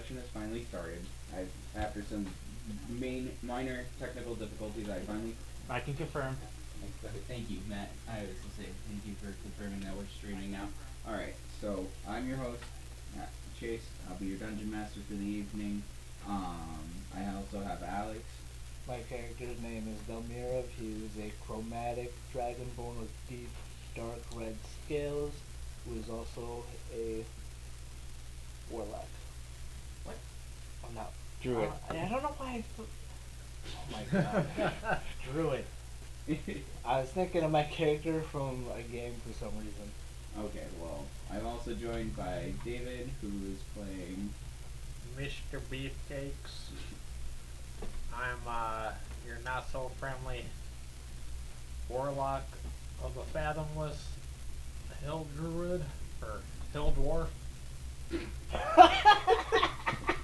session has finally started. After some minor technical difficulties, I finally. I can confirm. Thank you, Matt. I was to say thank you for confirming that we're streaming now. All right, so I'm your host, Chase. I'll be your dungeon master for the evening. I also have Alex. My character's name is Delmirov. He is a chromatic dragonborn with deep, dark red scales, who is also a warlock. What? Oh, no. Druid. I don't know why I thought... Oh my god. Druid. I was thinking of my character from a game for some reason. Okay, well, I'm also joined by David, who is playing Mr. Beefcakes. I'm your not so friendly warlock of the fathomless hill druid or hill dwarf.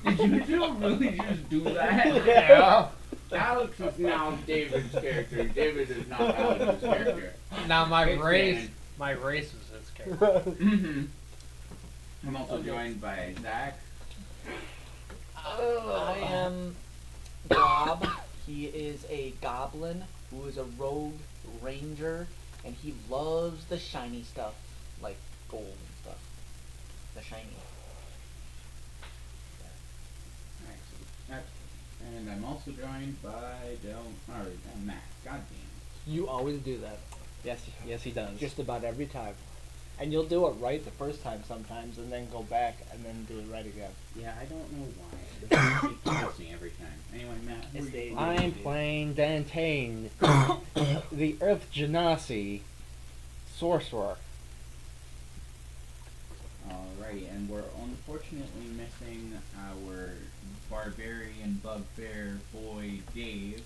Did you really just do that? Yeah. Alex is now David's character. David is not Alex's character. Now my It's race, canon. my race is his character. Mm-hmm. I'm also joined by Zach. I am Bob. He is a goblin who is a rogue ranger, and he loves the shiny stuff, like gold and stuff. The shiny. Excellent. And I'm also joined by Matt. God damn. You always do that. Yes, he does. Just about every time. And you'll do it right the first time sometimes, and then go back and then do it right again. Yeah, I don't know why. It kills me every time. Anyway, Matt. It's what do you I'm do? playing Dantane, the Earth Genasi sorcerer. Alrighty, and we're unfortunately missing our barbarian bugbear boy Dave.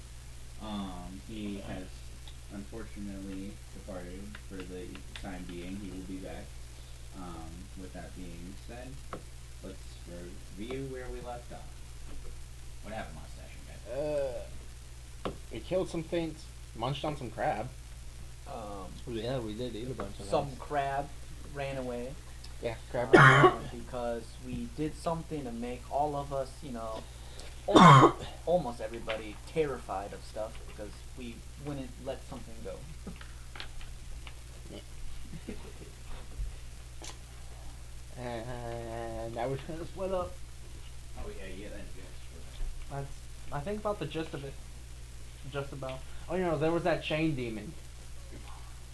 He has unfortunately departed for the time being. He will be back. With that being said, let's review where we left off. What happened last session, guys? We killed some things, munched on some crab. Yeah, we did eat a bunch of Some crab ran away Yeah, crab. because we did something to make all of us, almost everybody terrified of stuff because we wouldn't let something go. And now we're trying to split up. Oh yeah, that's good. That's, I think about the gist of it. Just about. Oh, there was that chain demon.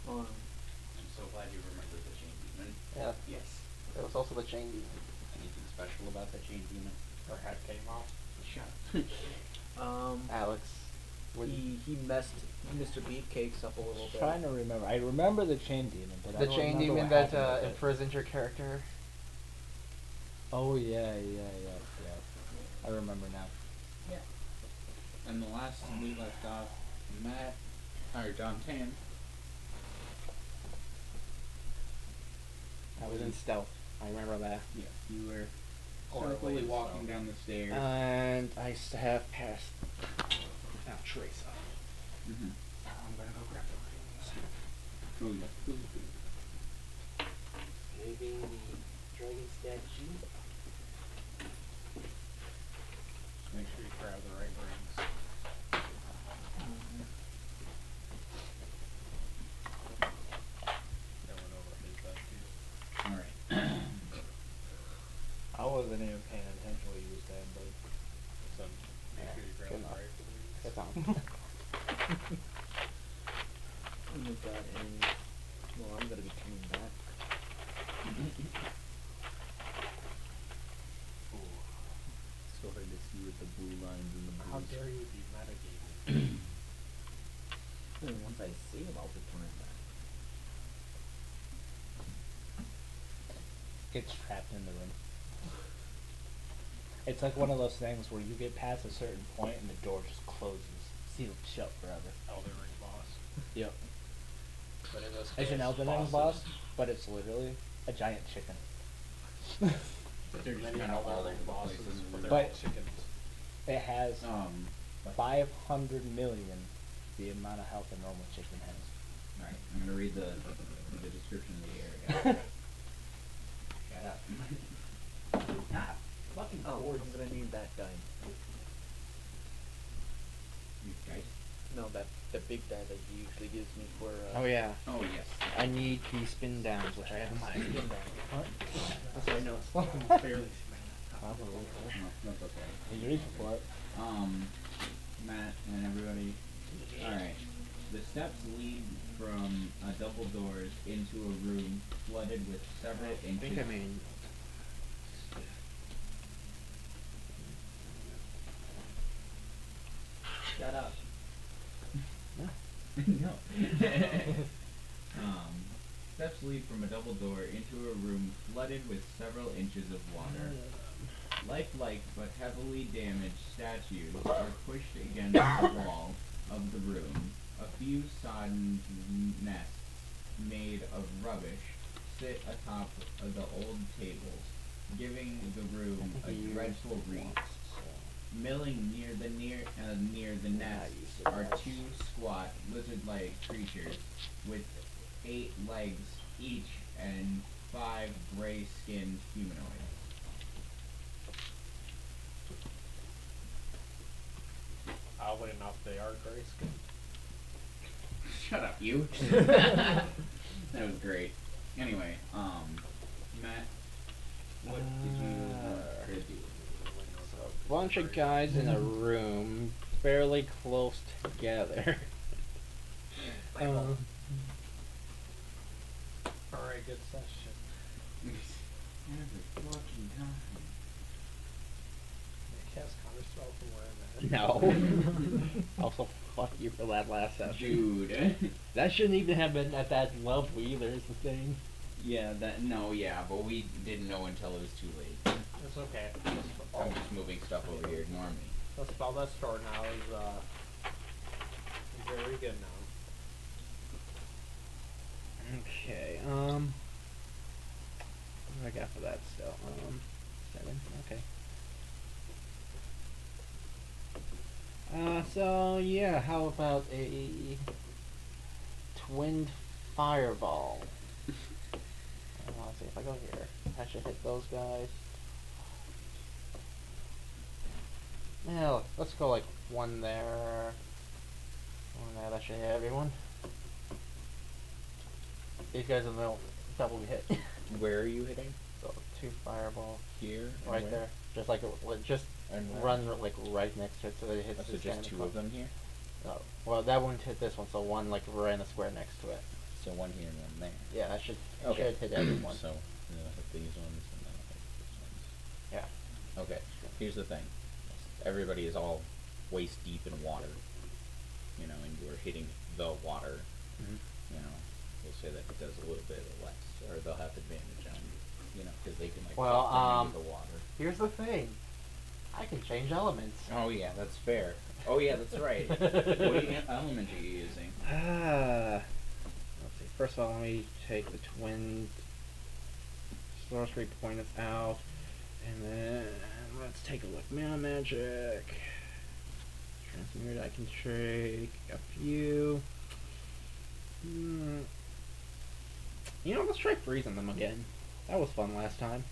Um, I'm so glad you remembered the chain demon. Yeah. Yes. There was also the chain demon. Anything special about that chain demon? Her head came off. Shut up. Alex. he messed Mr. Beefcakes up a little bit. Trying to remember. I remember the chain demon, but I The don't chain remember demon what that happened with it. imprisoned your character. Oh yeah. I remember now. And the last we left off, Matt, or John Tan. I was in stealth. I remember that. Yes, you were Or stealthily late, walking so. down the stairs. And I have passed without trace of. Mm-hmm. I'm gonna go grab the rings. Oh yeah. Maybe the dragon statue. Make sure you grab the right rings. That went over his head too. All right. I wasn't even paying attention what you were saying, but So make sure you grab Good the enough. right rings. It's on. We've got a... Well, I'm gonna be coming back. So hard to see with the blue lines and the How blues. dare you be metagaming? Once I see him, I'll be coming back. gets trapped in the room. It's like one of those things where you get past a certain point and the door just closes, sealed shut forever. Elden Ring boss. Yep. But in this It's case, an Elden Ring bosses- boss, but it's literally a giant chicken. They're just Many kind of all Elden over Ring the place. bosses for And their But- chickens. It has but- 500 million the amount of health a normal chicken has. Right, I'm gonna read the description of the area. Shut up. Ah. Fucking Oh, boards. I'm gonna need that die. You guys? No, that the big die that he usually gives me for. Oh yeah. Oh yes. I need the spin downs, which I have in Spin mind. die. What? That's why I know it's fucking barely. Probably. No, that's okay. He's reaching for it. Matt and everybody. Alright. The steps lead from double doors into a room flooded with several I inches. think I mean. Shut up. No. Steps lead from a double door into a room flooded with several inches of water. Lifelike but heavily damaged statues are pushed against the wall of the room. A few sodden nests made of rubbish sit atop of the old tables, giving the room a dreadful reek. Milling near the nests are two squat lizard-like creatures with 8 legs each and 5 gray-skinned humanoids. Oddly enough, they are gray skinned. Shut up, you. That was great. Anyway, Matt, what did you do? Bunch of guys in a room, fairly close together. Alright, good session. Every fucking time. They cast counterspell from where I'm at. No. Also, fuck you for that last session. Dude. That shouldn't even have been at that level either, is the thing. Yeah, but we didn't know until it was too late. It's okay. I'm just moving stuff over here, ignore me. The spell that's stored now is very good now. Okay, what do I got for that still? 7, okay. So yeah, how about a twinned fireball? Let's see if I go here. I should hit those guys. Yeah, let's go like one there. One there, that should hit everyone. These guys in the middle, double hit. Where are you hitting? So 2 fireball Here? and right where? there. Just like just And where? run like right next to it so that it hits Oh, so this just guy in the 2 front. of them here? Oh, well, that wouldn't hit this one, so one like right in the square next to it. So one here and one there. Yeah, that should Okay. hit everyone. So then I'll hit these ones and then I'll hit these ones. Yeah. Okay, here's the thing. Everybody is all waist deep in water. You know, and you're hitting the water. Mhm. You know, we'll say that it does a little bit less, or they'll have advantage on you. You know, because they can like Well, jump down into the water. Here's the thing. I can change elements. Oh yeah, that's fair. Oh yeah, that's right. What element are you using? Let's see. First of all, let me take the twin sorcery pointers out, and then let's take a look. Mana magic, transmute. I can take a few. You know, let's try freezing them again. That was fun last time.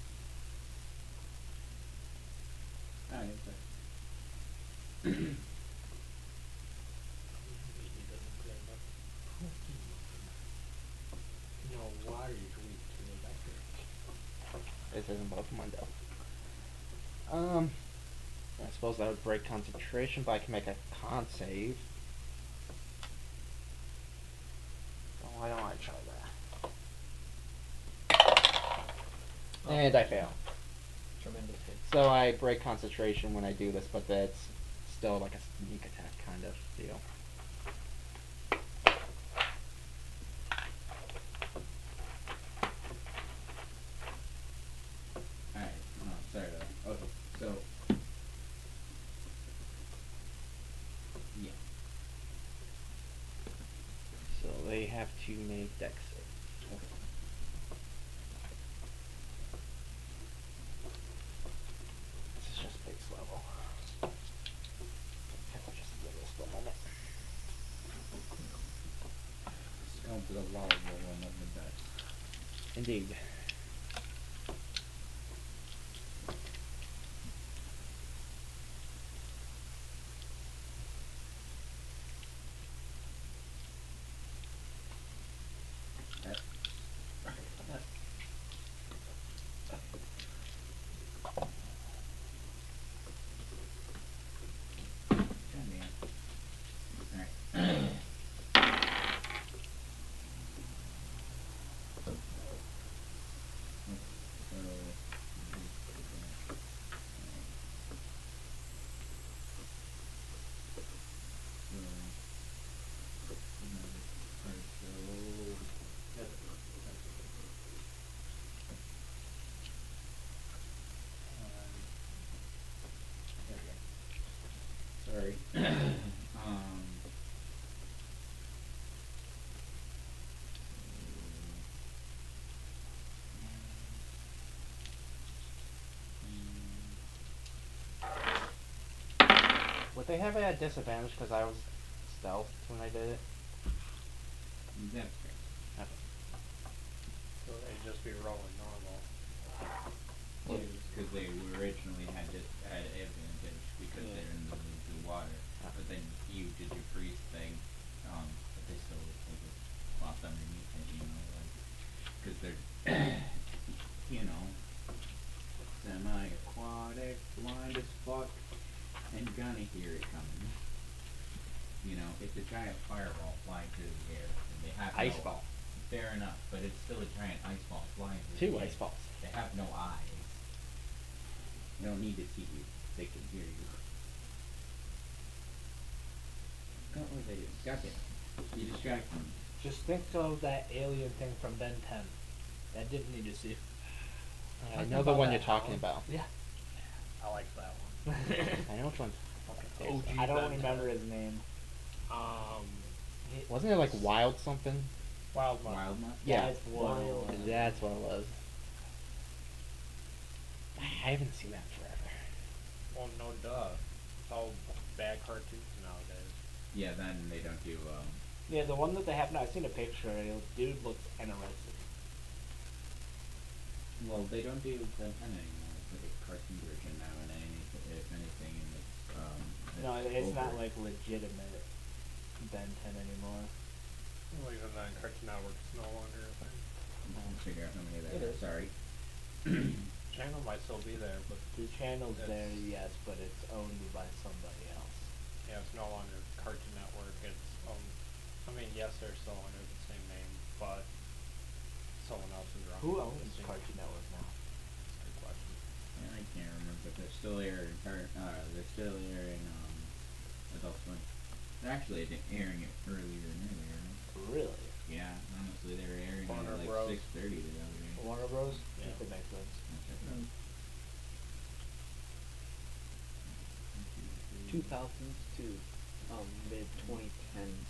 No, water is weak to electric. This isn't both window. I suppose that would break concentration, but I can make a con save. Oh, why don't I try that? And I fail. Tremendous hit. So I break concentration when I do this, but that's still like a sneak attack kind of deal. Alright, sorry about that. Okay, so... Yeah. So they have to make dex saves. Okay. This is just base level. Okay, I'll just do this for a moment. Sculpted a lot of one of the best. Indeed. sorry. Would they have it at disadvantage because I was stealth when I did it? That's fair. So they'd just be rolling normal. Because they originally had advantage because Yeah. they're in the water. But then you did your freeze thing, but they still like flopped underneath it, you know, like because they're, you know, semi-aquatic, blind as fuck, and gonna hear it coming. You know, it's a giant fireball flying through the air, and they have Ice no, ball. fair enough, but it's still a giant ice ball flying through Two the air. ice balls. They have no eyes. They don't need to see you. They can hear you. God, what are they doing? Goddamn. You distract them. Just think of that alien thing from Ben 10. That didn't need to see. I Talking know the about one that you're talking one? about. Yeah. I like that one. I know which one. OG I don't Ben remember 10. his name. Wasn't it like Wild something? Wild Mutt. Wild Mutt? Yeah. That's what it was. That's what it was. I haven't seen that forever. Well, no duh. It's all bad cartoons nowadays. Yeah, then they don't do, Yeah, the one that they have now, I've seen a picture, and the dude looks anorexic. well, they don't do Ben 10 anymore. It's like a cartoon version now, and if anything, it's, No, it's not over. like legitimate Ben 10 anymore. Well, even then, Cartoon Network is no longer a thing. I'll figure out how many It there are. is. Sorry. Channel might still be there, but The channel's That's- there, yes, but it's owned by somebody else. yeah, it's no longer Cartoon Network. It's I mean, yes, they're still under the same name, but someone else is running. Who the owns same- Cartoon Network now? That's a good question. Yeah, I can't remember, but they're still airing, they're still airing, Adult Swim. They're actually airing it earlier and earlier. Really? Yeah, honestly, they were airing Warner it at Bros. like 6:30 the other day. Warner Bros? Yeah. That makes sense. I'll check it out. 2000s to mid 2010s.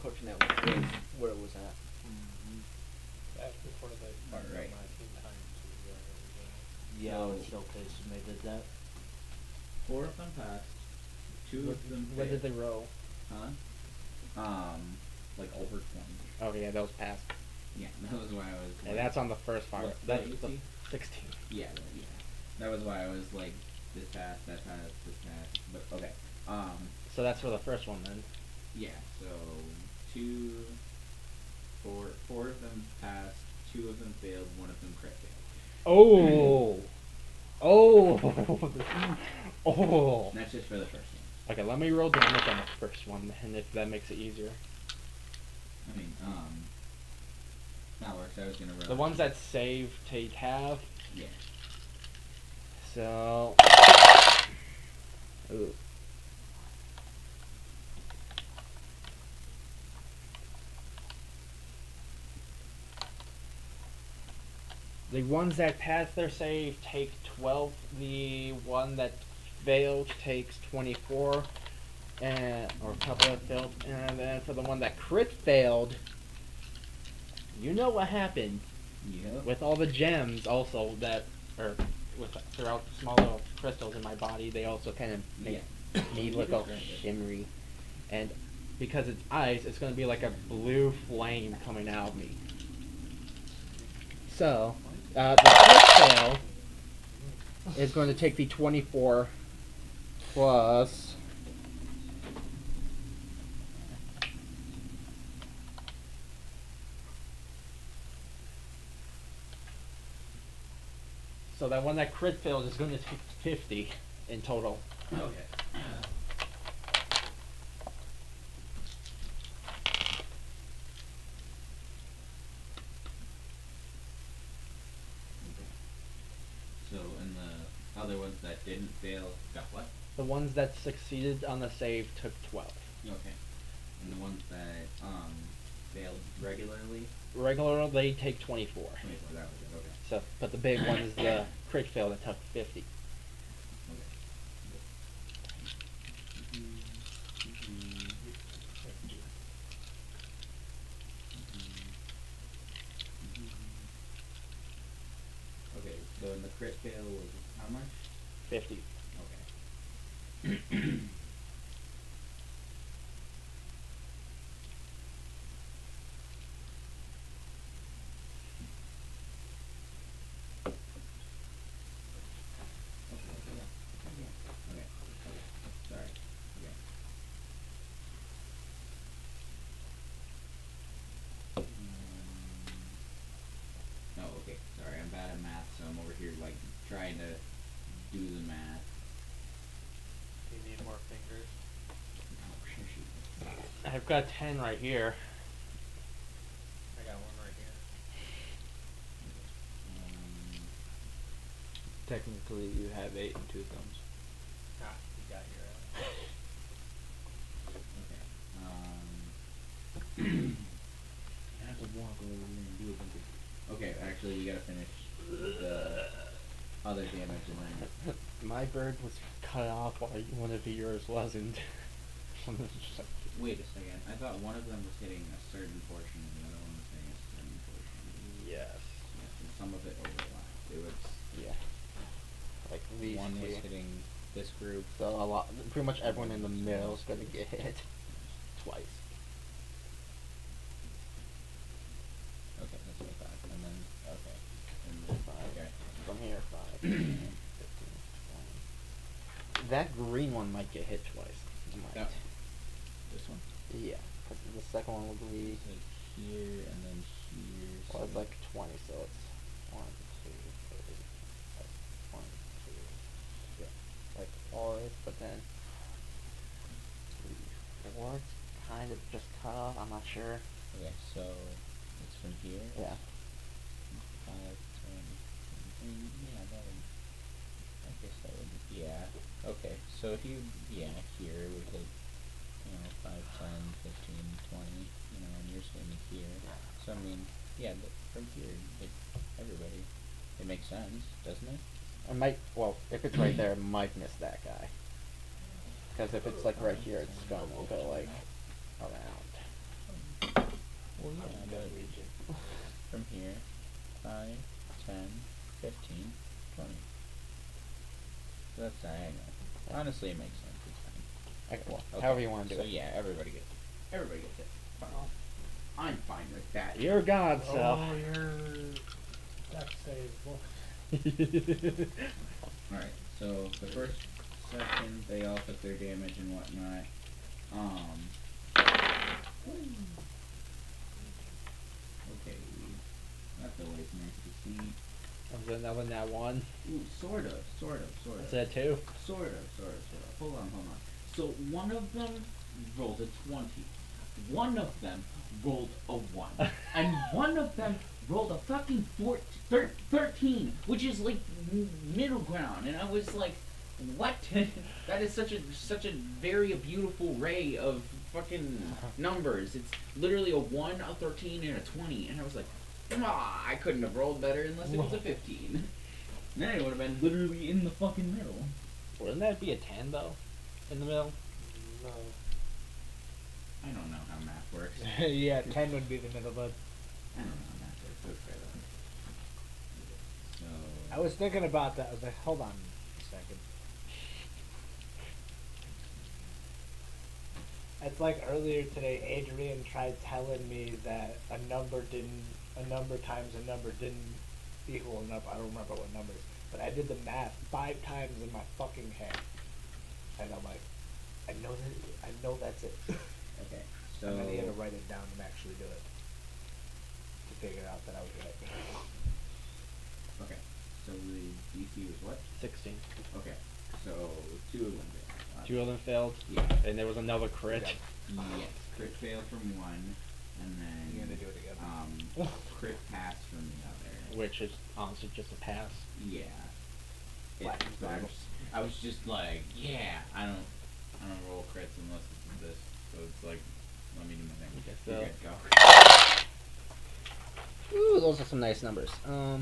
Cartoon Network was where it was at. Mm-hmm. That's before they Alright. started my Teen Titans was where it was at. Yeah, So- it showcase when they did that. 4 of them passed. 2 of them What did they failed. roll? Huh? Like over 20. Oh yeah, those passed. Yeah, that was why I was. And that's on the first fire. What, That's that you the see? 16. Yeah, yeah. That was why I was like, this passed, that passed, this passed. But okay. So that's for the first one then. Yeah. So 4 of them passed. 2 of them failed. 1 of them crit failed. Oh. Oh. Oh. And that's just for the first one. Okay, let me roll damage on the first one, and if that makes it easier. I mean, that works. I was gonna roll. The ones that save take half. Yeah. So. Ooh. The ones that pass their save take 12. The one that failed takes 24. Or a couple that failed. And then for the one that crit failed, you know what happened. Yep. With all the gems also that are throughout the small little crystals in my body, they also kind of make me look all shimmery. And because it's ice, it's going to be like a blue flame coming out of me. So, the crit fail is going to take the 24 plus... So that one that crit failed is going to take 50 in total. Okay. So, and the other ones that didn't fail got what? The ones that succeeded on the save took 12. Okay. And the ones that failed regularly, Regular, they take 24. 24. That was it. Okay. So, but the big one is the crit fail that took 50. Okay. crit fail was how much? 50. Okay. Okay. Sorry. Okay. Oh, okay. Sorry, I'm bad at math, so I'm over here like trying to do the math. Do you need more fingers? Oh, shoot. I've got 10 right here. I got one right here. Technically, you have 8 and 2 thumbs. Ah, you got your. Okay. I have to walk over here and do a bunch of. Okay, actually, we gotta finish the other damage and then. My bird was cut off while one of yours wasn't. Wait a second. I thought one of them was hitting a certain portion and the other one was hitting a certain portion. Yes. Yes, and some of it overlapped. It was. Yeah. Like these One was two. hitting this group. So a lot, pretty much everyone in the middle is gonna get hit twice. Okay, that's what I thought. And then, okay. And then, 5. okay. From here, 5. 15, 20. That green one might get hit twice. It might. That- This one? Yeah, 'cause the second one will be. It's like here and then here. Well, it's so- like 20, so it's 1, 2, 3, like 1, 2, yeah, like 4, but then 3, 4, it's kind of just cut off, I'm not sure. Okay, so it's from here. Yeah. 5, 10, 15, yeah, that would. I guess that would. Yeah. Okay, so if you, yeah, here we hit, 5, 10, 15, 20, and you're standing here. So I mean, yeah, from here, everybody, it makes sense, doesn't it? I might, well, if it's right there, it might miss that guy. Because if it's like right here, it's gonna go like around. Well, yeah, but from here, 5, 10, 15, 20. So that's diagonal. Honestly, it makes sense. It's fine. Okay, well, Okay, however you want to do so it. yeah, everybody gets. Everybody gets it. Fine. I'm fine with that. You're God, so. Oh, your death save. Alright, so the first section, they all took their damage and whatnot. Okay, that's always nice to see. Was there another nat 1? Ooh, sort of. Is that 2? Sort of. Hold on. So one of them rolled a 20. One of them rolled a 1. And one of them rolled a fucking 13, which is like middle ground. And I was like, what? That is such a very beautiful array of fucking numbers. It's literally a 1, a 13, and a 20. And I was like, I couldn't have rolled better unless it was a 15. Then it would have been literally in the fucking middle. Wouldn't that be a 10 though? In the middle? No. I don't know how math works. Yeah, 10 would be the middle, but I don't know how math works. Let's try that. So I was thinking about that. I was like, hold on a second. It's like earlier today, Adrian tried telling me that a number times a number didn't equal enough. I don't remember what numbers, but I did the math 5 times in my fucking head, and I'm like, I know that's it. okay. So And then he had to write it down and actually do it to figure out that I was right. okay. So the DC was what? 16. Okay. So 2 of them failed. 2 of them failed. Yeah. And there was another crit. Yes. Crit fail from one, and then You're gonna do it again. crit pass from the other. Which is honestly just a pass. Yeah. Flat But battle. I was just like, yeah, I don't roll crits unless it's this. So it's like, let me do my thing. Okay, You're so- good, go. Ooh, those are some nice numbers. Yeah.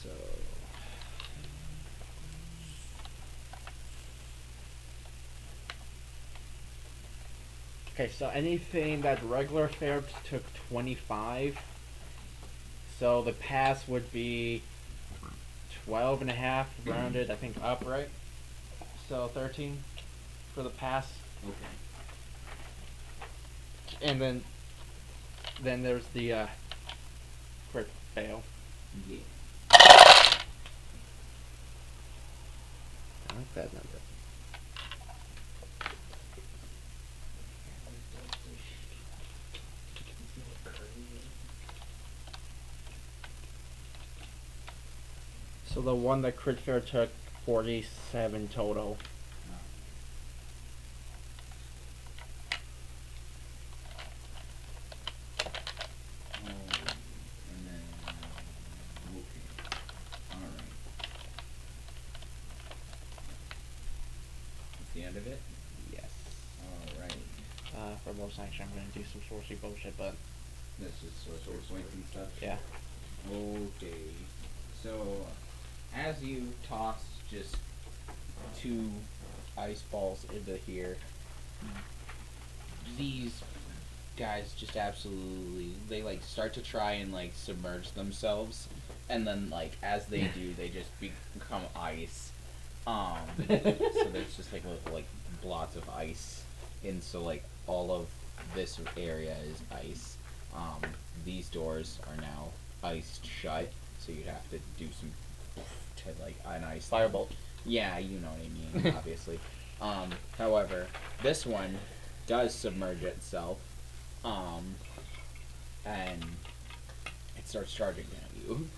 So Okay, so anything that regular fare took 25. So the pass would be 12 and a half rounded, I think, up, right? So 13 for the pass. Okay. And then there's the crit fail. Yeah. I like that number. So the one that crit fair took 47 total. And then okay. All right. That's the end of it. Yes. All right. For bonus action, I'm gonna do some sorcery bullshit, but That's just sorcery points and stuff. yeah. Okay. So, as you toss just 2 ice balls into here, these guys just absolutely, they like start to try and like submerge themselves, and then like as they do, they just become ice. So there's just like little like blots of ice, and so like all of this area is ice. These doors are now iced shut, so you'd have to do some to like an ice Firebolt. Yeah, you know what I mean, obviously. However, this one does submerge itself, and it starts charging at you.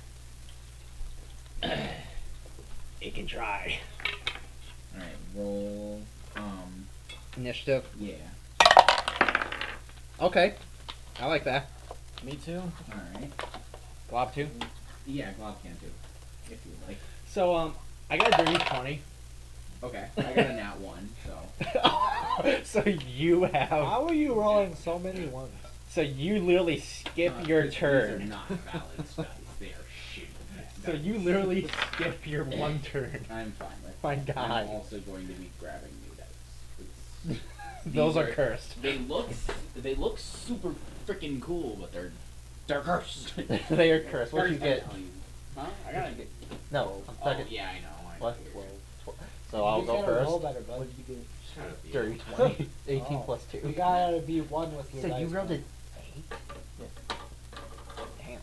It can try. Alright, roll, Initiative. yeah. Okay. I like that. Me too. Alright. Glob 2. Yeah, Glob can too, if you like. So, I got a dirty 20. Okay, I got a nat 1, so. So you have. How are you rolling so many ones? So you literally skip your These are turn. not valid studies, they are shit. So you literally skip your one turn. I'm fine with My it. God. I'm also going to be grabbing new dice. It's- Those these are cursed. They look super freaking cool, but they're cursed. They are cursed. What do you Cursed, I get? tell you. Huh? I gotta get. No, I'm Oh talking. yeah, I know. What? figured. 12. So I'll You go gotta roll first. better, bud. What did you get? Shut up, you. Dirty 20. 18 Oh. plus 2. You gotta be one with your So dice. you rolled a man. 8? Damn.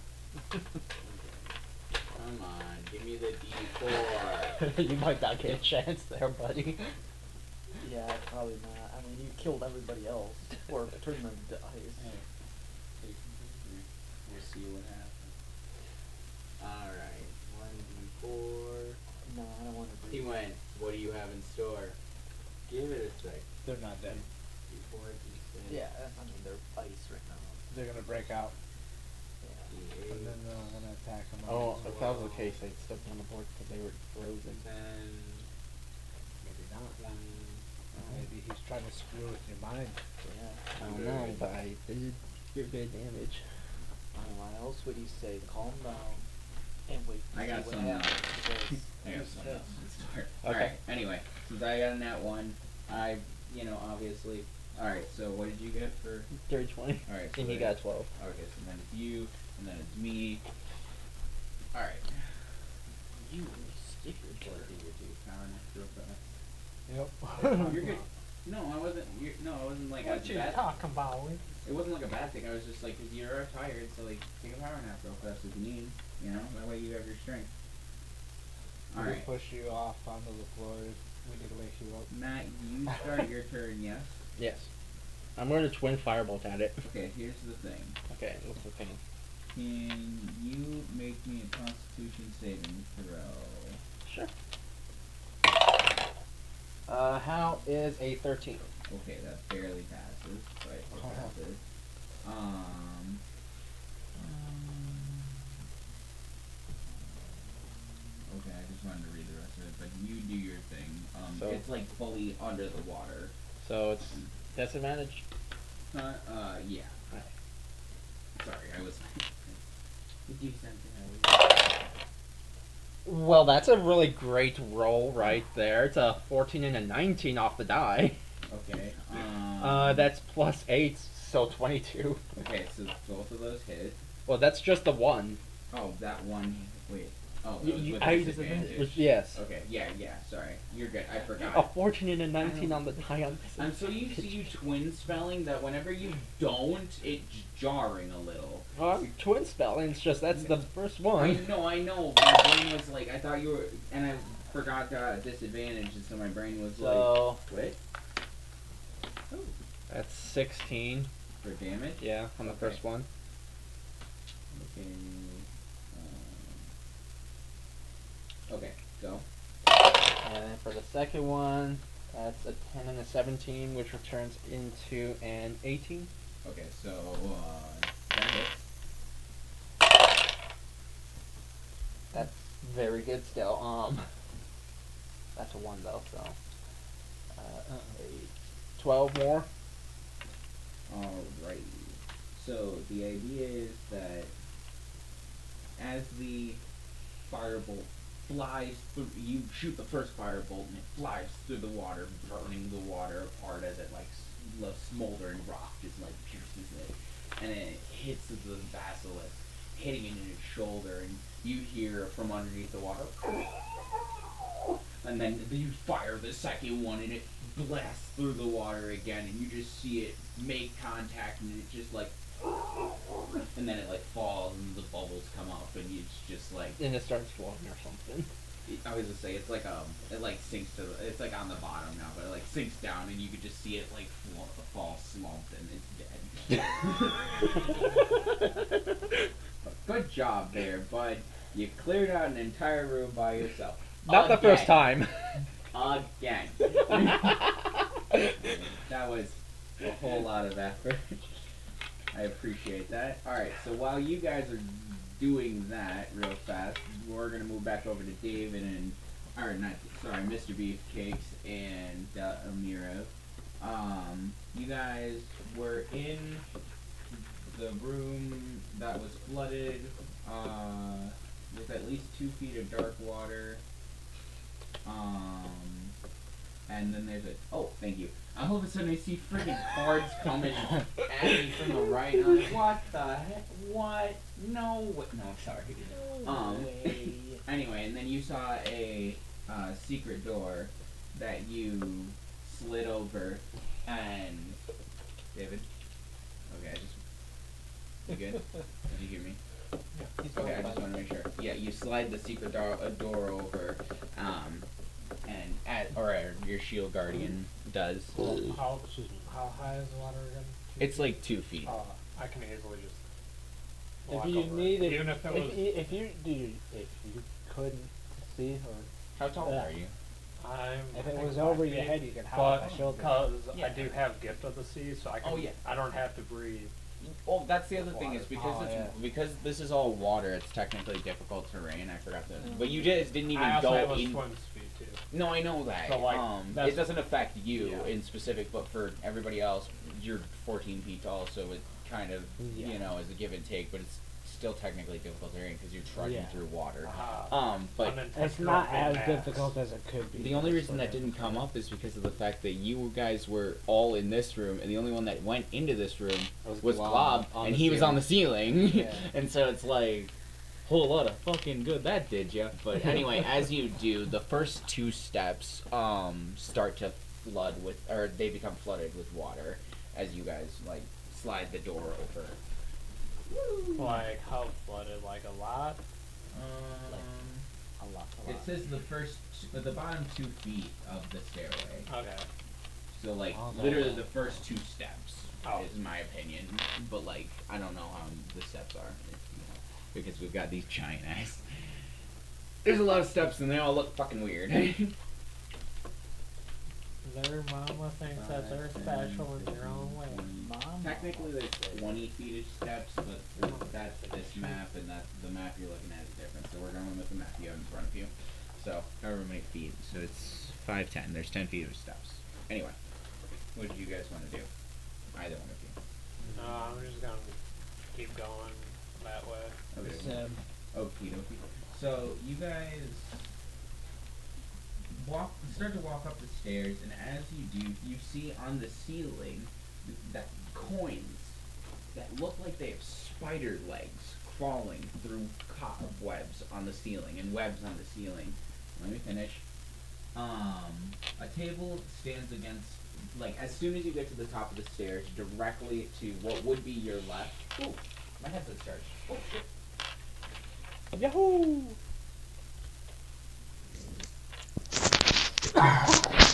Come on, give me the D4. You might not get a chance there, buddy. Yeah, probably not. I mean, you killed everybody else, or turned them to ice. We'll see what happens. Alright, 1D4. No, I don't want to He breathe. went, what do you have in store? Give it a sec. They're not dead. D4, D6. Yeah, I mean, they're ice right now. They're gonna break out, Yeah. and then they're gonna attack them. Oh, if that was the case, I'd still be on the board because they were frozen. 10, Maybe not. 20. Maybe he's trying to screw with your mind. Yeah. I don't know, but I did good damage. Why else would he say, calm down and wait to I see got what some happens? I got Because something else in store. Okay. Alright, anyway, since I got a nat 1, I, obviously. Alright, so what did you get for? Dirty 20. Alright, so And you then- got 12. Okay, so then it's you, and then it's me. Alright. you skip your What turn. did you do? Power next real fast. Yep. You're good. No, I wasn't. No, I wasn't like What a you bad. talking about? It wasn't like a bad thing. I was just like, 'cause you're tired, so like, take a power nap real fast if you need. That way you have your strength. We Alright, push you off onto the floor. We need to wake you up. Matt, you start your turn. Yes. Yes. I'm going to twin firebolt at it. Okay. Here's the thing. Okay, what's the thing? Can you make me a Constitution saving throw? Sure. How is a 13? Okay, that barely passes, but it Oh. passes. Okay, I just wanted to read the rest of it, but you do your thing. So- It's like fully under the water. So it's disadvantage? Yeah. Right. Sorry, I was. You do something. Well, that's a really great roll right there. It's a 14 and a 19 off the die. Okay. That's plus 8, so 22. Okay, so both of those hit. Well, that's just the one. Oh, that one. Wait. Oh, You- that was you- with I- disadvantage. Yes. Okay, yeah. Sorry. You're good. I forgot. A 14 and a 19 on the die on this. I'm so used to you twin spelling that whenever you don't, it's jarring a little. Twin spelling, it's just that's the first one. I know. My brain was like, I thought you were, and I forgot disadvantage, and so my brain was So like, what? that's 16. For damage? Yeah, on the Okay. first one. Okay. Okay, go. And then for the second one, that's a 10 and a 17, which returns into an 18. Okay, so, that hits. That's very good still. That's a 1 though, so. 12 more. Alright. So the idea is that as the firebolt flies through, you shoot the first firebolt and it flies through the water, burning the water apart as it like the smoldering rock just like pierces it, and it hits the basilisk, hitting it in its shoulder, and you hear from underneath the water. And then you fire the second one, and it blasts through the water again, and you just see it make contact, and it just like, and then it like falls, and the bubbles come up, and it's just like, And it starts floating or something. I was gonna say it's like it like sinks to it's like on the bottom now, but it like sinks down, and you could just see it like fall slumped, and it's dead. Good job there, bud. You cleared out an entire room by yourself. Not the first Again. time. Again. That was a whole lot of effort. I appreciate that. Alright, so while you guys are doing that real fast, we're going to move back over to David and, or not, sorry, Mr. Beefcakes and Amira. You guys were in the room that was flooded with at least 2 feet of dark water. And then there's oh, thank you. All of a sudden I see freaking cards coming at me from the right. I'm like, what the heck? What? No, what? No, sorry. Anyway, and then you saw a secret door that you slid over, and David. Okay, you good? Did you hear me? Okay, I just want to make sure. Yeah, you slide the secret door over, and or your shield guardian does. How high is the water again? It's like 2 feet. I can easily just. If walk you over it. needed, even if it was, if you couldn't see, or How tall Yeah. are you? I'm. if I it think was 5 over feet, your head, you could hop But my shoulder. because Yeah. I do have gift of the sea, so I can. Oh, yeah. I don't have to breathe. Well, that's the other thing is because Oh, it's yeah. because this is all water. It's technically difficult terrain. I forgot to. But you just didn't even I also have go a in. swim speed too. No, I know that. So, like, it that's- doesn't affect you Yeah. in specific, but for everybody else, you're 14 feet tall, so it kind of Yeah. you know is a give and take. But it's still technically difficult terrain because you're trudging Yeah. through water. Uh-huh. But It's not as difficult as it could be. the only reason that didn't come up is because of the fact that you guys were all in this room, and the only one that went into this room was Glob, on and the he was on the ceiling. Yeah. And so it's like, whole lot of fucking good that did ya. But anyway, as you do, the first 2 steps start to flood with, or they become flooded with water as you guys like slide the door over. Like how flooded? Like a lot? A lot. It says the bottom 2 feet of the stairway. Okay. So like Okay. literally the first 2 steps Oh. is my opinion. But like I don't know how the steps are, you know, because we've got these giant eyes. There's a lot of steps and they all look fucking weird. Their mama thinks that they're special in their own way. Mom. Technically there's 20 feet of steps, but that's this map, and that the map you're looking at is different. So we're going with the map you have in front of you. So however many feet. So it's 5'10". There's 10 feet of steps. Anyway, what do you guys want to do? Either one of you. No, I'm just gonna keep going that way. Okay. Okie dokie. So you guys start to walk up the stairs, and as you do, you see on the ceiling that coins that look like they have spider legs crawling through cobwebs on the ceiling and webs on the ceiling. Let me finish. A table stands against, like, as soon as you get to the top of the stairs, directly to what would be your left. Ooh, my headset's charged. Oh, shit. Yahoo!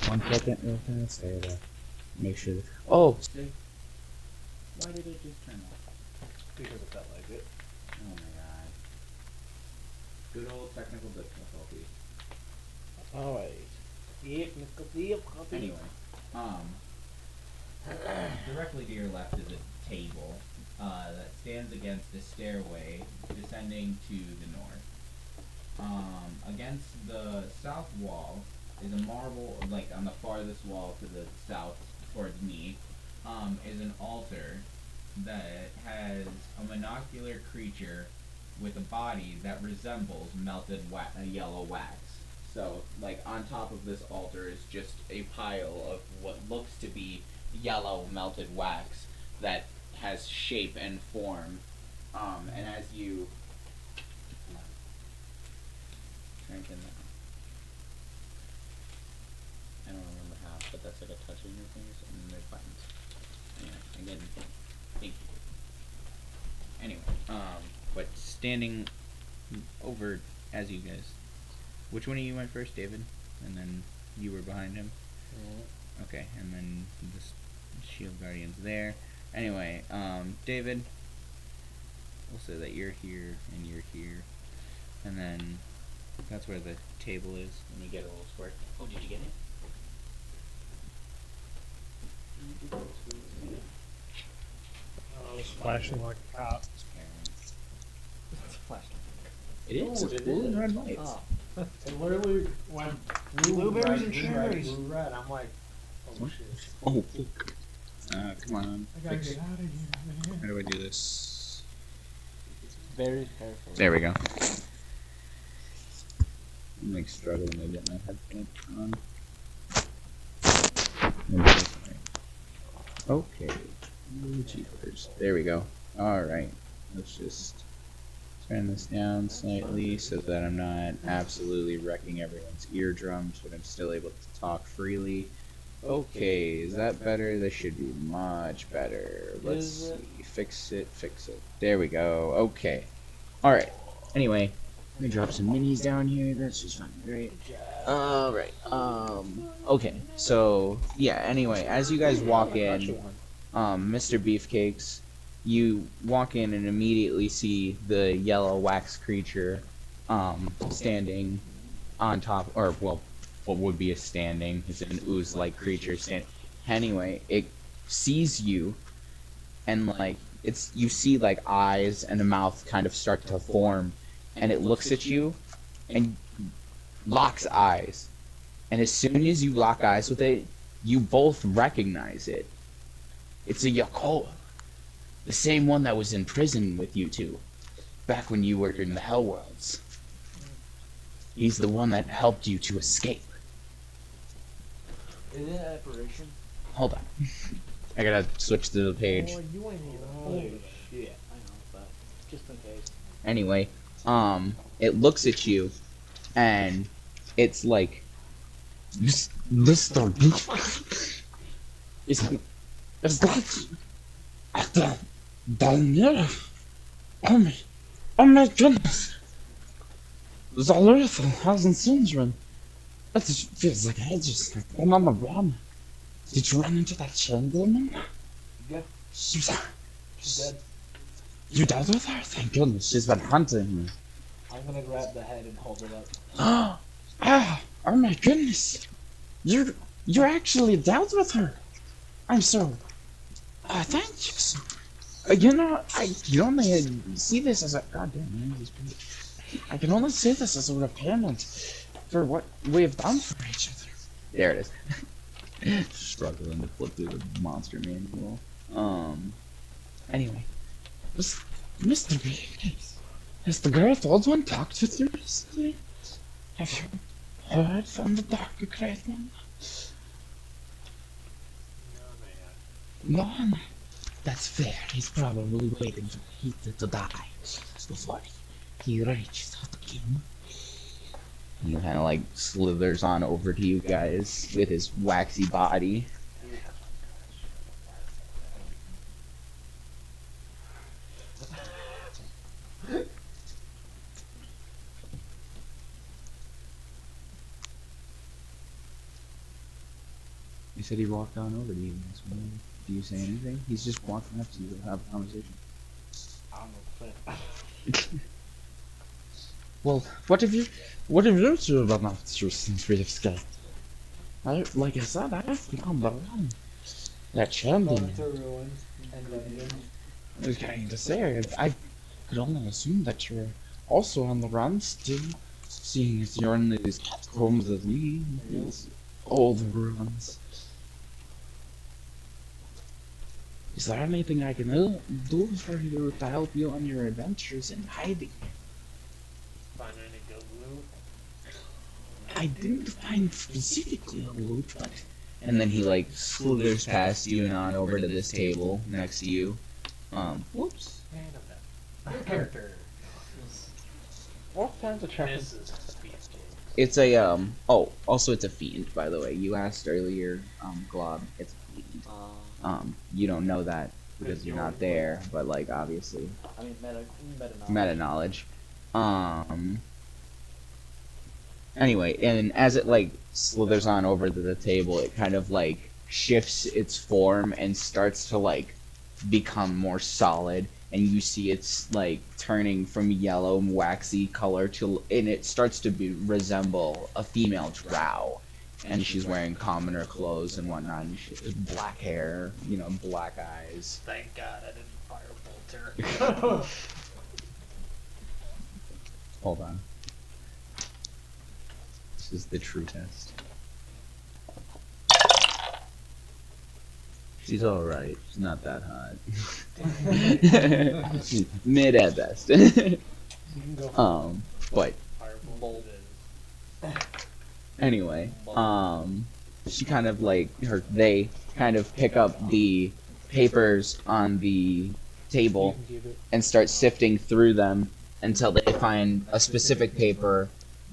1 second, real fast. I gotta make sure. Oh! Why did it just turn off? Because it felt like it. Oh my god. Good old technical difficulty. Alright. Anyway, directly to your left is a table that stands against the stairway descending to the north. Against the south wall is a marble, like on the farthest wall to the south towards me, is an altar that has a monocular creature with a body that resembles melted yellow wax. So, like, on top of this altar is just a pile of what looks to be yellow melted wax that has shape and form. And as you strengthen that, I don't remember how, but that's like a touch of your fingers and then there's buttons. Anyway, again, thank you. Anyway, but standing over as you guys. Which one of you went first, David? And then you were behind him? Okay, and then this shield guardian's there. Anyway, David, we'll say that you're here and you're here. And then that's where the table is. And you get a little square. Oh, did you get it? I was flashing like a cop. It's flashed. It is. Oh, It's it blue and is. red lights. Oh. It literally went blue, Blueberries red, and blue, red, cherries. blue, red. I'm like, oh shit. Oh, come on. I gotta Fix. get out of here, man. How do I do this? Very careful. There we go. I'm like struggling to get my headphones on. Okay. Jeepers. There we go. Alright. Let's just turn this down slightly so that I'm not absolutely wrecking everyone's eardrums, but I'm still able to talk freely. Okay, is that better? This should be much better. Let's see. Fix it, fix it. There we go. Okay. Alright. Anyway, let me drop some minis down here. That's just fine. Great. Alright. Okay. So, yeah, anyway, as you guys walk in, Mr. Beefcakes, you walk in and immediately see the yellow wax creature standing on top, or, well, what would be a standing, it's an ooze-like creature standing. Anyway, it sees you, and, like, you see, like, eyes and a mouth kind of start to form, and it looks at you, and locks eyes. And as soon as you lock eyes with it, you both recognize it. It's a Yakoa. The same one that was in prison with you two, back when you were in the Hell Worlds. He's the one that helped you to escape. Is it an apparition? Hold on. I gotta switch to the page. Boy, you ain't even Holy shit. I know, but just in case. Anyway, it looks at you, and it's like, Mr. Is that down there? Oh my goodness! Zalurtha hasn't seen you. That just feels like ages. I'm on the run. Did you run into that chamberlain? Yeah. She's dead. You dealt with her? Thank goodness. She's been hunting me. I'm gonna grab the head and hold it up. Oh my goodness. You actually dealt with her. I'm so... thank you. So, you know, I can only see this as a... God damn, man. I can only see this as a repayment for what we have done for each other. There it is. Struggling to flip through the monster manual. Anyway. Mr. B, has the girl old one talked with you recently? heard from the Dr. Creighton? No, None. That's fair. He's probably waiting for Peter to die before he reaches out again. He kind of like slithers on over to you guys with his waxy body. You said he walked on over to you. Do you say anything? He's just walking up to you to have a conversation. I don't know. Well, what have you two been up to since we've escaped? Like I said, I've become the one that Going Sheldon through ruins and dungeons. was trying to say. I could only assume that you're also on the run still, seeing as you're in these catacombs that lead these old ruins. Is there anything I can do for you to help you on your adventures in hiding? find any good loot. I didn't find specifically a loot, but... And then he, like, slithers past you and on over to this table next to you. Whoops. Man of that. Your character. What kinds of checkers? This is a beast game. It's a, oh, also it's a fiend, by the way. You asked earlier, Glob, it's a fiend. You don't know that because you're not there, but, like, obviously. I mean, meta Meta-knowledge. Anyway, and as it, like, slithers on over to the table, it kind of, like, shifts its form and starts to, like, become more solid, and you see it's, like, turning from yellow waxy color to, and it starts to resemble a female drow. And she's wearing commoner clothes and whatnot, and she has black hair, you know, black eyes. Thank God I didn't firebolt her. Hold on. This is the true test. She's alright. She's not that hot. She's mid at best. You can go for But firebolt. anyway, she kind of like they kind of pick up the papers on the table and start sifting through them until they find a specific paper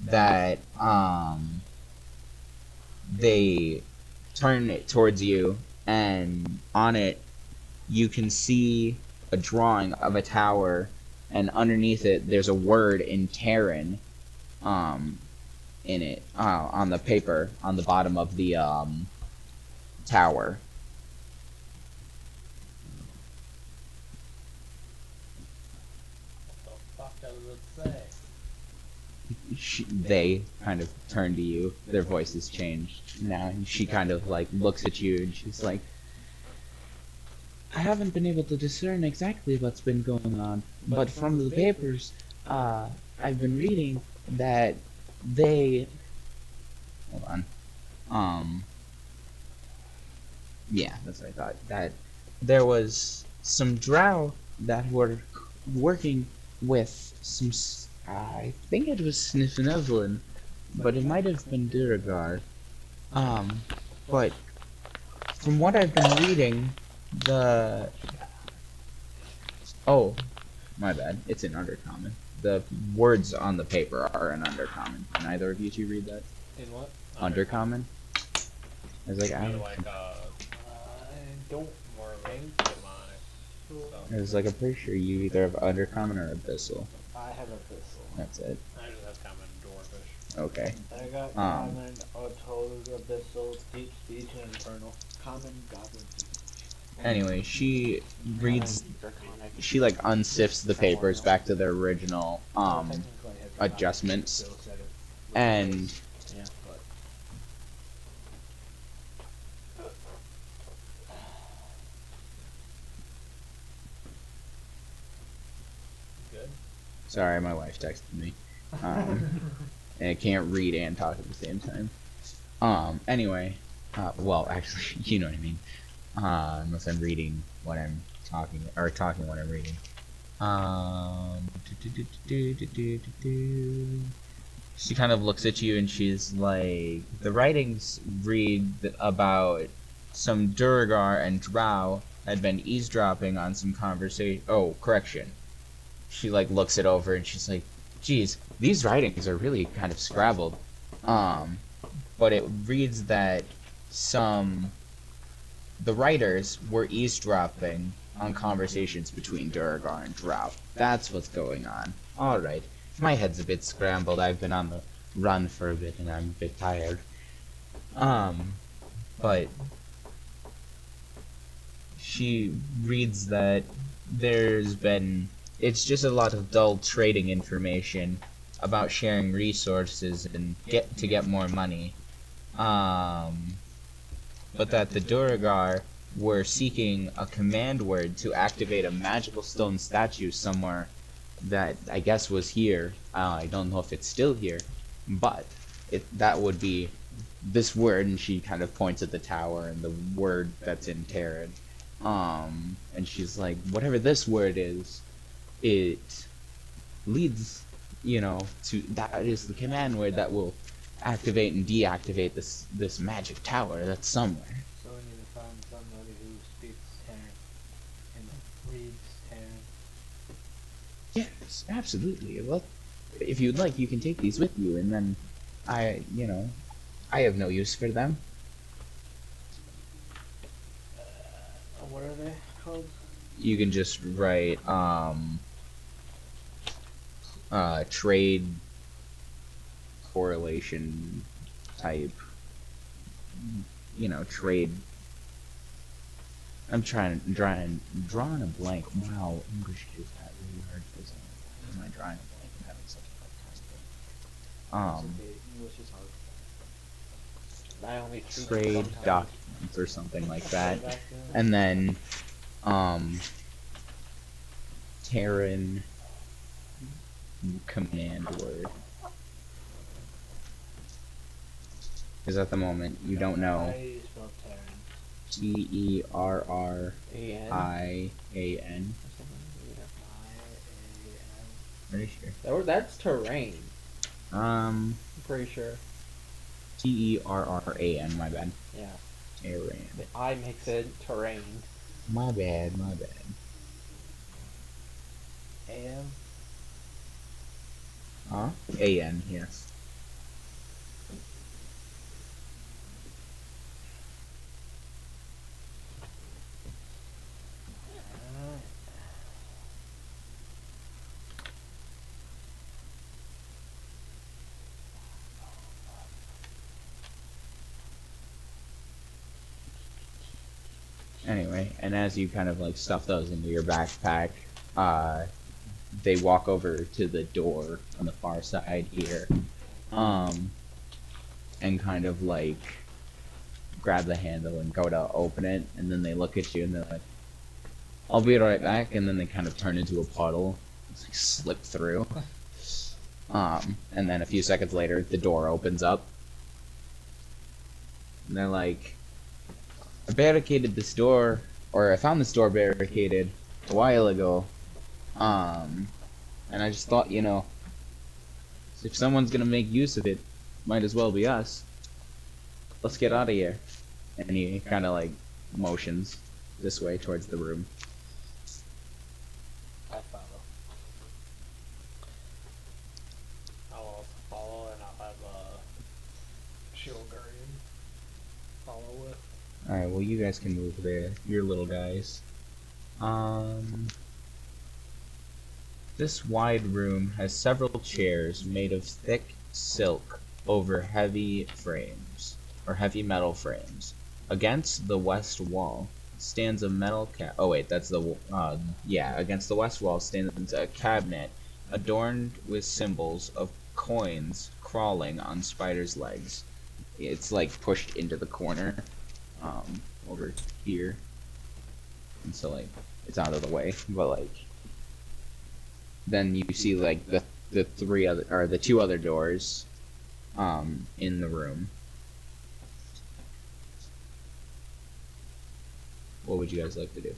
that they turn it towards you, and on it you can see a drawing of a tower, and underneath it there's a word in Terran in it on the paper on the bottom of the tower. What the fuck does it say? They kind of turn to you. Their voices changed now, and she kind of like looks at you, and she's like, I haven't been able to discern exactly what's been going on, but from the papers, I've been reading that they... Hold on. Yeah, that's what I thought. That there was some drow that were working with some... I think it was Sniffenevlin, but it might have been Duragar. But from what I've been reading, Oh, my bad. It's in Undercommon. The words on the paper are in Undercommon. Can either of you two read that? In what? Undercommon? I was like, I I don't more think demonic. was like, I'm pretty sure you either have Undercommon or Abyssal. I have Abyssal. That's it. I just have common dwarfish. Okay. I got common, Auto's, Abyssal, Deep Speech, and Infernal. Common, Goblin. Anyway, she reads, she like unsifts the papers back to their original adjustments, and Yeah, but Good. sorry, my wife texted me, and I can't read and talk at the same time. Anyway, well, actually, you know what I mean. Unless I'm reading what I'm talking, or talking what I'm reading. She kind of looks at you and she's like, the writings read about some Durgar and Drow had been eavesdropping on some conversation. Oh, correction. She like looks it over and she's like, geez, these writings are really kind of scrabbled. But it reads that the writers were eavesdropping on conversations between Durgar and Drow. That's what's going on. Alright. My head's a bit scrambled. I've been on the run for a bit and I'm a bit tired. But she reads that it's just a lot of dull trading information about sharing resources and get more money. But that the Duragar were seeking a command word to activate a magical stone statue somewhere that I guess was here. I don't know if it's still here, but that would be this word, and she kind of points at the tower and the word that's in Terran. And she's like, whatever this word is, it leads, to that is the command word that will activate and deactivate this magic tower that's somewhere. So we need to find somebody who speaks Terran and reads Terran. Yes, absolutely. Well, if you'd like, you can take these with you, and then I have no use for them. What are they called? You can just write trade correlation type, trade. I'm drawing a blank. Wow, English is that really hard for some. Why am I drawing a blank and having such a hard time? English is hard. I only speak Trade sometimes. documents or something like that, and then Terran command word. Because at the moment you don't know. How do you spell Terran? Terrian. Pretty sure. That's terrain. Um, Pretty sure. Terran. My bad. Yeah. Terran. The I makes it terrain. My bad. AM? Huh? An. Yes. Anyway, and as you kind of like stuff those into your backpack, they walk over to the door on the far side here, and kind of like grab the handle and go to open it, and then they look at you and they're like, "I'll be right back," and then they kind of turn into a puddle, it's like slip through, and then a few seconds later the door opens up, and they're like, I barricaded this door, or I found this door barricaded a while ago, and I just thought, if someone's gonna make use of it, might as well be us. Let's get out of here. And he kind of like motions this way towards the room. I follow. I'll also follow, and I'll have a shield guardian follow with. Alright, well you guys can move there. You're little guys. This wide room has several chairs made of thick silk over heavy frames, or heavy metal frames. Against the west wall stands a metal against the west wall stands a cabinet adorned with symbols of coins crawling on spiders' legs. It's like pushed into the corner, over here. And so like, it's out of the way, but like, then you see like the two other doors, in the room. What would you guys like to do?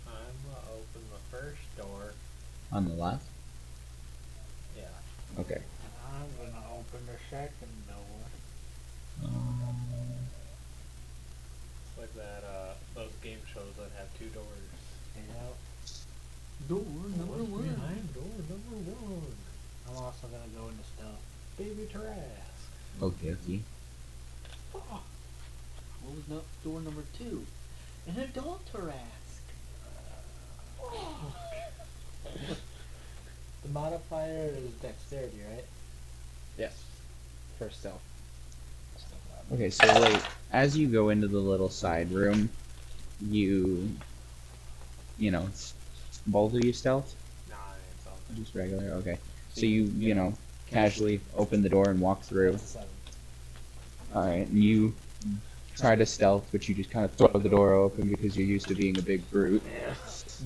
I'm gonna open the first door. On the left? Yeah. Okay. I'm gonna open Open the shack and no one. It's like that, those game shows that have two doors. Yep. Door number What's one. behind door number one? I'm also gonna go into stealth. Baby Trask. Okay, okay. What was door number 2? An adult Tarask. The modifier is dexterity, right? Yes. For stealth. Okay, so like as you go into the little side room, you know, both of you stealth? Nah, it's something. Just regular, okay. So you know, casually open the door and walk through. That's a 7. Alright, and you try to stealth, but you just kind of throw the door open because you're used to being a big brute.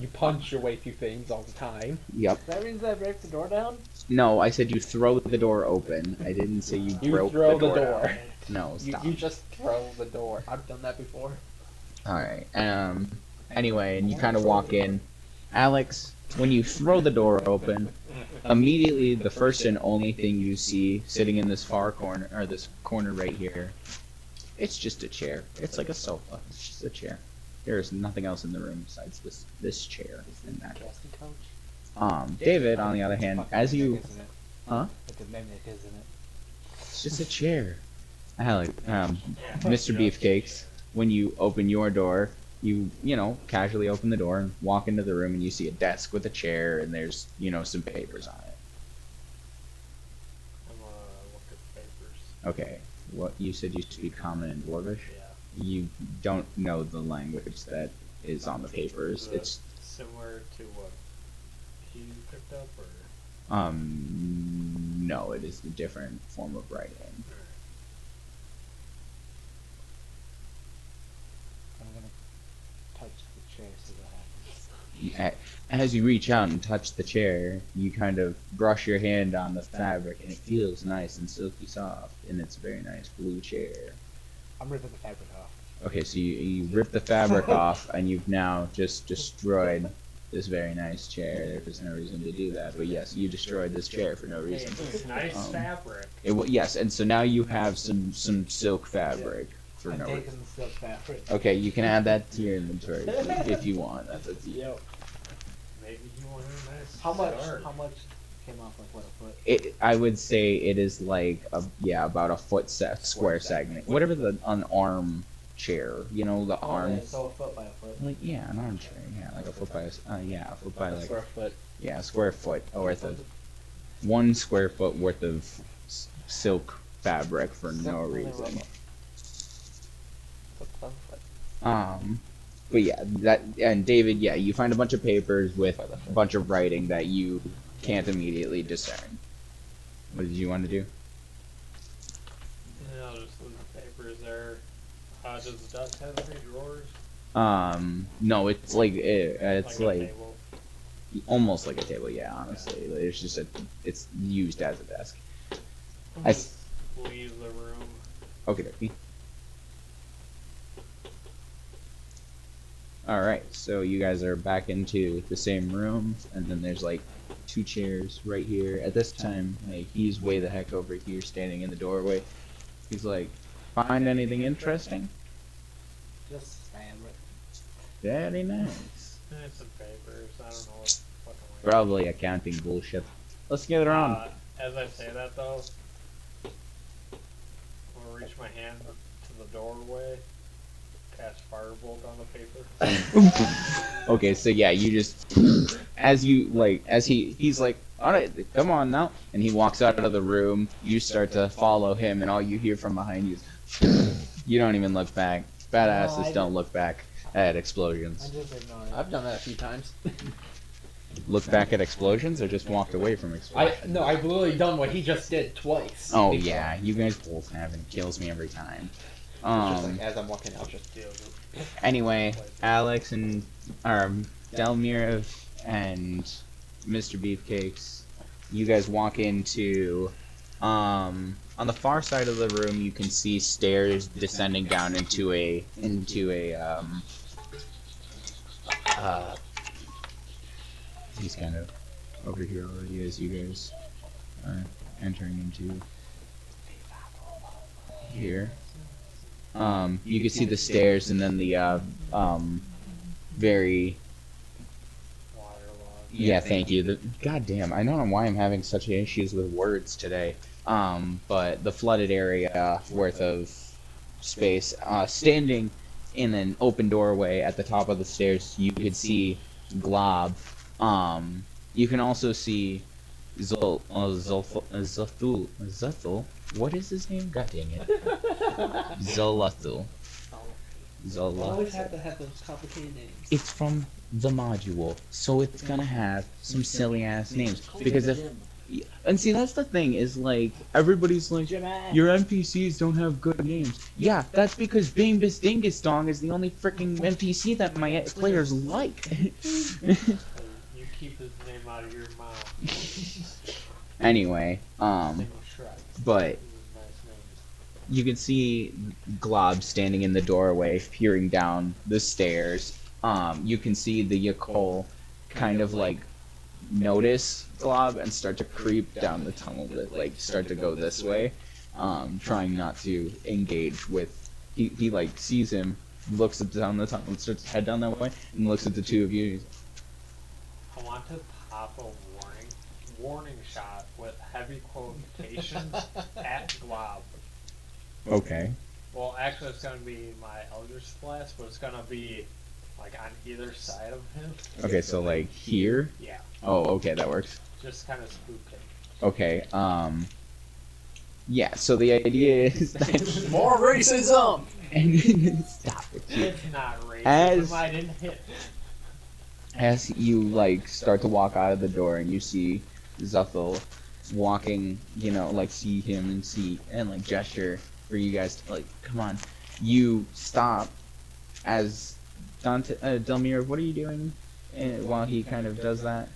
You punch your way through things all the time. Yep. That means I break the door down? No, I said you throw the door open. I didn't say you You broke throw the the door. door. down. No, You, stop. you just throw the door. I've done that before. Alright, anyway, and you kind of walk in. Alex, when you throw the door open, immediately the first and only thing you see sitting in this far corner, or this corner right here, it's just a chair. It's like a sofa. It's just a chair. There's nothing else in the room besides this chair and that. Casting couch? David, on the other hand, as you, Isn't it? huh? Like a mimic, isn't it? It's just a chair. Alex, Mr. Beefcakes, when you open your door, you know, casually open the door and walk into the room and you see a desk with a chair and there's, you know, some papers on it. I'm gonna look at the papers. Okay, what you said you speak Common and Dwarvish? Yeah. You don't know the language that is on the papers. Is it It's, similar to what he picked up, or? no, it is a different form of writing. I'm gonna touch the chair, see what happens. As you reach out and touch the chair, you kind of brush your hand on the fabric and it feels nice and silky soft, and it's a very nice blue chair. I'm ripping the fabric off. Okay, so you rip the fabric off and you've now just destroyed this very nice chair. There's no reason to do that, but yes, you destroyed this chair for no reason. It's nice fabric. Yes, and so now you have some silk fabric for I'm no taking reason. the silk fabric. Okay, you can add that to your inventory if you want. That's up to you. Yep. Maybe you want a nice How much? start. How much came off? Like what, a foot? I would say it is like about a foot square segment. Whatever an arm chair, you know, the arm. Yeah, so a foot by a foot. Like yeah, an armchair. Yeah, like a foot by a foot by like Square foot. yeah, a square foot worth of 1 square foot worth of silk fabric for no reason. But yeah, that and David, yeah, you find a bunch of papers with a bunch of writing that you can't immediately discern. What did you want to do? Yeah, I'll just leave the papers there. Does the desk have any drawers? No, it's like it's a like table? almost like a table. Yeah, honestly, it's just it's used as a desk. I'll I just leave the room. Okay, dokie. Alright, so you guys are back into the same room, and then there's like 2 chairs right here. At this time, like, he's way the heck over here standing in the doorway. He's like, find anything interesting? Just fabric. Very nice. Some papers. I don't know what fucking. Probably accounting bullshit. Let's get it on. As I say that though, I'm gonna reach my hand to the doorway, cast firebolt on the paper. Okay, so yeah, you just as he's like, alright, come on now, and he walks out of the room, you start to follow him, and all you hear from behind you is you don't even look back. Badasses don't look back at I explosions. just ignore it. I've done that a few times. Look back at explosions or just walk away from explosions? I've literally done what he just did twice. Oh before. yeah, you guys both have, and it kills me every time. It's just like as I'm walking out, just Anyway, Alex and Delmira and Mr. Beefcakes, you guys walk into on the far side of the room. You can see stairs descending down into a he's kind of over here already as you guys are entering into here. You can see the stairs and then the very Waterlogged. yeah. Thank you. God damn, I don't know why I'm having such issues with words today. But the flooded area worth of space, standing in an open doorway at the top of the stairs, you could see Glob. You can also see Zuthul. What is his name? God dang it. Zolathul. Always have to have those complicated names. It's from the module, so it's gonna have some silly ass names. Because if and see, that's the thing is like everybody's like your NPCs don't have good names. Yeah, that's because Bingus Dingus Dong is the only freaking NPC that my players like. You keep his name out of your mouth. Anyway, Same with Shrek. but These are nice names. you can see Glob standing in the doorway, peering down the stairs. You can see the Yakol kind of like notice Glob and start to creep down the tunnel, like start to go this way, trying not to engage with. He like sees him, looks down the tunnel, starts to head down that way, and looks at the two of you. He's, I want to pop a warning shot with heavy quotations at Glob. okay. Well, actually, it's gonna be my Eldritch Blast, but it's gonna be like on either side of him. Okay, so like here. Yeah, Oh, okay, that works. just kind of spook him. Okay. Yeah. So the idea is that More racism. stop it. It's not racism. As- I didn't hit. As you like start to walk out of the door and you see Zuthul walking, you know, like see him and see and like gesture for you guys to like come on. You stop as Dante Delmir, what are you doing while he kind of does that?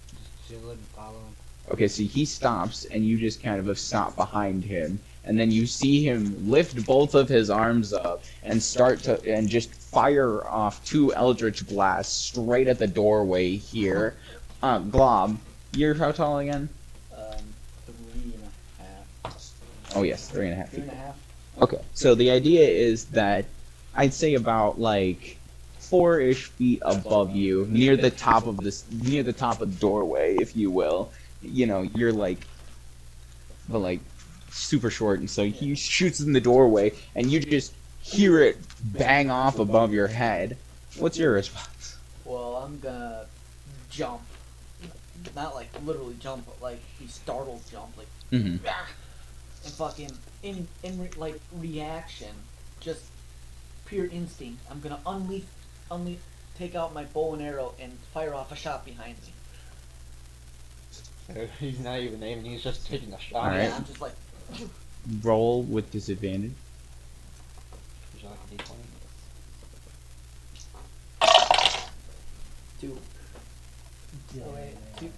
Just chilling, following. Okay, so he stops and you just kind of stop behind him, and then you see him lift both of his arms up and start to and just fire off two eldritch blasts straight at the doorway here. Glob, you're how tall again? 3.5. Oh yes, 3.5 feet. 3.5. Okay, so the idea is that I'd say about like 4-ish feet above you, near the top of the doorway, if you will. You know, you're like, but like super short, and so he shoots in the doorway, and you just hear it bang off above your head. What's your response? Well, I'm gonna jump. Not like literally jump, but like be startled jump, like Mm-hmm. "Ah!" and fucking like reaction, just pure instinct. I'm gonna take out my bow and arrow and fire off a shot behind me. He's not even aiming, he's just taking a shot. Alright. Yeah, I'm just like, Roll with disadvantage. Would you like a D20? 2. Oh, wait,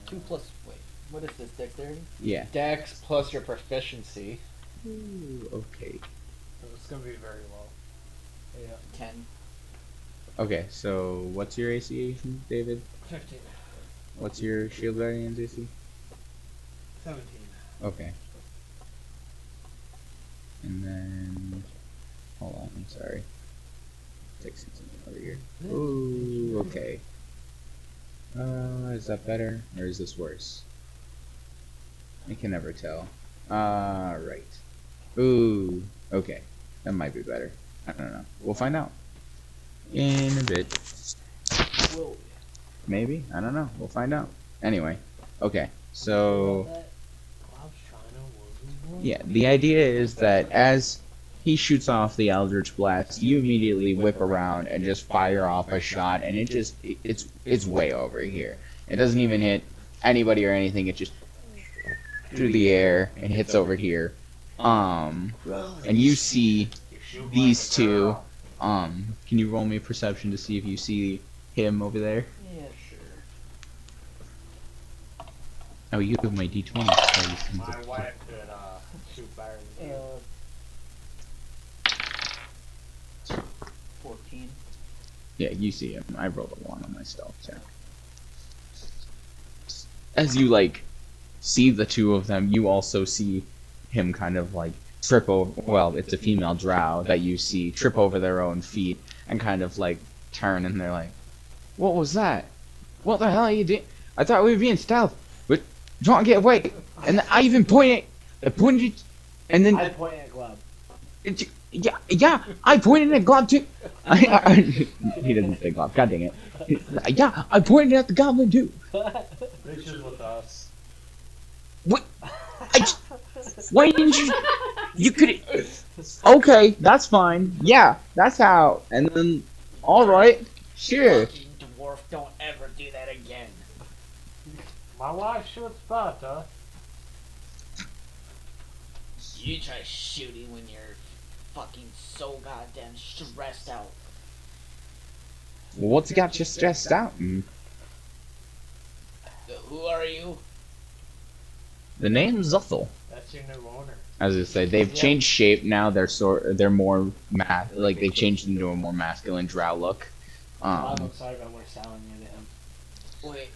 2 plus. Wait, what is this? Dexterity? Yeah. Dex plus your proficiency. Ooh, okay. It's gonna be very low. Yeah. 10. Okay, so what's your AC, David? 15. What's your Shield Guardian's AC? 17. Okay. And then, hold on, I'm sorry. Take something over here. Ooh, okay. Is that better, or is this worse? I can never tell. Right. Ooh, okay. That might be better. I don't know. We'll find out. In a bit. Whoa. Maybe? I don't know. We'll find out. Anyway. Okay. So, Glob's trying to woo. yeah, the idea is that as he shoots off the Eldritch Blast, you immediately whip around and just fire off a shot, and it's way over here. It doesn't even hit anybody or anything. It just through the air and hits over here. And you see these two. Can you roll me a perception to see if you see him over there? Yeah, sure. Oh, you have my D20. So you can My just- wife could shoot better than you. 14. Yeah, you see him. I rolled a 1 on my stealth check. As you, like, see the two of them, you also see him kind of like trip over. Well, it's a female drow that you see trip over their own feet and kind of like turn, and they're like, "What was that? What the hell are you doing? I thought we were being stealth, but don't get away." And I even pointed, and then I point at Glove. yeah, I pointed at Glob too. He doesn't say Glob. God dang it. Yeah, I pointed at the goblin too. Richard's with us. What? Why didn't you? You could. Okay, that's fine. Yeah, that's how. And then, all right, sure. Fucking dwarf, don't ever do that again. My wife shoots Sparta. You try shooting when you're fucking so goddamn stressed out. What's got you stressed out? Who are you? The name's Zuthel. That's your new owner. As I say, they've changed shape now. They're more like they've changed into a more masculine drow look. Glove looks like we're selling you to him. Wait,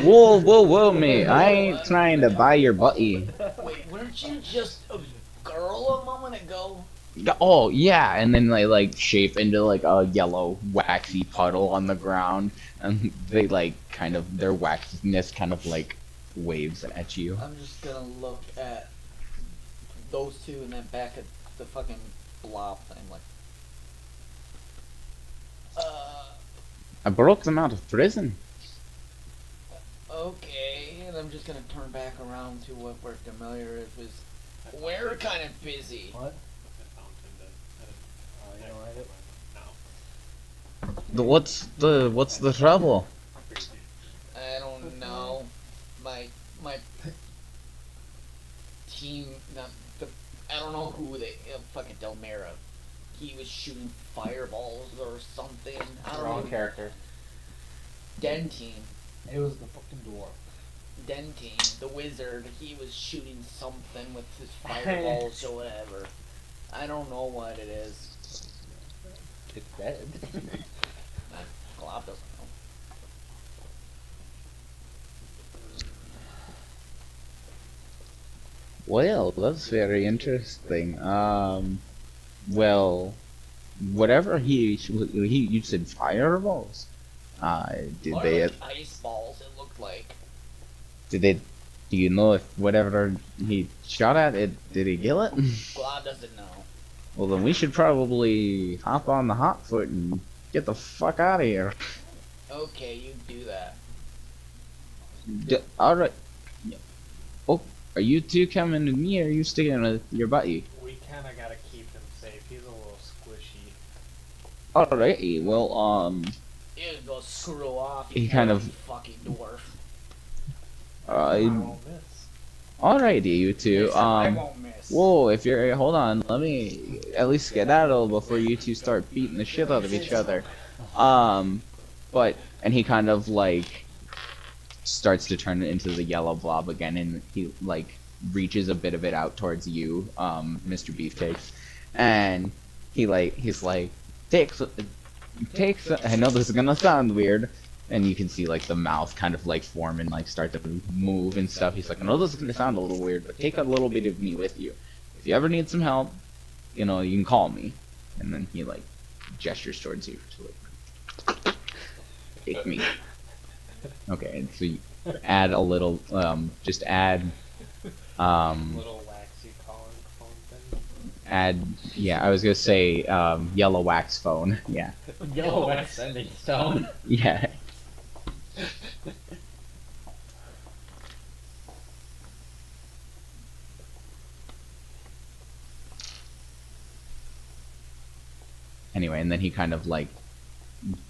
Whoa, mate! I ain't trying to buy your butty. wait, weren't you just a girl a moment ago? Oh yeah, and then they like shape into like a yellow waxy puddle on the ground, and they like kind of their waxiness kind of like waves at you. I'm just gonna look at those two and then back at the fucking blob thing, like, I broke them out of prison. okay, and I'm just gonna turn back around to what we're familiar with. We're kind of busy. What? You don't write it? What's the trouble? I don't know. My team, not the, I don't know who they, fucking Delmera. He was shooting fireballs or something. I don't Wrong know. character. Dentine. It was the fucking dwarf. Dentine, the wizard, he was shooting something with his fireballs or whatever. I don't know what it is. It's dead. Glob doesn't know. Well, that's very interesting. Well, whatever he you said fireballs. Did More they? like ice balls, it looked like. Did they? Do you know if whatever he shot at it? Did he kill it? Glob doesn't know. Well, then we should probably hop on the hot foot and get the fuck out of here. Okay, you do that. All right. Oh, are you two coming with me, or are you sticking with your buddy? We kinda gotta keep him safe. He's a little squishy. Alrighty. Well, You go screw off. He You kind of- fucking dwarf. I won't miss. alrighty, you two. Listen, I won't miss. Whoa, if you're, hold on, let me at least skedaddle before you two start beating the shit out of each other. But, and he kind of like starts to turn it into the yellow blob again, and he like reaches a bit of it out towards you, Mr. Beefcakes, and he's like, takes, I know this is gonna sound weird, and you can see like the mouth kind of like form and like start to move and stuff. He's like, I know this is gonna sound a little weird, but take a little bit of me with you. If you ever need some help, you know, you can call me. And then he like gestures towards you to like, take me. Okay, so you add a little, just add, Little waxy collar phone thing. yeah, I was gonna say, yellow wax phone. Yeah, Yellow wax sending stone. yeah. Anyway, and then he kind of like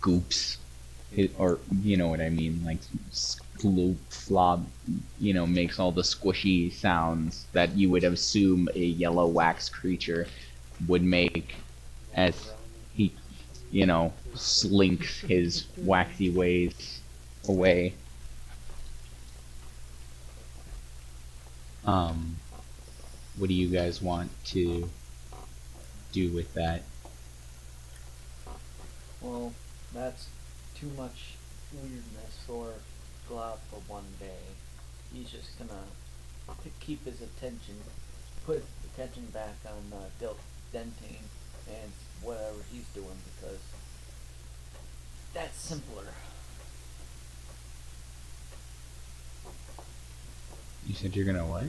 goops, or you know what I mean, like sploop, flop, you know, makes all the squishy sounds that you would assume a yellow wax creature would make as he, you know, slinks his waxy ways away. What do you guys want to do with that? Well, that's too much weirdness for Glob for one day. He's just gonna keep his attention put his attention back on Dentine and whatever he's doing because that's simpler. You said you're gonna what?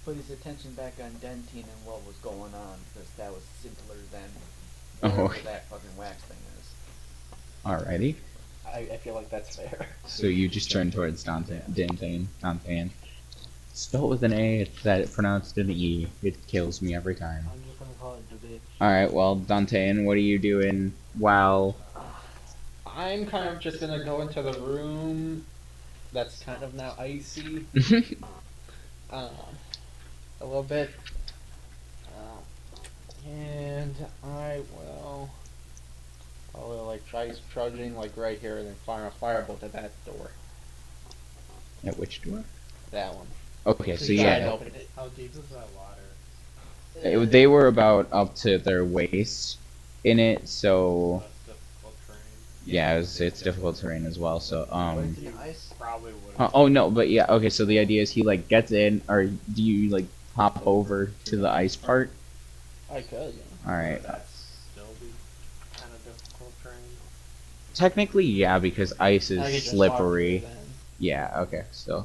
Put his attention back on Dentine and what was going on because that was simpler than Oh, whatever okay. that fucking wax thing is. Alrighty. I feel like that's fair. So you just turn towards Dante. Spelled with an A, it's that it pronounced an E. It kills me every time. I'm just gonna call it the bitch. Alright, well, Dante, what are you doing while... I'm kind of just gonna go into the room that's kind of now icy. A little bit. And I will probably like try trudging like right here and then fire a firebolt at that door. At which door? That one. Okay, so Try and yeah, open it. How deep is that water? they were about up to their waist in it, so That's difficult terrain. yeah, it's difficult terrain as well. So The ice? Probably would. oh no, but yeah, okay. So the idea is he like gets in, or do you like hop over to the ice part? I could. All right. That's still be kind of difficult terrain. Technically, yeah, because ice I could is just walk slippery. through then. Yeah. Okay. So,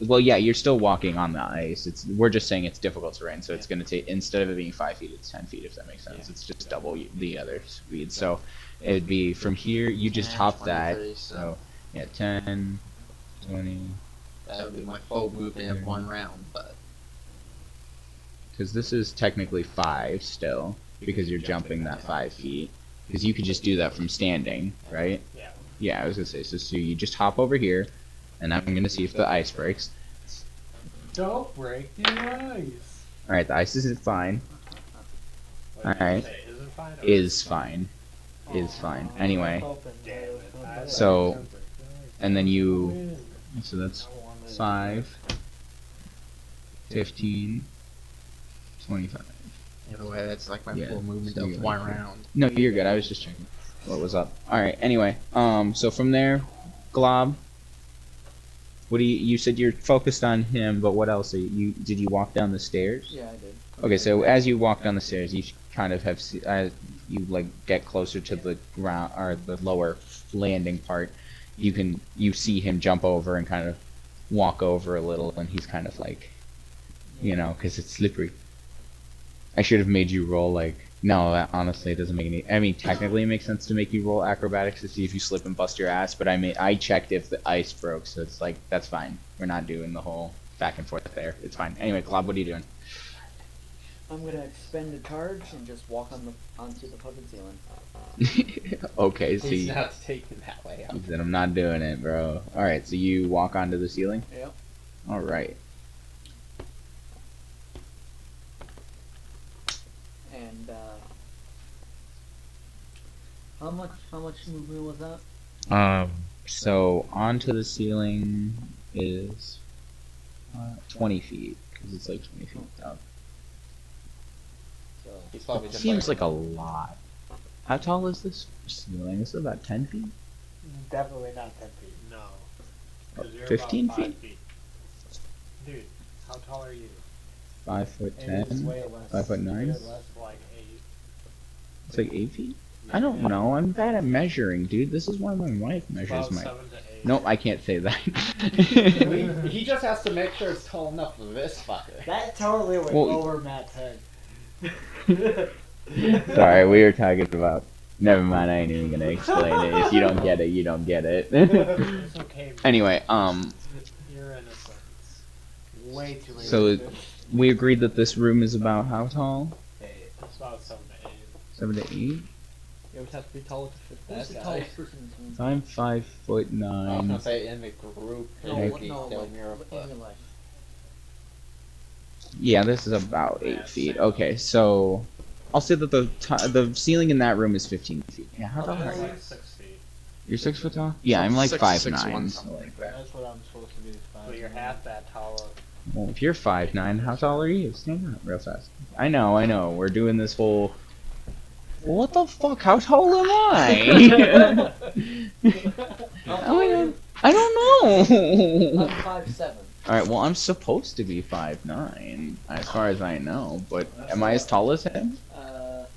well, yeah, you're still walking on the ice. We're just saying it's difficult terrain, so it's gonna take, instead of it being 5 feet, it's 10 feet. If that makes sense, Yeah. it's just double the other speed. So it'd be from here. You just 10, hop that. 23, So yeah, 10, 20. That would be my full movement of one round, but Because this is technically 5 still, because you're jumping that 5 feet. Because you could just do that from standing, right? Yeah. Yeah, I was gonna say. So you just hop over here, and I'm gonna see if the ice breaks. Don't break the ice. All right, the ice is fine. What did you Alright. say? Is it fine? or- Is fine. Is fine. Anyway, Damn it. I So- like to break the ice. and then you. Win. So that's I wanted to- 5, 15, 25. either way, that's like my Yeah, full movement so of you one like- round. No, you're good. I was just checking what was up. All right. Anyway, so from there, Glob. What do you said you're focused on him, but what else? Did you walk down the stairs? Yeah, I did. Okay, so as you walk down the stairs, you kind of have you like get closer to the ground or the lower landing part. You see him jump over and kind of walk over a little, and he's kind of like, because it's slippery. I should have made you roll like. No, that honestly doesn't make any. I mean, technically it makes sense to make you roll acrobatics to see if you slip and bust your ass, but I checked if the ice broke, so it's like that's fine. We're not doing the whole back and forth there. It's fine. Anyway, Glob, what are you doing? I'm gonna expend a charge and just walk onto the fucking ceiling. Okay, so He's you not taking that way out. said I'm not doing it, bro. All right, so you walk onto the ceiling. Yep. All right. And how much movement was that? So onto the ceiling is 20 feet because it's like 20 feet up. So He's probably It just seems like a lot. How tall is this ceiling? This is about 10 feet. Definitely not 10 feet. No. Oh, 'Cause you're 15 about 5 feet? feet. Dude, how tall are you? 5'10". It's way less. 5'9". You're less like 8. It's like 8 feet. I don't know. I'm bad at measuring, dude. This is why my wife measures About my. 7 to 8. Nope, I can't say that. He just has to make sure it's tall enough for this fucker. That totally went Well- over Matt's head. Sorry, we were talking about. Never mind. I ain't even gonna explain it. If you don't get it, you don't get it. It's okay, man. Anyway, Your innocence. Way too many. So we agreed that this room is about how tall? It's about 7 to 8. 7 to 8. You would have to be taller to fit who's that the guy. tallest person in this room? I'm 5'9". I was gonna say in the group. No, maybe no, they'll like, mirror, in but- real life. Yeah, this is about 8 feet. Okay, so I'll say that the ceiling in that room is 15 feet. Yeah, how tall are It's you? like 6 feet. You're 6 foot tall? Yeah, I'm like 5'9". So something like that. That's what I'm supposed to be. But you're half that taller. well, if you're 5'9", how tall are you? Stand up real fast. I know. We're doing this whole. What the fuck? How tall am I? How tall are you? I don't know. I'm 5'7". Alright, well, I'm supposed to be 5'9", as far as I know, but am I as tall as him?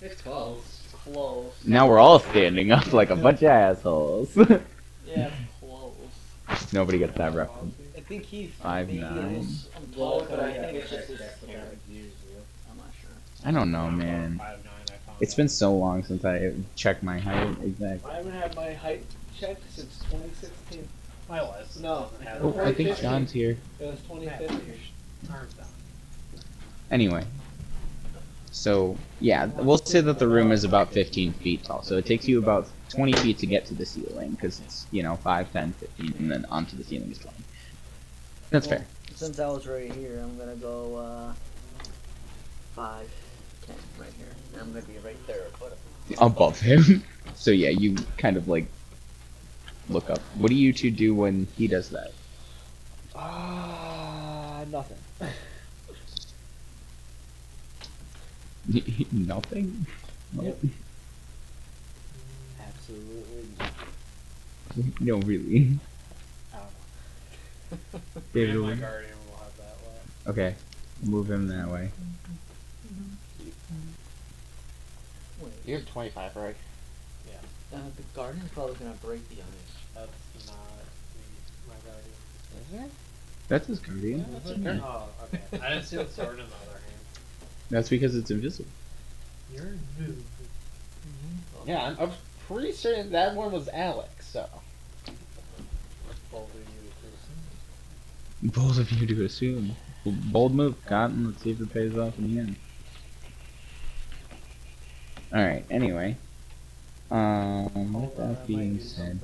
It's close. Close. Now we're all standing up like a bunch of assholes. Yeah, it's close. Nobody gets that reference. I think he's 5'9". maybe I'm taller, but I think it's just his hair. I'm not sure. I don't know, man. 5'9", I found It's out. been so long since I checked my height. Exactly. I haven't had my height checked since 2016. My license No. doesn't have Oh, it. I think John's here. It was 2015. Arms down. Anyway. So, yeah, we'll say that the room is about 15 feet tall. So it takes you about 20 feet to get to the ceiling, because it's, 5, 10, 15, and then onto the ceiling is 20. That's fair. Since I was right here, I'm gonna go 5, 10 right here. And I'm gonna be right there, but Above him. So yeah, you kind of like look up. What do you two do when he does that? Nothing. Nothing? Yep. Absolutely not. No, really. I don't know. David, Me and my will- guardian will have that way. okay, move him that way. wait. You're 25, right? The guardian's probably gonna break the ice. That's not me, my guardian. Isn't it? That's his guardian. That's a turn. Oh, okay. I didn't see the sword in the other hand. That's because it's invisible. You're new. Yeah, I'm pretty certain that one was Alex, so. Bold of you to assume. Bold of you to assume. Bold move, Cotton. Let's see if it pays off in the end. Alright, anyway. With that being said.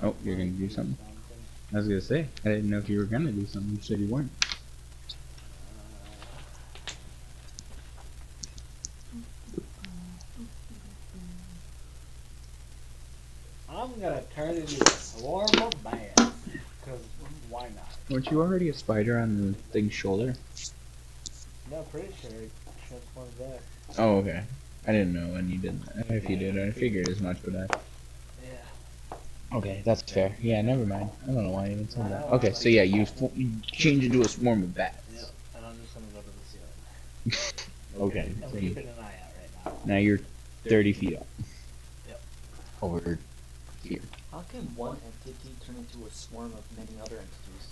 Oh, you're gonna do something? I was gonna say, I didn't know if you were gonna do something. You said you weren't. I'm gonna turn into a swarm of bats. Cause why not? Weren't you already a spider on the thing's shoulder? No, pretty sure it transformed back. Oh, okay. I didn't know when you did that. If you did, I figured as much, but I... Yeah. Okay, that's fair. Yeah, never mind. I don't know why I even said that. Okay, so yeah, you change into a swarm of bats. Yep. And I'm just gonna go to the ceiling. Okay, I'm so keeping an eye out right now you're 30 feet up. Yep. Over here. How can one entity turn into a swarm of many other entities?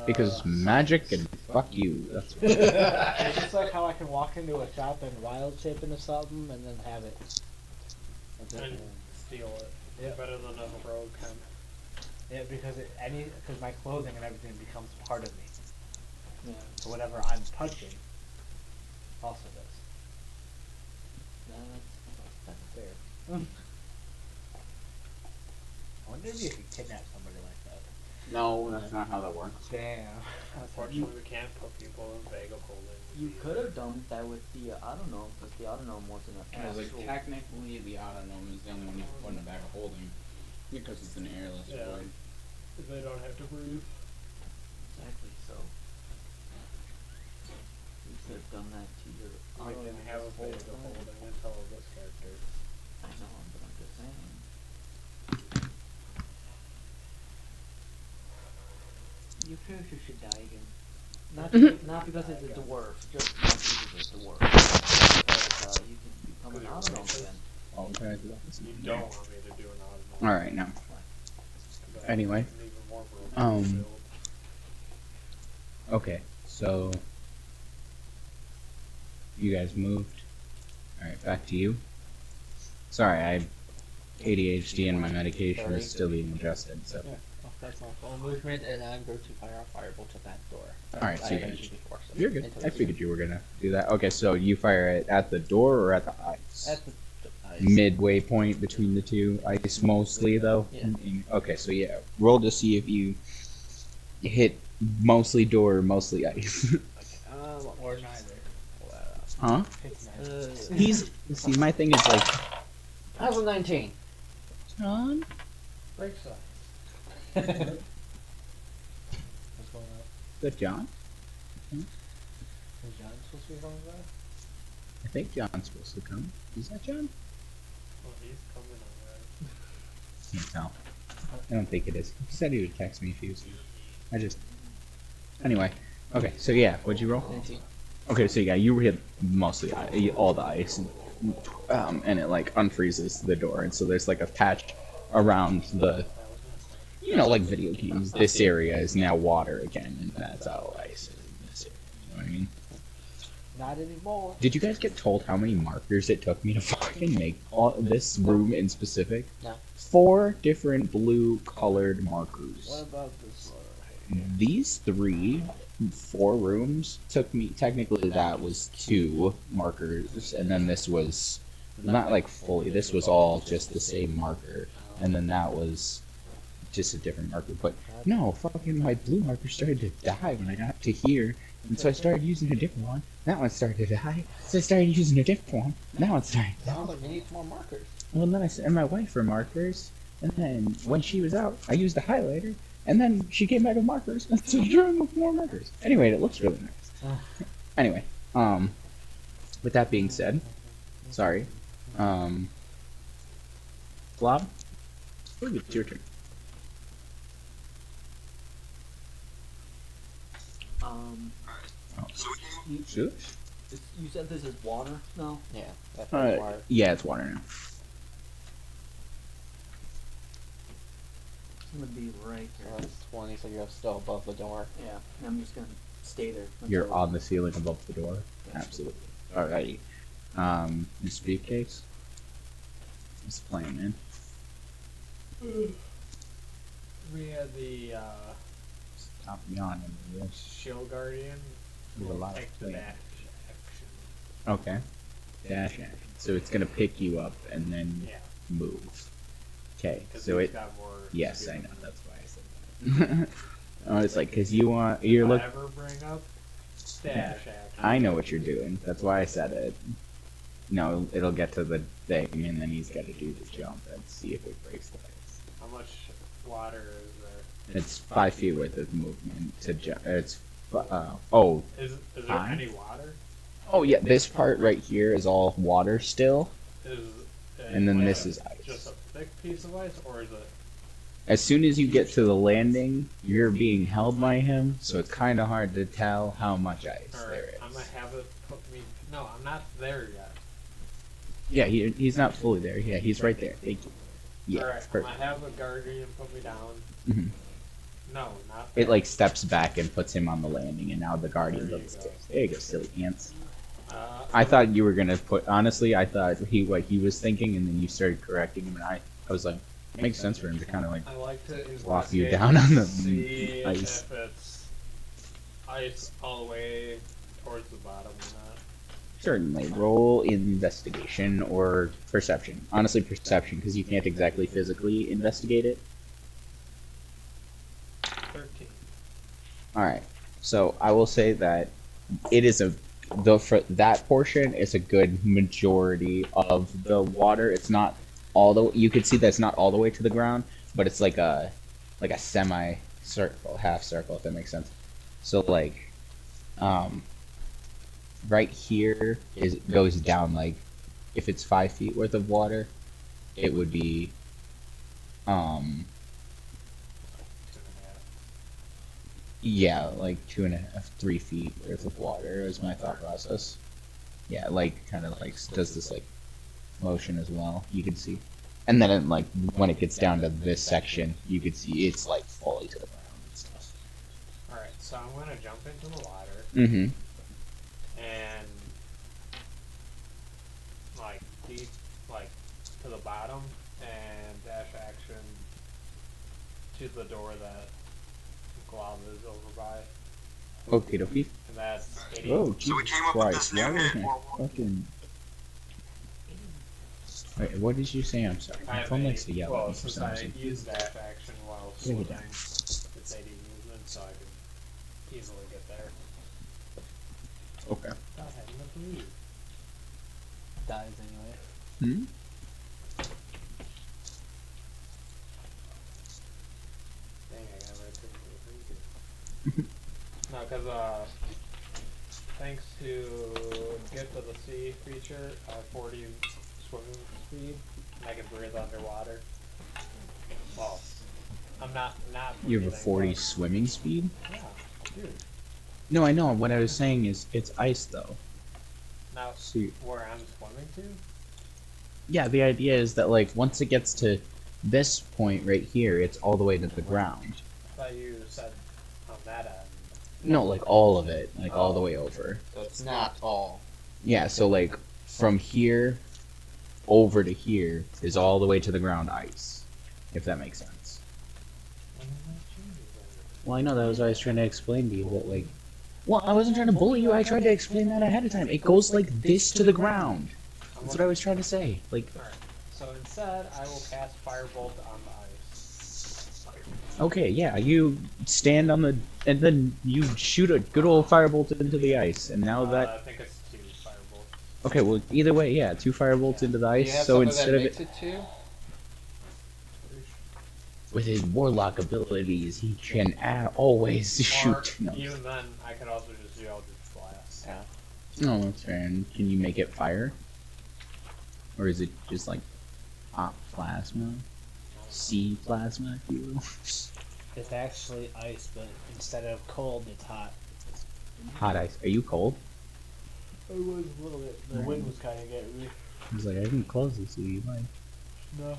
Because magic and fuck you. That's now. It's just like how I can walk into a shop and wild shape into something and then have it. And steal it. Yeah. Better than a rogue can. Yeah, because because my clothing and everything becomes part of me. Yeah. So whatever I'm touching also does. That's fair. I wonder if you could kidnap somebody like that. No, that's not how that works. Damn. Unfortunately, we can't put people in bag of holding. You could have done that with the Autonome, because the Autonome wasn't an actual... technically, the Autonome is the only one you can put in a bag of holding because it's an airless Yeah. void. They don't have to breathe. Exactly, so... You could have done that to your We Autonome. didn't have a bag of holding until this character. I know, but I'm just saying. Your character should die again. Not because it's a dwarf, just because it's a dwarf. Because you can become an Autonome again. Okay. You don't want me to do an automatic. Alright, now. But Anyway. even more broken to build. Okay, so... You guys moved. Alright, back to you. Sorry, I... ADHD and my medication is still being adjusted, so... Yeah. Oh, that's my full movement, and I'm going to fire a firebolt at that door. Alright, so I you haven't guys- used it before, so You're good. until I it's figured you were gonna do that. Okay, so you fire it at the door or at the ice? at the ice. Midway point between the two. Ice mostly, though? Yeah. Okay, so yeah. Roll to see if you hit mostly door or mostly ice. Or neither. Huh? It's neither. He's... See, my thing is like... How's a 19? John? Break size. What's going on? Is that John? Is John supposed to be going back? I think John's supposed to come. Is that John? Well, he's coming alright. Can't tell. I don't think it is. He said he would text me if he was... I just... Anyway, okay, so yeah, what'd you roll? 19. Okay, so yeah, you hit mostly all the ice, and it like unfreezes the door, and so there's like a patch around the, you know, like video games. This area is now water again, and that's all ice. In this area, you know what I mean? Not anymore. Did you guys get told how many markers it took me to fucking make all this room in specific? No. 4 different blue colored markers. What about this one? These 4 rooms took me, technically that was 2 markers, and then this was not like fully, this was all just the same marker, and then that was just a different marker. But no, fucking my blue marker started to die when I got to here, and so I started using a different one. That one started to die, so I started using a different one. That one started to die. Sounds like we need more markers. Well, then I sent my wife for markers, and then when she was out, I used a highlighter, and then she came back with markers, and so I drew in with more markers. Anyway, it looks really nice. Anyway, with that being said, sorry, Blob, it's your turn. Sure. You said this is water? No. Yeah, that's water. Yeah, it's water now. I'm gonna be right So here. that's 20, so you're still above the door. Yeah, and I'm just gonna stay there. You're until- on the ceiling above the door. Absolutely. Alrighty. This briefcase. What's the plan, man? We had the Stop yawning. Yes. shield guardian. There's a will lot of take the things. dash action. Okay. Dash action. So it's gonna pick you up and then Yeah, move. Okay. because So he's it. got more. Yes, I speed know. than That's why I said that. Oh, it's like because you want. You're If look. I ever bring up dash action. I know what you're doing. That's why I said it. No, it'll get to the thing, and then he's got to do the jump and see if it breaks the ice. How much water is there? It's 5 feet worth of movement to jump. It's Is there Hi? any water? oh yeah. This part right here is all water still, Is and then like this is just ice. a thick piece of ice, or is it? As soon as you get to the landing, you're being held by him, so it's kind of hard to tell how much ice Or there I'm is. gonna have it put me. No, I'm not there yet. Yeah, he's not fully there. Yeah, he's right there. Thank you. Yeah, Alright, it's I'm perfect. gonna have a guardian put me down. Mhm. No, not It there. like steps back and puts him on the landing, and now the guardian There you does the go. stairs. There you go, silly ants. I I thought you were gonna put. Honestly, I thought what he was thinking, and then you started correcting him, and I was like, it makes sense for him to kind of like. I like to Flop you investigate down on the see ice. if it's ice all the way towards the bottom or not. Certainly, roll investigation or perception. Honestly, perception, because you can't exactly physically investigate it. 13. All right. So I will say that it is for that portion, it's a good majority of the water. It's not all the. You could see that it's not all the way to the ground, but it's like a semi circle, half circle, if that makes sense. So like, right here goes down like, if it's 5 feet worth of water, it would be, 2.5. yeah, like 2.5, 3 feet worth of water is my thought process. Yeah, like kind of like does this like motion as well. You can see, and then like when it gets down to this section, you can see it's like fully to the ground and stuff. Alright, so I'm gonna jump into the water Mm-hmm. and like deep like to the bottom and dash action to the door that Glob is over by. Okie dokie. And that's 80. Oh, So we Jesus came up with Christ! this new Why hit. did I fucking? Wait, what did you say? I'm sorry. I My have phone 80. likes to yell at Well, me for since some I reason. use dash action while Bring swimming, it down. it's 80 movement, so I can easily get there. Okay. Without having to breathe. Dies anyway. Hmm. Dang, I got right to No, because, thanks to Gift of the Sea feature, 40 swimming speed, and I can breathe underwater. Well, I'm not You have a breathing, 40 but- swimming speed. Yeah, dude. No, I know. What I was saying is it's ice though. Now, See, where I'm swimming to? yeah, the idea is that like once it gets to this point right here, it's all the way to the ground. I thought you said on that end. No, like all of it, like all the Oh. way over. So it's not all. Yeah, so like from here over to here is all the way to the ground ice, if that makes sense. Well, I know that was what I was trying to explain to you that like. Well, I wasn't trying to bully you. I tried to explain that ahead of time. It goes like this to the ground. That's what I was trying to say. Like, Alright. So instead, I will cast Firebolt on the ice. okay, yeah, you stand on the and then you shoot a good old firebolt into the ice, and now I that. think it's 2 Firebolts. Okay, well, either way, yeah, 2 firebolts into the Do you ice. have So something instead that of makes it, it two? with his warlock abilities, he can always Or, shoot. No, even then, I could also just do Eldritch Blast. Yeah. no, that's fair. And can you make it fire, or is it just like hot plasma, sea plasma, if you will? It's actually ice, but instead of cold, it's hot. Hot ice. Are you cold? It was a little bit. The wind was kind of getting me. He's like, I didn't close this, so you like. No.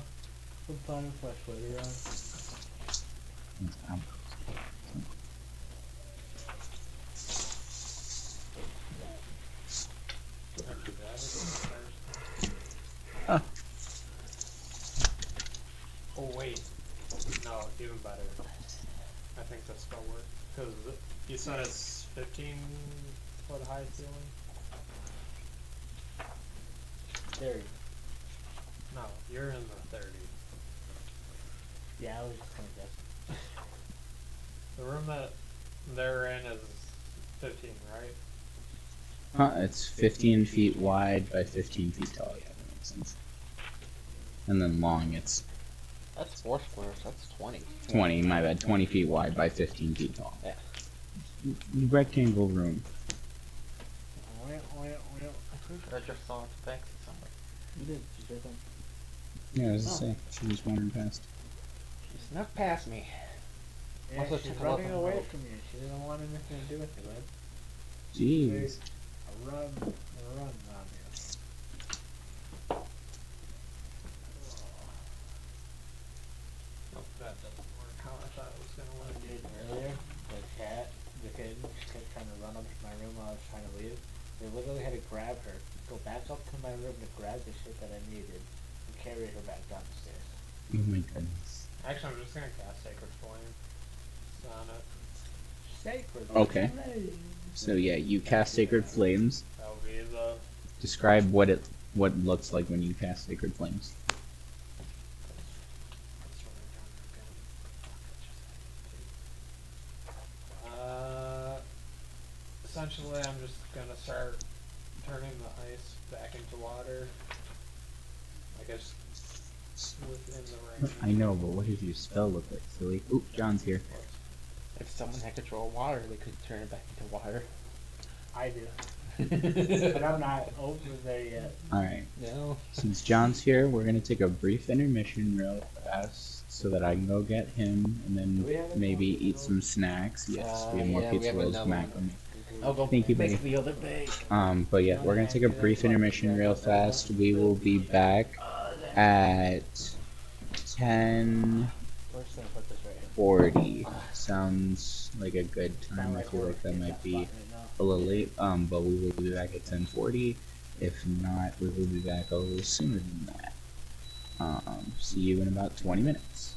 I'm fine with my sweater on. Not too bad. It's Huh. Oh wait, no, even better. I think this will work because you said it's 15-foot high ceiling. There. No, you're in the 30. Yeah, I was just gonna guess. The room that they're in is 15, right? Huh, it's 15 feet wide by 15 feet tall. Yeah, that makes sense. And then long, it's That's 4 squares. That's 20. 20, my bad, 20 feet wide by 15 feet tall. Yeah. Rectangle room. I just saw it back somewhere. You did. You did them. Yeah, I was gonna say, she just wandered past. She snuck past me. Yeah, Also she's took a look running on the away road. from you. She didn't want anything to do with you, bud. Jeez. A run on you. Nope, that doesn't work how I thought it was gonna What I work. did earlier, the kid, she kept trying to run up to my room while I was trying to leave. They literally had to grab her, go back up to my room to grab the shit that I needed, and carry her back down the stairs. Oh my goodness. Actually, I'm just gonna cast Sacred Flame on it. Sacred. Okay. flame. So yeah, you cast Sacred Flames. That'll be the Describe what it looks like when you cast Sacred Flames. Essentially, I'm just gonna start turning the ice back into water. I guess within the range. I know, but what does your spell look like, silly? Oop, John's here. If someone had control of water, they could turn it back into water. I do. But I'm not over there yet. Alright. No. Since John's here, we're gonna take a brief intermission real fast so that I can go get him and Do we have then any maybe more eat some snacks. Yes, we have more yeah, we pizza have rolls another back one. on me. I'll go Thank you, buddy. make the other bake. But yeah, we're gonna take a brief intermission real fast. We will be back at 10:40. We're just gonna put this right here. Sounds like a good time. I feel like that might be a little late. But we will be back at 10:40. If not, we will be back a little sooner than that. See you in about 20 minutes.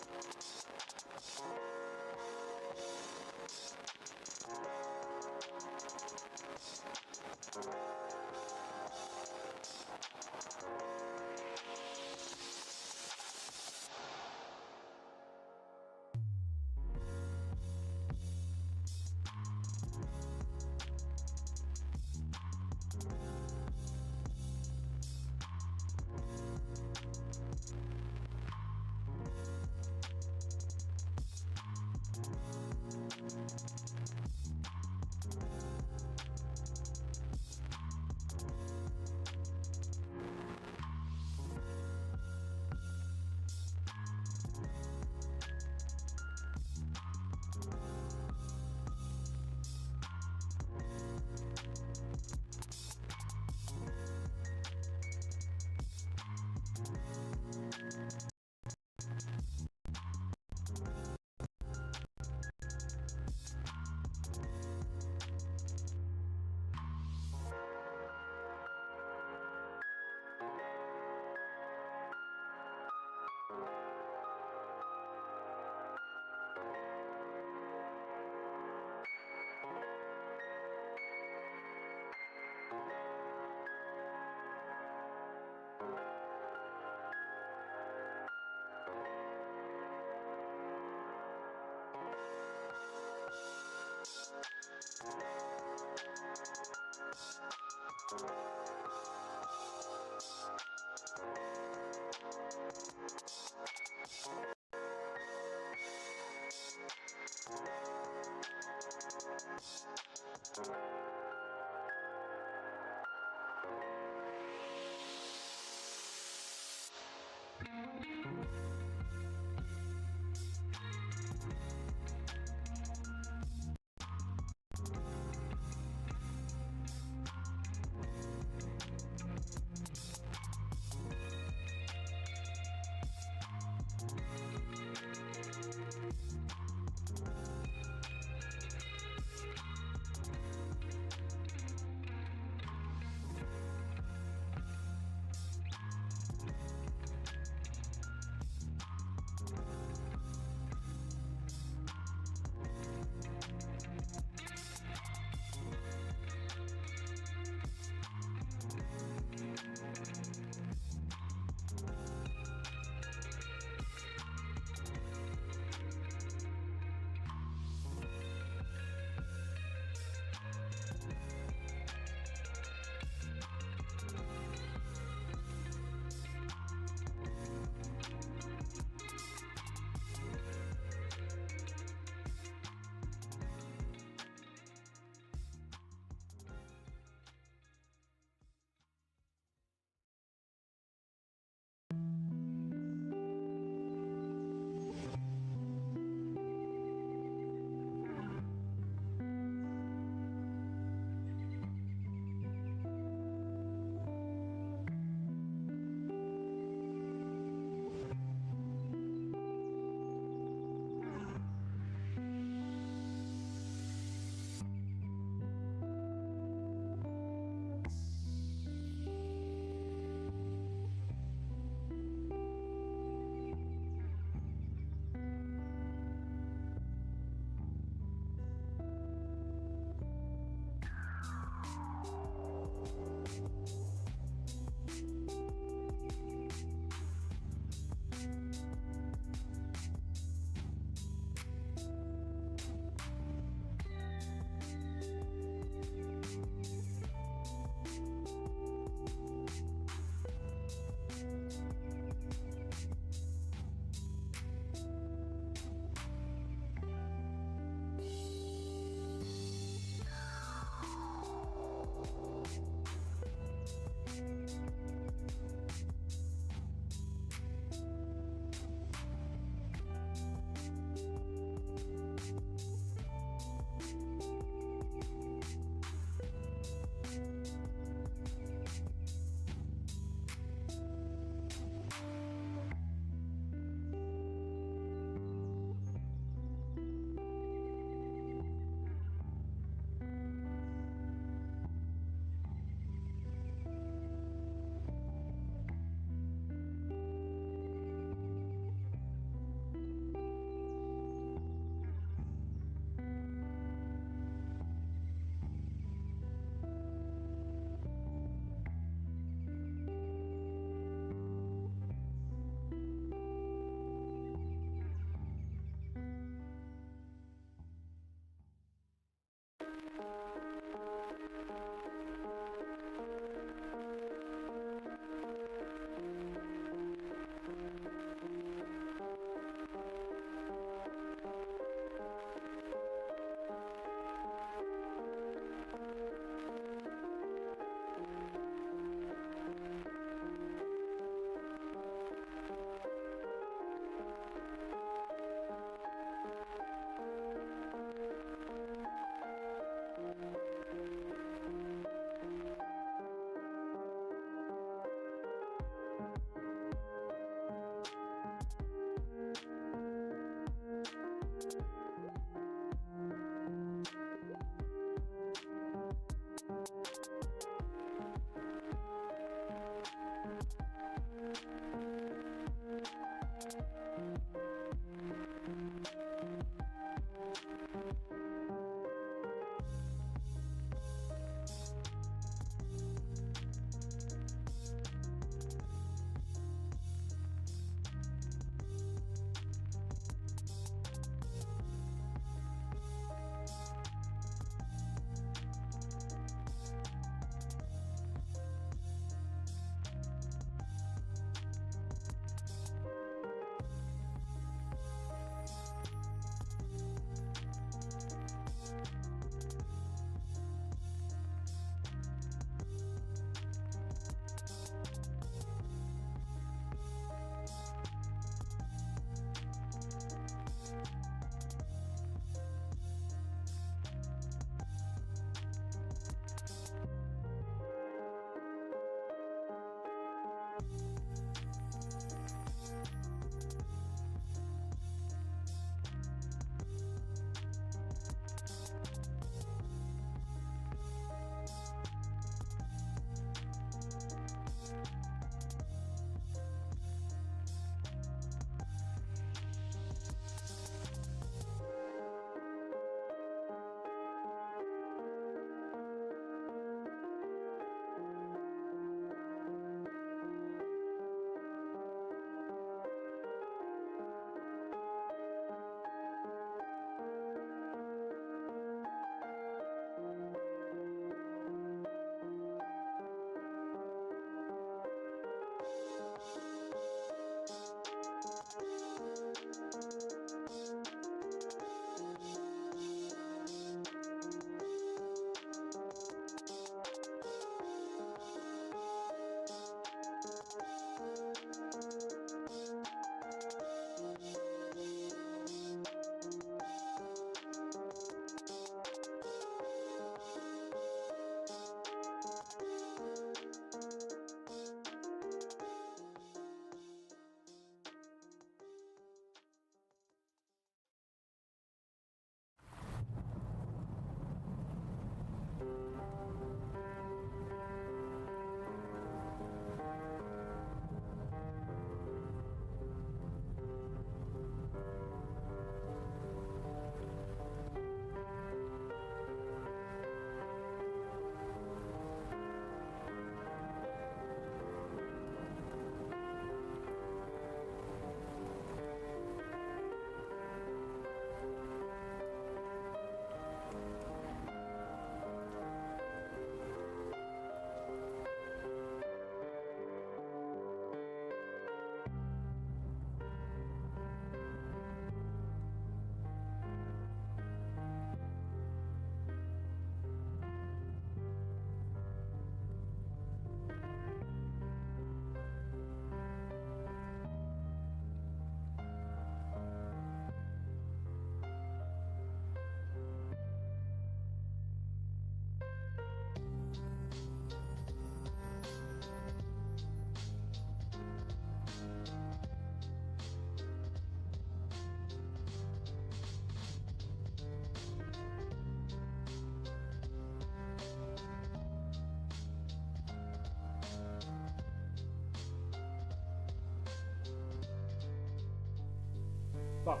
Fuck.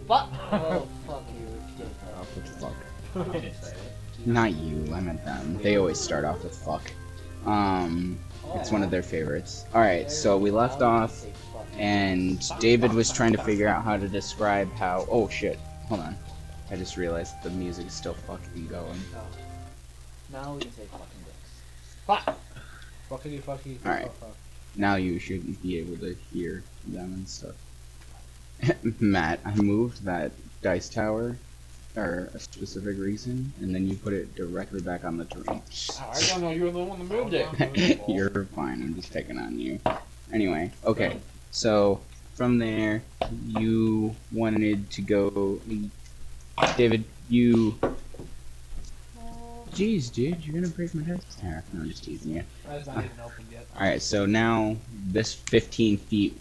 Fuck. Oh, fuck you. Off with fuck. I didn't say it. Not you, I meant them. They always start off with fuck. It's one of their favorites. Alright, so we left off, and David was trying to figure out how to describe how. Oh shit, hold on. I just realized the music is still fucking going. Now we can say fucking dicks. Fuck. Fuckity. Alright. Now you shouldn't be able to hear them and stuff. Matt, I moved that dice tower for a specific reason, and then you put it directly back on the terrain. I don't know, you were the one that moved it. You're fine, I'm just picking on you. Anyway, okay, so from there, you wanted to go. David, you. Jeez, dude, you're gonna break my desk tower. No, I'm just teasing you. That's not even open yet. Alright, so now this 15 feet,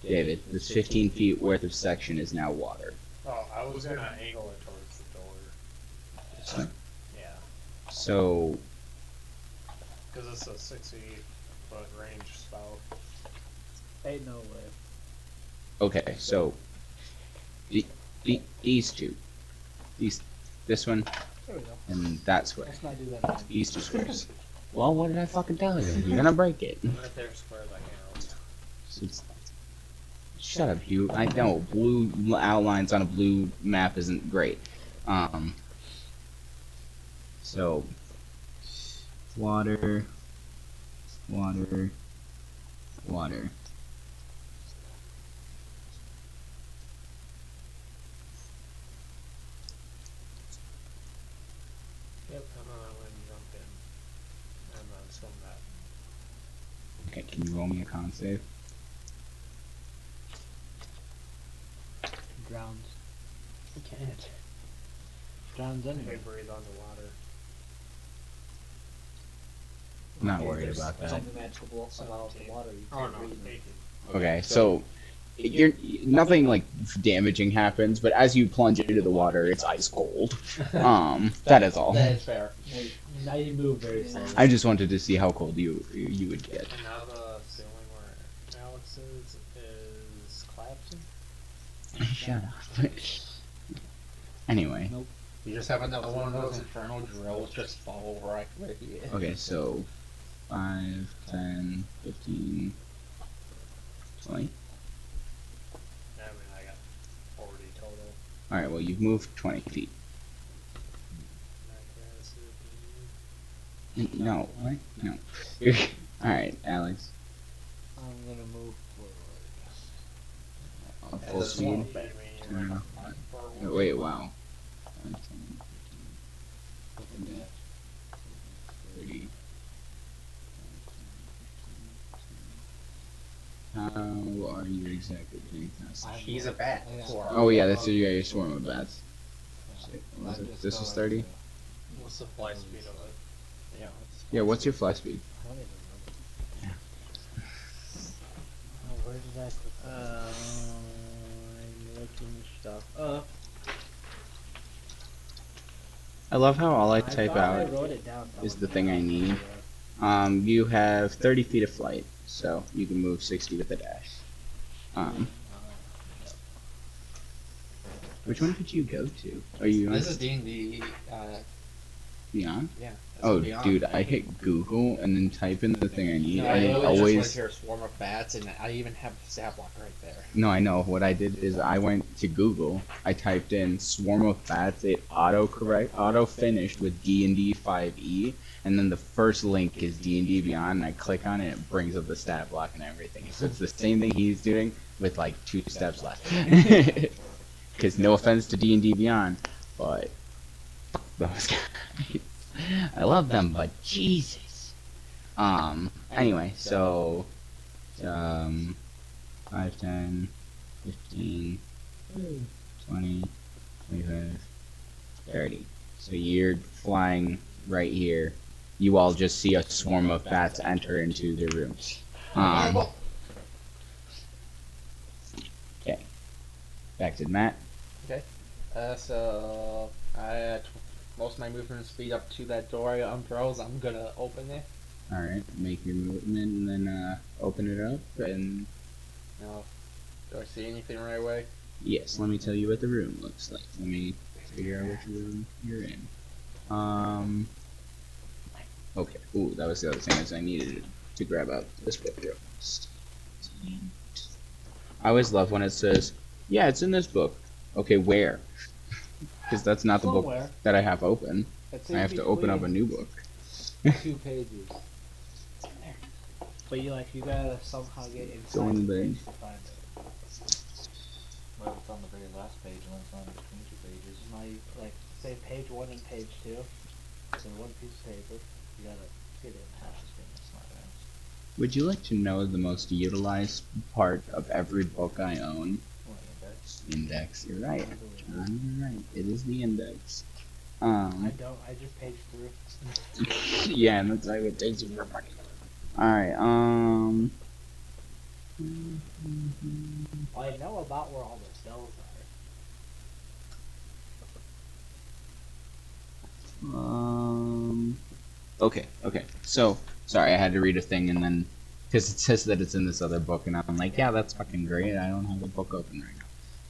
David, this 15 feet worth of section is now water. Oh, I was gonna angle it towards the door. So, Yeah. so Because it's a 60-foot range spell. Ain't no way. okay, so these two, this one, There we go. and that square. Let's not do that again. These two squares. Well, what did I fucking tell you? You're gonna break it. Right there, square like arrows. Shut up, you. I know blue outlines on a blue map isn't great. So water. Yep, I'm gonna win, jump in, and then swim that. Okay, can you roll me a con save? Drowns. I can't. Drowns They anyway. breathe underwater. I'm not worried There's about that. something magical about the water. You Oh can't no, breathe in. 18. Okay, so you're nothing like damaging happens, but as you plunge into the water, it's ice cold. That is all. That is fair. Now you move very slowly. I just wanted to see how cold you would get. And now the ceiling where Alex is collapsing. Shut up. Anyway, You just have another one of those infernal drills just fall right where he is. okay, so 5, 10, 15, 20. I mean, I got 40 total. Alright, well, you've moved 20 feet. No, what? No. Alright, Alex. I'm gonna move forward. Full speed. Wait, wow. 30. How are you exactly doing this? He's a bat. Oh yeah, that's your swarm of bats. Was it- This is 30? What's the fly speed of it? Yeah. Yeah, what's your fly speed? I don't even remember. Oh, where did I put that? I'm looking stuff up. I love how all I type thought I out wrote it down is the somewhere. thing I need. You have 30 feet of flight, so you can move 60 with a dash. Which one did you go to? Are you This is D&D, beyond? yeah. Oh, dude, I hit Google and then type in the thing I need, No, and it I always. just went here, swarm of bats, and I even have stat block right there. No, I know. What I did is I went to Google. I typed in "swarm of bats." It auto finished with D&D 5e, and then the first link is D&D Beyond. And I click on it, it brings up the stat block and everything. So it's the same thing he's doing with like 2 steps left. Because no offense to D&D Beyond, but fuck those guys. I love them, but Jesus. Anyway, so 5, 10, 15, 20, 25, 30. So you're flying right here. You all just see a swarm of bats enter into the room. Okay. Back to Matt. So I most of my movement speed up to that door I unfroze. I'm gonna open it. Alright, make your movement and then open it up and Now, do I see anything right away? Yes, let me tell you what the room looks like. Let me figure out which room you're in. Okay. Ooh, that was the other thing is I needed to grab out this book real fast. I always love when it says, "Yeah, it's in this book." Okay, where? Because that's not the book Somewhere. that I have open. It's I in have to open up a between new book. 2 pages. But you gotta somehow get inside Go in the there. page to find it. Well, it's on the very last page and it's on between 2 pages. Now you say page 1 and page 2. So one piece of paper. You gotta get it in half. It's not bad. Would you like to know the most utilized part of every book I own? What, index? Index. You're right. John, you're right. It is the index. I don't. I just page through. Yeah, and that's like it takes you for money. Alright, I know about where all the cells okay. So, sorry, I had to read a thing and then, because it says that it's in this other book, and I'm like, yeah, that's fucking great. I don't have the book open right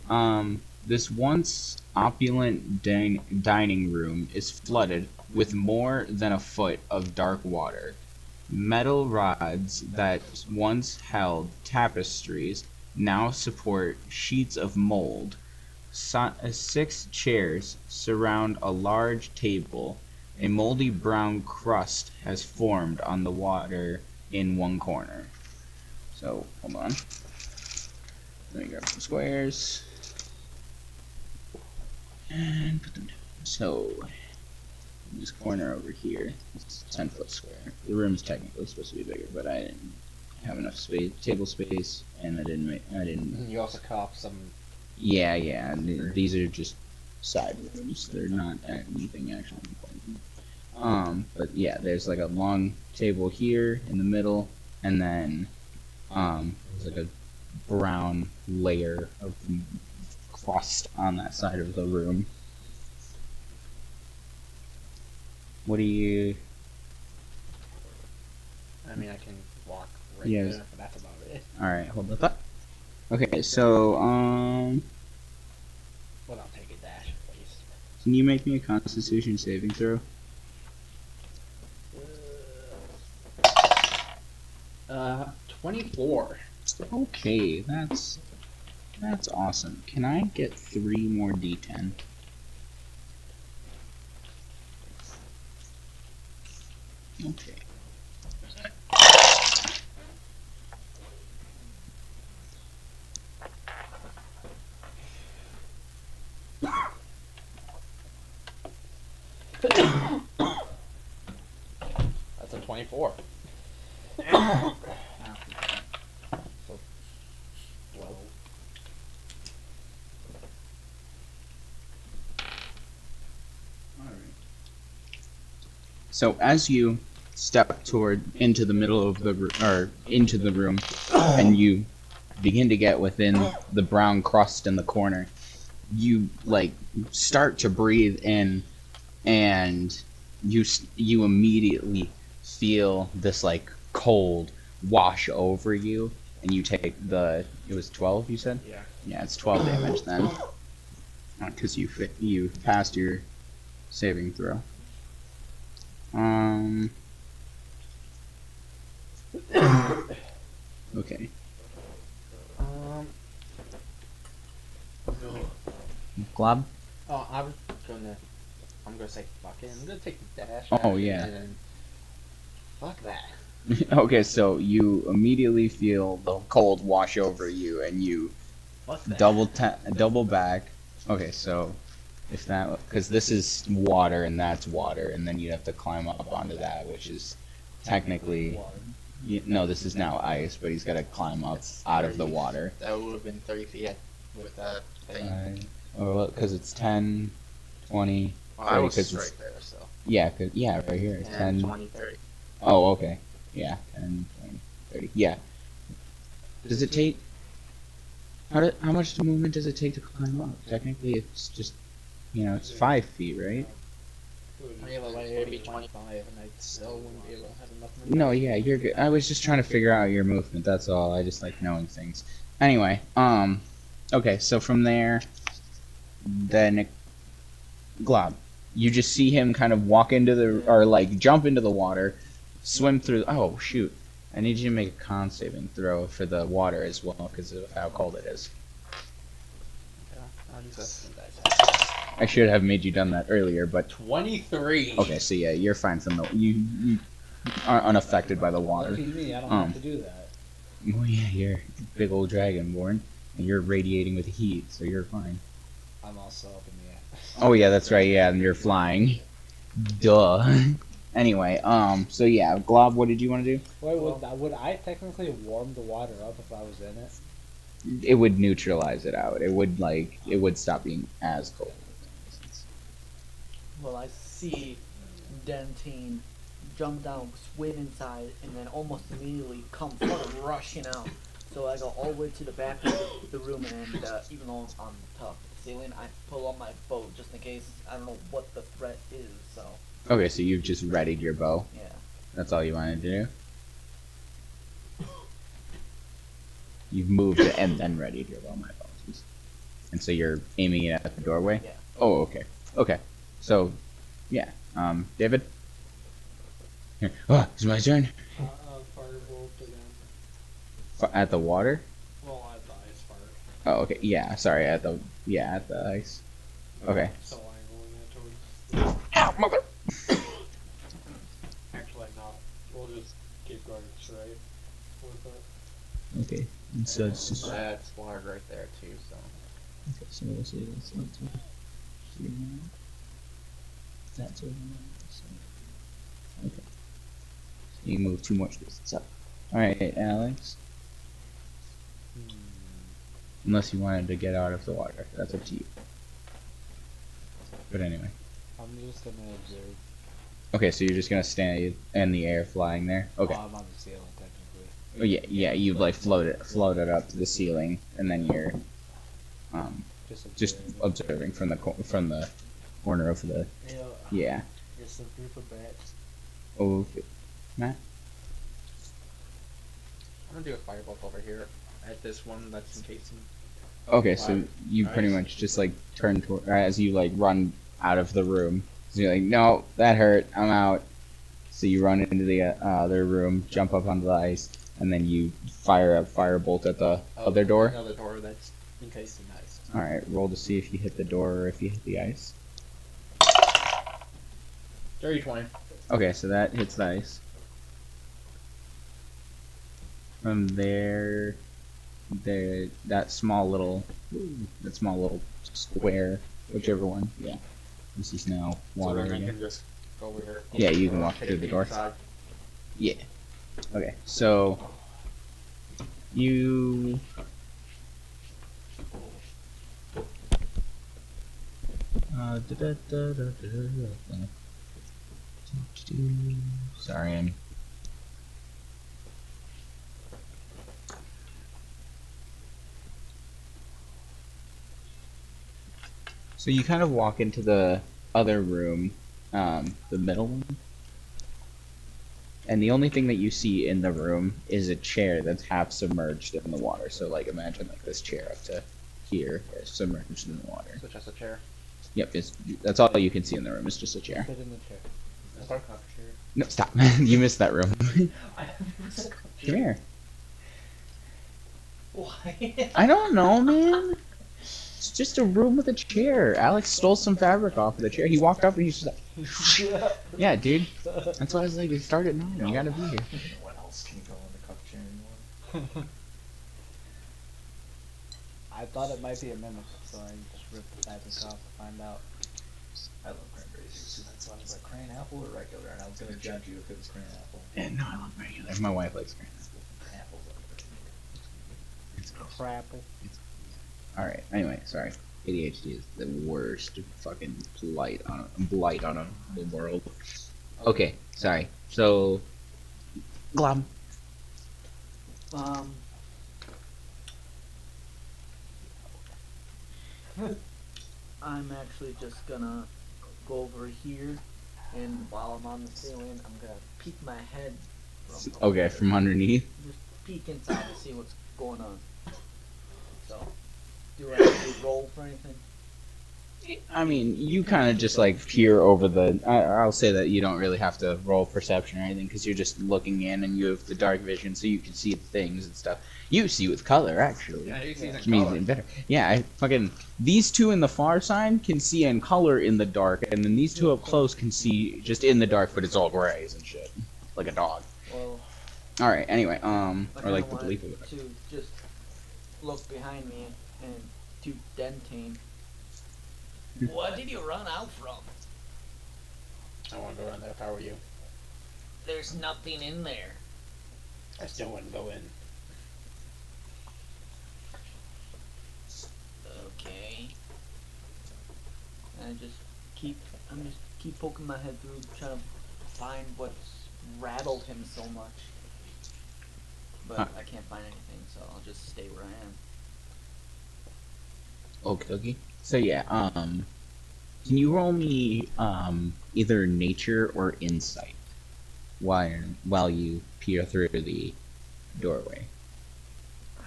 now. This once opulent dining room is flooded with more than a foot of dark water. Metal rods that once held tapestries now support sheets of mold. 6 chairs surround a large table. A moldy brown crust has formed on the water in one corner. So, hold on. Let me grab some squares. And put them down. So, this corner over here, it's 10-foot square. The room's technically supposed to be bigger, but I didn't have enough space, table space, and I didn't. And you also cut off some. Yeah. These are just side rooms. They're not anything actually important. But yeah, there's like a long table here in the middle, and then there's like a brown layer of crust on that side of the room. What do you? I mean, I can walk right Yes. there, but that's about it. All right, hold the thought. Okay, so Well, I'll take a dash, please. can you make me a Constitution saving throw? 24. Okay, that's awesome. Can I get 3 more D10? Okay. That's a 24. So, 12. So as you step into the middle of the into the room, and you begin to get within the brown crust in the corner, you start to breathe in, and you immediately feel this cold wash over you, and you take it was 12 you said? Yeah, it's 12 damage then, because you passed your saving throw. Okay. Glob? Oh, I'm gonna say fuck it. I'm gonna take the dash. Oh, yeah. And then, fuck that. Okay, so you immediately feel the cold wash over you, and you Fuck that. double back. Okay, so because this is water and that's water, and then you have to climb up onto that, which is technically no, this is now ice, but he's got to climb up It's out of the 30. water. That would have been 30 feet with that thing. Because it's 10, 20, Well, I 30, was 'cause right it's- there, so. yeah, right here. It's 10, 10. 20, 30. Oh, okay. Yeah, 10, 20, 30. Yeah. Does it take... How much movement does it take to climb up? Technically, it's just, it's 5 feet, right? Maybe 25, and I still wouldn't be able to have enough movement. No, yeah, you're good. I was just trying to figure out your movement, that's all. I just like knowing things. Anyway, Okay, so from there, then Glob, you just see him kind of walk into the or like jump into the water, swim through. Oh shoot! I need you to make a con saving throw for the water as well because of how cold it is. Yeah, I'll use that. I should have made you done that earlier, but 23. okay. So yeah, you're fine from the you are unaffected by the water. Lucky me, I don't Um. have to do that. Well, yeah, you're a big old dragonborn, and you're radiating with heat, so you're fine. I'm also up in the air. Oh yeah, that's right. Yeah, and you're flying. Duh. Anyway, so yeah, Glob, what did you want to do? Wait, would I technically warm the water up if I was in it? It would neutralize it out. It would stop being as cold. Well, I see Dentine jump down, swim inside, and then almost immediately come fucking rushing out. So I go all the way to the back of the room, and even though I'm on top of the ceiling, I pull on my bow just in case. I don't know what the threat is, so Okay, so you've just readied your bow. yeah. That's all you wanted to do. You've moved it and then readied your bow. My apologies. And so you're aiming it at the doorway. Yeah. Oh, okay. Okay. So, yeah. David. Here. Oh, it's my turn. Firebolt again. At the water. Well, at the ice part. Oh, okay. Yeah. Sorry. At the ice. Okay. So angling it towards. Ow, mother. Actually, no. We'll just keep going straight with it. Okay. And so it's just. That's water right there too. So Okay, so we'll see this. That's over. Okay. So you move 2 more spaces up. Alright, Alex. Unless you wanted to get out of the water. That's up to you. But anyway. I'm just gonna observe. Okay, so you're just gonna stand in the air flying there? Okay. Oh, I'm on the ceiling technically. Oh, yeah, you like float it up to the ceiling, and then you're just observing from the corner of the yeah. Just a group of bats. Okay, Matt. I'm gonna do a firebolt over here at this one that's encasing. Okay, so you pretty Nice. much just like turn toward as you like run out of the room. So you're like, no, that hurt. I'm out. So you run into the other room, jump up onto the ice, and then you fire a firebolt at the other door. Another door that's encased in ice. All right, roll to see if you hit the door or if you hit the ice. Dirty 20. Okay, so that hits the ice. From there, that small little square, whichever one, yeah. This is now water So then I again. can just go over here. Yeah, you can walk Take through a the peek door. inside. Yeah. Okay, so you sorry, I'm so you kind of walk into the other room, the middle one. And the only thing that you see in the room is a chair that's half submerged in the water. So like imagine like this chair up to here is submerged in the water. So just a chair. Yep, that's all you can see in the room is just a chair. Sit in the chair. That's our chair. No, stop. You missed that room. Come here. Why? I don't know, man. It's just a room with a chair. Alex stole some fabric off of the chair. He walked up and he's just like, yeah, dude. That's why I was like, start it now. You gotta be here. What else can go in the cup chair anymore? I thought it might be a mimic, so I just ripped the fabric off to find out. I love cranberries, so that's why I was like, crane apple or regular? And I was gonna judge you if it was crane apple. Yeah, no, I love regular. My wife likes green. Apples are It's gross. crapple. Alright, anyway, sorry. ADHD is the worst fucking blight on the world. Okay, sorry. So, Glob. I'm actually just gonna go over here, and while I'm on the ceiling, I'm gonna peek my head from Okay, from underneath. just peek inside to see what's going on. So Do I have to roll for anything? I mean, you kind of just like peer over the. I'll say that you don't really have to roll perception or anything because you're just looking in and you have the dark vision, so you can see things and stuff. You see with color, actually. Yeah, you see Which in means color. it better. Yeah, I fucking these two in the far side can see in color in the dark, and then these two up close can see just in the dark, but it's all grays and shit, like a dog. Well, All right. Anyway, I or like kinda the belief of wanted it. to just look behind me and to Dentane. What did you run out from? I want to go in there if I were you. There's nothing in there. I still wouldn't go in. Okay. I'm just keep poking my head through, trying to find what's rattled him so much. But Huh. I can't find anything, so I'll just stay where I am. Okay. So yeah, can you roll me either nature or insight while you peer through the doorway?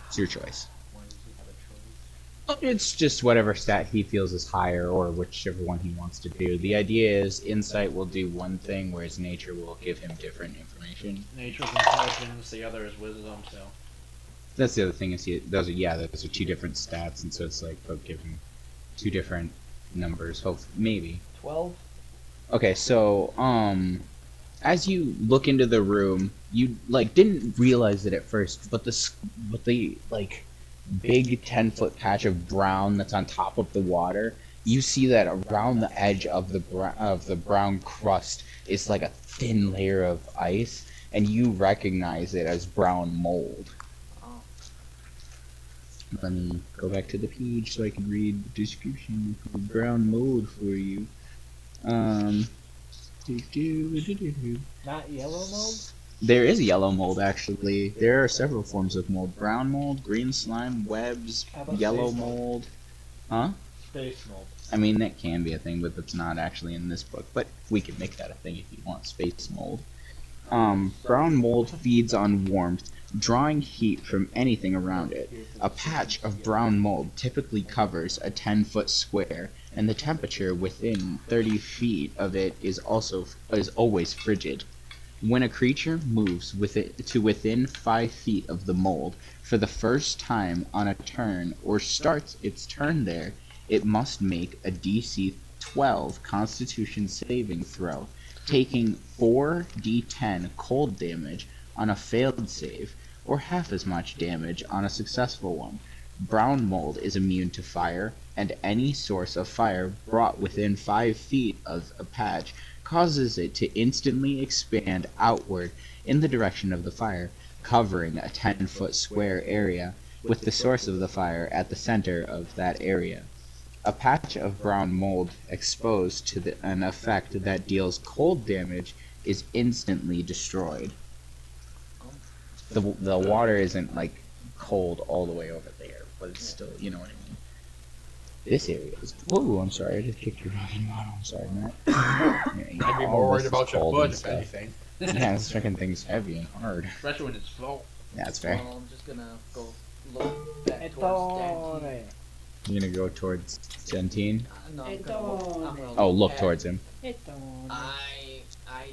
It's your choice. Why does he have a choice? It's just whatever stat he feels is higher or whichever one he wants to do. The idea is insight will do one thing, whereas nature will give him different information. Nature's intelligence, the other is wisdom, so. That's the other thing is those are two different stats, and so it's like they'll give him two different numbers. Hope maybe. 12? Okay, so as you look into the room, you like didn't realize it at first, but the like big 10-foot patch of brown that's on top of the water, you see that around the edge of the brown crust is like a thin layer of ice, and you recognize it as brown mold. Oh. Let me go back to the page so I can read the description of brown mold for you. Not yellow mold? There is yellow mold, actually. There are several forms of mold. Brown mold, green slime, webs, How about yellow space mold? mold. Huh? Space mold. I mean, that can be a thing, but that's not actually in this book. But we can make that a thing if you want. Space mold. Brown mold feeds on warmth, drawing heat from anything around it. A patch of brown mold typically covers a 10-foot square, and the temperature within 30 feet of it is always frigid. When a creature moves to within 5 feet of the mold for the first time on a turn or starts its turn there, it must make a DC 12 Constitution saving throw, taking 4d10 cold damage on a failed save, or half as much damage on a successful one. Brown mold is immune to fire, and any source of fire brought within 5 feet of a patch causes it to instantly expand outward in the direction of the fire, covering a 10-foot square area, with the source of the fire at the center of that area. A patch of brown mold exposed to an effect that deals cold damage is instantly destroyed. The water isn't like cold all the way over there, but it's still, you know what I mean. This area is. Whoa, I'm sorry, I just kicked your fucking bottle. I'm sorry, Matt. Yeah, I'd be all more worried this is about your cold foot, and if stuff. anything. Yeah, this fucking thing's heavy and hard. Especially when it's slow. Yeah, that's fair. Well, I'm just gonna go look back towards Ettore. Dentine. You're gonna go towards Gentine? No, I'm gonna look, I'm gonna Oh, look at- towards him. I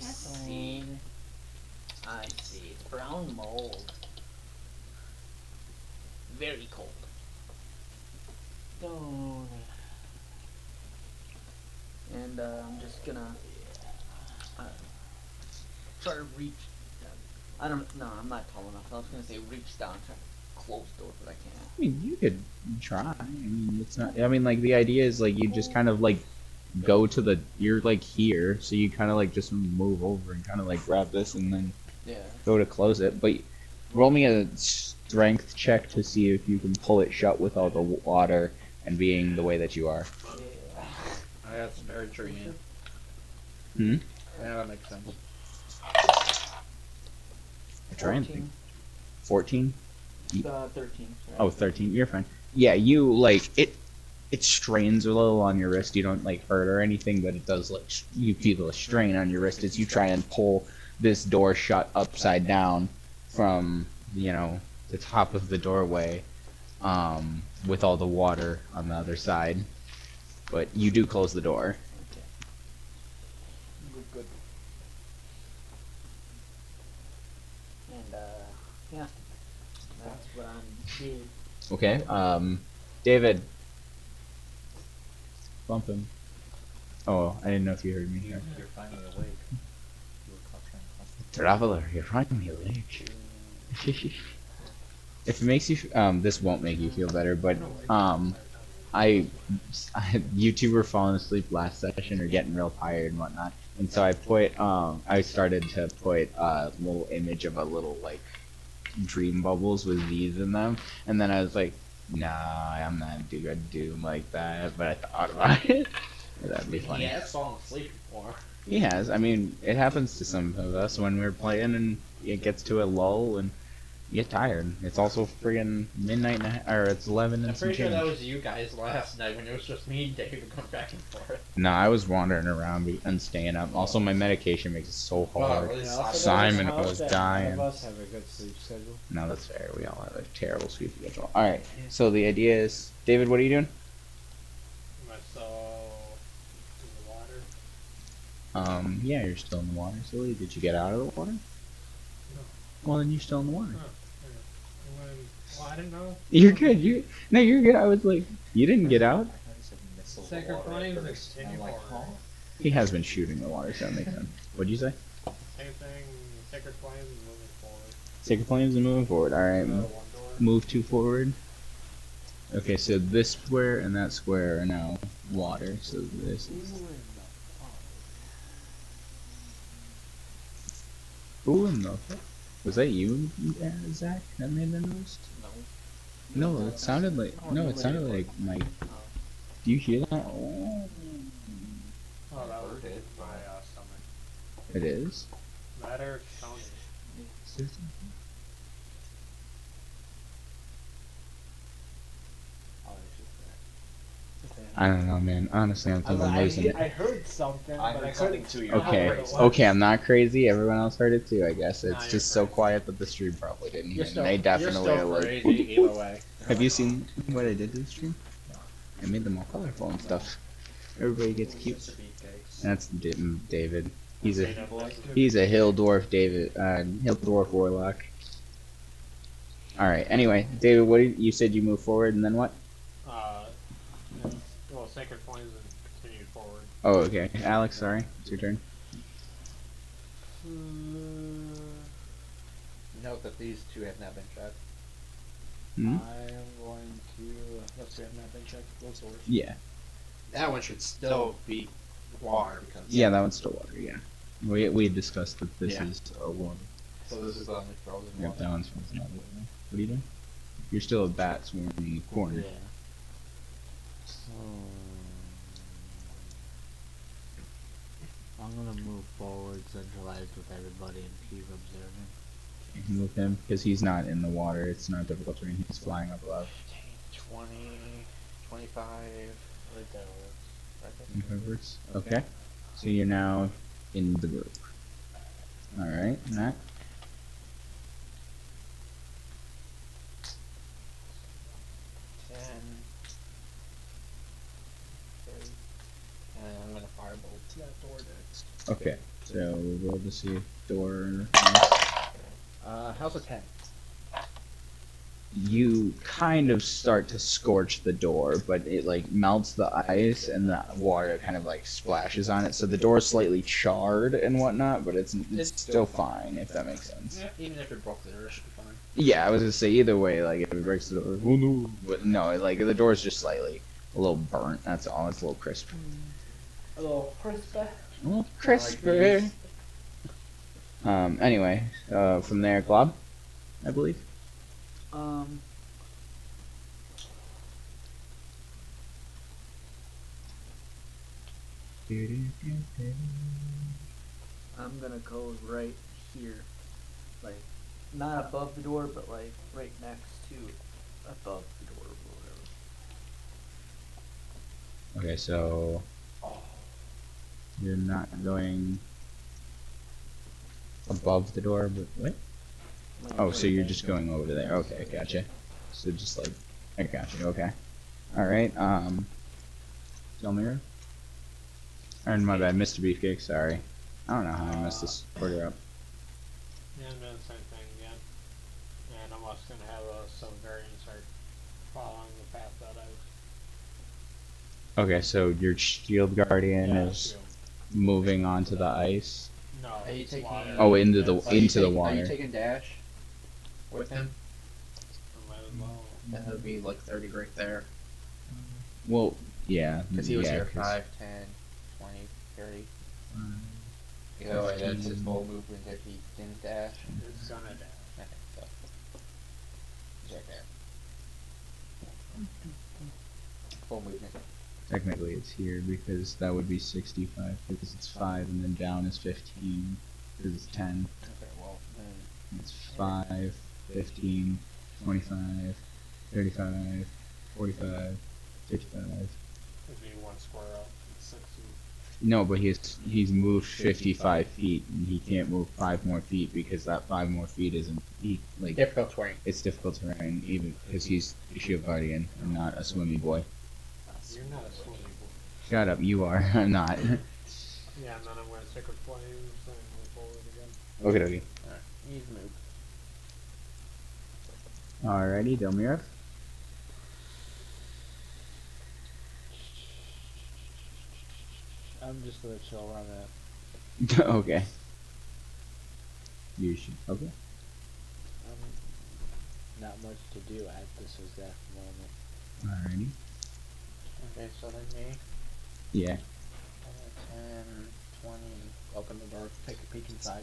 see. I see. It's brown mold. Very cold. And I'm just gonna try to reach. I don't. No, I'm not tall enough. I was gonna say reach down, try to close the door, but I can't. I mean, you could try. I mean, it's not. I mean, like the idea is like you just kind of like go to the. You're like here, so you kind of like just move over and kind of like grab this and then Yeah. go to close it. But roll me a strength check to see if you can pull it shut with all the water and being the way that you are. Yeah. That's very true, yeah. Hmm. Yeah, that makes sense. Try and think. 14. 13. Sorry. Oh, 13. You're fine. Yeah, you like it. It strains a little on your wrist. You don't like hurt or anything, but it does like you feel a strain on your wrist as you try and pull this door shut upside down from the top of the doorway. with all the water on the other side. But you do close the door. Good. And yeah, that's what I'm doing. Okay. David. Bump him. Oh, I didn't know if you heard me. You're finally awake. You were clustering. Traveler, you're finally awake. If it makes you, this won't make you feel better, but you two were falling asleep last session or getting real tired and whatnot, and so I started to put a little image of a little like dream bubbles with V's in them, and then I was like, nah, I'm not gonna do like that, but I thought about it. That'd be funny. He has fallen asleep before. He has. I mean, it happens to some of us when we're playing and it gets to a lull and you get tired. It's also friggin' midnight, or it's 11 and I'm some pretty sure change. that was you guys last night when it was just me and David going back and forth. No, I was wandering around and staying up. Also, my medication makes it so hard. really? Simon was dying. None of us have a good sleep schedule. No, that's fair. We all have a terrible sleep schedule. Alright, so the idea is... David, what are you doing? In the water. Yeah, you're still in the water, silly. Did you get out of the water? No. Well, then you're still in the water. Well, I didn't know. You're good. No, you're good. I was like, you didn't get out. Sacred flames and continue forward. He has been shooting the water, so that makes sense. What'd you say? Same thing. Sacred flames and moving forward. Sacred flames and moving forward. Alright, One door. move 2 forward. Okay, so this square and that square are now water, so this is... Who in the fuck? Was that you, Zach, that made the noise? No, it sounded like... No, it sounded like Mike. Do you hear that? Oh. Oh, that was my stomach. It is? That or Tony. I don't know, man. Honestly, I'm thinking I'm losing it. I heard something, I but heard I something couldn't. too. You're Okay, not right. okay, I'm not crazy. Everyone else heard it too, I guess. It's you're just so crazy. quiet that the stream probably didn't hear You're it. still, And they definitely you're are still like... crazy either way. Have you seen what I did to the stream? I made them all colorful and stuff. Everybody gets cute. That's David. He's a hill dwarf hill dwarf warlock. All right. Anyway, David, what you said? You move forward and then what? Well, sacred flames and continued forward. Oh, okay. Alex, sorry, it's your turn. Note that these two have not been checked. Hmm? I am going to. Let's see, have not been checked. Those doors. Yeah. That one should still be water because. Yeah, that one's still water. Yeah. We discussed that this Yeah. is a water. So this is the only frozen Yep, water. that one's frozen. What are you doing? You're still a bat swarming in the corner. Yeah. I'm gonna move forward, centralized with everybody, and keep observing. You can move him because he's not in the water. It's not difficult terrain. He's flying up above. 20, 25, right there. Introverts. Okay. So you're now in the group. All right, Matt. And I'm gonna firebolt that door next. Okay. So we'll roll to see if door. How's a 10? You kind of start to scorch the door, but it like melts the ice and the water kind of like splashes on it. So the door's slightly charred and whatnot, but it's still fine if that makes sense. Yeah, even if it broke the door, it should be fine. Yeah, I was gonna say either way, like if it breaks the door, oh no. But no, like the door's just slightly a little burnt. That's all. It's a little crisp. A little crisper. A little crisper. Anyway, from there, Glob, I believe. I'm gonna go right here, like not above the door, but like right next to above the door or whatever. Okay, so you're not going above the door, but what? Like, Oh, so right you're next just to it. going over there. Okay, gotcha. So just like I got you. Okay. All right. Delmira. Or my bad, Mr. Beefcake. Sorry. I don't know how I messed this order up. Yeah, I'm doing the same thing again. And I'm also going to have some variants are following the path that I... Okay, so your shield guardian Yeah, is shield. moving onto the ice. No, Are you it's taking- water. Oh, into the That's- Are you into the taking- Are water. you taking dash with him? I might as well. That would be like 30 right there. Well, yeah. Because he was yeah, here 'cause- 5, 10, 20, 30. Either way, that's his full movement if he didn't dash. It's gonna dash. Okay, so. He's right there. Full movement. Technically, it's here because that would be 65 because it's 5, and then down is 15 because it's 10. Okay, well, then. It's 5, 15, 25, 35, 45, 55. It'd be one square up. It's 60. No, but he's moved 55 feet, and he can't move 5 more feet because that 5 more feet isn't like Difficult terrain. it's difficult terrain even because he's a shield guardian and not a swimmy boy. You're not a swimming boy. Shut up, you are. I'm not. Yeah, and then I'm going to stick with flames and move forward again. Okay, okay. Alright, he's moved. Alrighty, Delmira. I'm just gonna chill around that. Okay. You should. Okay. Not much to do at this exact moment. Alrighty. Okay, so then me. Yeah. 10, 20. Open the door, take a peek inside.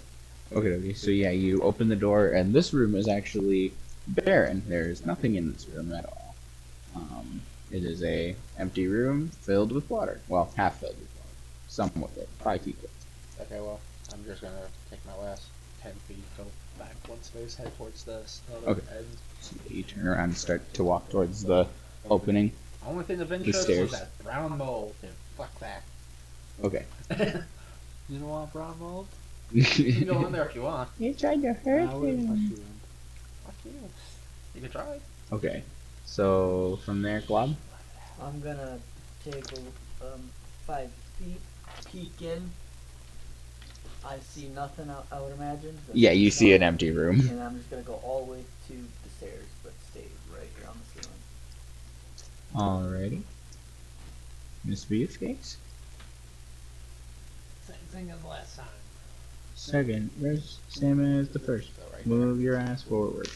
Okay, okay. So yeah, you open the door, and this room is actually barren. There's nothing in this room at all. It is a empty room filled with water. Well, half filled with water. Somewhat filled. 5 feet filled. Okay, well, I'm just gonna take my last 10 feet, go back one space, head towards the other Okay. end. So you turn around and start to walk towards the opening. Only thing of interest stairs. was that brown mold, and fuck that. Okay. You don't want brown mold? You can go in there if you want. You tried to hurt I wouldn't touch you. Fuck you. You can try. Okay. So from there, Glob. I'm gonna take 5 feet, peek in. I see nothing, I would imagine. but Yeah, you see no- an empty room. And I'm just gonna go all the way to the stairs, but stay right here on the ceiling. Alrighty. Miss Beefcakes. Same thing as last time. Second, where's same as the first? So right Move your ass forward.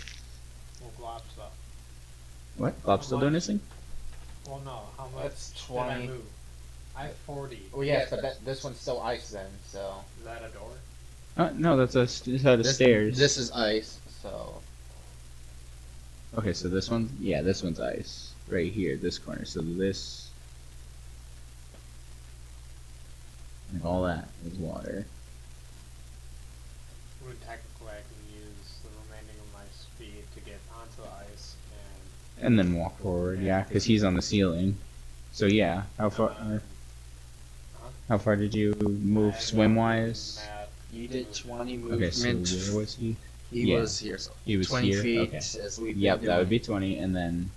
Well, globs up. What? Glob's still doing this thing? Well, no. How much That's did 20. I move? I have 40. there. Well, yes, but this one's still ice then, so. Is that a door? No, that's a set of stairs. This is ice. So. Okay, so this one, yeah, this one's ice. Right here, this corner. So this, and all that is water. I mean, technically, I can use the remaining of my speed to get onto the ice and. And then walk forward, yeah, because he's on the ceiling. So yeah, Huh? how far did you move I swim got wise? mad. You did 20 Okay, so movement. where was he? He yeah. was here. So He was 20 here? feet Okay. as we've Yep, been that would be doing. 20, and then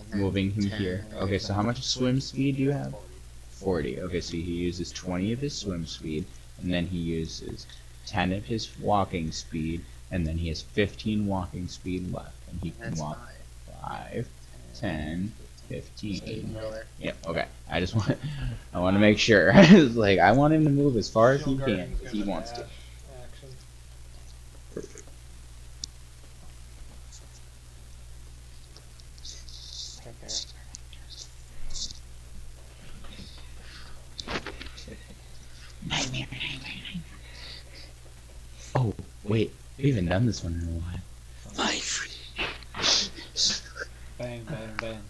And then moving him 10, here. Okay, so how much swim speed do you have? 40. 40. Okay, so he uses 20 of his swim speed, and then he uses 10 of his walking speed, and then he has 15 walking speed left, and he can That's walk 5. 5, 10, So you 15. can go there. Yep, okay. I just want I want to make sure. Like, I want him to move as far as he Shield can, Guardian's if he gonna wants to. dash Action. Okay. Oh, wait. We haven't done this one in a while. Bang, bang,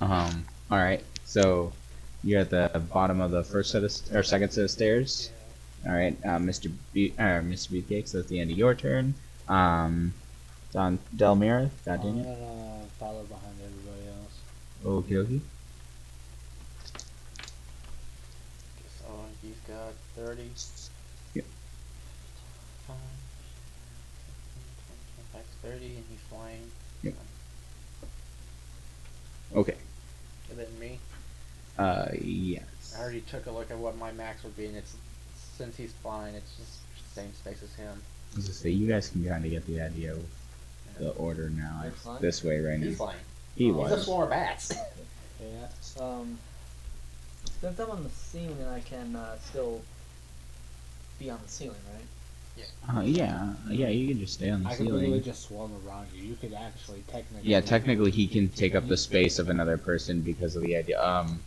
bang. Alright, so you're at the bottom of the first set of, or second set of stairs. Yeah. Alright, Mr. Mr. Beefcake, so that's the end of your turn. It's on Delmira, I'm Daniel. gonna follow behind everybody else. Okie dokie. So he's got 30. Yep. 5, 30, and he's flying. Yep. Okay. And then me. Yes. I already took a look at what my max would be, and it's since he's flying, it's just same space as him. I was gonna say, you guys can kind of get the idea of the order now. You're It's flying? this way right He's now. flying. He He's a was. swarm of bats. Yeah. Since I'm on the ceiling, I can still be on the ceiling, right? Yeah, you can just stay on the I could literally ceiling. just swarm around you. You could actually technically. Yeah, technically he can take up the space of another person because of the idea.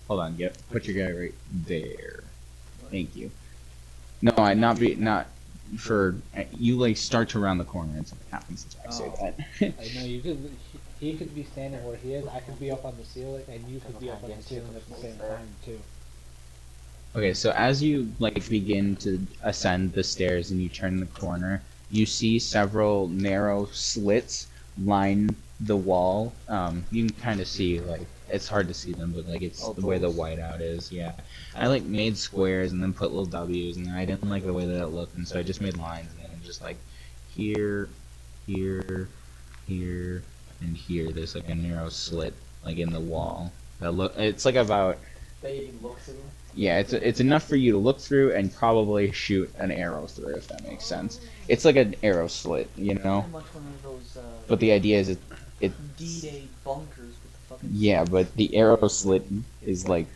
Hold on, put your guy right there. Thank you. No, not for you. Like start to round the corner and something happens. That's why I say that. I know you could. He could be standing where he is. I could be up on the ceiling, and you could be up on the ceiling at the same time too. Okay, so as you like begin to ascend the stairs and you turn the corner, you see several narrow slits line the wall. You can kind of see like it's hard to see them, but like it's the way the whiteout is. Yeah, I like made squares and then put little W's, and I didn't like the way that it looked, and so I just made lines and then just like here, here, here, and here. There's like a narrow slit like in the wall. That look. It's like about. That you can look through. Yeah, it's enough for you to look through and probably shoot an arrow through, if that makes sense. It's like an arrow slit, you know? Pretty much one of those, But the idea is it D-Day bunkers with the fucking... yeah, but the arrow slit is like,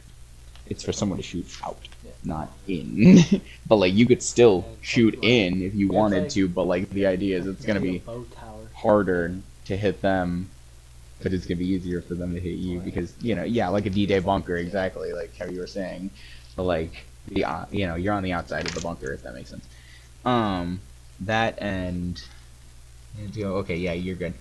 it's for someone to shoot out, Yeah. not in. But like, you could still shoot in if you wanted to, but like, the idea is it's gonna be Bow tower. harder to hit them, but it's gonna be easier for them to hit you because, you know, yeah, like a D-Day bunker, exactly, like how you were saying. But like, you know, you're on the outside of the bunker, if that makes sense. That and okay, yeah, you're good.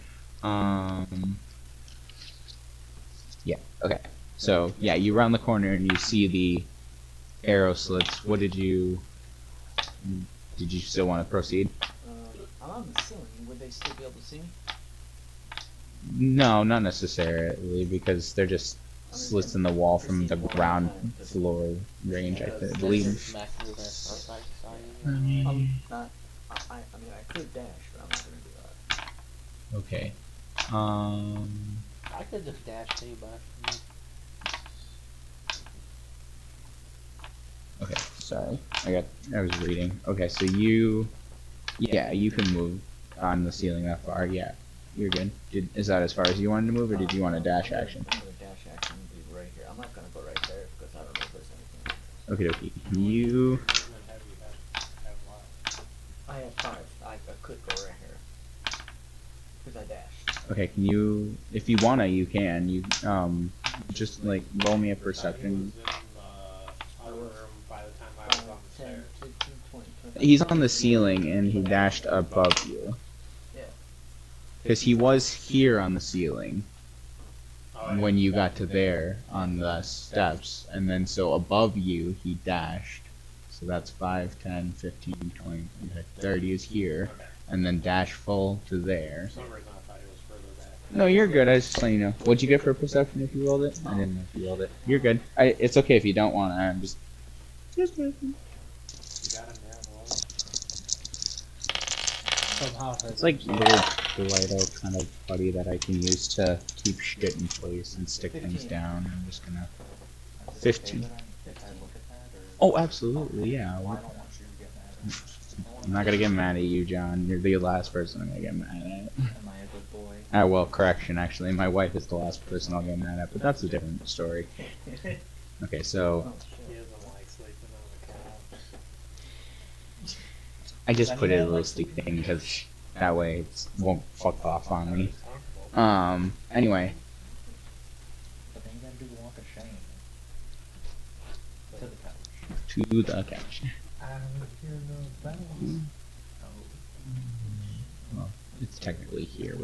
Yeah, okay. So yeah, you round the corner and you see the arrow slits. What did you still want to proceed? I'm on the ceiling. Would they still be able to see me? No, not necessarily, because they're just slits in the wall from the ground floor range, I believe. Max movement outside, I'm not... I mean, I could dash, but I'm not gonna do that. Okay. I could just dash to you, but Okay, sorry. I was reading. Okay, so you can move on the ceiling that far. Yeah, you're good. Is that as far as you wanted to move, or did you want a dash action? I'm gonna dash action and be right here. I'm not gonna go right there because I don't know if there's anything. Okay, okay. You. I have 5. I could go right here. Because I dashed. Okay, can you? If you wanna, you can. You just like roll me a perception. By the time I was on the 10, stairs. 15, 20, 25. He's on the ceiling and he dashed above you. Yeah. Because he was here on the ceiling Oh, when you got to there on the steps, and then so above you he dashed. So that's 5, 10, 15, 20, 30 is here, and then dash full to there. For some reason I thought it was further back. No, you're good. I was just letting you know. What'd you get for perception if you rolled it? I didn't know if you rolled it. You're good. It's okay if you don't want to. I'm just. You got him there, well. somehow It's like little Play-Doh kind of putty that I can use to keep shit in place and stick things 15. down. I'm just gonna. Is it 15. okay that if I look at that, or... Oh, absolutely, yeah. Well, I don't want you to get mad at me. I'm not gonna get mad at you, John. You're the last person I'm gonna get mad at. Am I a good boy? Well, correction, actually. My wife is the last person I'll get mad at, but that's a different story. Okay, so Oh, shit. He doesn't like sleeping on the couch. I just put it a little stick thing because that way it won't fuck off on me. Anyway. But then you gotta do the walk of shame. To the couch. To the couch. I don't hear no bells. Well, it's technically here.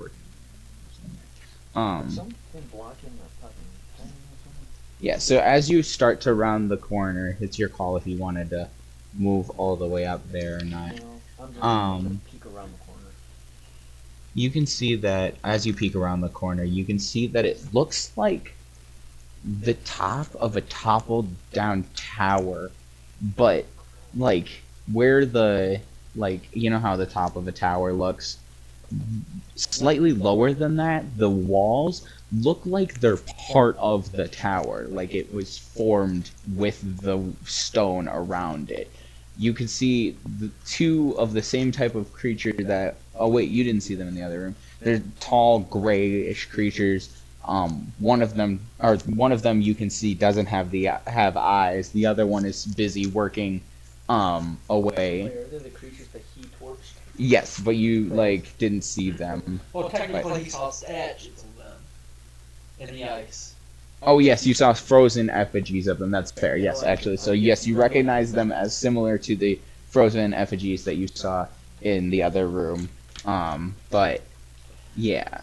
Something blocking the fucking thing or something? Yeah, so as you start to round the corner, it's your call if you wanted to move all the way up there or not. No, I'm just gonna peek around the corner. You can see that as you peek around the corner, you can see that it looks like the top of a toppled down tower, but like where the, like, you know how the top of a tower looks slightly lower than that, the walls look like they're part of the tower, like it was formed with the stone around it. You could see the two of the same type of creature that. Oh wait, you didn't see them in the other room. They're tall, grayish creatures. One of them you can see doesn't have eyes. The other one is busy working away. Wait, are they the creatures that he torched? Yes, but you like didn't see them. Well, technically he saw statues of them in the ice. Oh yes, you saw frozen effigies of them. That's fair. Yes, actually. So yes, you recognize them as similar to the frozen effigies that you saw in the other room. But yeah.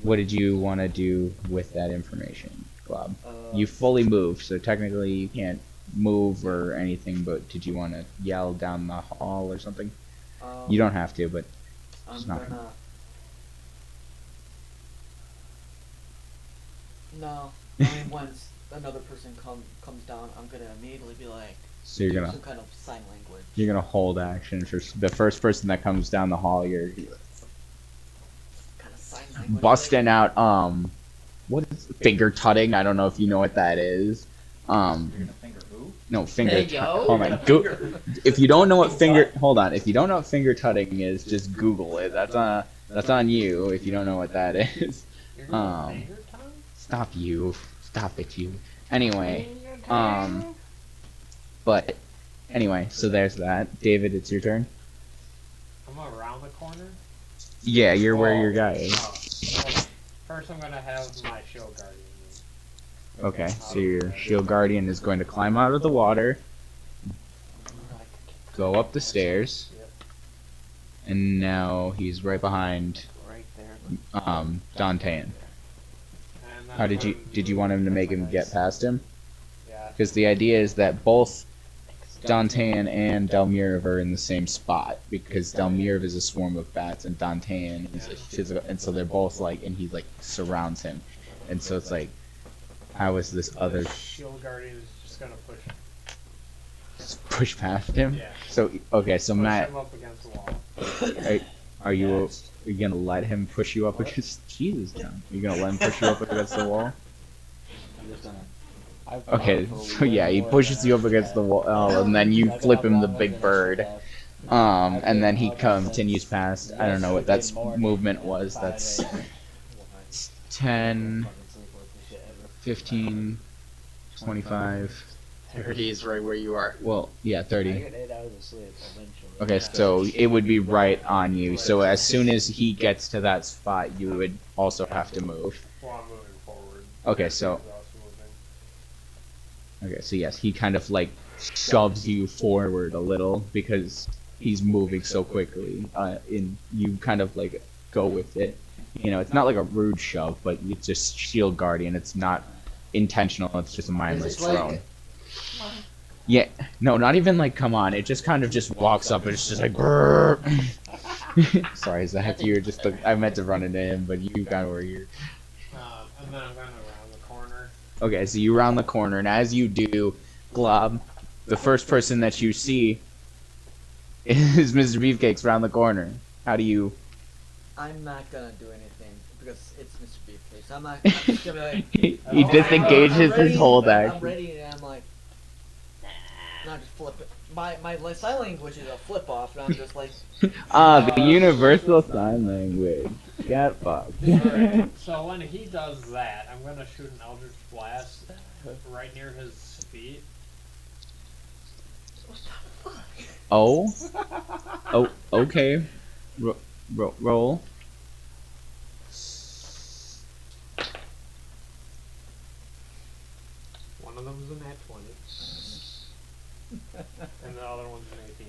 What did you want to do with that information, Glob? You fully moved, so technically you can't move or anything, but did you want to yell down the hall or something? You don't have to, but I'm not gonna. No, I mean once another person comes down, I'm gonna immediately be like, so you're do gonna some kind of sign language. you're gonna hold action for the first person that comes down the hall. You're Kind of sign language. busting out what is finger tutting? I don't know if you know what that is. You're gonna finger who? No, finger. There you go. Hold on. If you don't know what finger, hold on. If you don't know what finger tutting is, just Google it. That's on you. If you don't know what that is. Stop you. Stop it, you. Anyway, but anyway, so there's that. David, it's your turn. I'm around the corner. Yeah, you're where your guy is. Well, first, I'm gonna have my shield guardian. Okay, so your shield guardian is going to climb out of the water, go up the stairs, and now he's right behind Right there. Dantean. And then How did you want him to make him get past him? Yeah. Because the idea is that both Dantean and Delmirov are in the same spot, because Delmirov is a swarm of bats and Dantean is a physical, and so they're both like, and he like surrounds him, and so it's like, how is this other Shield guardian is just gonna push past him? Yeah. So okay, so push Matt, him up against the wall. are you gonna let him push you up against? Jesus, John, are you gonna let him push you up against the wall? I'm just gonna. Okay, so yeah, he pushes you up against the wall, and then you flip him the big bird. And then he continues past. I don't know what that movement was. That's 10, 15, 25. 30 is right where you are. Well, yeah, I 30. get 8 hours of sleep eventually. Okay, so it would be right on you. So as soon as he gets to that spot, you would also have to move. Well, I'm moving forward. Okay, so He's also moving. okay, so yes, he kind of like shoves you forward a little because he's moving so quickly. And you kind of like go with it. You know, it's not like a rude shove, but it's just shield guardian. It's not intentional. It's just a mindless throw. Yeah, no, not even like come on. It just kind of just walks up and it's just like. Brrr. Sorry, Zach, you were just. I meant to run into him, but you got where you're. And then I'm going around the corner. Okay, so you round the corner, and as you do, Glob, the first person that you see is Mr. Beefcake's round the corner. How do you? I'm not gonna do anything because it's Mr. Beefcake. So I'm just gonna be like. He disengages his hold I'm action. ready, and I'm like. Not just flip it. My sign language is a flip off, and I'm just like. The universal sign language. Get fucked. Alright, so when he does that, I'm gonna shoot an Eldritch Blast right near his feet. Oh. Oh. Okay. Roll. One of them's a nat 20. And the other one's an 18.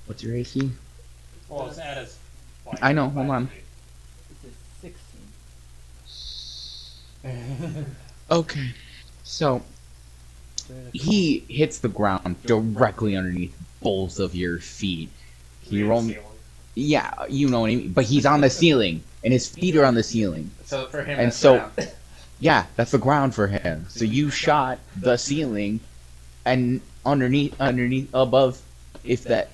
What's your AC? Well, it's at his. Like, I know, hold on. This is 16. Okay. So he hits the ground directly underneath both of your feet. Can you roll me? Yeah, you know what I mean. But he's on the ceiling, and his feet are on the ceiling. So for him, And that's so- ground. Yeah, that's the ground for him. So you shot the ceiling, and underneath, above If that,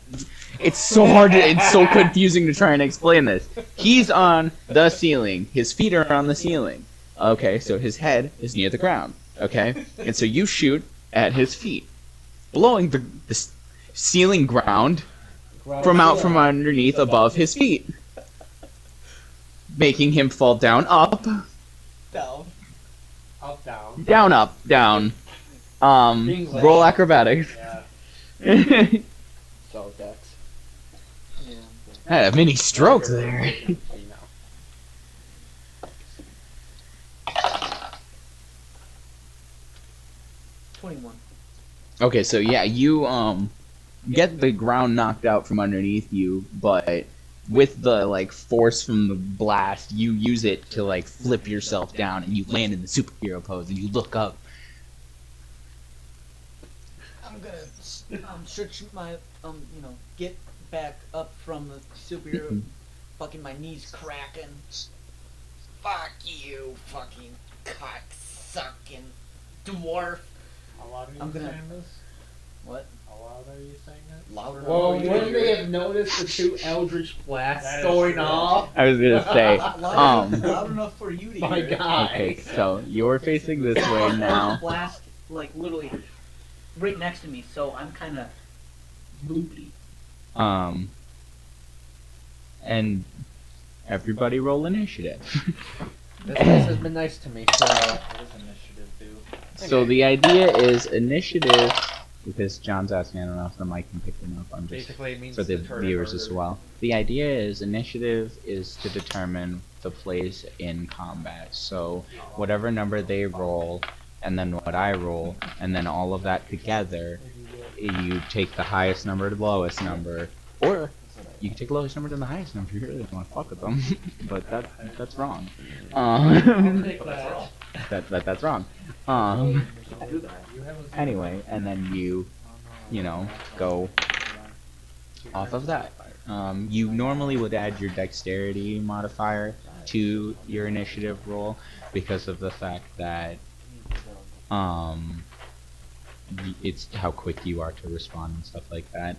it's so hard. It's so confusing to try and explain this. He's on the ceiling. His feet are on the ceiling. Okay, so his head is near the ground. Okay, and so you shoot at his feet, blowing the ceiling ground from out from underneath above his feet, making him fall down, up, Down. Up, down. down, up, down. Roll acrobatics. Yeah. So Dex. Yeah. I had a mini stroke there. You know. 21. Okay, so yeah, you get the ground knocked out from underneath you, but with the like force from the blast, you use it to like flip yourself down, and you land in the superhero pose, and you look up. I'm gonna stretch my get back up from the superhero. Fucking my knees cracking. Fuck you, fucking cock-sucking dwarf. How loud are you I'm gonna- saying this? What? How loud are you saying it? Louder. Well, than wouldn't they have noticed the two eldritch blasts That is going true. off? I was gonna say, loud enough for you to My hear. God. okay, so you're facing this way now. Blast, like literally, right next to me. So I'm kind of loopy. And everybody roll initiative. This place has been nice to me, so What does initiative do? So the idea is initiative, because John's asking, I don't know if the mic can pick them up, I'm just basically it means for the turret viewers order. as well. The idea is initiative is to determine the place in combat. So whatever number they roll, and then what I roll, and then all of that together, you take the highest number to the lowest number, or you can take the lowest number to the highest number if you really don't want to fuck with them. But that's wrong. That's wrong. Anyway, and then you go off of that. You normally would add your dexterity modifier to your initiative roll because of the fact that it's how quick you are to respond and stuff like that.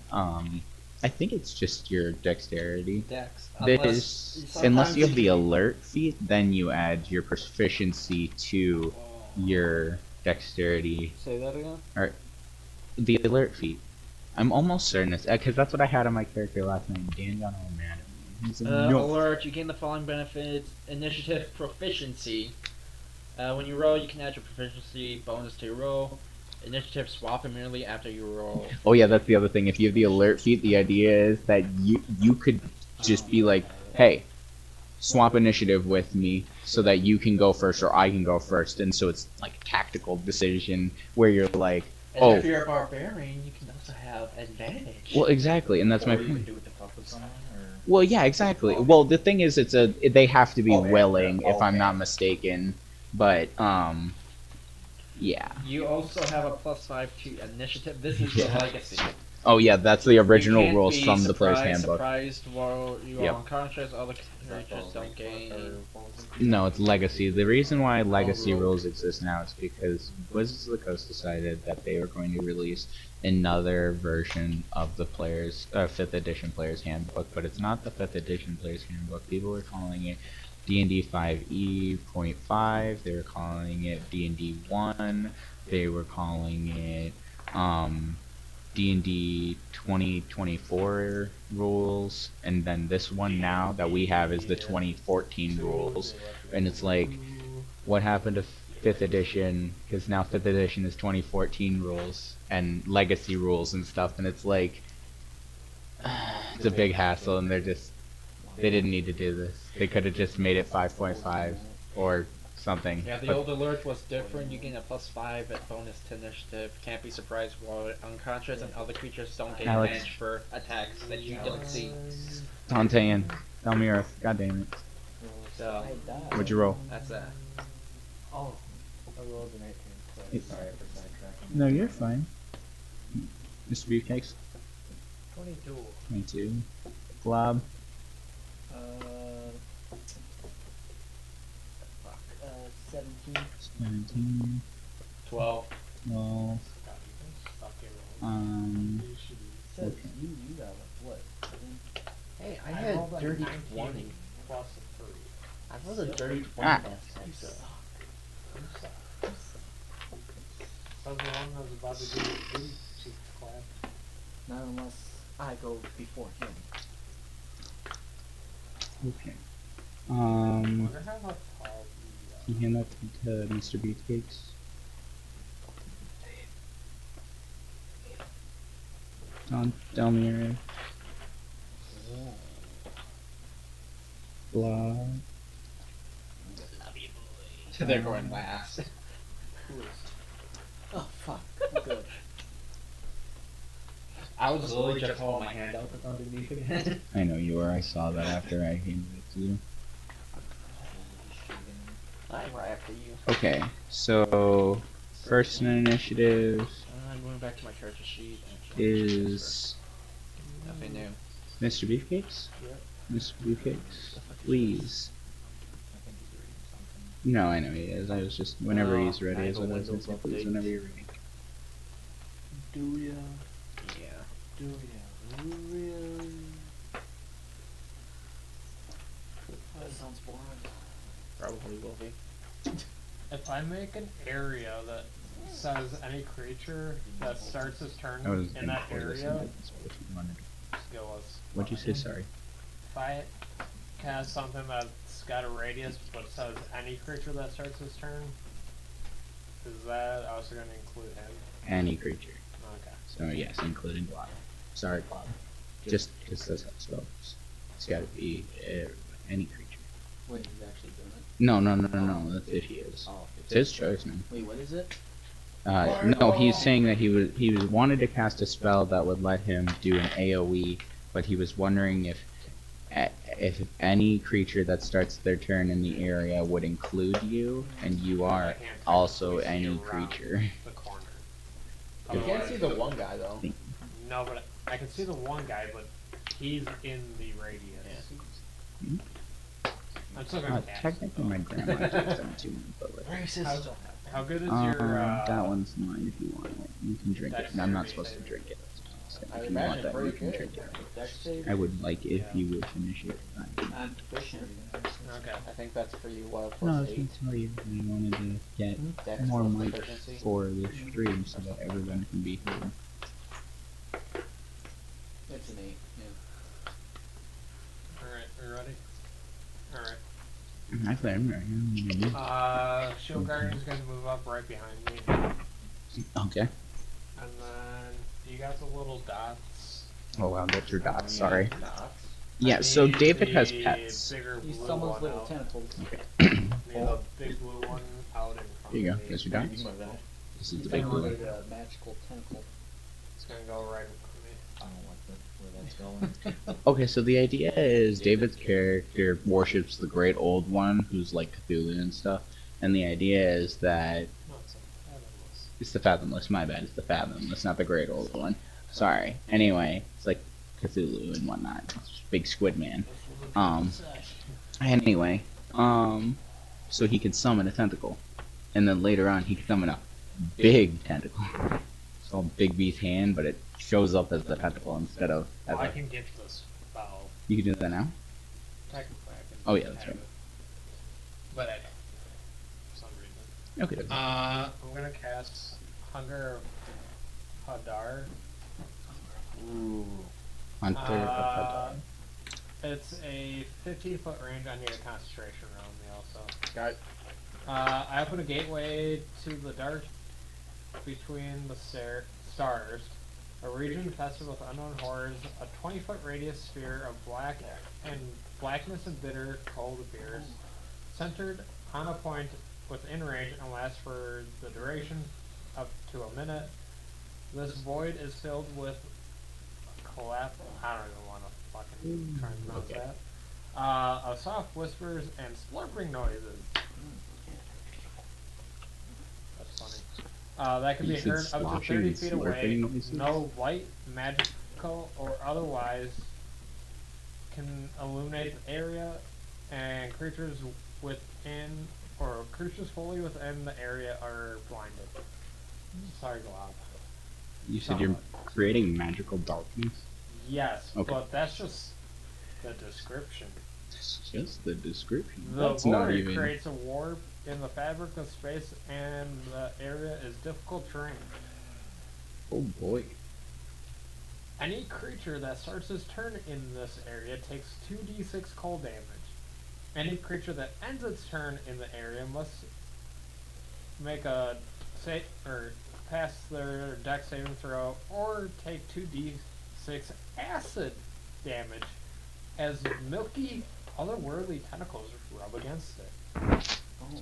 I think it's just your dexterity. Dex. That is, unless you have the alert feat, then you add your proficiency to your dexterity. Say that again? The alert feat. I'm almost certain it's because that's what I had on my character last night. And Dan got all mad at me. He said, "No." Alert, you gain the following benefits. Initiative proficiency. When you roll, you can add your proficiency bonus to your roll. Initiative swap immediately after you roll. Oh yeah, that's the other thing. If you have the alert feat, the idea is that you could just be like, hey, swap initiative with me so that you can go first or I can go first, and so it's like a tactical decision where you're like, And oh, if you're a barbarian, you can also have advantage. well, exactly, and that's my Or you can point. do it to fuck with someone, or... Well, yeah, exactly. Well, the thing is, they have to be Okay, willing, if I'm okay. not mistaken. But yeah. You also have a +5 to initiative. This is your legacy. Oh yeah, that's the original You can't rules be from the player's surprised- handbook. Surprised while you Yep. are unconscious, other creatures don't gain. No, it's legacy. The reason why legacy rules exist now is because Wizards of the Coast decided that they were going to release another version of the player's 5th edition player's handbook, but it's not the 5th edition player's handbook. People were calling it D&D 5e.5. They were calling it D&D 1. They were calling it D&D 2024 rules, and then this one now that we have is the 2014 rules. And it's like, what happened to 5th edition? Because now 5th edition is 2014 rules and legacy rules and stuff, and it's like, it's a big hassle, and they didn't need to do this. They could have just made it 5.5 or something. Yeah, the But old alert was different. You gain a +5 at bonus to initiative. Can't be surprised while unconscious, and other creatures don't gain Alex. advantage for attacks that you don't see. Dantean, tell me Earth. God damn it. So What'd you roll? that's that. Oh, I rolled an 18. So Sorry for sidetracking. No, you're fine. Mr. Beefcakes? 22. 22. Glob? Uh, fuck. 17. 17. 12. 12. Okay. I had rolled a dirty 19 20. plus a 3. I rolled a dirty 20 Ah. last time, so. You suck. So the one that was about to do the booty cheek clap. Not unless I go before him. Okay. I wonder how tall You hand that to Mr. Beefcakes. Don Delmere. Blah. They're going last. Oh fuck. Good. I was literally just holding my hand out underneath again. I know you were. I saw that after I handed it to you. I'm right after you. Okay, so first in initiative I'm going back to my character sheet. is Nothing new. Mr. Beefcakes? Yep. Mr. Beefcakes, please. I think he's reading something. No, I know he is. I was just, whenever he's ready is I what I was know going to say. Windows Please, update. whenever you're ready. Do ya? Yeah. Do ya really? That sounds boring. Probably will be. If I make an area that says any creature that starts his turn I was in going that for this area, if you wanted. skillless. What'd you say? Sorry. If I cast something that's got a radius but says any creature that starts his turn, is that also going to include him? Any creature. Okay. So yes, including Blob. Sorry, Blob. Just because that's how it spells. It's got to be any creature. Wait, he's actually doing it? No. That's if he is. Oh, It's his choice, man. Wait, what is it? No, he's saying that he wanted to cast a spell that would let him do an AOE, but he was wondering if any creature that starts their turn in the area would include you, and you are also any creature. The corner. You can't Otherwise- see the one guy though. No, but I can see the one guy, but he's in the radius. Hmm? I'm still gonna cast. Technically, my grandma takes them too, but like, How good is your that one's mine if you want it. You can drink it. I'm not supposed to drink it. So I if you want imagine that, you pretty can good. drink it. Dex save? I would like if you would finish it. I'm proficient. Okay. I think that's for you. What? No, I Plus was 8. going to tell you I wanted to get Dex more plus mics proficiency. for the stream so that everyone can be heard. It's an 8, yeah. Alright, are you ready? Alright. I thought I'm Shield Guardian's gonna move up right behind me. Okay. And then you got the little dots. Oh wow, that's your Oh, dots. Sorry. Dots. Yeah. I So need David has the pets. Bigger He's blue someone's one little out. tentacles. Need a big blue one out in front Here you go. of me. That's your dots. This is the big Someone one. with a magical tentacle. It's gonna go right in front of me. I don't like where that's going. Okay, so the idea is David's character worships the Great Old One, who's like Cthulhu and stuff. And the idea is that No, it's a fathomless. it's the Fathomless. My bad. It's the Fathomless, not the Great Old One. Sorry. Anyway, it's like Cthulhu and whatnot. It's just big squid man. Anyway, so he can summon a tentacle, and then later on he can summon a big tentacle. It's called Big B's hand, but it shows up as the tentacle instead of as Well, I a. can get this spell. You can do that now. Technically, I can. Oh, yeah, that's have right. it. But I don't. For some reason. Okay. I'm gonna cast Hunger of Hadar. Ooh. Hunter of Hadar. It's a 15-foot range. I need a concentration around me also. Got it. I open a gateway to the dark between the stars, a region infested with unknown horrors, a 20-foot radius sphere of blackness and bitter cold beers, centered on a point within range and lasts for the duration up to a minute. This void is filled with collapse. I don't even want to fucking try and pronounce Okay. that. Of soft whispers and slurping noises. That's funny. That can You be said heard up to sloshing 30 and feet away. slurping noises? No light, magical or otherwise, can illuminate the area, and creatures within or creatures fully within the area are blinded. Sorry, Glob. You said you're creating magical darkness. Yes, Okay. but that's just The description. Just the description. The That's not void even. creates a warp in the fabric of space, and the area is difficult terrain. Oh boy. Any creature that starts its turn in this area takes 2d6 cold damage. Any creature that ends its turn in the area must make a pass their dex saving throw or take 2d6 acid damage as milky otherworldly tentacles rub against it. Oh.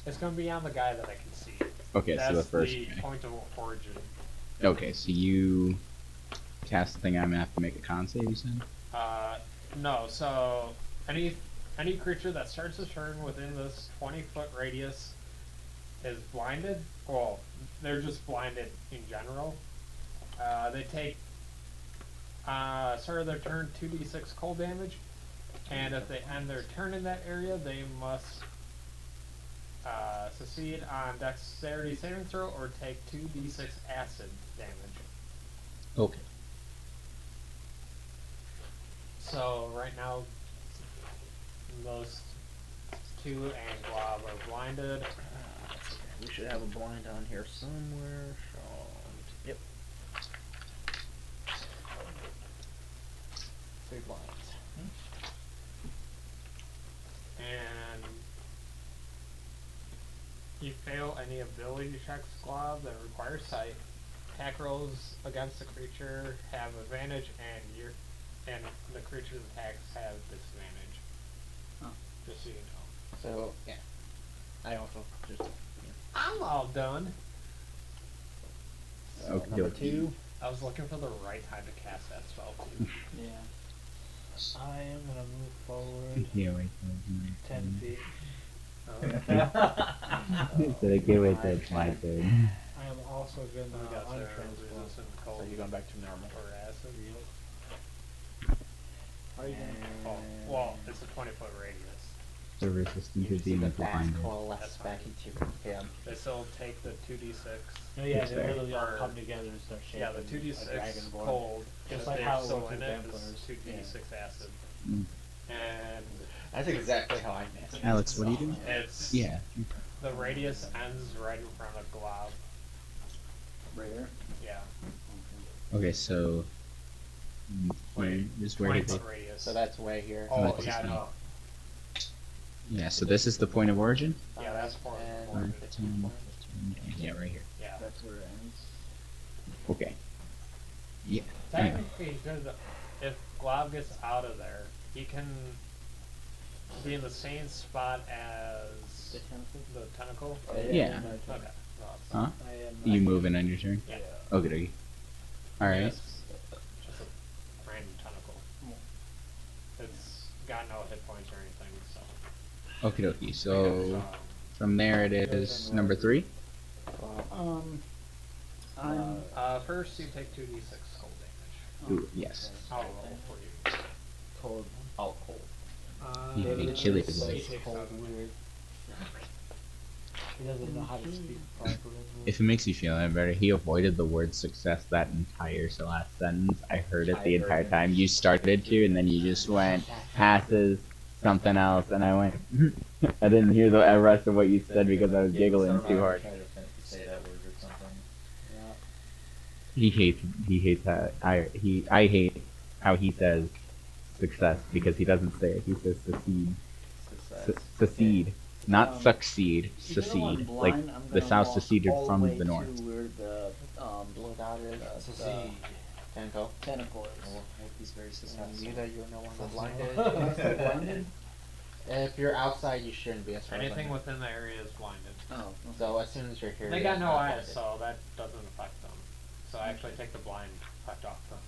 It's gonna be on the guy that I can see. Okay, That's so the first the guy. point of origin. Okay, so you cast the thing. I'm gonna have to make a con save. You said. No, so any creature that starts a turn within this 20-foot radius is blinded. Well, they're just blinded in general. They take start of their turn 2d6 cold damage, and if they end their turn in that area, they must succeed on dexterity saving throw or take 2d6 acid damage. Okay. So right now, those two and Glob are blinded. We should have a blind on here somewhere. Yep. 3 blinds. And you fail any ability checks, Glob, that require sight. Attack rolls against the creature have advantage, and the creature's attacks have disadvantage. Oh. Just so you know. So yeah, I also just I'm all done. Okay. number 2. I was looking for the right time to cast that spell too. Yeah. I am gonna move forward Yeah, wait. 10 feet. So I can't wait till it's my turn. I am also We gonna got the untransform. resistant So cold you're going back to normal. or acid. Are you gonna? Oh, well, it's a 20-foot radius. The resistance You is see the the mental bats binder. coalesce That's back fine. into him. They still take the 2d6. No, yeah, That's they fair. literally all Or- come together and start shaping Yeah, the a 2d6 dragonborn. cold. Just if like they're how it still works in with it, vampires. is 2d6 acid. Mm. And That's exactly how I met. Alex, what are you doing? it's Yeah. the radius ends right in front of Glob. Right here. Yeah, Okay, so. Just where did they? 20-foot radius. So that's way here. Oh that's yeah, just no. Yeah, so this is the point of origin? Yeah, that's for And origin. 15 Yeah, right here. Yeah. That's where it ends. Okay. Yeah. Anyway. Technically, if Glob gets out of there, he can be in the same spot as The tentacle? the tentacle. Yeah. Okay. Huh? I am. You moving on your turn? Yeah. Okay, dokie. Alright. It's just a random tentacle. It's got no hit points or anything, so. Okie dokie. So from there it is number 3. I'm. First you take 2d6 cold damage. Ooh, yes. I'll roll for you. Cold. All cold. You It hate is chili so today. cold weird. He doesn't know how to speak properly. If it makes you feel any better, he avoided the word success that entire last sentence. I heard it the entire time. You started to, and then you just went passes something else, and I went. I didn't hear the rest of what you said because I was giggling too hard. Say that word or something. He hates that. I hate how he says success because he doesn't say it. He says secede. Secede. Not succeed, Even though I'm secede. blind, Like I'm the gonna south walk seceded all from way the north. to where the Blue dot is the Tanko. tentacle I is. hope he's very And successful. you that you're no longer Am I still blinded. blinded? If you're outside, you shouldn't be as far as I Anything know. within the area is blinded. Oh. Okay. So as soon as you're here, They you got no are eyes, blinded. so that doesn't affect them. So I actually take the blind effect off them.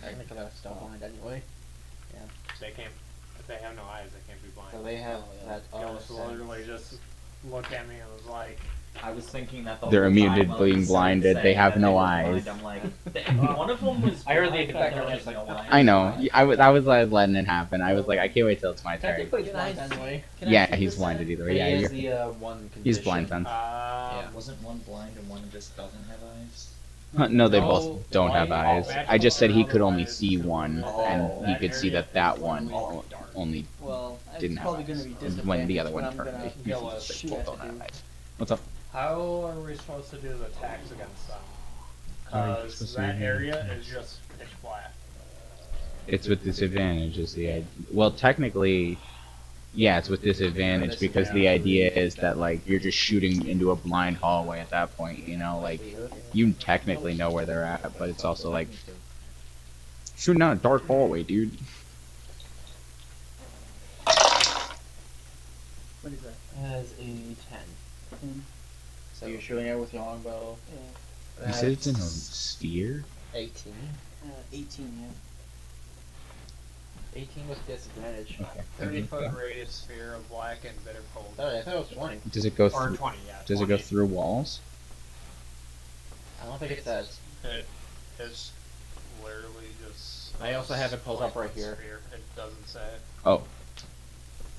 Technically, that's still blind anyway. They can't. If they have no eyes, they can't be blind. So they have Oh, yeah. that They other was sense. literally just look at me and was like, I was thinking that the They're whole immune time to while being he started blinded, they saying have that no they were eyes. blind, I'm like, one of them was. I heard the blind, but effect, there I was was like, no what the eyes. I know. I was like letting it happen. I was like, I can't wait till it's my turn. Technically, He's can I blind see? anyway. Can I Yeah, see he's this blinded then? either But way. Yeah, he has you're, the one condition. he's blind sense. Yeah. Wasn't one blind and one just doesn't have eyes? No, they No, both don't have white, eyes. magical I just said he could only otherwise, see one, and he that could see area that that is one completely dark. only Well, it's didn't have probably eyes. gonna be And disadvantage when the other when one I'm turned, gonna they shoot both at don't the have dude. eyes. What's up? How are we supposed to do the attacks against them? How are you Because supposed to that do area that? is just pitch black. It's with disadvantage is the idea. Well, technically, yeah, it's with disadvantage because the idea is that like you're just shooting into a blind hallway at that point. You know, like you technically know where they're at, but it's also like shooting down a dark hallway, dude. What is that? As a 10. So you're shooting it with your longbow? You said it's in a sphere. 18. 18, yeah. 18 with disadvantage. Okay. 30-foot radius sphere of black and bitter cold. Oh, I thought it was 20. Does it go Or through? 20, yeah. Does it 20. go through walls? I don't think it says. It's literally just. I also have it pulled up right here. Sphere. It doesn't say. Oh.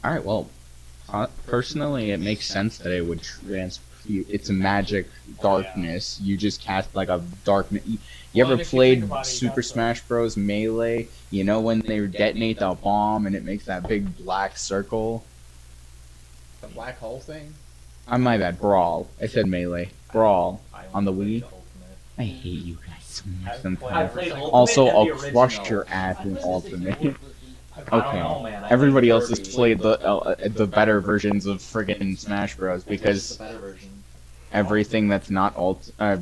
All right. Well, personally, it makes sense that it would transfuse. It's a magic darkness. You just cast like a darkness. You Well, ever and if you played think about it, you Super got the- Smash Bros. Melee? You know when they detonate the bomb and it makes that big black circle? The black hole thing? My bad. Brawl. I said Melee. Brawl on the Wii. I hate you guys so much I've sometimes. played Ultimate Also, and I'll the crush original. your ass in Ultimate. I don't Okay. know, man. I Everybody think else has Kirby played the better versions of friggin' Smash Bros. is Because the better version. everything that's not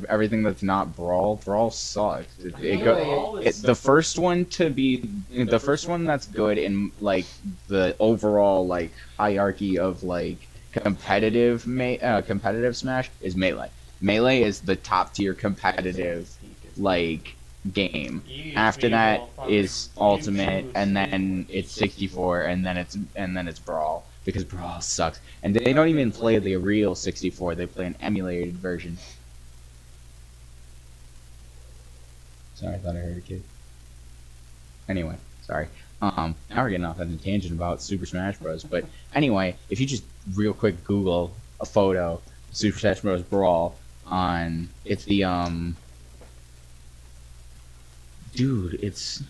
everything that's not Brawl sucks. The first one that's good in like the overall like hierarchy of like competitive Smash is Melee. Melee is the top tier competitive like game. After that is Ultimate, and then it's 64, and then it's Brawl because Brawl sucks. And they don't even play the real 64; they play an emulated version. Sorry, I thought I heard a kid. Anyway, sorry. Now we're getting off on a tangent about Super Smash Bros. But anyway, if you just real quick Google a photo Super Smash Bros. Brawl it's the dude, it's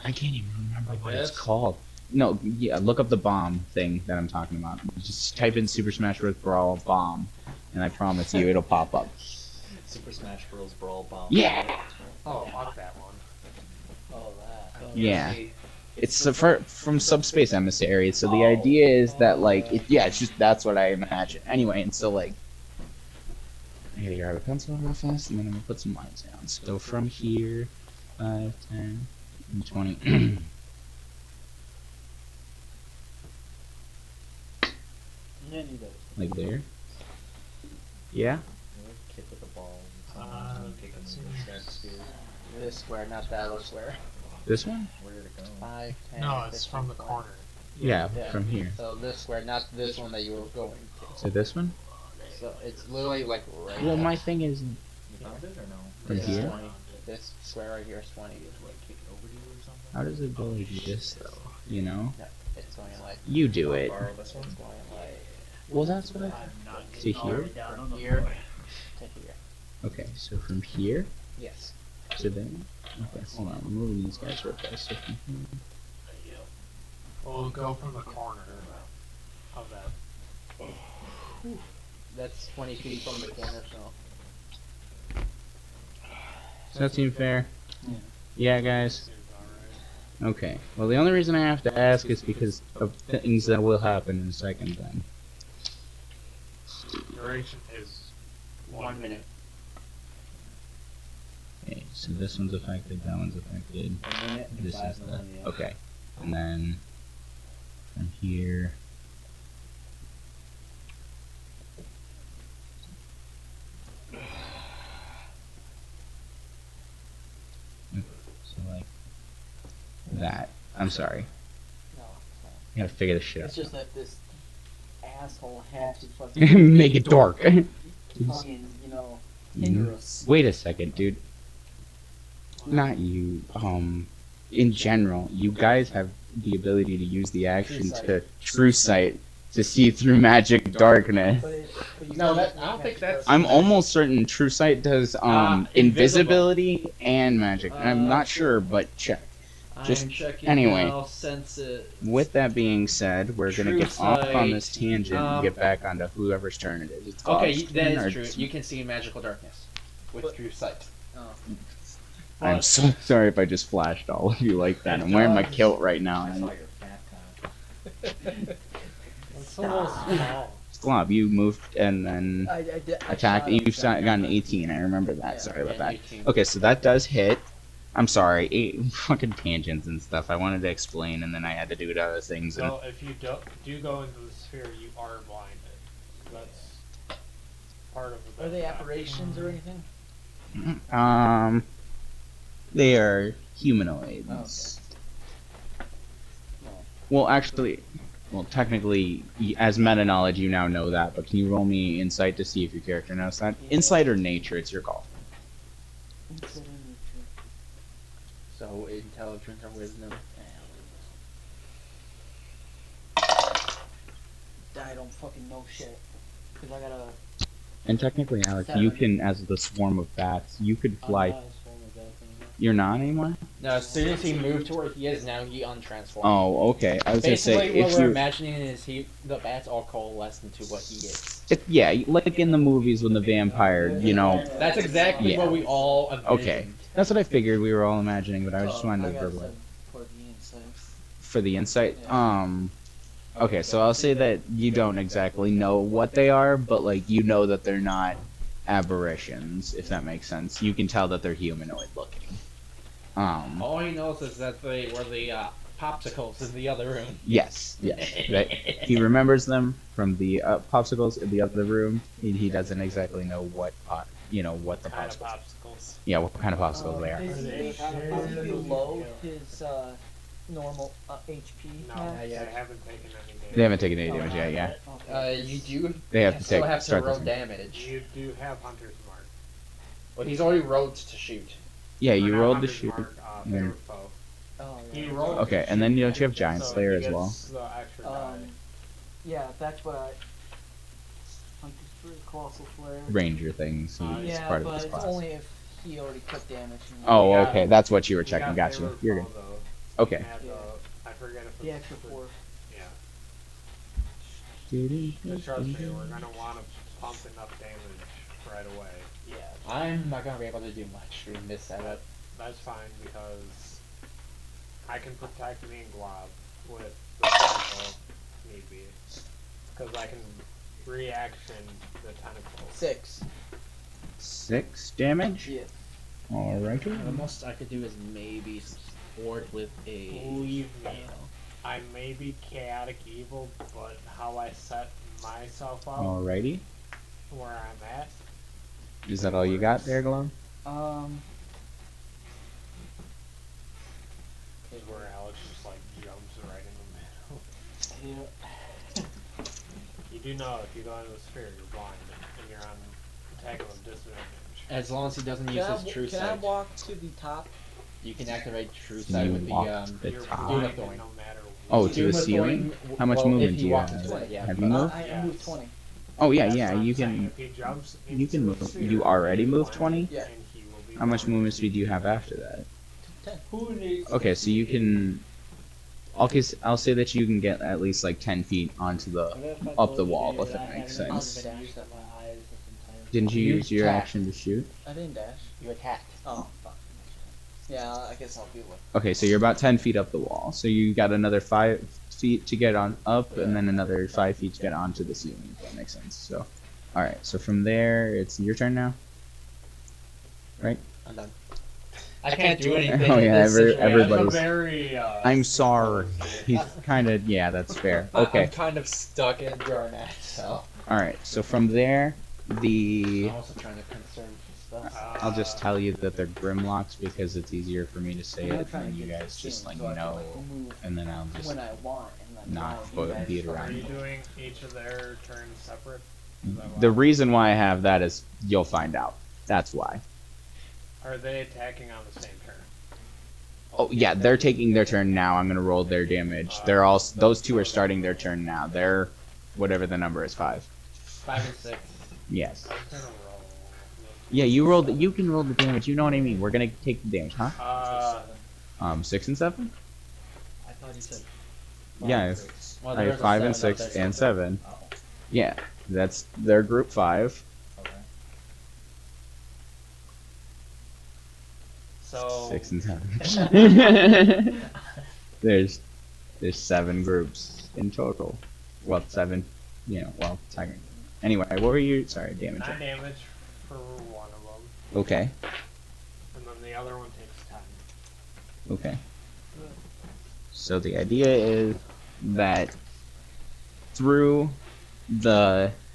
I can't even remember what it's called. No, yeah, look up the bomb thing that I'm talking about. Just type in Super Smash Bros. Brawl bomb, and I promise you it'll pop up. Super Smash Bros. Brawl Bomb. Yeah. Oh, fuck that one. Oh, that. Yeah. It's from Subspace Emissary, so the idea is that like it's just that's what I imagine. Anyway, and so like I gotta grab a pencil real fast, and then I'm gonna put some lines down. So from here, 5, 10, and 20. Like there. Yeah. Kid with a ball. Kick him let's in see. the shark spear. This square, not that other square. This one? Where did it go? 5, 10. No, it's 15, from the 20. corner. Yeah, Yeah. from here. So this square, not this one that you were going to. So this one? So it's literally like right Well, my thing is You found it or no? from This is here. 20. This square right here is 20. Like kick it over to you or something? How does it go like this though? You know? No, it's going like, You do it. Borrow this one? it's going like Well, that's what I. To here. from here to here. Okay, so from here Yes. to then. Okay, hold on. I'm moving these guys real fast. So from here. We'll go from the corner of that. That's 20 feet from the corner, so. Does that seem fair? Yeah, guys. Seems alright. Okay. Well, the only reason I have to ask is because of things that will happen in a second. Then. Duration is 1 minute. Okay, so this one's affected. That one's affected. A minute and This 5 is the millennia. okay, and then from here. So like that. I'm sorry. No, I gotta figure this shit it's out. just that this asshole had to fucking Make it dark. fucking, hinder us. Wait a second, dude. Not you. In general, you guys have the ability to use the action to true sight to see through magic darkness. But you No, can't I don't make think magic that's- dark. I'm almost certain True Sight does invisibility and magic. I'm not sure, but check. Just- I'm checking anyway. now, sense it. With that being said, we're gonna True get off on this Sight, tangent and get back onto whoever's turn it is. It's Okay, Bob's that turn, or is true. it's- You can see magical darkness with But- true sight. Oh. I'm But- so sorry if I just flashed all of you like that. I'm wearing my kilt right now. I saw And your fat cock. It's a little small. Glob, you moved and then I did. I attacked. shot him. You got an 18. I remember that. Yeah, Sorry about yeah, that. 18. Okay, so that does hit. I'm sorry. Fucking tangents and stuff. I wanted to explain, and then I had to do other things. And So if you do go into the sphere, you are blinded. That's part of the. Are they apparitions or anything? they are humanoids. Well, actually, well, technically, as meta knowledge, you now know that. But can you roll me insight to see if your character knows that? Insight or nature? It's your call. So intelligence or wisdom. I don't fucking know shit. Cause I gotta. And technically, Alex, you can, as the swarm of bats, you could fly. You're not anymore? No, as soon as he moved to where he is now, he untransformed. Oh, okay. I was gonna Basically, say what if we're you, imagining is the bats all coalesce into what he is. yeah, like in the movies when the vampire, you know. That's exactly Yeah. what we all envisioned. Okay, that's what I figured we were all imagining, but I just wanted to I got verbalize some for the insight. for the insight. Yeah. Okay, so I'll say that you don't exactly know what they are, but like you know that they're not aberrations, if that makes sense. You can tell that they're humanoid looking. All he knows is that they were the popsicles in the other room. Yes, yes. That he remembers them from the popsicles in the other room. He doesn't exactly know what what the kind of popsicles. popsicles. Yeah, what kind of popsicles they are. Is he below his normal HP? No, now? they haven't taken any damage. They haven't taken any damage yet. Yeah, Okay. You do. they have to still take have to start roll this. damage. You do have Hunter's Mark. But he's already rolled to shoot. Yeah, Or you not rolled the Hunter's shoot. Mark, Yeah. favorite foe. Oh, He yeah. rolled Okay, to and then shoot, don't you have Giant so Slayer he as well? gets the extra die. Yeah, that's what I. Hunter's Free, Colossal Flare. Ranger things. He's Yeah, part of but this it's class. only if he already took damage. And Oh, Yeah. okay, that's what you were You checking. got Gotcha. favorite You're foe, good. though. Okay. You have Yeah. I forget if The it's extra 4. Yeah. Just trust me, we're gonna want to pump enough damage right away. Yeah. I'm not gonna be able to do much in this setup. That's fine because I can protect me and Glob with the tentacle if need be. Because I can reaction the tentacle. 6. 6 damage. Yeah. Alrighty. The most I could do is maybe support with a. Believe me, I may be chaotic evil, but how I set myself up Alrighty. where I'm at. Is that all you got there, Glum? Is where Alex just like jumps right in the middle. Yeah. You do know if you go into the sphere, you're blind and you're on attack with disadvantage. As long as he doesn't use his true Can I sight, walk to the top? you can activate true Can sight you with the walk to the You're top? Doom blind of Thorn. no matter Oh, what. to the Doom of ceiling? Thorn, How much well, movement if do he you walks have? into it, yeah. Have you moved? I moved 20. Oh yeah, That's yeah. what I'm You saying. can. If he jumps You can into the move. sphere, You already he's moved blind, 20? Yeah. and he will be How much blind. movement speed do you have after that? 10. Okay, so you can. I'll say that you can get at least like 10 feet onto the up the wall, if that makes sense. Didn't you You use your attacked. action to shoot? I didn't dash. You attacked. Oh, fuck. Yeah, I guess I'll do it. Okay, so you're about 10 feet up the wall. So you got another 5 feet to get on up, and then another 5 feet to get onto the ceiling, if that makes sense. So, alright, so from there, it's your turn now? Right? I'm done. I can't do anything. Oh, in yeah, this situation. everybody's- That's a very, I'm sorry. He's kind of, yeah, that's fair. Okay, I'm kind of stuck in Garnet, so. alright, so from there, the. I'm also trying to concern for stuff. I'll just tell you that they're Grimlocks because it's easier for me to say I'm it trying than to you get to guys the just ceiling like so I can, know, like, move and then I'll just when I want and like not now you beat it guys- Are you around. doing each of their turns separate? Is that The why? reason why I have that is you'll find out. That's why. Are they attacking on the same turn? Oh yeah, they're taking their turn now. I'm gonna roll their damage. They're all those two are starting their turn now. They're whatever the number is, 5. 5 and 6. Yes. I'm gonna roll. Yeah, you roll. You can roll the damage. You know what I mean. We're gonna take the damage, huh? 6 and 7. I thought you said. Yeah. Well, I there's have a 5 and 7 up 6 there and somewhere. 7. Oh, Yeah, that's their group 5. okay. So 6 and 7. there's 7 groups in total. Well, 7. Well, technically. Anyway, what were you? Sorry, damage. 9 damage for one of them, Okay. and then the other one takes 10. Okay. So the idea is that through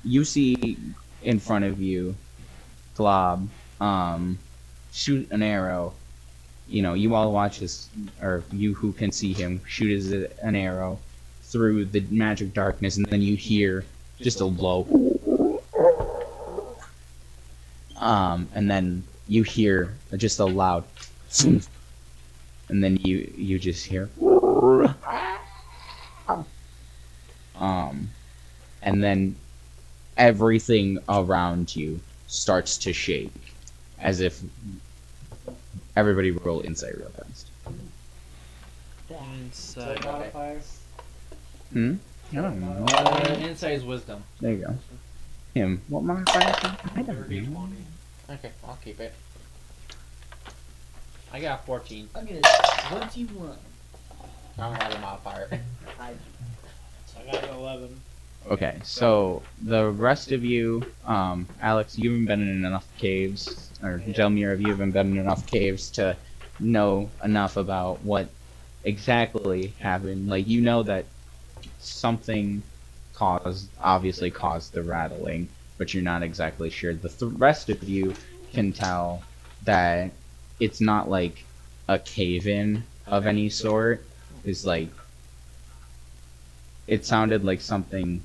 you see in front of you, Glob, shoot an arrow. You all watch this, or you who can see him shoot an arrow through the magic darkness, and then you hear just a low, and then you hear just a loud, and then you just hear, and then everything around you starts to shake, as if everybody roll insight real fast. Insight. Modifiers. I don't know. Insight is wisdom. There you go. Him. What modifier? I don't Dirty know. 20. Okay, I'll keep it. I got 14. I'm gonna. What do you want? I don't have a modifier. I I got an 11. Okay, so the rest of you, Alex, you haven't been in enough caves, or Jelmir, you haven't been in enough caves to know enough about what exactly happened. Like, you know that something obviously caused the rattling, but you're not exactly sure. The rest of you can tell that it's not like a cave-in of any sort. It's like, it sounded like something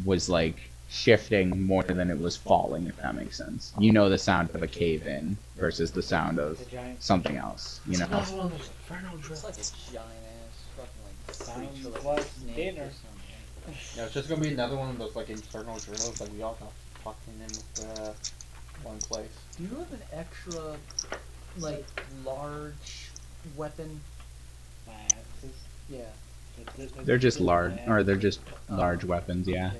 was like shifting more than it was falling, if that makes sense. You know the sound of a cave-in versus the sound of The giant something else, you know? It's like a giant ass fucking like sounds creature, like like a snake dinner. or something. No, it's just gonna be another one of those like infernal drills that we all got fucking in with one place. Do you have an extra, like, large weapon? Axes. Yeah. They're just large, or they're just large weapons, yeah.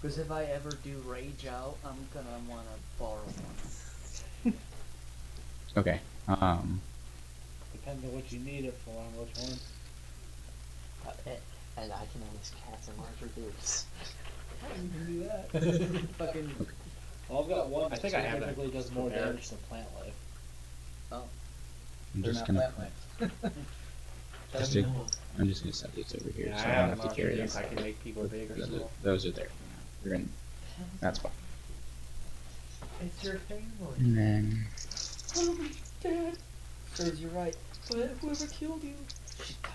Because if I ever do rage out, I'm gonna want to borrow one. Okay, Depends on what you need it for and which one. And I can always cast a larger deuce. How do you do that? Fucking. Well, I've got one I that think I have that typically does more prepared. damage than plant life. I'm They're just not gonna, plant life. I'm just gonna set these over here, Yeah, so I I don't have have to carry enough them. I can make people big or small. Those are there. We're gonna, that's fine. It's your family. And then, Oh, Dad. Says you're right. But whoever killed you should die.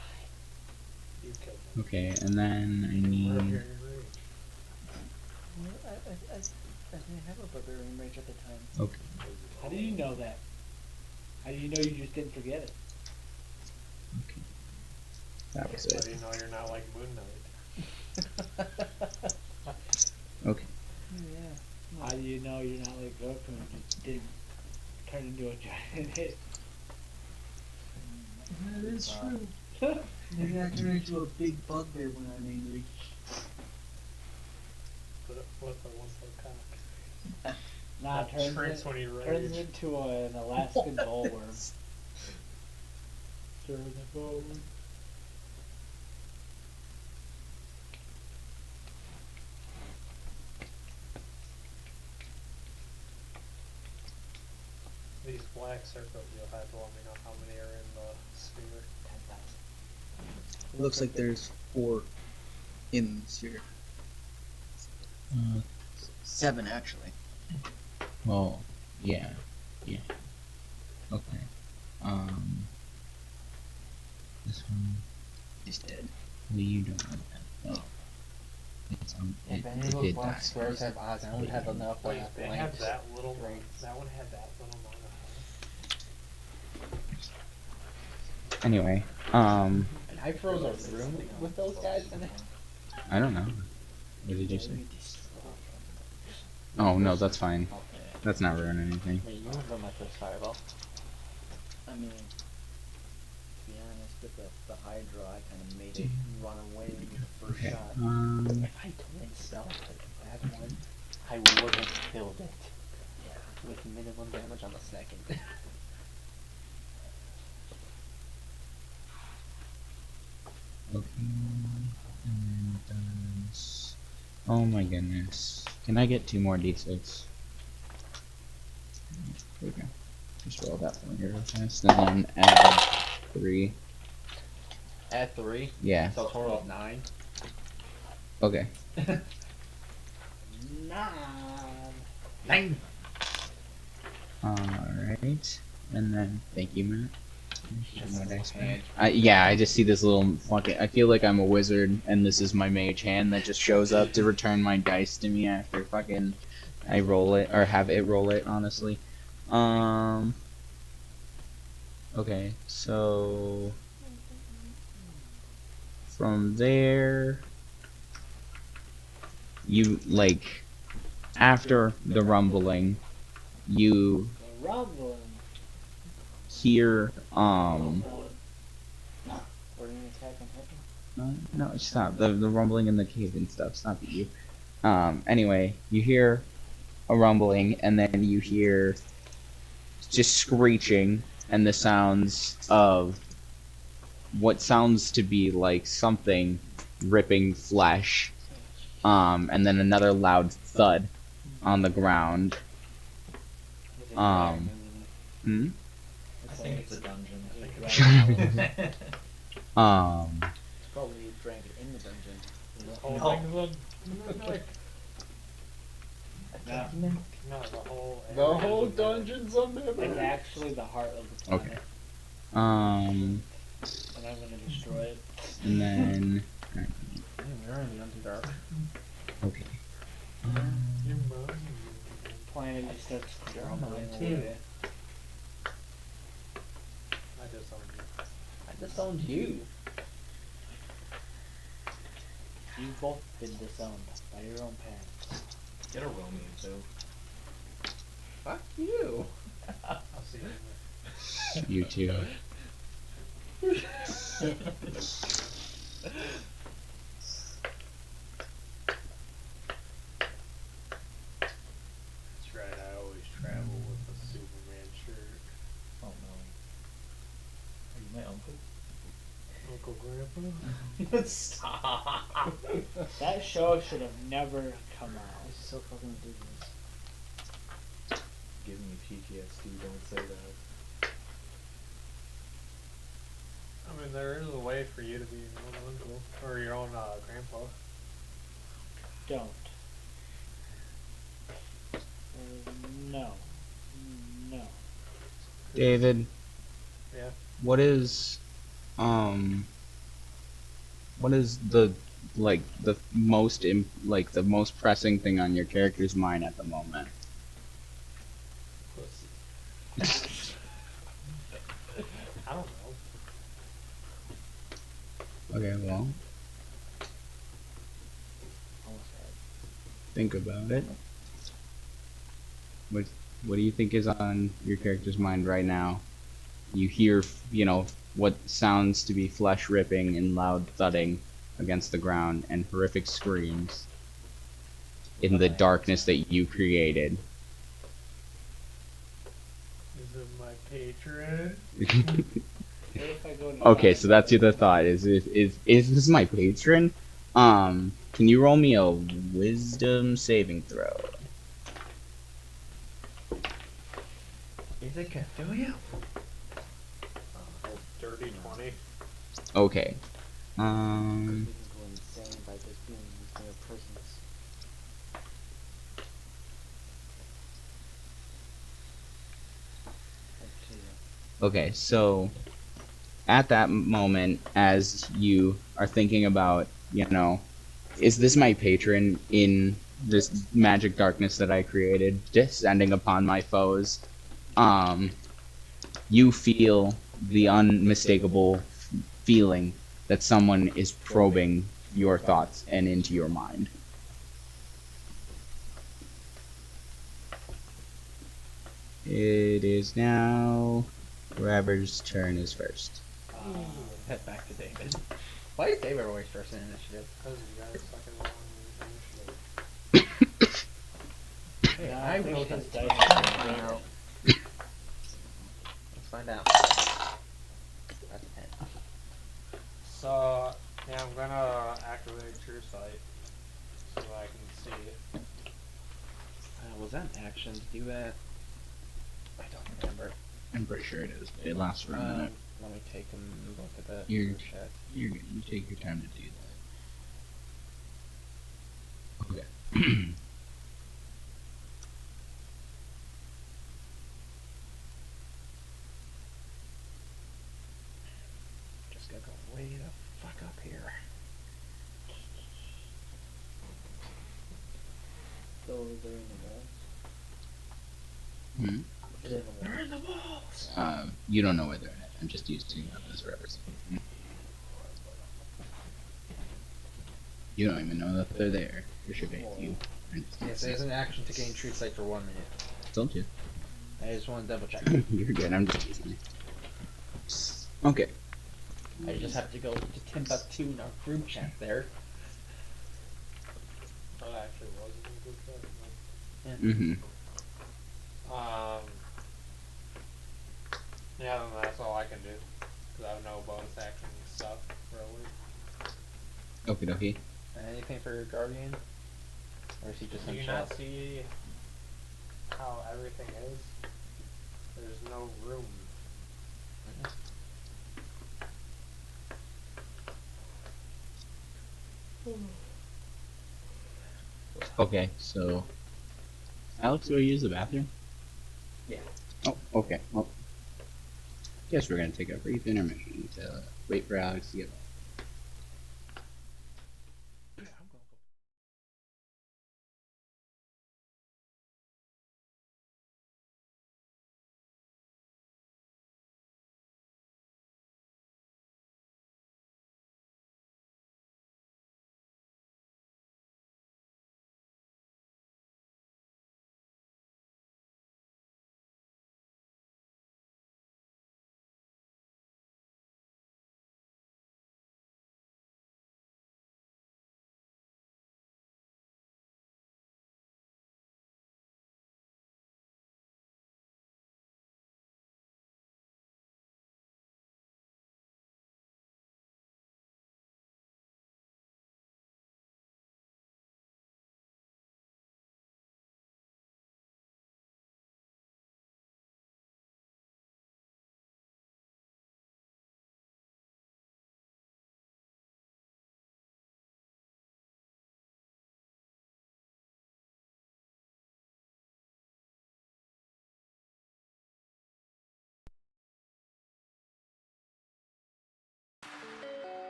You killed them. okay, and then I We're up need, here in rage. Well, I didn't have a barbarian rage at the time. okay, How do you know that? How do you know you just didn't forget it? okay. That was How it. do you know you're not like Moon Knight? Okay. Yeah. How do you know you're not like Goku and just didn't turn into a giant hit? That is true. Maybe I turn into a big bugbear when I'm angry. With the one-foot cock. Nah, That turns, shrinks when you turns rage. into an Alaskan bullworm. Turn it forward. These black circles, you'll have to let me know how many are in the sphere. 10,000. It looks like there's 4 in the sphere. 7 actually. Well, yeah. Okay. This one, He's dead. well, you don't know that. Oh. It's If any it of those did black die. squares have eyes, I only have enough Wait, they have blanks. that little one. Right. That one had that little modifier. Anyway, And I froze a room with those guys in it. I don't know. What did you say? Oh no, that's fine. That's not ruining anything. Wait, you remember my first fireball? I mean, to be honest, with the Hydra, I kind of made it run away with the first shot. If I twin spell like that one, I would have killed it. Yeah. With minimum damage on the second. Okay. And then does... Oh my goodness. Can I get 2 more d6? There we go. Just roll that for me real fast. And then add 3. Add 3? Yeah. So total of 9. Okay. 9! Alright. And then, thank you, Matt. Yeah, I just see this little fucking... I feel like I'm a wizard, and this is my mage hand that just shows up to return my dice to me after fucking... I roll it, or have it roll it, honestly. Okay, so... From there... You, like... After the rumbling, you... Rumbling. hear, Were you attacking him? no, stop. The rumbling in the cave and stuff. Stop you. Anyway, you hear a rumbling, and then you hear just screeching, and the sounds of what sounds to be like something ripping flesh, and then another loud thud on the ground. I think it's a dungeon. It's probably you drank it in the dungeon. The whole thing is like, no, the whole dungeon's a It's actually the heart of the planet. Okay. And I'm gonna destroy it. And then... We're in the Underdark. Okay. Planet just starts crumbling too. away. I just owned you. I disowned you. You've both been disowned by your own parents. Get a Romeo too. Fuck you. I'll see you. You too. That's right, I always travel with a Superman shirt. Oh no. Are you my uncle? Uncle Grandpa? Stop. That show should have never come out. This is so fucking ridiculous. Giving me PTSD, don't say that. I mean, there is a way for you to be your own uncle, or your own grandpa. Don't. No. No. David, Yeah. what is the the most the most pressing thing on your character's mind at the moment? Pussy. I don't know. Okay, well, think about it. What do you think is on your character's mind right now? You hear, what sounds to be flesh ripping and loud thudding against the ground and horrific screams in the darkness that you created. Is it my patron? What if I go to Okay, so that's the thought. Is this my patron? Can you roll me a wisdom saving throw? Is it Cthulhu? Dirty 20. Okay. We can go insane by just being in their presence. Okay, so at that moment, as you are thinking about, is this my patron in this magic darkness that I created, descending upon my foes? You feel the unmistakable feeling that someone is probing your thoughts and into your mind. It is now whoever's turn is first. Head back to David. Why is David always first in initiative? Because you guys fucking wrong initiative. Hey, No, I I think rolled his a dice 20. are gonna Wow. Let's find out. That's a 10. So, yeah, I'm gonna activate True Sight so that I can see. Was that an action to do that? I don't remember. I'm pretty sure it is. It lasts for a minute. Let me take a look at that. You're, chat. you're good. You take your time to do that. Okay. Just gotta go way the fuck up here. So they're in the walls. Hmm? They're in the walls. They're in the walls! You don't know where they're at. I'm just using them as representation. You don't even know that they're there. For sure, you. Yes, there's an action to gain true sight for 1 minute. Told you. I just want to double check. You're good. I'm just teasing you. Okay. I just have to go to Timbuktu in our group chat there. That actually was a good check. Mm-hmm. Yeah, then that's all I can do. Because I have no bonus action stuff, really. Okie dokie. Anything for your guardian? Or is he just Do you gonna not chill? see how everything is? There's no room. Okay, so Alex, go use the bathroom? Yeah. Oh, okay. Well, guess we're gonna take a brief intermission to wait for Alex to get back.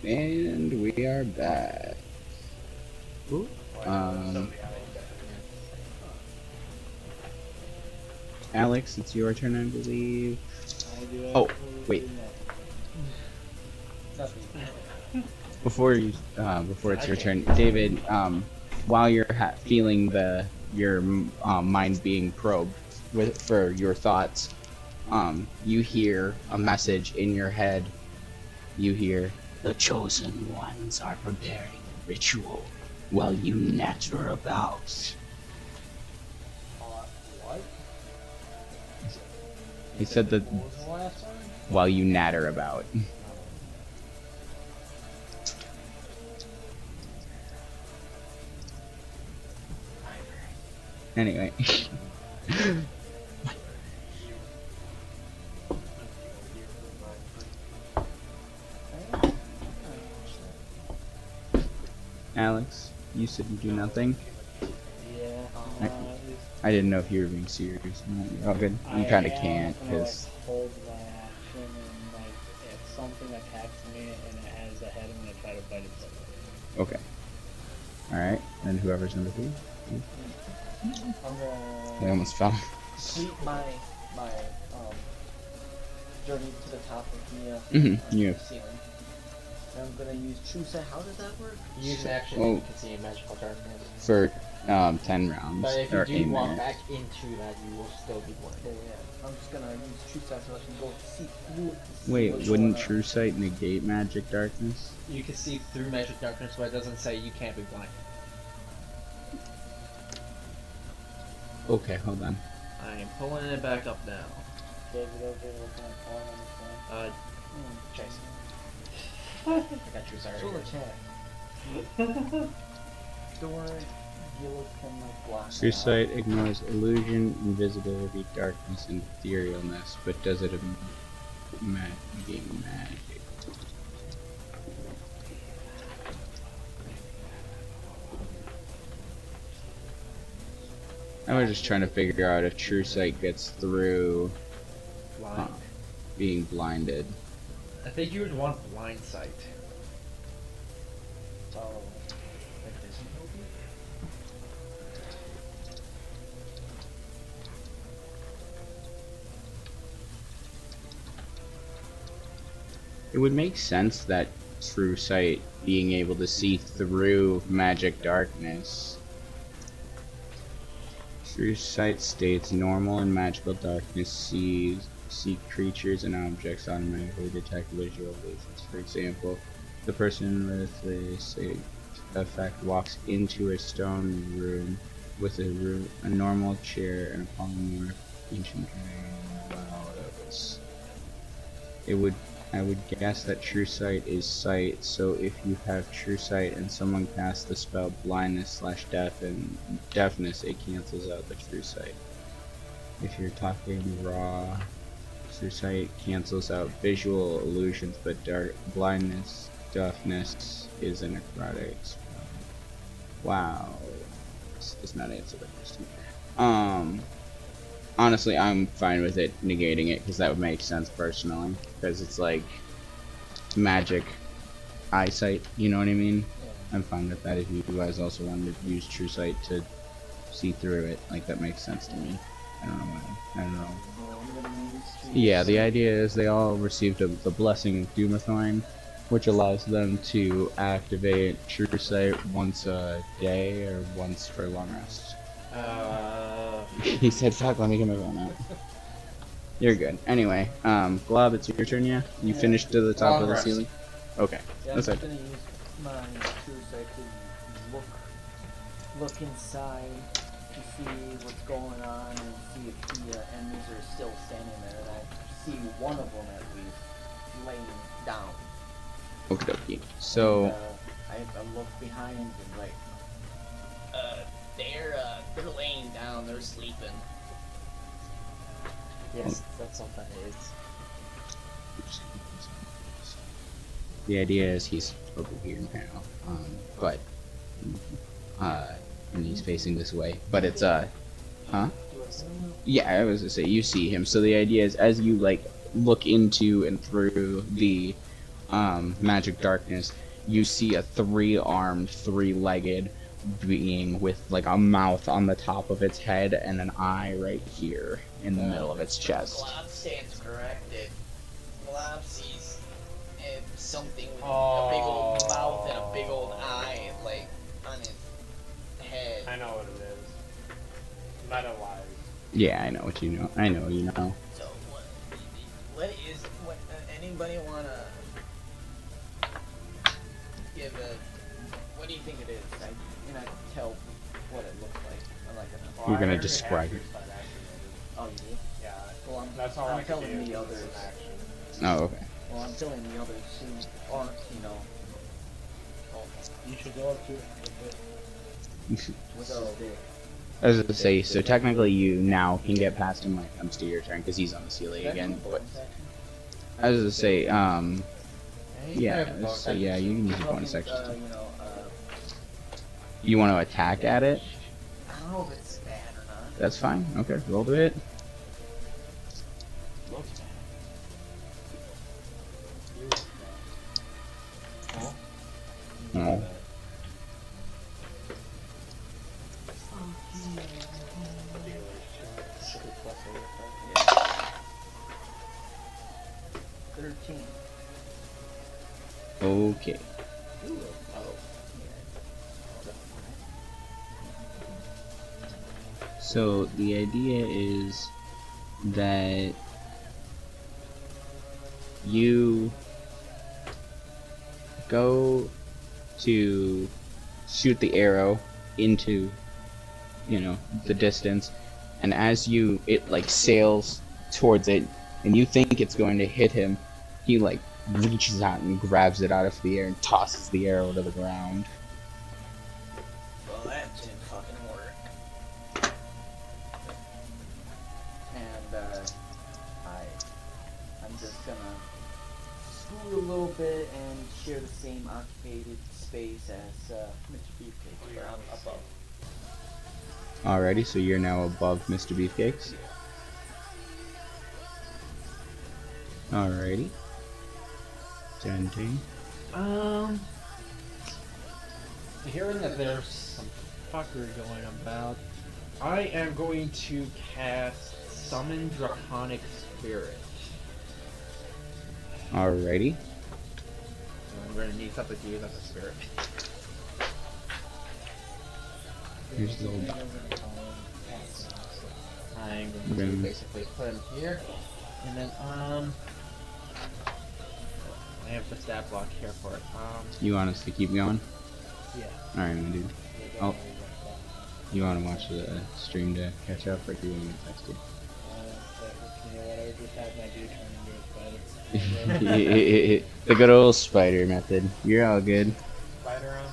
And we are back. Ooh. Alex, it's your turn, I believe. I do Oh, absolutely wait. nothing. Before it's your turn, David. While you're feeling your mind being probed for your thoughts, you hear a message in your head. You hear, "The chosen ones are preparing a ritual while you natter about." What? He said that What was the last one? while you natter about. Anyway. Alex, you said you do nothing? Yeah. I- I didn't know if you were being serious. Oh, good. You kind of can't, because... hold my action and like if something attacks me and it has a head, I'm gonna try to bite its head. Okay. Alright, then whoever's number 3. I'm I gonna almost fell. complete my journey to the top of the Yeah. ceiling. And I'm gonna use true sight. How does that work? Use an action Oh. you can see magical darkness. For 10 rounds. But if or you do 8 walk minutes. back into that, you will still be blind. Yeah. I'm just gonna use true sight so I can go see through it. to see Wait, what's wouldn't going on. True Sight negate magic darkness? You can see through magic darkness, but it doesn't say you can't be blind. Okay, hold on. I am pulling it back up now. David over here looking at porn on his Chase. I got you, sorry. Show the chat. Don't worry. You can like block True that out. Sight ignores illusion, invisibility, darkness, and etherealness, but does it negate magic? I was just trying to figure out if True Sight gets through Blind. being blinded. I think you would want blind sight. So, It would make sense that True Sight being able to see through magic darkness. True Sight states normal and magical darkness see creatures and objects automatically detect visual illusions. For example, the person with a say effect walks into a stone room with a normal chair and a polymorph ancient dragon. Wow, that was. I would guess that True Sight is sight, so if you have True Sight and someone casts the spell blindness / deafness, it cancels out the True Sight. If you're talking raw, True Sight cancels out visual illusions, but blindness, deafness is a necrotic spell. Wow. This does not answer the question. Honestly, I'm fine with it negating it because that would make sense personally. Because it's like magic eyesight, you know what I mean? I'm fine with that if you guys also wanted to use True Sight to see through it. Like, that makes sense to me. I don't know why. I don't know. So I'm gonna use true Yeah, the sight. idea is they all received the blessing of Doomathorn, which allows them to activate True Sight once a day or once for a long rest. He said, fuck, let me get my phone out. You're good. Anyway, Glob, it's your turn, yeah? You Yeah. finished to the top Long of the rest. ceiling? Okay, Yeah, I'm that's just it. gonna use my true sight to look inside to see what's going on and see if the enemies are still standing there. And I see one of them at least laying down. Okie dokie. So, And, I look behind and like, they're laying down. They're sleeping. yes, that's what that is. the idea is he's over here now, and he's facing this way. But it's, huh? Yeah, I was gonna say, you see him. So the idea is, as you, like, look into and through the magic darkness, you see a 3-armed, 3-legged being with like a mouth on the top of its head and an eye right here in the middle of its chest. Glob stands corrected. Glob sees something with a Oh. big old mouth and a big old eye, like, on his head. I know what it is. Meta-wise. Yeah, I know what you know. I know you know. So, what, anybody wanna give what do you think it is? I'm gonna tell what it looks like. I like it. Well, You're I gonna already describe have it. your side activated. Oh, you do? Yeah. Well, That's all I'm I can telling do the is others. an action. Oh, okay. Well, I'm telling the others who aren't, you know. You should go up to it a bit. So, I was gonna say, so technically you now can get past him when it comes to your turn because he's on the ceiling again. But I was gonna say, yeah, so yeah, you can use your bonus action. you know, You want to attack at it? I don't know if it's bad or not. That's fine. Okay, roll to hit. Looks bad. No. Yeah. 13. Okay. Ooh, oh. So the idea is that you go to shoot the arrow into, you know, the distance, and as it like sails towards it, and you think it's going to hit him, he like reaches out and grabs it out of the air and tosses the arrow to the ground. Well, that didn't fucking work. And, I'm just gonna scoot a little bit and share the same occupied space as, Mr. Beefcake, where I'm above. Alrighty, so you're now above Mr. Beefcakes. Alrighty. Genting. Hearing that there's some fuckery going about, I am going to cast Summon Draconic Spirit. Alrighty. So I'm going to need something to use as a spirit. Here's the little I'm going to basically put him here, and then I have the stat block here for it. You want us to keep going? Yeah. Alright, my dude. Oh. You want to watch the stream to catch up, or do you want me to text you? Whatever, just have my dude turn into a spider. The good old spider method. You're all good. Spider on my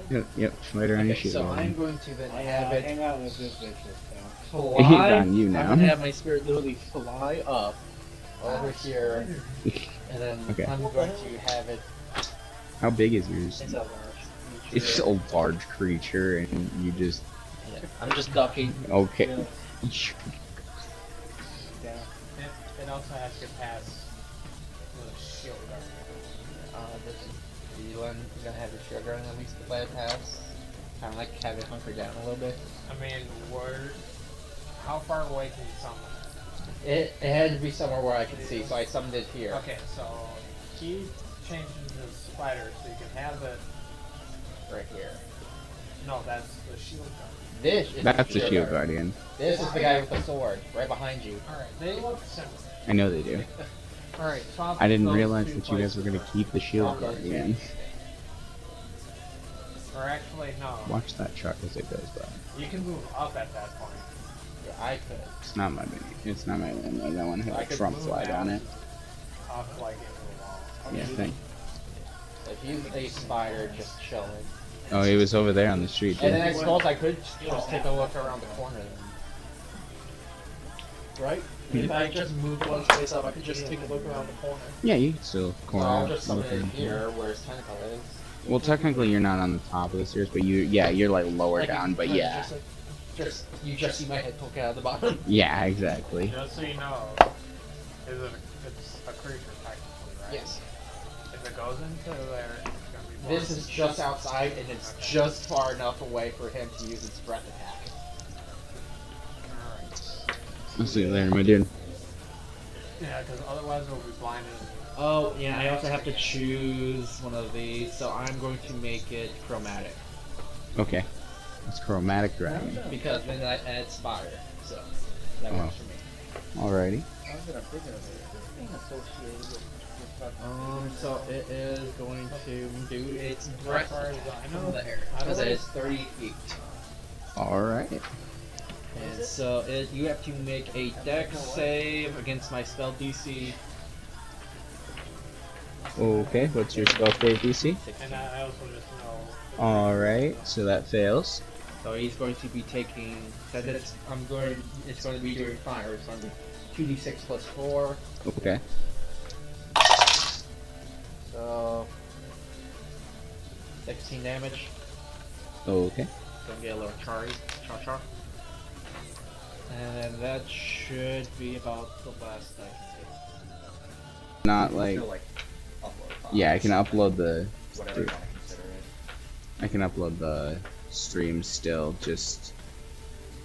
shield. Yep, spider on your Okay, shield. so I'm going to then I have it hang out with this bitch this time. fly. He's on you now. I'm gonna have my spirit literally fly up over here, and then Okay. I'm going to have it. How big is yours? It's a large. It's a large creature, and you just Yeah, I'm just ducking. okay. Yeah. It also has to pass the shield guard. The one gonna have the shield guard at least let it pass. Kind of like have it hunker down a little bit. I mean, how far away can you summon It had to be somewhere where I could see, so I summoned it here. it? Okay, so he changed into spider, so you can have it. Right here. No, that's the shield guard. This is That's the the shield guardian. This is the guy with the sword right behind you. Alright, they look similar. I know they do. Alright, swap I didn't those realize two that you guys were gonna places. keep the shield guardian. Or actually, no. Watch that truck as it goes by. You can move up at that point. Yeah, I could. It's not my mini. It's not my limo. That one had I a could Trump move flag on it. Up like into the wall. Yeah, thank. If he's a spider just chilling. Oh, he was over there on the street. And then Too. I suppose I could just take a look around the corner then. Right? If I just moved one space up, I could just take a look around the corner. Yeah, you can still So I'll corner. just summon look it in. here where his tentacle is. Well, technically you're not on the top of the stairs, but you're like lower Like, down. But yeah, You just see my head poke out of the bottom. yeah, exactly. Just so you know, it's a creature technically, right? Yes. If it goes into there, it's gonna be This blocked. is just outside, and it's just far enough away for him to use its breath attack. Alright. I'll see you later, my dude. Yeah, because otherwise we'll be blinded. Oh, yeah, I also have to choose one of these, so I'm going to make it chromatic. Okay. It's chromatic dragon. Because then that adds fire, so that works for me. Alrighty. I was gonna figure it being associated with So it is going to do its breath far as attack I know. from there. Because it is 30 feet. Alright. And so you have to make a dex save against my spell DC. Okay, what's your spell save DC? And I also just know. Alright, so that fails. So he's going to be taking. It's going to be doing fire. It's going to be 2d6 plus 4. Okay. So 16 damage. Okay. Gonna get a little char. And that should be about the last I can Not like. still like upload files. Yeah, I can upload the. Whatever you want to consider it. I can upload the stream still, just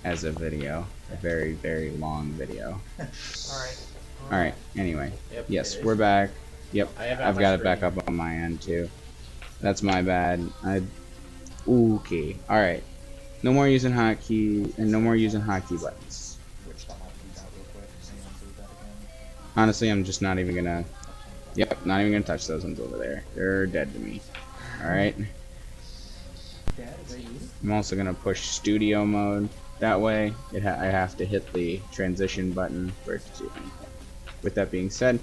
as a video. A very, very long video. Alright. Alright, anyway. Yep, Yes, it we're is. back. Yep, I have it on I've my got it screen. back up on my end too. That's my bad. Okay. Alright. No more using hotkey, and no more using hotkey buttons. Which the hotkeys out real quick. Anyone do that again? Honestly, I'm just not even gonna. Yep, not even gonna touch those ones over there. They're dead to me. Alright. Dad, is that you? I'm also gonna push studio mode. That way, I have to hit the transition button for it to do anything. With that being said,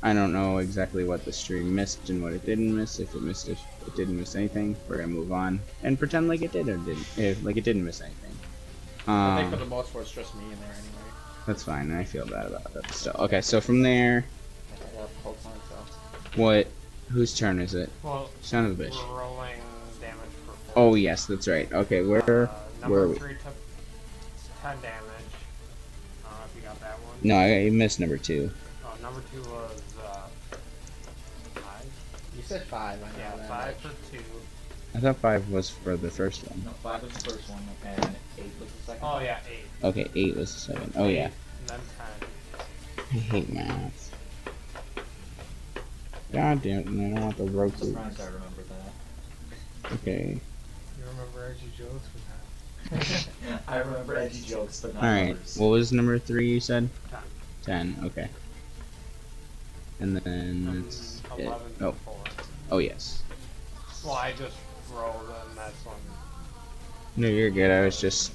I don't know exactly what the stream missed and what it didn't miss. If it didn't miss anything, we're gonna move on and pretend like it did or didn't. Like it didn't miss anything. I think for the most part it's just me in there anyway. That's fine. I feel bad about that still. Okay, so from there, I have Pokemon, so. what? Whose turn is it? Well, Son of a bitch. we're rolling damage for 4. Oh yes, that's right. Okay, where are Number we? 3 took 10 damage. I don't know if you got that one. No, I missed number 2. Number 2 was 5. You said 5, I know Yeah, that. 5 for 2. I thought 5 was for the first one. No, 5 was the first one, and 8 was the second Oh one. yeah, 8. Okay, 8 was the second. Oh yeah. And then 10. I hate math. God damn it, I don't want the I'm Roku. surprised I remember that. Okay. You remember edgy jokes with that? I remember edgy jokes, but not Alright, others. what was number 3 you said? 10. 10, okay. And then that's it. 11 Oh, for 4. oh yes. Well, I just rolled and that's when. No, you're good, I was just...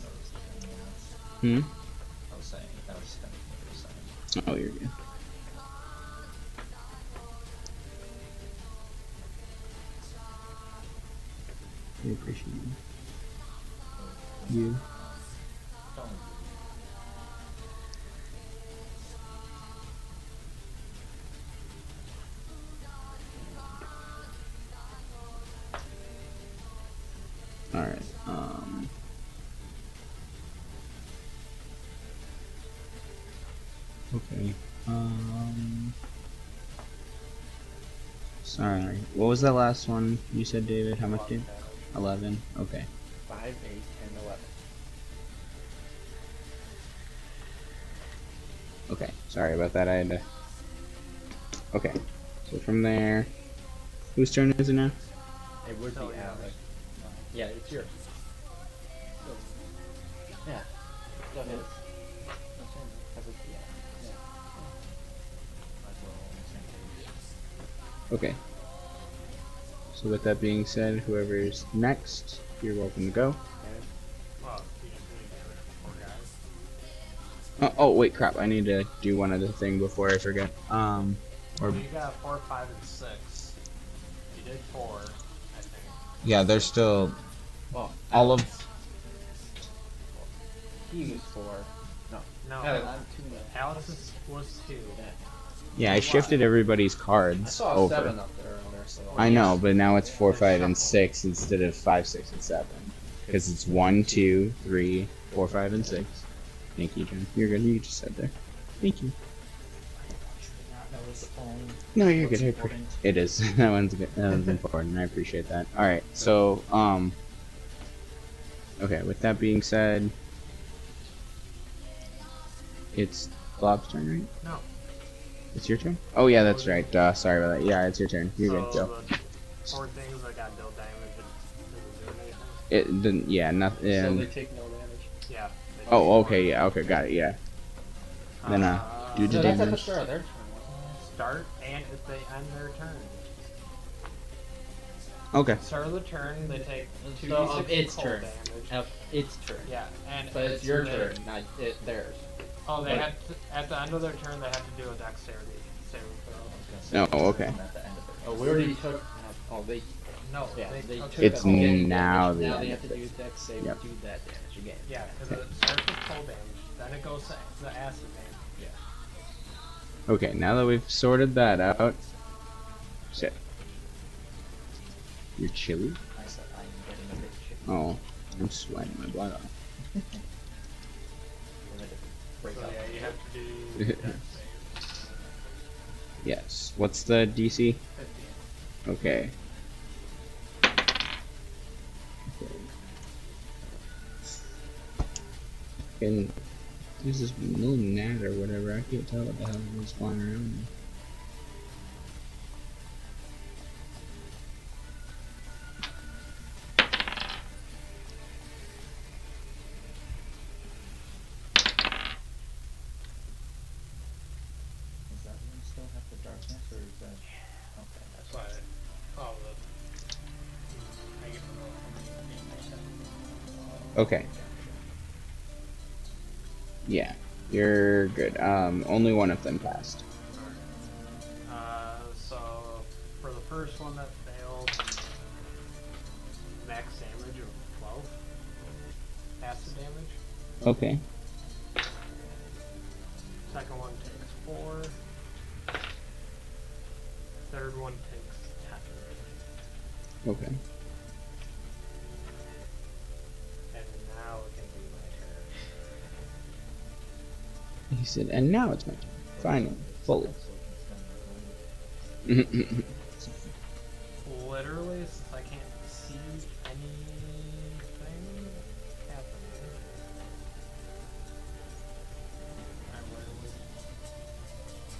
Hmm? I was saying, that was kind of what I was saying. Oh, you're good. I appreciate you. You. Alright, okay, sorry, what was that last one you said, David? How much did? 11, okay. 5, 8, 10, 11. Okay, sorry about that, I had to... Okay, so from there... Whose turn is it now? It would be So, yeah. Alex. Yeah, it's yours. Yeah. Go ahead. Okay. So with that being said, whoever is next, you're welcome to go. Well, you just need to get rid of 4 guys. Oh wait, crap, I need to do one other thing before I forget. Or... You got 4, 5, and 6. You did 4, I think. Yeah, they're still... Well, All of... he used 4. No, Alex. I'm 2 now. Alice's was 2. Yeah, I shifted everybody's I cards saw over. 7 up there on there, so. I know, but now it's 4, 5, and 6 instead of 5, 6, and 7. Because it's 1, 2, 3, 4, 5, and 6. Thank you, John. You're good. You just said there. Thank you. That was No, you're what's good. You're important. It is. That one's good. That one's important. I appreciate that. All right. So, okay. With that being said, it's Blob's turn, right? No. It's your turn. Oh yeah, that's right. Sorry about that. Yeah, it's your turn. You're good. Go. The 4 things that got dealt damage, it doesn't do anything. It didn't. Yeah. Nothing. So they take no damage. Yeah. Oh, okay. Yeah. Okay. Got it. Yeah. Then do the So that's at the damage. start of their turn, wasn't Start and if they end their turn. Okay. Start of the turn, they take it? 2d6 So of its cold turn. damage. Of its turn. Yeah, and But it's your their- turn, not theirs. Oh, they But- have to, at the end of their turn, they have to do a dexterity saving throw. No. Okay. At the end of it. Oh, we already took. Oh, they. No, Yeah, they they took took It's that damage. now the Now end they have of to it. do dex save Yep. to do that damage again. Yeah, because it starts with cold damage, then it goes to the acid damage. Okay. Now that we've sorted that out, shit. You're chilly. I said I'm getting a bit chicken. Oh, I'm sweating my blood off. Break So up. yeah, you have to do dex save. Yes. What's the DC? 15. Okay. And there's this little gnat or whatever. I can't tell what the hell is flying around. Is that one still have the darkness, or is that? Okay, That's why. Oh, I get to roll how many damage I have. Okay. Yeah, you're good. Only one of them passed. So for the first one that failed, max damage of 12 acid damage. Okay. Second one takes 4. Third one takes 10. Okay. And now it can be my turn. He said, and now it's my turn. Finally, fully. Literally, since I can't see anything happening.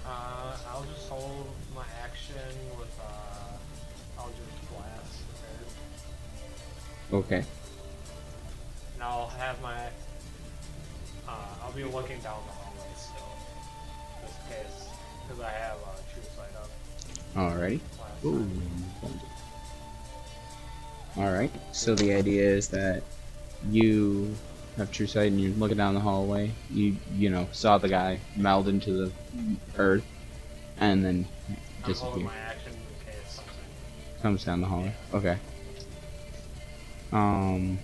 I'll just hold my action with, I'll just blast the bear. Okay. And I'll have my, I'll be looking down the hallway still. Just in case, because I have true sight up. Alrighty. Last Ooh. time. Alright, so the idea is that you have true sight and you're looking down the hallway. You know, saw the guy meld into the earth and then I'm holding disappear. my action in case something. Comes down the hallway. Okay. We're in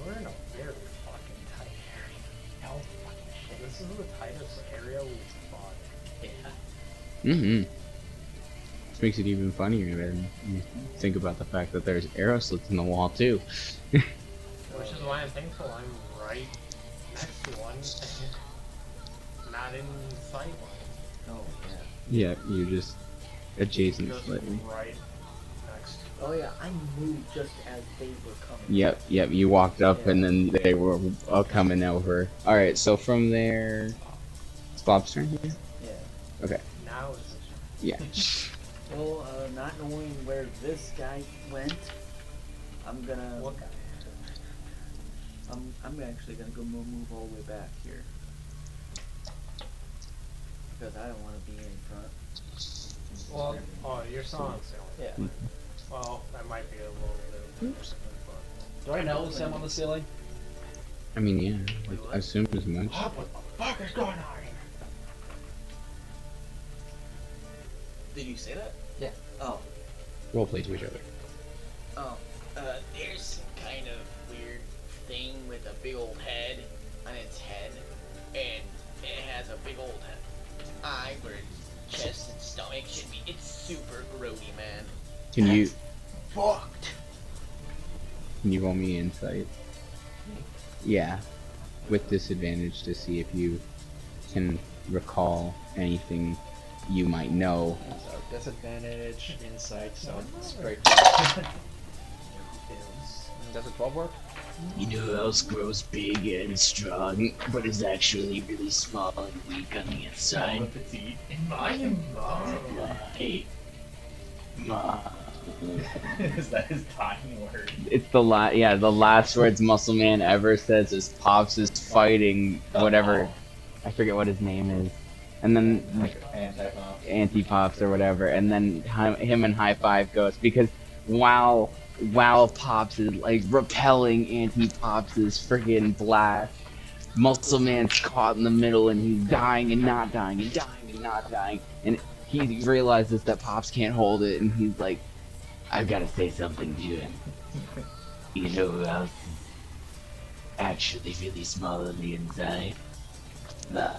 a very fucking tight area. No fucking shit. This is the tightest area we've fought. Yeah. Mm-hmm. This makes it even funnier when you think about the fact that there's arrow slits in the wall too. Which is why I'm thankful I'm right next to one. Not in sight line. Oh Yeah, you're just adjacent Just slightly. right next to yeah. Oh yeah, I moved just as they were coming. Yep, you walked up and then they were all coming over. Alright, so from there... It's Bob's turn here? Yeah. Okay, Now is the yeah. Well, not knowing where this guy went, I'm gonna. What guy? I'm actually gonna go move all the way back here. Because I don't want to be in front. Well, oh, you're still on ceiling. Yeah. Well, that might be a little bit of Oops. Do I notice him on the ceiling? I mean, yeah, I assumed as much. What the fuck is going on here? Did you say that? Yeah. Oh. Roleplay to each other. Oh. There's some kind of weird thing with a big old head on its head, and it has a big old eye where its chest and stomach should be. It's super grody, man. Can you Fucked. roll me insight? Yeah, with disadvantage to see if you can recall anything you might know. So disadvantage, insight, so straight. Does a 12 work? You know who else grows big and strong, but is actually really small and weak on the inside? My Is that his dying word? It's the last words Muscle Man ever says is Pops is fighting whatever. I forget what his name is. And then Anti-pop. Anti-Pops or whatever, and then him and High Five goes, because while Pops is like repelling Anti-Pops' friggin' blast, Muscle Man's caught in the middle and he's dying and not dying and dying and not dying, and he realizes that Pops can't hold it, and he's like, I've got to say something to him. You know who else is actually really small on the inside? Nah.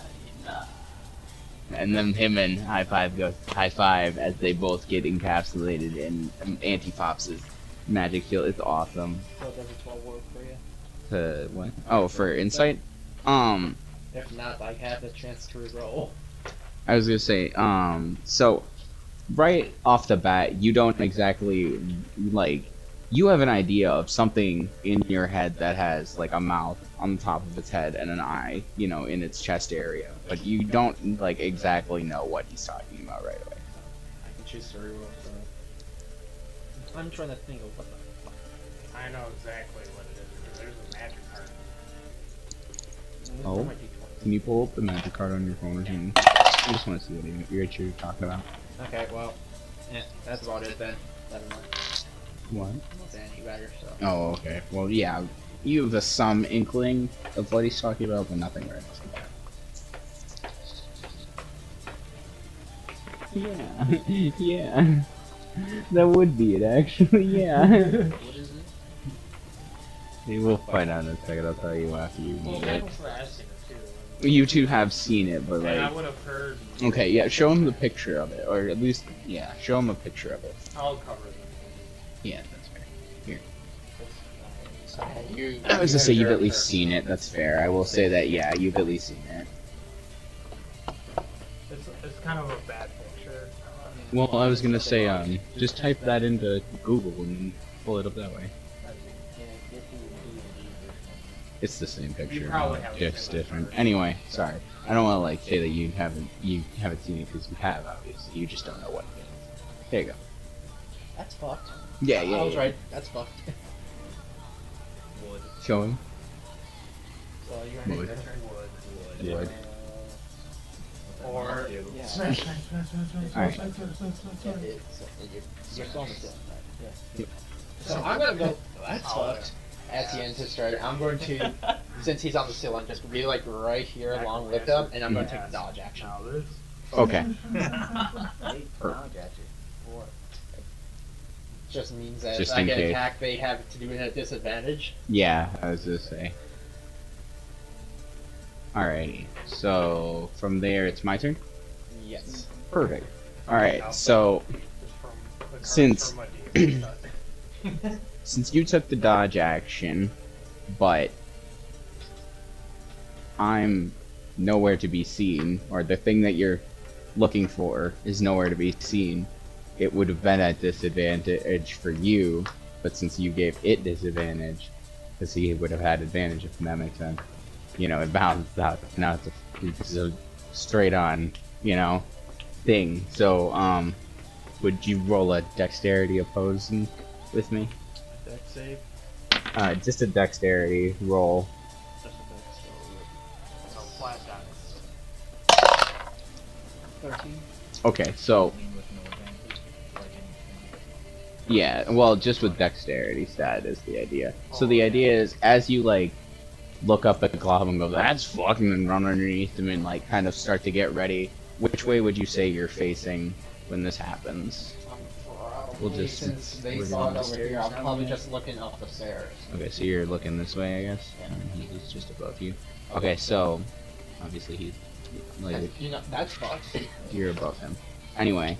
and then him and High Five goes High Five as they both get encapsulated in Anti-Pops' magic shield. It's awesome. So does a 12 work for you? What? Oh, for insight? If not, I have the chance to reroll. I was gonna say, so right off the bat, you don't exactly like. You have an idea of something in your head that has like a mouth on the top of its head and an eye, in its chest area, but you don't like exactly know what he's talking about right away. I can choose to reroll. So I'm trying to think of what the fuck. I know exactly what it is, because there's a magic card. Oh. Can you pull up the magic card on your phone or something? I just want to see what you're talking about. Okay, well, yeah, that's about it then. Never mind. What? Not any better, so. Oh, okay. Well, yeah, you have some inkling of what he's talking about, but nothing right now. Yeah, yeah. That would be it, actually, yeah. What is it? We will find out in a second, I'll tell you after you Well, meet that's it. what I've seen it too. You two have seen it, but And I like... would have heard. Okay, yeah, show him the picture of it, or at least, yeah, show him a picture of it. I'll cover them. Yeah, that's fair. Here. You, I was gonna say you've at least seen it, that's fair. I will say that, yeah, you've at least seen it. It's kind of a bad picture. Well, I was gonna say, just type that into Google and pull it up that way. It's the same picture, probably have the just same different. picture. Anyway, sorry. I don't want to like say that you haven't seen it because you have, obviously. You just don't know what it is. There you go. That's fucked. Yeah, I was right. That's fucked. Wood. Show him. So you're Wood. Wood. Yeah. Wood. Or Yeah. smash. Alright. You're still on the field, right? Yeah. So I'm gonna go. That's Oh, fucked. At the end to start, I'm going to, since he's on the ceiling, just be like right here along with him, and I'm going to take the dodge action. Now this. Okay. Just means that Just if I in get case. attacked, they have to do it at a disadvantage. Yeah, I was gonna say. Alrighty. So from there, it's my turn. Yes. Perfect. Alright. So Just from the cards Since- from my DM. since you took the dodge action, but I'm nowhere to be seen, or the thing that you're looking for is nowhere to be seen, it would have been at disadvantage for you, but since you gave it disadvantage, because he would have had advantage, if that makes sense. It balanced out. Now it's a straight on, thing. So, would you roll a dexterity opposing with me? Dex save. Just a dexterity roll. Just a dex, So flat dice. 13. Okay, so With no advantage. Like yeah, well, just with dexterity stat is the idea. So the idea is, as you look up at the glob and go, "That's fucking," and run underneath them and kind of start to get ready. Which way would you say you're facing when this happens? We'll just Since they we're saw it gonna- over here, I'm probably just looking up the stairs. Okay, so you're looking this way, I guess. And he's just above you. Okay, so obviously he's That's fucked. you're above him. Anyway,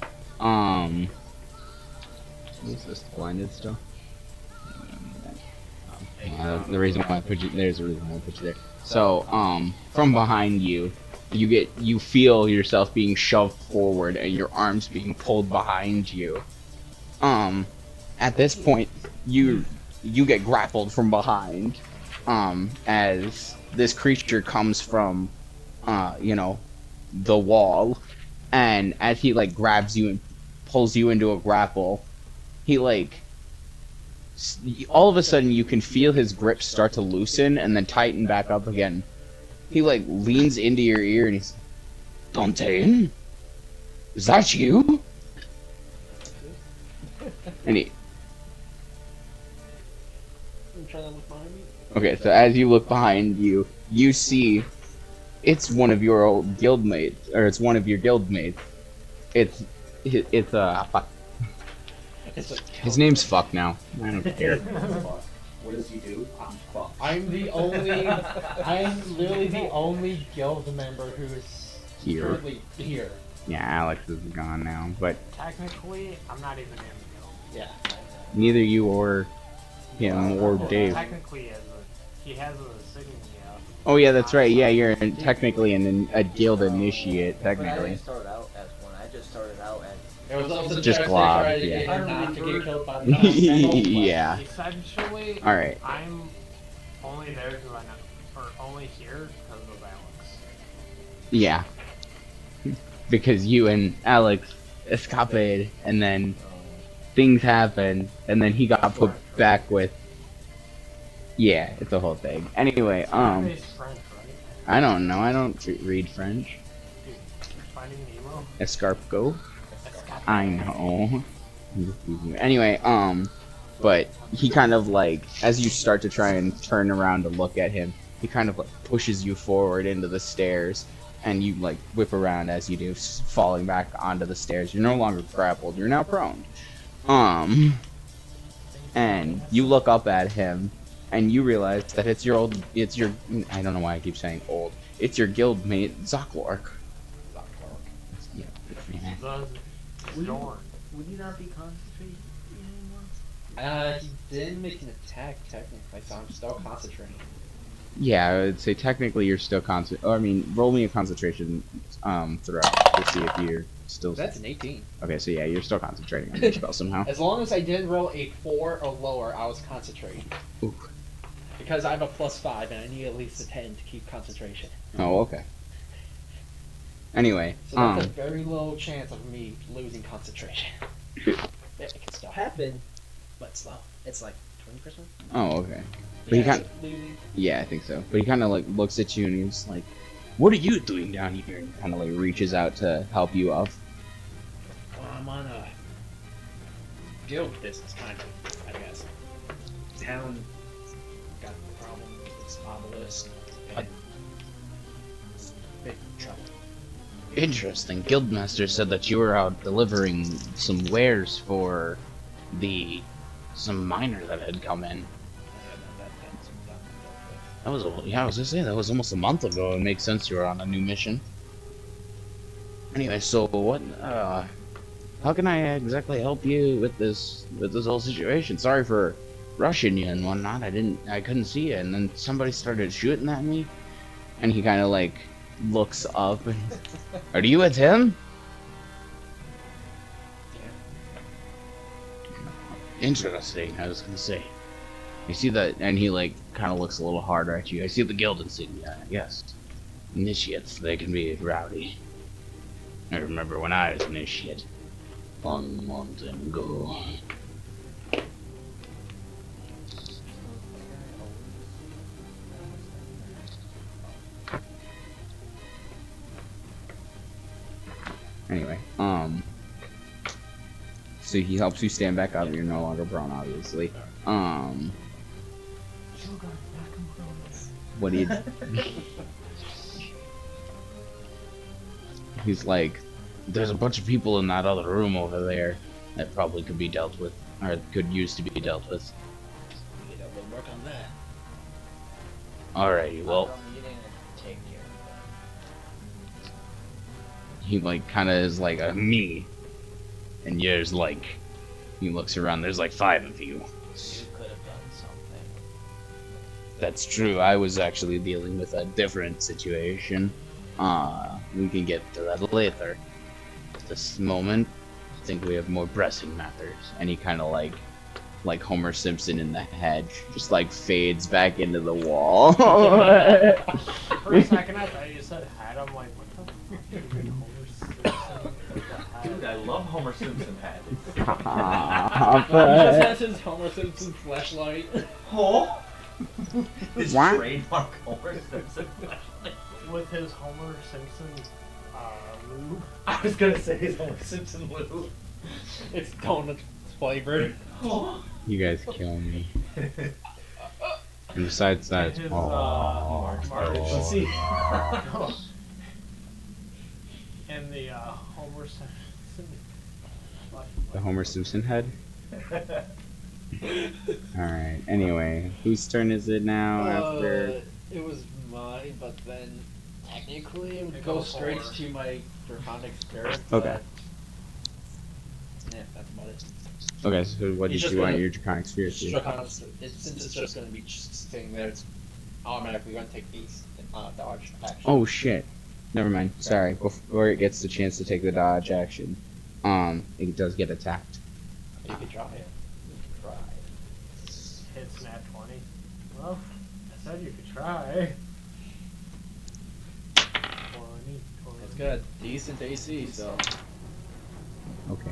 is this blinded still? The reason why I put you there's a reason why I put you there. So, from behind you, you feel yourself being shoved forward and your arms being pulled behind you. At this point, you get grappled from behind, as this creature comes from, the wall, and as he like grabs you and pulls you into a grapple, he all of a sudden you can feel his grip start to loosen and then tighten back up again. He leans into your ear and he's, Dante, is that you? And he. I'm trying to look behind me. Okay, so as you look behind you, you see it's one of your old guildmates, or it's one of your guildmates. Fuck. His name's Fuck now. I don't care. What does he do? Fuck. I'm literally the only guild member who's Here. currently here. Yeah, Alex is gone now, but Technically, I'm not even in the guild. Yeah. neither you or him or Dave. Technically, he has a insignia. Oh yeah, that's right. Yeah, you're technically a guild initiate, But I technically. didn't start out as one. I just started out as. There was also Just the Glob, try to yeah. get him not to get killed by the Yeah. Essentially, Alright. I'm only there because I know, or only here because of Alex. Yeah. Because you and Alex escaped, and then things happened, and then he got put back with. Yeah, it's a whole thing. Anyway, It's French, right? I don't know. I don't read French. Dude, Finding Nemo. Escarpgo. I know. Anyway, but he kind of as you start to try and turn around to look at him, he kind of pushes you forward into the stairs, and you whip around as you do, falling back onto the stairs. You're no longer grappled. You're now prone. And you look up at him, and you realize that it's your I don't know why I keep saying old. It's your guildmate, Zoklork. Yeah, Dorn. Would you not be concentrating anymore? He didn't make an attack technically, so I'm still concentrating. Yeah, I would say technically you're still roll me a concentration throw to see if you're still. That's an 18. Okay, so yeah, you're still concentrating on your spell somehow. As long as I didn't roll a 4 or lower, I was concentrating. Ooh. Because I have a +5 and I need at least a 10 to keep concentration. Oh, okay. Anyway, So that's a very low chance of me losing concentration. It can still happen, but slow. It's like 20%. Oh, okay. But he kind yeah, I think so. But he kind of looks at you and he's like, "What are you doing down here?" And kind of reaches out to help you up. Well, I'm on a guild business, kind of, I guess. Town got a problem with this obelisk, and it's big trouble. Interesting. Guildmaster said that you were out delivering some wares for some miner that had come in. That was I was gonna say that was almost a month ago. It makes sense you were on a new mission. Anyway, so what? How can I exactly help you with this whole situation? Sorry for rushing you and whatnot. I couldn't see you, and then somebody started shooting at me, and he kind of looks up and, "Are you with him?" Yeah. Interesting. I was gonna say. I see that, and he kind of looks a little harder at you. I see the guild insignia. Yes, initiates. They can be rowdy. I remember when I was initiate. Long months ago. Anyway, so he helps you stand back up. You're no longer prone, obviously. What he he's like, "There's a bunch of people in that other room over there that probably could be dealt with, or could use to be dealt with." Yeah, we'll work on that. Alrighty, well, Take care of he kind of is me, and there's he looks around. There's 5 of you. that. You could have done something. That's true. I was actually dealing with a different situation. We can get to that later. At this moment, I think we have more pressing matters. And he kind of like Homer Simpson in the hedge, just like fades back into the wall. For a second, I thought you said hat. I'm like, what the fuck? Homer Simpson with the hat. Dude, I love Homer Simpson hat. He just has his Homer Simpson flashlight. Oh! His What? trademark Homer Simpson flashlight. With his Homer Simpson lube. I was gonna say his Homer Simpson lube. It's donut flavored. You guys kill me. And besides that, His, Marge. Let's see. And the Homer Simpson. the Homer Simpson head. Alright, anyway, whose turn is it now after... It was mine, but then technically it would It go goes straight forward. to my Draconic Spirit. Okay. But, yeah, that's about it. Okay, so what He's did just you want gonna- your Draconic Spirit to do? Draconic Spirit, since it's just going to be just sitting there, it's automatically going to take these dodge action. Oh shit. Never mind. Sorry. Before it gets the chance to take the dodge action, it does get attacked. You can try it. Try. Hits nat 20. Well, I said you could try. 20, 20. It's got decent AC, so. Okay.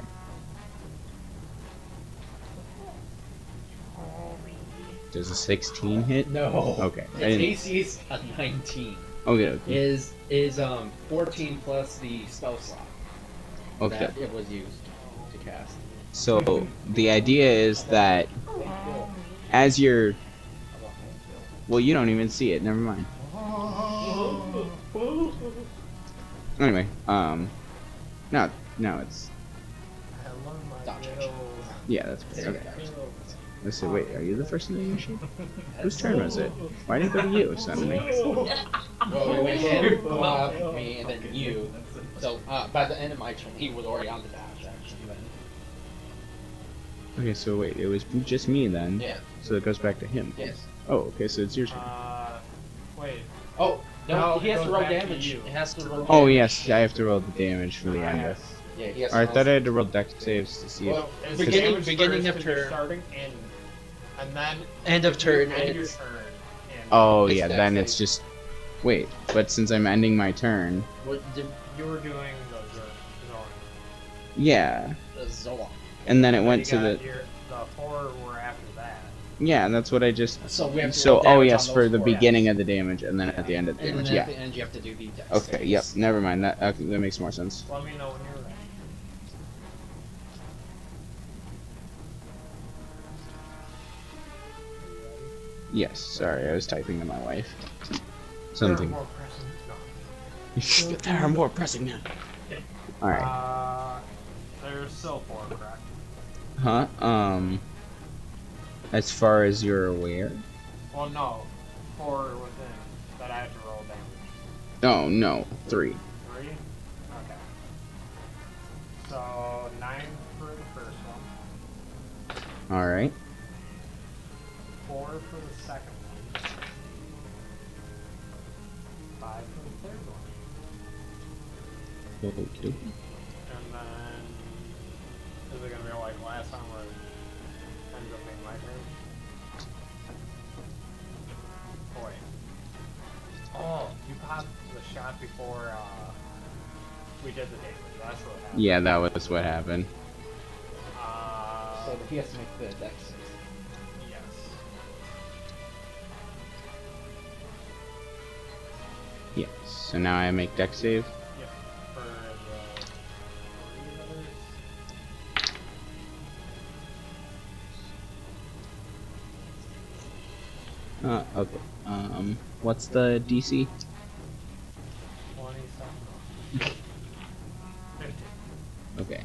Does a 16 hit? No. Okay. I Its didn't- AC is a 19. Okay. Okay. Is 14 plus the spell slot Okay. that it was used to cast. So the idea is that as you're, well, you don't even see it. Never mind. Anyway, no, it's Hello, my Dodge little... yeah, that's okay. little- Let's see. Wait, are you the first in the initiative? Whose turn was it? Why didn't it go to you suddenly? Well, we went him, Bob, me, and then you. So by the end of my turn, he was already on the dash, actually. Then. Okay, so wait, it was just me then. Yeah. So it goes back to him. Yes. Oh, okay, so it's your turn. Wait. Oh no, No, he has it to goes roll back to damage. you. It has to roll. Oh damage. yes, I have to roll the damage for the end. Yes. Yeah, he has Or I to thought I had to roll dex saves to see Well, It's beginning- damage beginning first of 'cause you're turn. starting in, and then End of turn, end and your it's- turn. And Oh It's yeah, dex then save. it's just wait. But since I'm ending my turn, What did you were doing the Zorn. yeah, the Zoa? and then it Then went you to got the your, the 4 were after that. yeah. That's what I just. So we have to So roll oh damage yes, on for those the 4 beginning Fs. of the damage, and then at the end of the And damage. then Yeah. at the end you have to do the dex Okay. Yep. saves. Never mind. That makes more sense. Let me know when you're ready. Yes. Sorry, I was typing to my wife. There Something. are more pressing. No. There are more pressing now. All right. There's still 4, correct? Huh? As far as you're aware. Well, no. 4 within that I have to roll damage. Oh no, 3. 3? Okay. So, 9 for the first one, All right. 4 for the second one, 5 for the third one, Okay. and then is it gonna be like last time where it ends up being my turn? Oh wait. Oh, you popped the shot before we did the damage. That's what happened. Yeah, that was what happened. So he has to make the dex saves. Yes. Yes. So now I make dex save. Yep. For the 3 others. Okay. What's the DC? 20 something. 50. Okay.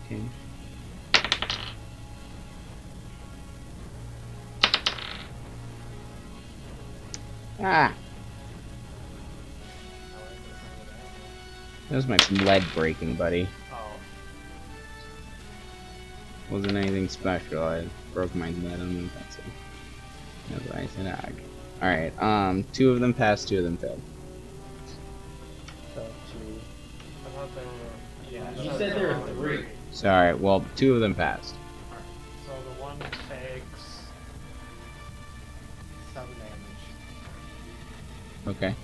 Okay. Ah! That was my lead breaking, buddy. Oh. Wasn't anything special. I broke my lead on the pencil. That's why I said ag. Alright, 2 of them passed, 2 of them failed. So I thought they were. Yeah. You said there were 3. So, alright, well, 2 of them passed. So the one takes 7 damage. Okay.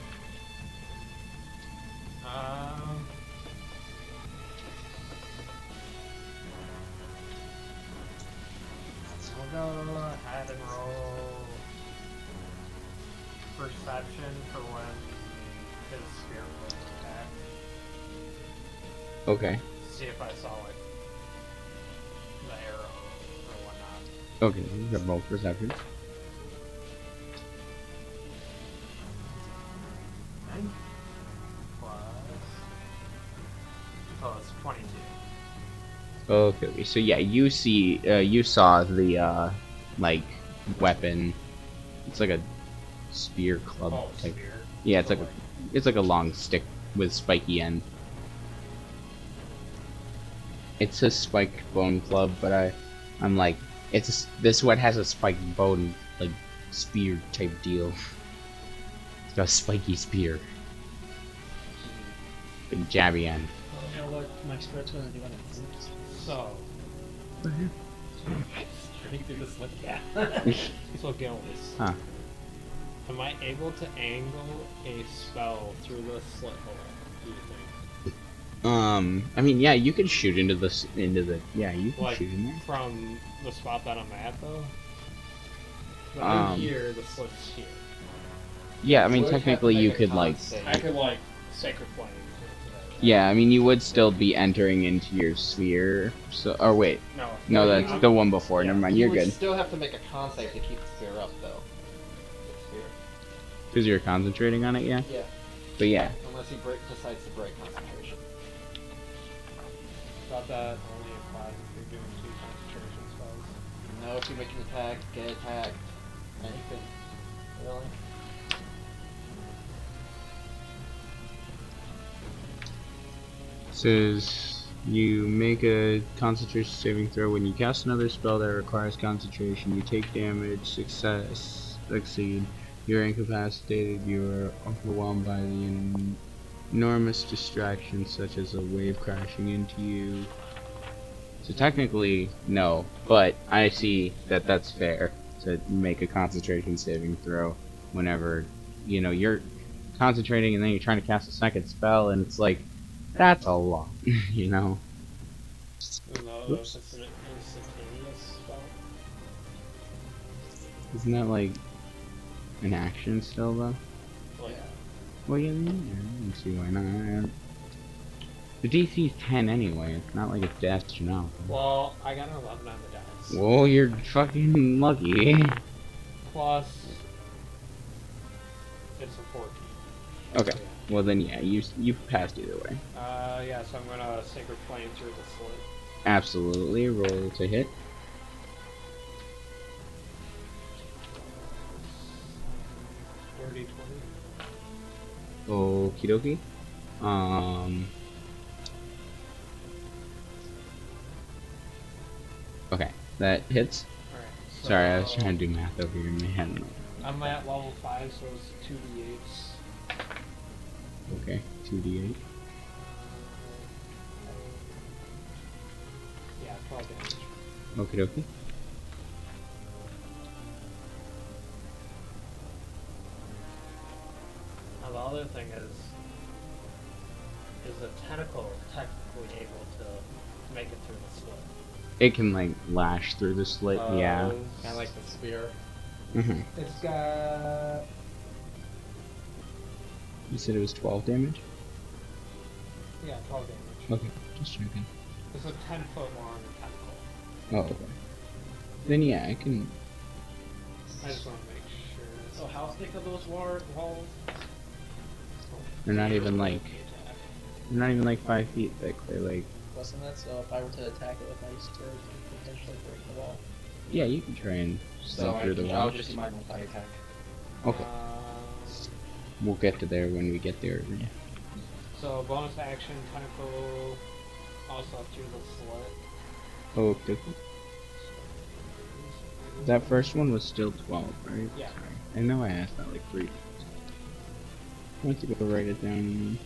We'll go ahead and roll perception for when his spear was attacked. Okay. See if I saw like the arrow or whatnot. Okay, you got roll perception. Plus. Oh, it's 22. Okay, so yeah, you see, you saw the, like, weapon. It's like a spear club Oh, type. spear. Yeah, it's So, like a long stick with spiky end. It's a spiked bone club, but I'm like, this one has a spiked bone, like, spear type deal. It's got a spiky spear. Big jabby end. you know what my spirit's gonna do when it moves? So. Straight through the slip. Yeah. So Gillis. Huh. Am I able to angle a spell through the slit hole? Do you think? I mean, yeah, you can shoot into the, yeah, you can Like shoot in there. from the spot that I'm at, though. But Um, I'm here. The slit's here. Yeah, I mean, Would have to technically make you a could, con like, save. I could like sacred flame. yeah, I mean, you would still be entering into your sphere, so, or wait, no, that's the one before, never mind, you're You would good. still have to make a con save to keep the spear up, though. The Because you're concentrating on it, yeah? spear. Yeah. But yeah, Unless he decides to break concentration. Thought that only applies if you're doing 2 concentration spells. No, if you make an attack, get attacked, anything. Really? says you make a concentration saving throw when you cast another spell that requires concentration. You take damage. Succeed. You're incapacitated. You are overwhelmed by the enormous distractions such as a wave crashing into you. So technically, no, but I see that that's fair to make a concentration saving throw whenever, you know, you're concentrating and then you're trying to cast a second spell and it's like, that's a lot, you know? No, Oops. it's an instantaneous spell. Isn't that like an action still though? Like, Well, yeah, I don't see why not. The DC is 10 anyway, it's not like it's astronomical. well, I got an 11 on the dice. Well, you're fucking lucky. Plus, it's a 14. Okay, well then yeah, you passed either way. Yeah, so I'm gonna sacred flame through the slit. Absolutely, roll to hit. 30, 20. Okie dokie. Okay, that hits. Alright. So Sorry, I was trying to do math over here in my head. I'm at level 5, so it's 2d8s. Okay, 2d8. Yeah, 12 damage. Okie dokie. Now the other thing is the tentacle technically able to make it through the slit? It can like lash through the slit, yeah. Kind of like the spear. Mm-hmm. It's got... You said it was 12 damage? Yeah, 12 damage. Okay, just checking. It's a 10-foot long tentacle. Oh, okay. Then yeah, I can. I just want to make sure. So how thick are those walls? They're not even like. They're not even like 5 feet thick. They're like. Less than that, so if I were to attack it with my spear, it could potentially break the wall. Yeah, you can try and slide through the I'll wall. just do my multi-attack. Okay, we'll get to there when we get there. So bonus action, tentacle, also through the slit. Okay. That first one was still 12, right? Yeah. Sorry. I know I asked that like 3 times. I want to go write it down.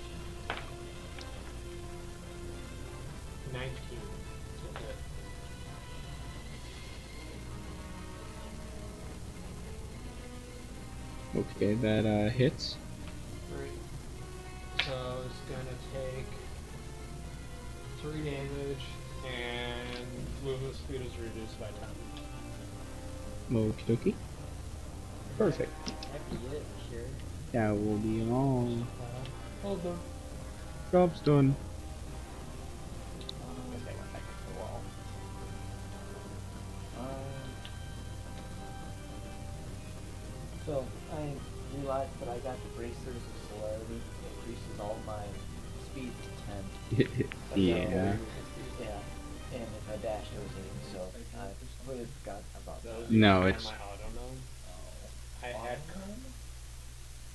19. So hit. Okay, that hits. Great. So it's gonna take 3 damage, and movement speed is reduced by 10. Okie dokie. Perfect. That'd be it, sure. That will be all. Hold on. Job's done. Guess I went back to the wall. So I realized that I got the bracers of celerity. It increases all my speed to 10. Yeah. Yeah. And if I dash, it was 8. So I completely forgot about that. No, And it's my autonome. I had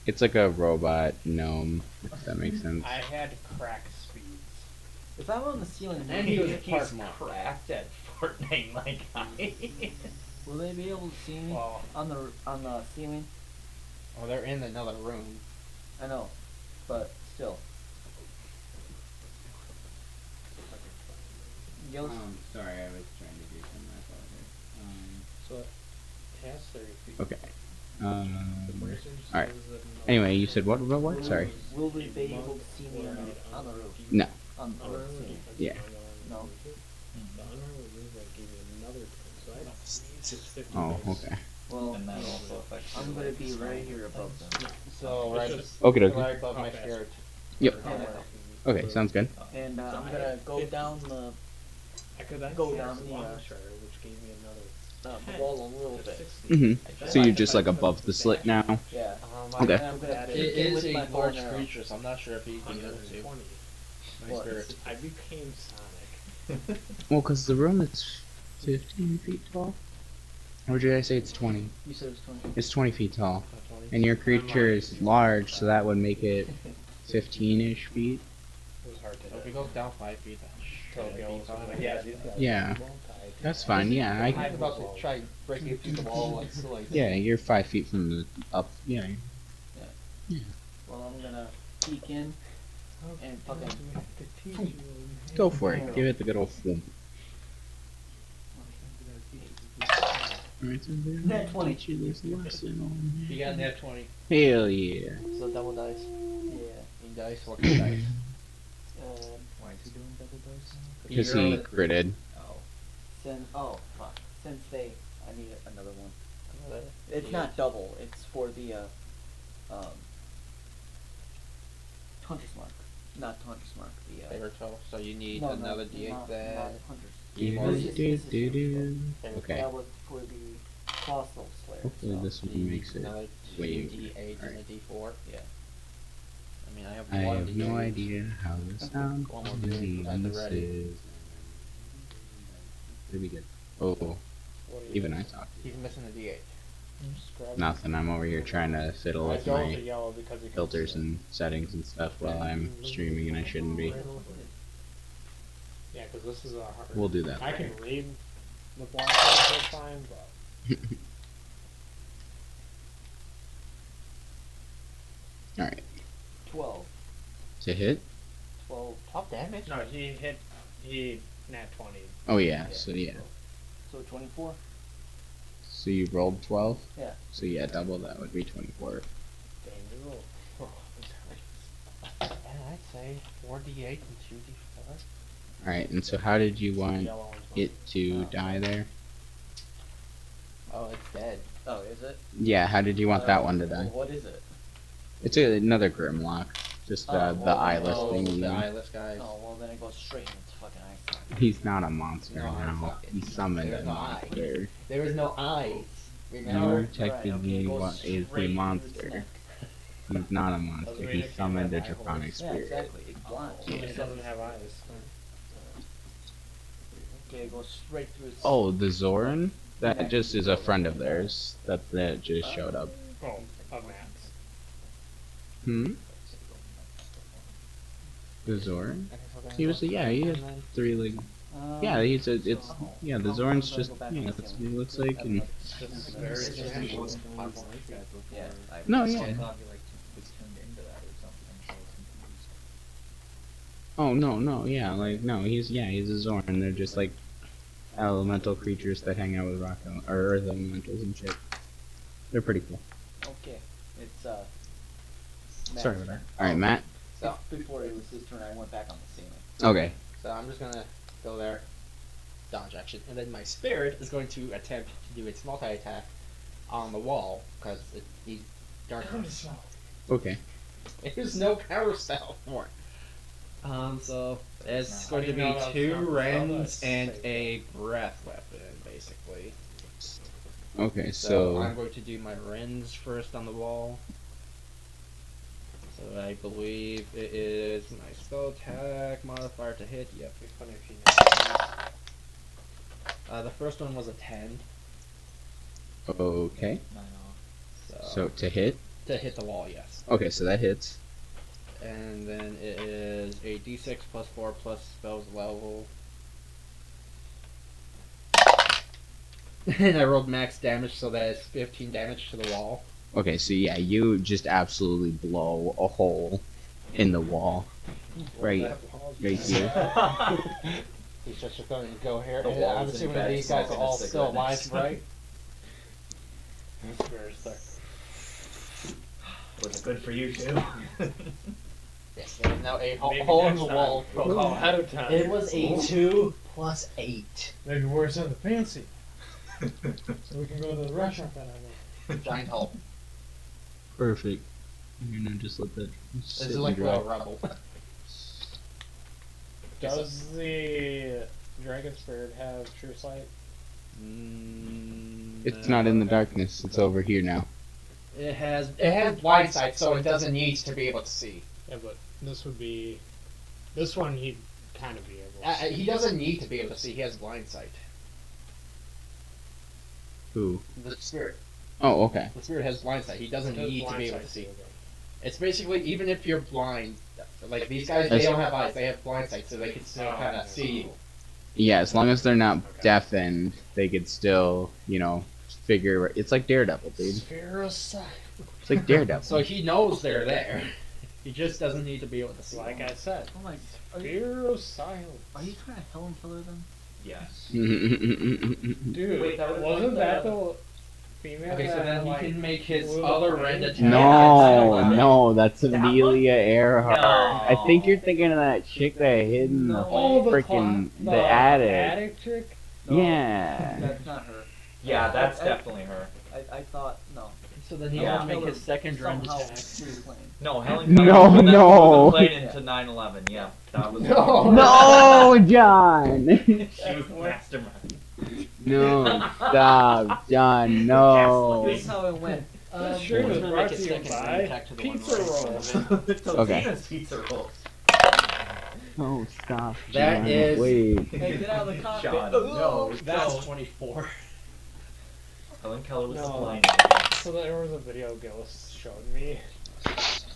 it's like a robot gnome, if that makes sense. I had crack speeds. If I'm on the ceiling, And he was he's part monk. cracked at Fortnite like I. Will they be able to see me Well, on the ceiling? Oh, they're in another room. I know, but still. Gillis, Sorry, I was trying to do something. I apologize. so it has 30 feet. Okay. The bracers Alright. says that no- Anyway, you said what about what? Sorry. will they be able to see me on the roof? No. On the ceiling? Yeah. No. The unarmored move that gave you another 10, so I had just 50 Oh, base. okay. Well, And that also affects I'm gonna be right here above them. So right, It's just- Okie dokie. right above my Okay. shirt. Yep. Yeah. Okay, sounds good. And So I'm I gonna had go 50. down the I could then Go cast down the, Launcher, which gave me another the 10 wall a little to bit. 60. Mm-hmm. So you're just like above the slit now? Yeah. Okay. And I'm gonna It kick in is with a my bow large and arrow. creature, so I'm not sure if he can be able to. 120. My What? spirit. I became Sonic. Well, because the room is 15 feet tall? Or did I say it's 20? You said it was 20. It's 20 feet tall. 20. And your creature is large, so that would make it 15-ish feet. It was hard to So if do. he goes down 5 feet, then Kill Gillis with my Yeah, cat. these guys. Yeah. That's fine, yeah. I'm about to try breaking through the wall and so like. Yeah, you're 5 feet from the up. Yeah. Well, I'm gonna peek in and fucking. Go for it. Give it the good old thump. Alright, so we're Nat gonna 20. teach you this lesson on You got a net 20. Hell yeah. So double dice. Yeah. In dice, what kind of dice? Why is he doing double dice now? Because he critted. Oh fuck. Since I need another one. It's not double. It's for the Hunter's Mark, not Hunter's Mark. The Favorite total. So you need no, another no, D8 not then. Hunter's. Do-do-do-do-do. Okay. That was for the Colossal Slayer. Hopefully so. this So one you makes need it. another way 2 D8 and a Alright. D4. Yeah. I mean, I have I one have no D8. idea how this sounds. One more D8 at the ready. is. Pretty good. Oh, even I talk. He's missing a D8. Nothing. I'm over here trying to fiddle I with go with my the yellow because he can filters see. and settings and stuff while I'm streaming, and I shouldn't be. Yeah, because this is a hard. We'll do that I later. can read the block just fine, but Alright. 12. To hit? 12. Top damage? no, he nat 20. Oh yeah, so yeah. So 24. So you rolled 12? Yeah. So yeah, double that would be 24. Danger roll. Yeah, I'd say 4 D8 and 2 D4. Alright, and so how did you want Yellow one's it to die there? Oh, it's dead. Oh, is it? Yeah, how did you want that one to die? What is it? It's another Grimlock. Just Oh, the well, eyeless Oh, thing. the eyeless guys. Oh, well then it goes straight into fucking ice. He's not a monster No, now. fuck it. He summoned There's a no eye. monster. There is no eyes. You Remember? are technically what is the monster. He's not a monster. Doesn't mean He it can't summoned a have eyeballs. draconic Yeah, spirit. exactly. It's blind. It just doesn't have eyes. Okay, it goes straight through its... Oh, the Zoran? That just is a friend of theirs. That just showed up. Oh, of Matt's. Hmm? The Zoran? Okay, so then He was go yeah, he and had then- 3 like Yeah, he's a. It's Oh. yeah. The Oh, Zorn's so I just go back yeah. on the That's what ceiling. he looks like. And Just Very very substantial. Yeah. No, I yeah. thought you like was turned into that or something. So I was confused. oh no, yeah, like no, he's a Zorn. They're just like elemental creatures that hang out with rock or earth elementals and shit. They're pretty cool. Okay. It's Sorry Matt's about that. turn. All right, Matt. So, Before it was his turn, I went back on the ceiling. Okay. so I'm just gonna go there, dodge action, and then my spirit is going to attempt to do its multi-attack on the wall because it needs darkness. Okay. There's no power spell for it. So it's How going do to you know be that's 2 not the spell rends that's and safe? a breath weapon, basically. Okay. So I'm So going to do my rends first on the wall. So I believe it is my spell attack modifier to hit. Yep. It'd be funny if you knew The first one was a 10. okay. 9 off. So to hit. To hit the wall, yes. Okay, so that hits. And then it is a d6 plus 4 plus spells level. And I rolled max damage, so that is 15 damage to the wall. Okay, so yeah, you just absolutely blow a hole in the wall. Right here. He's just going to go here. The And wall I'm is in assuming bed, these guys are smoking a all still cigarette alive, next to right? Spirit's there. Was it good for you too? Yes, there is now a Maybe hole in next the time. wall. We'll call ahead of time. It was a 2 plus 8. Maybe worse than the fancy. So we can go to the restaurant that I know. Giant hole. Perfect. You're gonna just let that This sit is and like dry. a rubble. Does the dragon spirit have true sight? It's not in the darkness. It's over here now. It has blind sight, so it doesn't need to be able to see. Yeah, but this would be. This one he'd kind of be able to see. He doesn't need to be able to see. He has blind sight. Who? The spirit. Oh, okay. The spirit has blind sight. He doesn't Does need to blind be able to sight see. do it? It's basically even if you're blind, like these guys, they As- don't have eyes. They have blind sight, so they can still Oh, kind of okay. see you. Yeah, as long as they're not deafened, they could still, figure. It's like Daredevil, dude. Sphericide. It's like Daredevil. So he knows they're there. He just doesn't need to be able to see. Like I said, Oh my. fear of silence. Are you trying to Helen Keller them? Yes. Dude, Wait, that was wasn't like that the- the female? Okay, so that, then he like, can make his blew other the rend brain? attack. No, that's Amelia Earhart. No. I think you're thinking of that chick that hid in the Oh, the freaking the the attic. attic chick. Yeah. That's not her. Yeah, that's I- definitely her. I thought no. So then he Yeah. can make his second rend Somehow attack. pre-planned. No, Helen No, Keller was no. the plane into 9/11. Yeah, that was. No, John. She was the mastermind. No, stop, John. No. This is how it went. This stream He's is gonna brought make to his you second rend by attack to the one Pizza right in front Roll. of it. Totino's pizza rolls. Oh, stop. That John. is- Wait. Hey, get out of the cockpit. John, Oh, no, That's no. 24. Helen Keller was the No. plane. So there was a video Gillis showed me.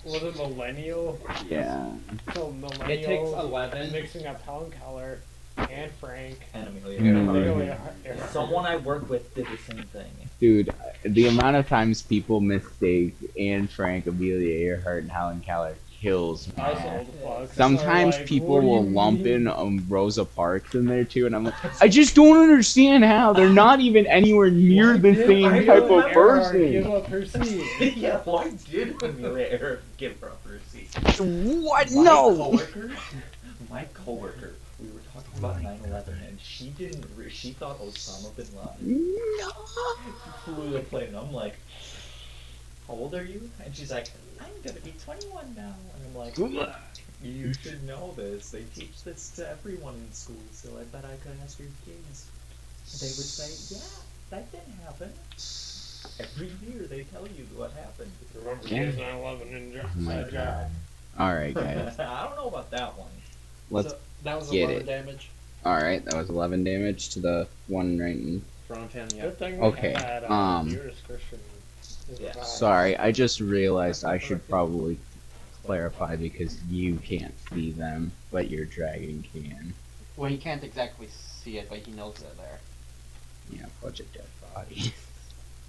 Was it Millennial? Yeah. So Millennial It takes 11. mixing up Helen Keller and Frank. And Amelia Mm. Earhart. Amelia Earhart. Someone I work with did the same thing. Dude, the amount of times people mistake Anne Frank, Amelia Earhart, and Helen Keller kills me. I sold the plug. Sometimes So, like, people what do will you lump mean? in Rosa Parks in there too, and I'm like, I just don't understand how they're not even anywhere near the same I type know of Earhart Give person. up her seat. Yeah, why did Amelia Earhart give her up her seat? What? My No. coworker, we were talking about 9/11, and she didn't. She thought Osama bin Laden No. flew the plane. And I'm like, how old are you? And she's like, I'm gonna be 21 now. And I'm like, you should know this. They teach this to everyone in school, so I bet I could ask your kids. They would say, yeah, that didn't happen. Every year they tell you what happened. Remember Yeah. 9/11 in Oh my Inside Job. All right, guys. I don't know about that one. Let's. So that was get 11 it. damage All right, that was 11 damage to the one right in. from him. Yeah. Good thing Okay, we had Judas Christian. Yeah. Sorry, I just realized I should probably clarify because you can't see them, but your dragon can. Well, he can't exactly see it, but he knows they're there. Yeah, bunch of dead bodies.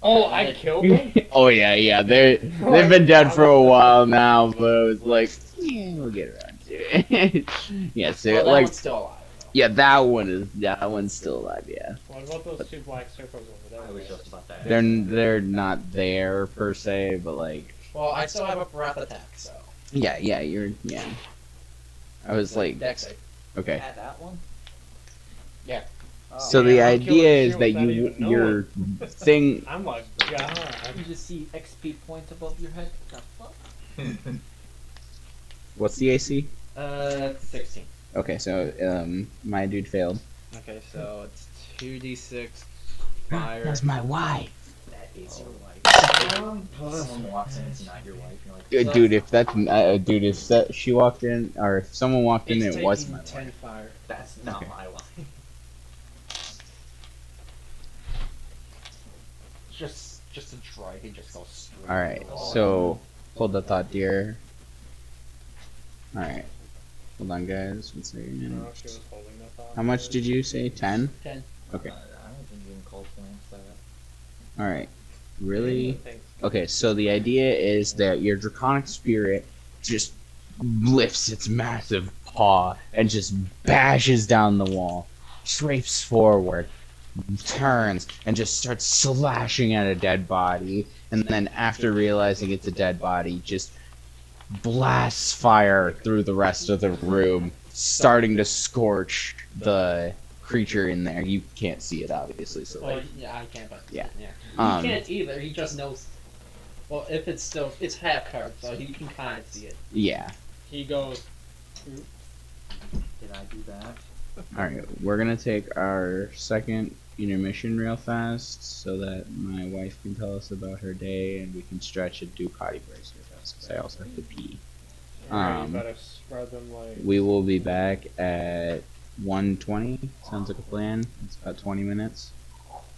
Oh, I killed him? Oh yeah, they've been dead for a while now, but it was like, yeah, we'll get around to it. Yeah, so Well, that like, one's still alive. Though. yeah, that one's still alive. Yeah, What about those two black circles over there? I was just about that. they're not there per se, but like, Well, I still have a breath attack, so. yeah, I was like, Dex save. okay. At that one? Yeah. Oh. So Yeah, the I'm killing idea is shit that without even your thing. I'm like, God. You just see XP points above your head. The fuck? What's the AC? 16. Okay, so my dude failed. Okay, so it's 2d6 fire. That's my wife. That is your wife. Someone walks in, it's not your wife. You're like, Dude, if that's dude, if that she walked in, or if someone walked in, It's it was taking my 10 wife. fire. that's not Okay. my wife. Just a dragon just goes straight. All right, to the wall. so hold the thought, dear. All right, hold on, guys. One I don't know second. if she was holding that thought. How much did you say? 10. 10. Okay. I don't think you can call plants that. All right. Really? Thanks. Okay, so the idea is that your draconic spirit just lifts its massive paw and just bashes down the wall, scrapes forward, turns, and just starts slashing at a dead body, and then after realizing it's a dead body, just blasts fire through the rest of the room, starting to scorch the creature in there. You can't see it, obviously, so Well, like, yeah, I can't, but Yeah. He can't either. He just knows. Well, if it's half covered, so he can kind of see it. yeah. He goes, Did I do that? Alright, we're gonna take our second intermission real fast so that my wife can tell us about her day and we can stretch and do potty breaks real fast because I also have to pee. alright, you better spread them like. We will be back at 1:20. Sounds like a plan. It's about 20 minutes.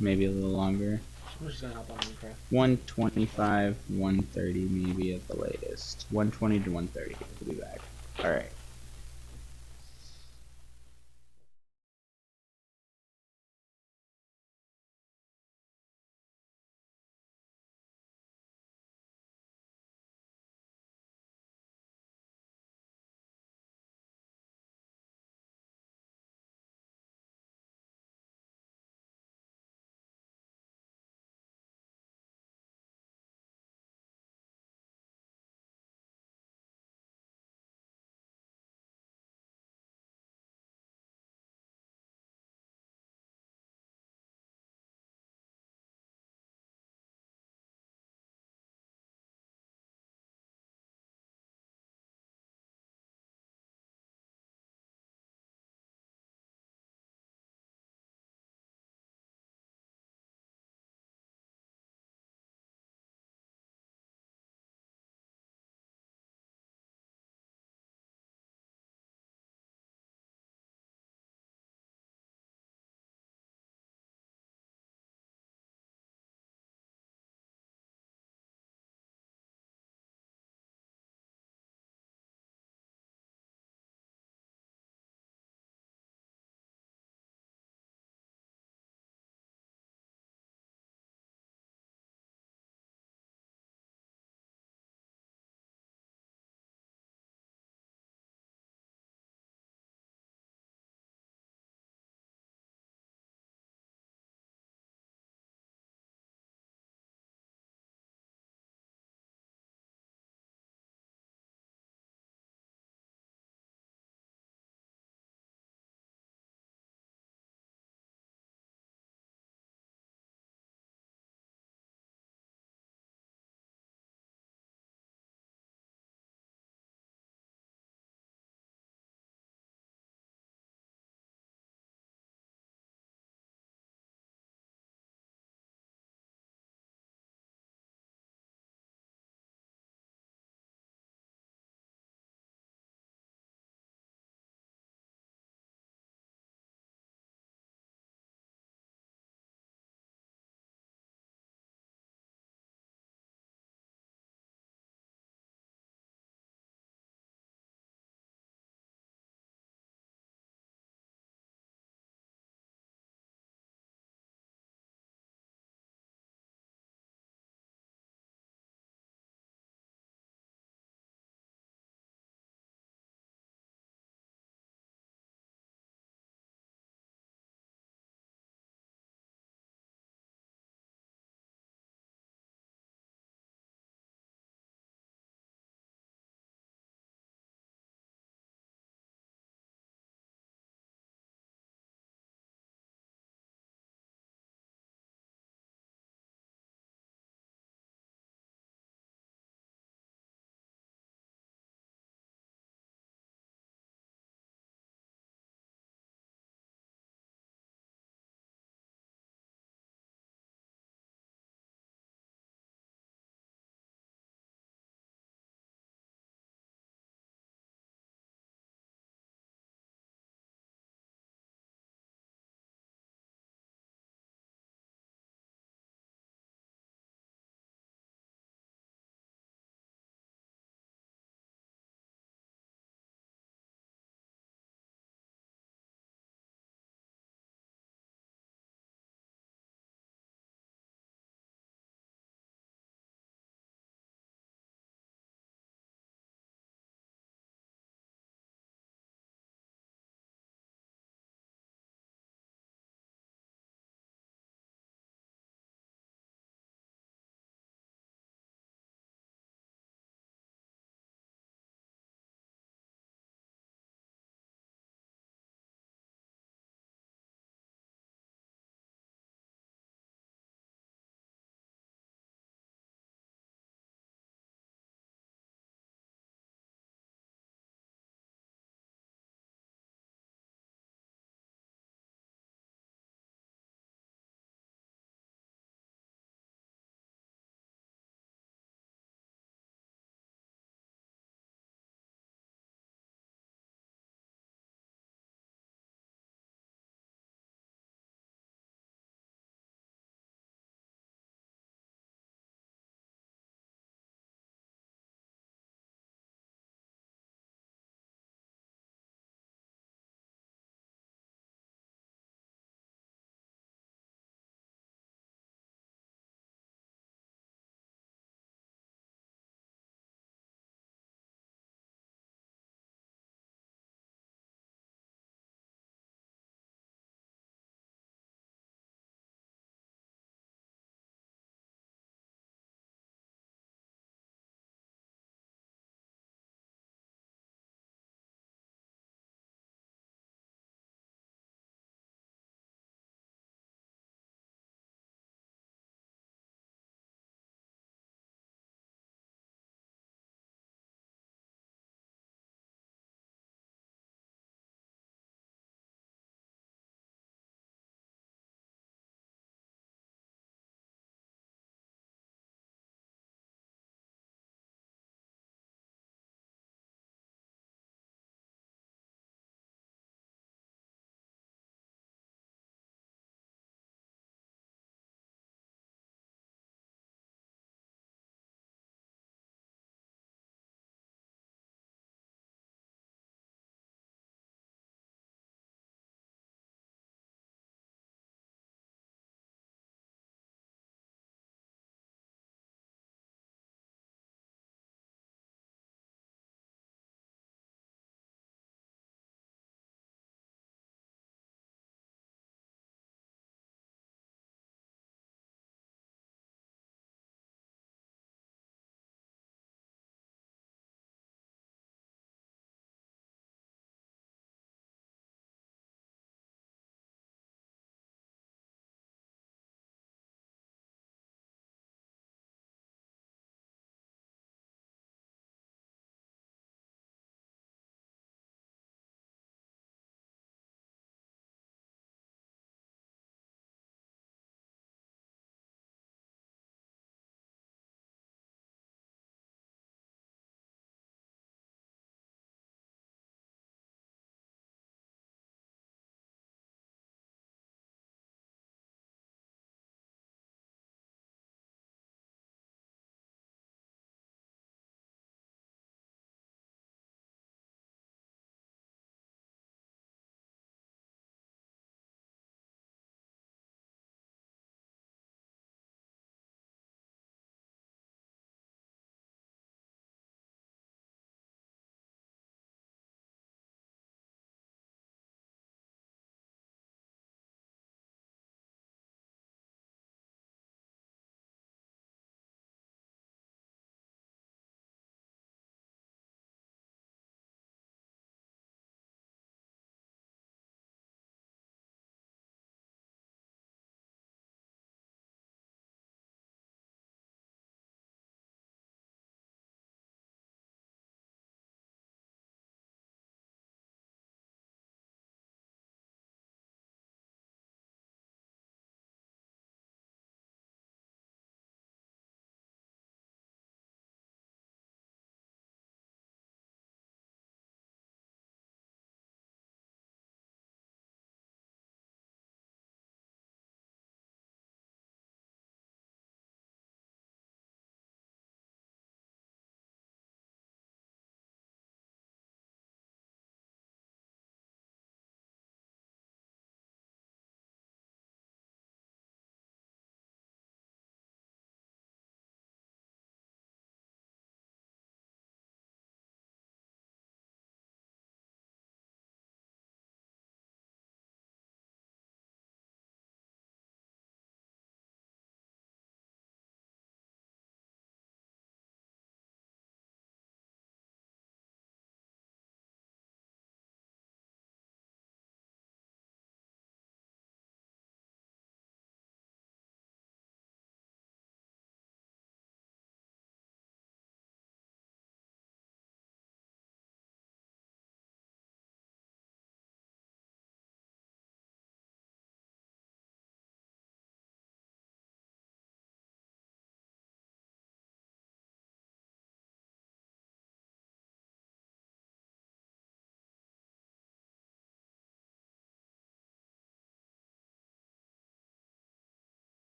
Maybe a little longer. I'm just gonna hop on Minecraft. 1:25, 1:30 maybe at the latest. 1:20 to 1:30. We'll be back. Alright.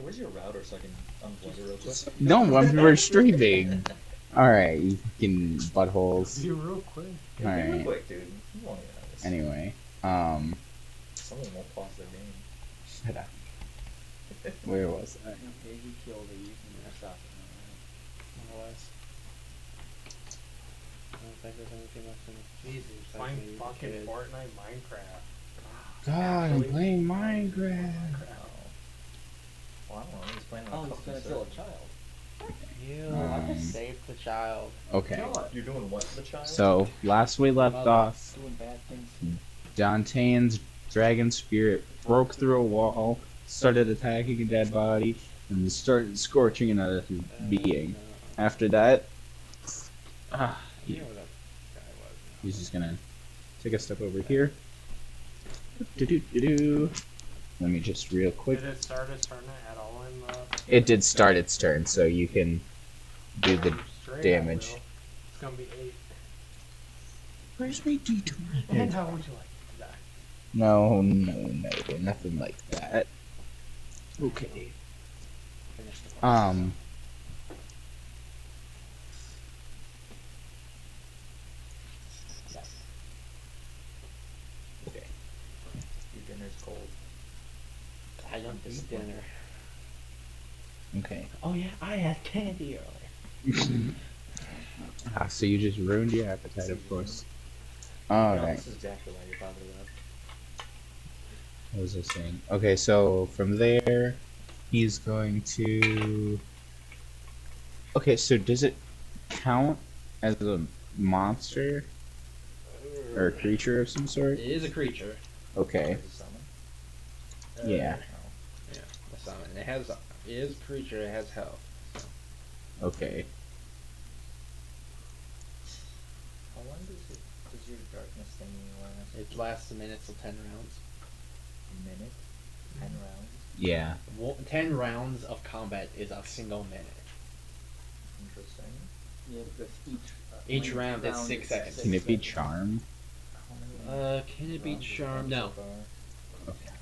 where's your router so I can unplug it real quick? No, we're streaming. Alright, you fucking buttholes. Be real quick. It'll be real Alright. quick, dude. You won't even notice. Anyway, Someone won't pause their game. shut up. Where was I? Okay, he killed it. You can stop it. Otherwise, I don't think there's anything left in the Jesus, besides playing maybe the fucking kid. Fortnite, Minecraft. God, I'm playing Minecraft. Well, I don't know. He's playing on Oh, a he's custom gonna kill a server. child. Ew, I just saved the child. Okay, You're doing what to the child? so last we left off, Doing bad things. Dantean's dragon spirit broke through a wall, started attacking a dead body, and started scorching another being. After that, I knew where that guy was. he's just gonna take a step over here. Do-do-do-do. Let me just real quick. Did it start its turn at all in the... It did start its turn, so you can do the Straight damage. up, Will. It's gonna be 8. Where's my D20? And how would you like to die? No, nothing like that. Okay. Okay. Your dinner's cold. I don't eat dinner. Okay. Oh yeah, I had candy earlier. So you just ruined your appetite, of course. No, Alright. this is exactly why your father left. What was I saying? Okay, so from there, he's going to... Okay, so does it count as a monster? Or a creature of some sort? It is a creature. Okay. Is it summon? Yeah. Yeah, a summon. It is a creature. It has health. Okay. How long does your darkness thing last? It lasts a minute, so 10 rounds. A minute? 10 rounds? Yeah. 10 rounds of combat is a single minute. Interesting. Yeah, because Each round is 6 seconds. Can it be charmed? How many Can it be rounds have you charmed? done No. so far? Okay.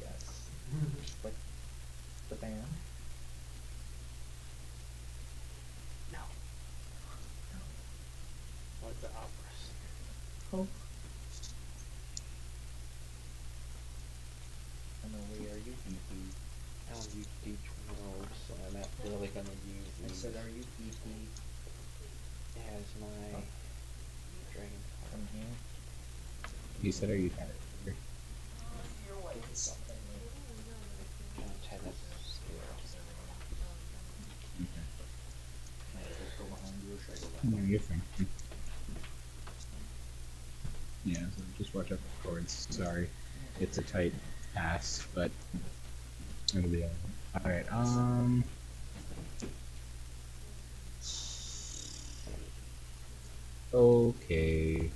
Yes. Like the band? Like the operas. Emily, are you EP? I don't use D12, so I'm not really gonna use I these said, are you EP? as my dragon From card. here? You said, are you tired? Something. Don't have that skill. Can I just go behind you or should I go behind No, you're fine. Yeah, so just watch out for cords. Sorry. It's a tight pass, but it'll be alright. Okay.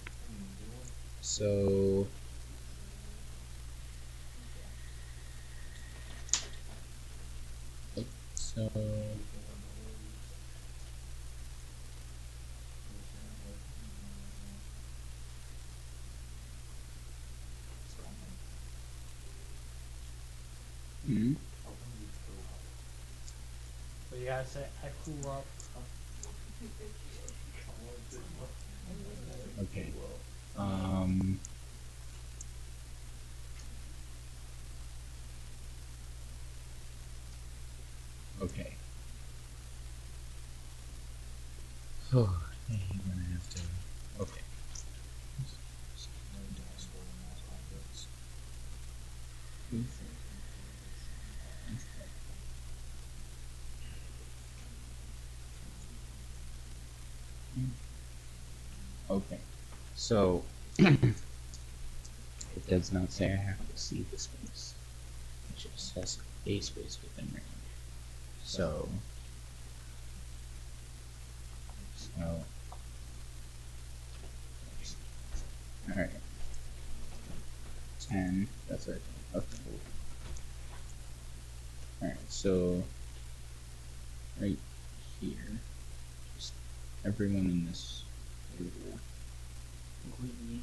So mhm. So you gotta say, I grew up. Okay. Okay. Oh, you're gonna have to. Okay. Okay. So it does not say I have to see the space. It just says a space within range. So alright. 10, that's right. Okay. Alright, so right here. Just everyone in this area. Completely.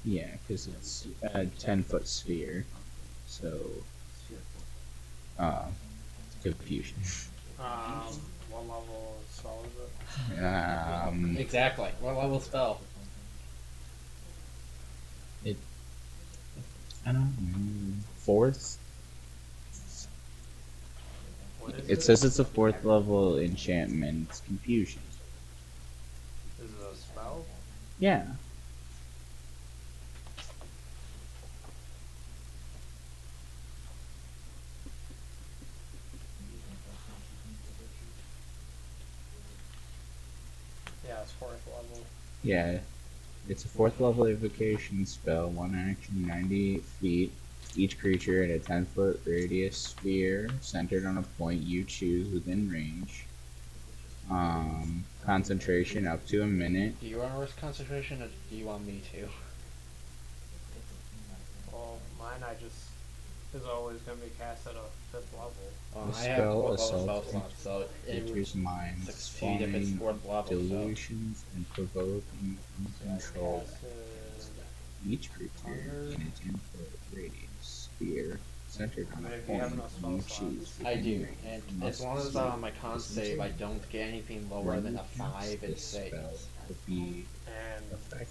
Yeah, because it's a 10-foot sphere. So Confusion. What level spell is it? Exactly. What level spell? I don't know. Fourth? What is It says it's a fourth level enchantment. It's confusion. Is it a spell? Yeah. Yeah, it's 4th level. Yeah. It's a fourth level evocation spell, 1 action, 98 feet. Each creature in a 10-foot radius sphere centered on a point you choose within range. Concentration up to a minute. Do you want to risk concentration, or do you want me to? Well, mine is always going to be cast at a 5th level. The I have spell 4th level assault spell slots, so it would creatures' minds, succeed if it's forming 4th level. So. delusions and provoking uncontrolled. Casted- Each creature in a 10-foot radius sphere centered on I mean, a if you have point enough spell you slots. choose. I within do, range. and You as must long as succeed. on my con save I don't get anything lower When than you a cast 5, it this saves. spell will be And, effective.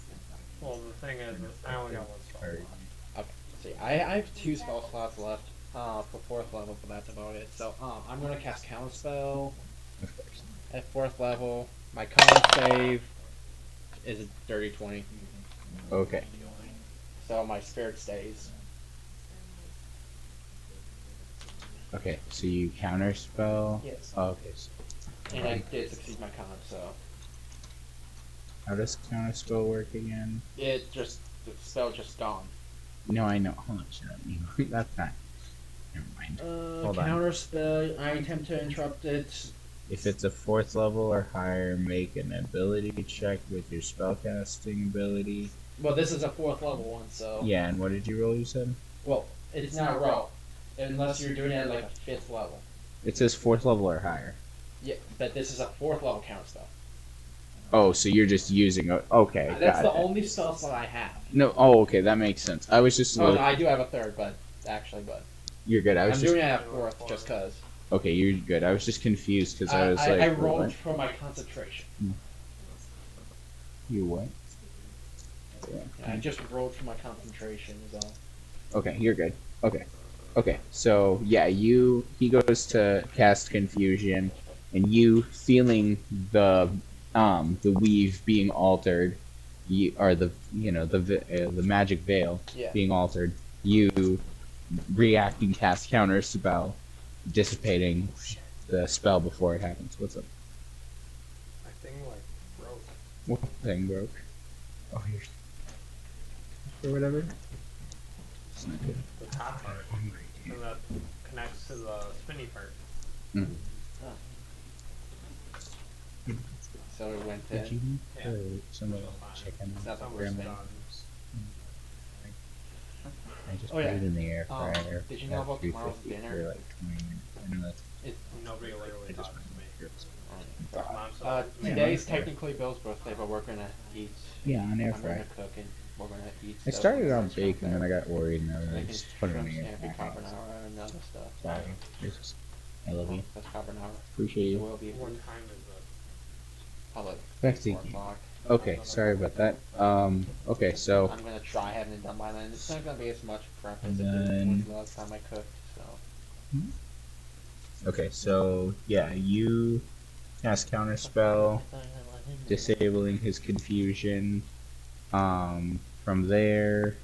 well, the thing is, I only got 1 spell Or- slot. See, I have 2 spell slots left for 4th level, but that's about it. So I'm going to cast Counterspell Of course. at 4th level. My con save is a dirty 20, Okay. so my spirit stays. Okay, so you counter spell. Yes. Okay. So And I did succeed my con, so how does counter spell work again? the spell just gone. No, I know. Hold on, shut up. That's fine. Never mind. Hold on. Counterspell. I attempt to interrupt it. If it's a fourth level or higher, make an ability check with your spellcasting ability. Well, this is a 4th level one, so Yeah, and what did you roll? You said well, it's not a roll unless you're doing it at like a 5th level. it says fourth level or higher. Yeah, but this is a 4th level counterspell. Oh, so you're just using a. Okay, That's got the it. only spell slot I have. No. Oh, okay, that makes sense. I was just. Oh no, I do have a 3rd, but You're good. I was I'm just. doing it at 4th just cause. Okay, you're good. I was just confused because I was like. I wait, rolled what? for my concentration. You what? Yeah. I just rolled for my concentration, is all. Okay, you're good. Okay. Okay, so yeah, he goes to cast confusion, and you feeling the weave being altered, the magic veil Yeah. being altered, you react and cast counter spell, dissipating the spell before it happens. What's up? My thing, like, broke. What thing broke? Oh, you're or whatever. It's not good. The top part. And that connects to the spinny part. Mm. So it went Did you in. Yeah. or somebody So fine. check on That's the what Some we're was grandma? done. I just Oh, put yeah. it in the air Um, fryer. did you know at about tomorrow's 350 dinner? For like 20 minutes. I know that's. Nobody literally talks to me. Mom said, Today's technically Bill's birthday, but we're gonna eat. Yeah, on air I'm fryer. gonna cook and we're gonna eat. I stuff started with on rice bacon, from and I there. got worried, and I Making just put it in shrimp the air scampi fryer. carbonara and other stuff. Sorry. It's just- I love you. That's carbonara. Appreciate It you. will be what time is it? probably Back to 4 you. o'clock. Okay, sorry about that. Okay, so I'm gonna try having it done by then. It's not gonna be as much prep as it Then- was the last time I cooked. So. yeah, you cast counter spell, disabling his confusion. From there,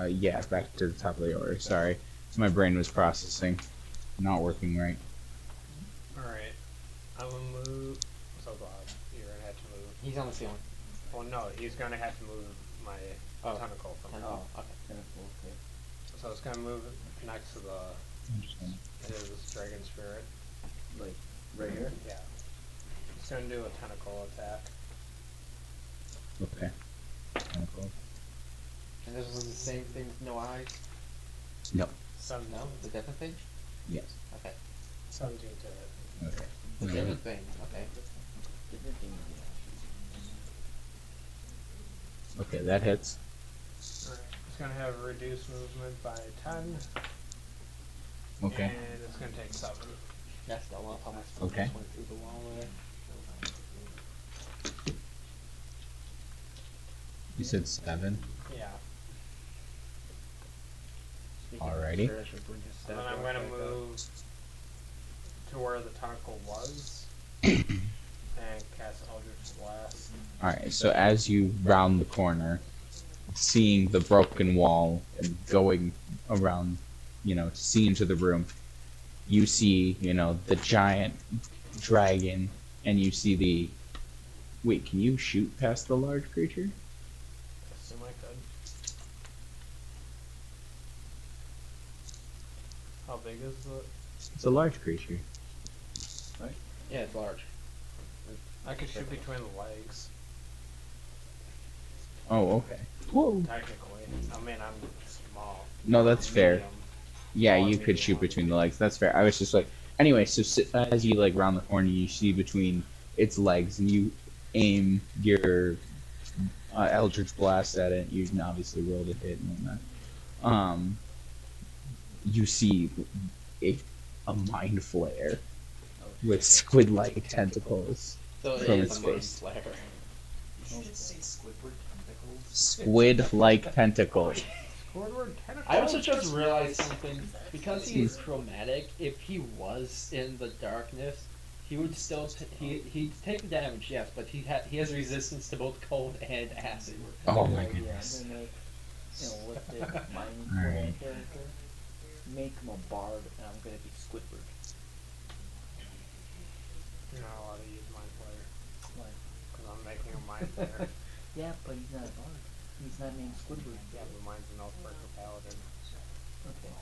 yeah, back to the top of the order. Sorry, so my brain was processing, not working right. Alright. I'm gonna move. So Bob, you're gonna have to move. He's on the ceiling. Well, no, he's gonna have to move my tentacle from him. Oh, okay. So it's gonna move next to his dragon spirit. Like, right here? Yeah. It's gonna do a tentacle attack. Okay. Tentacle. And this was the same thing with no eyes? No. No? The different thing? Yes. Okay. 17 to hit. Okay. The different thing, okay. Okay, that hits. Alright. It's gonna have reduced movement by 10. Okay. And it's gonna take 7. That's the one. How much Okay. went through the wall there. You said 7. Yeah. Speaking of Alrighty. sure, I should bring his And then staff I'm back gonna up. move to where the tentacle was and cast Eldritch Blast. Alright, so as you round the corner, seeing the broken wall and going around, to see into the room, you see, the giant dragon, and you see the... Wait, can you shoot past the large creature? Assume I could. How big is the? It's a large creature. Yeah, it's large. I could shoot between the legs. Oh, okay. Whoa. Technically, I mean I'm small. No, that's fair. Medium. Yeah, Small you and could medium shoot one. between the legs. That's fair. I was just like... Anyway, so as you, round the corner, you see between its legs, and you aim your Eldritch Blast at it. You obviously rolled a hit and whatnot. You see a mind flare with squid-like tentacles So it from is its a mind face. flare. You should say Squidward tentacles. Squid-like tentacles. Squidward tentacles. I also just realized something. Because he is chromatic, if he was in the darkness, he would still he'd take the damage, yes, but he has resistance to both cold and acid. Oh my Yeah, goodness. I'm gonna make, lifted mind Alright. character, make him a bard, and I'm gonna be Squidward. You're not allowed to use Mind Flayer Like, because I'm making a Mind Flayer. yeah, but he's not a bard. He's not named Squidward. Yeah, but mine's an Oathbreaker Paladin. Okay.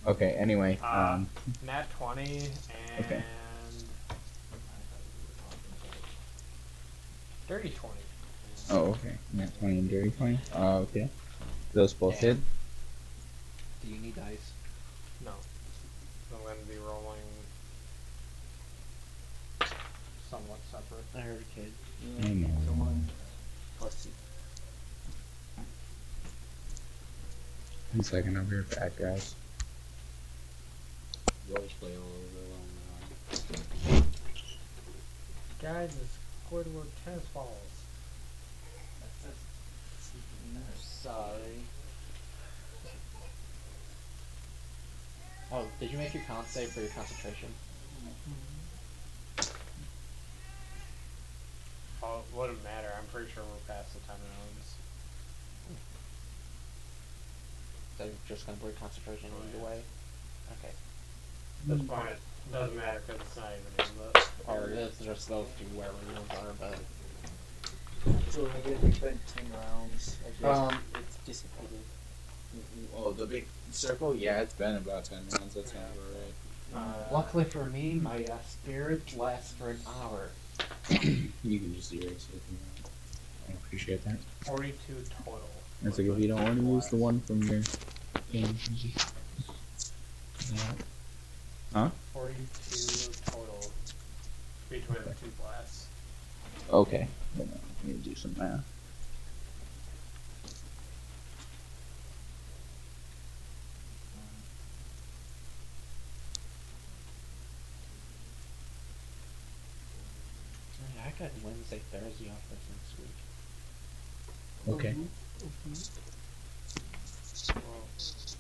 Okay, anyway, Nat 20 and Okay. dirty 20. oh, okay. Nat 20 and dirty 20. Okay. Those both hit. Do you need dice? No. I'm going to be rolling somewhat separate. I heard a kid. Yeah, I know. so one plus 2. 1 second, I'll be right back, guys. You always play all over Guys, it's Squidward Tennis Balls. Sorry. Oh, did you make your con save for your concentration? Oh, it wouldn't matter. I'm pretty sure we're past the 10 rounds. So you're just gonna break concentration either way? Okay. At this point, it doesn't matter because it's not even in the. Or it's just those two, wherever yours are, but... So when I get it spent 10 rounds, it's dissipated. Oh, the big circle? Yeah, it's been about 10 rounds. That sounds about right. Luckily for me, my spirit lasts for an hour. You can just erase it. If you want. I appreciate that. 42 total. It's like if you don't want to use the one from your game. Huh? 42 total between the two blasts. Okay. Hold on, let me do some math. I got Wednesday, Thursday off this next week. Okay. Well, it's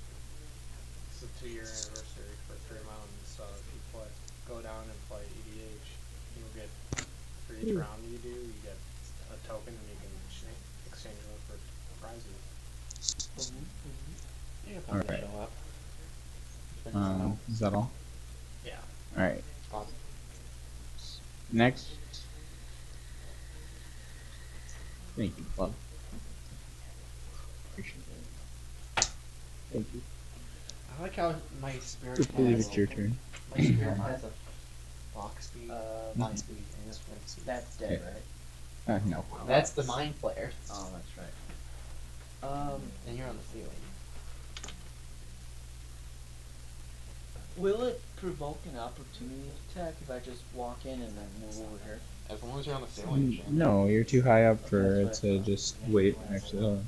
a 2-year anniversary for Three Mountains, so if you go down and play EDH, you'll get for each round you do, you get a token and you can exchange them for prizes. Yeah, probably Alright. show up. It's been a while. Is that all? Yeah. Alright. Awesome. Next. Thank you, Club. Appreciate it. Thank you. I like how my spirit I believe has, it's your turn. my spirit has a walk speed, mind Mhm. speed, and a sprint speed. That's dead, Yeah. right? No. That's the mind flare. Oh, that's right. And you're on the ceiling. Will it provoke an opportunity attack if I just walk in and then move over here? As long as you're on the ceiling, Shane. No, you're too high up for Okay, it that's what I to thought. just wait. Actually, hold on.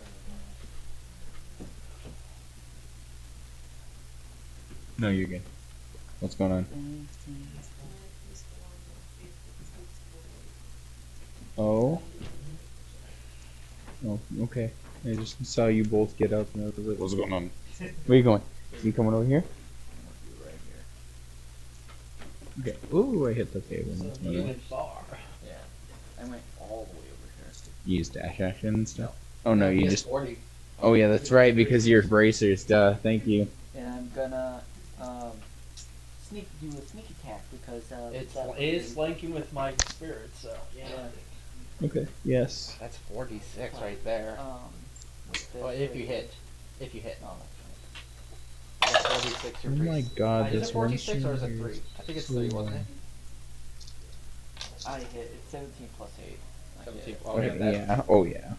No, you're good. What's going on? Oh. Oh, okay. I just saw you both get up and I was like, what's going on? Where you going? You coming over here? Okay. Ooh, I hit the table. So That's you better. went far. Yeah. I went all the way over here. You use dash action and stuff? Oh no, you He has just... 40. Oh yeah, that's right, because you're bracers, duh. Thank you. And I'm gonna do a sneak attack because It is flanking with my spirit, so yeah. Okay. Yes. That's 46 right there. with the Well, if you 30. hit. If you hit. Oh, that's That's 46, Oh you're free. my god, Is this it 46 or is it one 3? here I think it's so 3, wasn't it? right. I hit. It's 17 plus 8. I 17. hit. Oh, yeah, Okay, that, yeah. Oh yeah.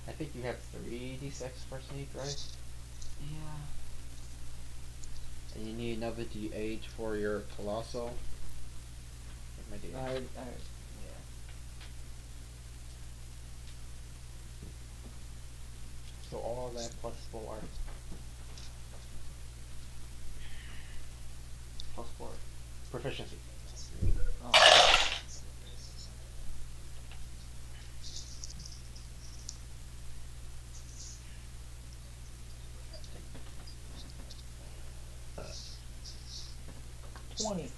I think you have 3d6 for sneak, right? Yeah. And you need another d8 for your colossal. Where's my d8? Yeah. So all of that plus 4. Plus 4. Proficiency. Oh. $20.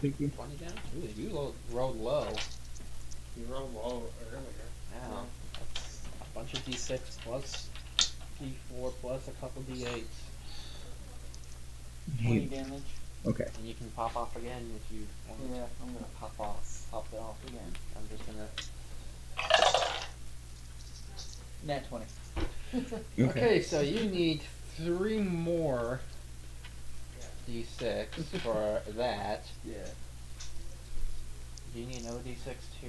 Thank you. 20 down? Ooh, you rolled low. You rolled low earlier. Wow. That's a bunch of d6 plus d4 plus a couple d8s. 20 damage. Okay. And you can pop off again if you want. Yeah, I'm gonna pop it off again. I'm just gonna. Nat 20. Okay, so you need 3 more d6 for that. Yeah. Do you need another d6 too?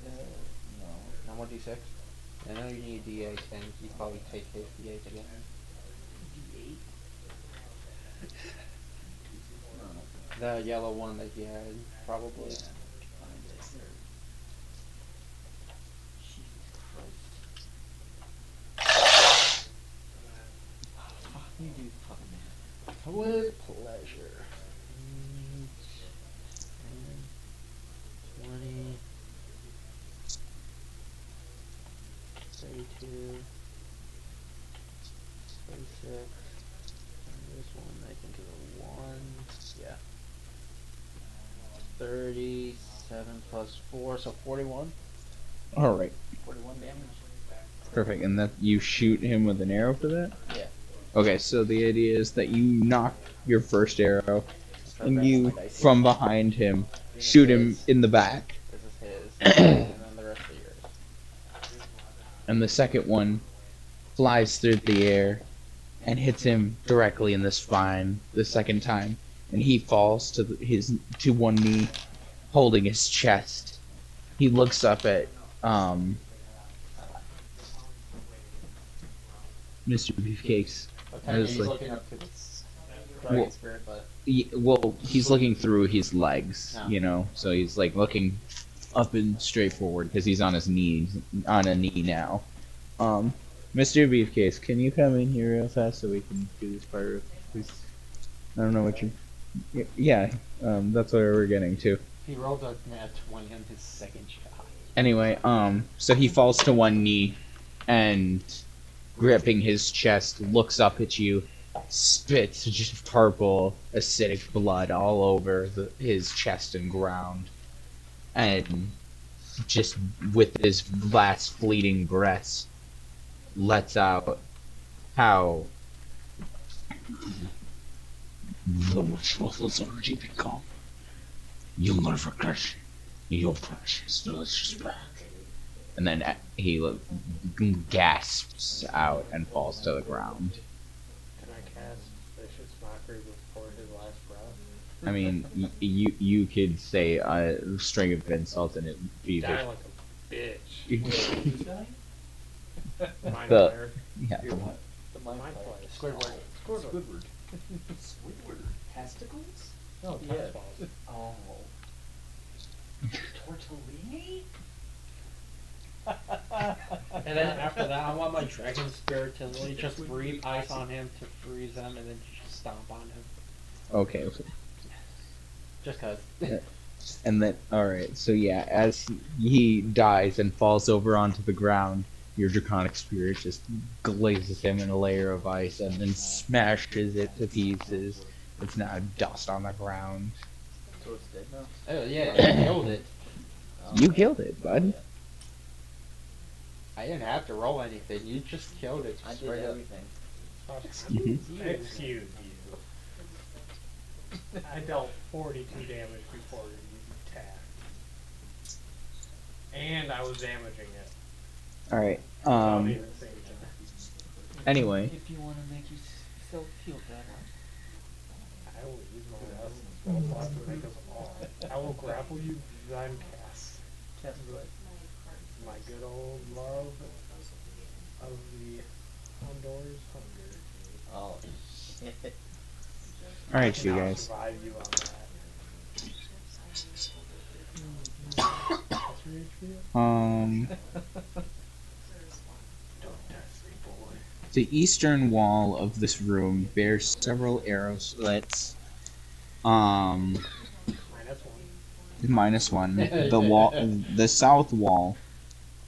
No. No more d6? I know you need d8, then you probably take his d8 again. D8. The yellow one that you had, probably. Yeah. Jesus Christ. Fuck you, do fucking man. With pleasure. 20, 32, 36, and this one I think is a 1, yeah. 37 plus 4, so 41. All right. 41 damage. Perfect. And that you shoot him with an arrow for that? Yeah. Okay, so the idea is that you knock your first arrow, and you, my dice. from behind him, shoot him in the back. This is his, and then the rest are yours. And the second one flies through the air and hits him directly in the spine the second time, and he falls to one knee, holding his chest. He looks up at Mr. Beefcakes. Okay, It's he's like- looking up to this dragon Well- spirit, but Well, he's looking through his legs, Oh. you know, so he's like looking up and straight forward because he's on his knees, on a knee now. Mr. Beefcase, can you come in here real fast so we can do this part, please? I don't know what you. Yeah, that's where we're getting to. he rolled a nat 20 on his second shot. Anyway, so he falls to one knee and gripping his chest, looks up at you, spits just purple, acidic blood all over his chest and ground, and just with his last fleeting breaths, lets out how The ritual has already begun. You'll never get your precious delicious back. and then he gasps out and falls to the ground. Can I cast Vicious Mockery before his last breath? I mean, you could say a string of insults and it'd be Die like a bitch. Mind The- Flayer. yeah. The mind Mind flayer. Flayer. Squidward. Squidward. Squidward. Testicles? No, Yeah. tennis balls. Oh. Tortellini? And then after that, I want my dragon spirit to literally just breathe ice on him to freeze him and then just stomp on him. Okay, okay. Just cause. And then, alright, so yeah, as he dies and falls over onto the ground, your draconic spirit just glazes him in a layer of ice and then smashes it to pieces. It's now dust on the ground. So it's dead now? Oh yeah, you killed it. You killed it, bud. I didn't have to roll anything. You just killed it. I did straight up. everything. Excuse you. I dealt 42 damage before you attacked. And I was damaging it. Alright, Without even saying that. anyway. If you want to make yourself feel better. I will use my essence spell slot to make us all. I will grapple you, then cast. Cast what? My good old love of the Honduras hunger. Oh, shit. Alright, you I'll guys. survive you on that. What's your HP? Don't test me, boy. The eastern wall of this room bears several arrow slits. -1. -1. The south wall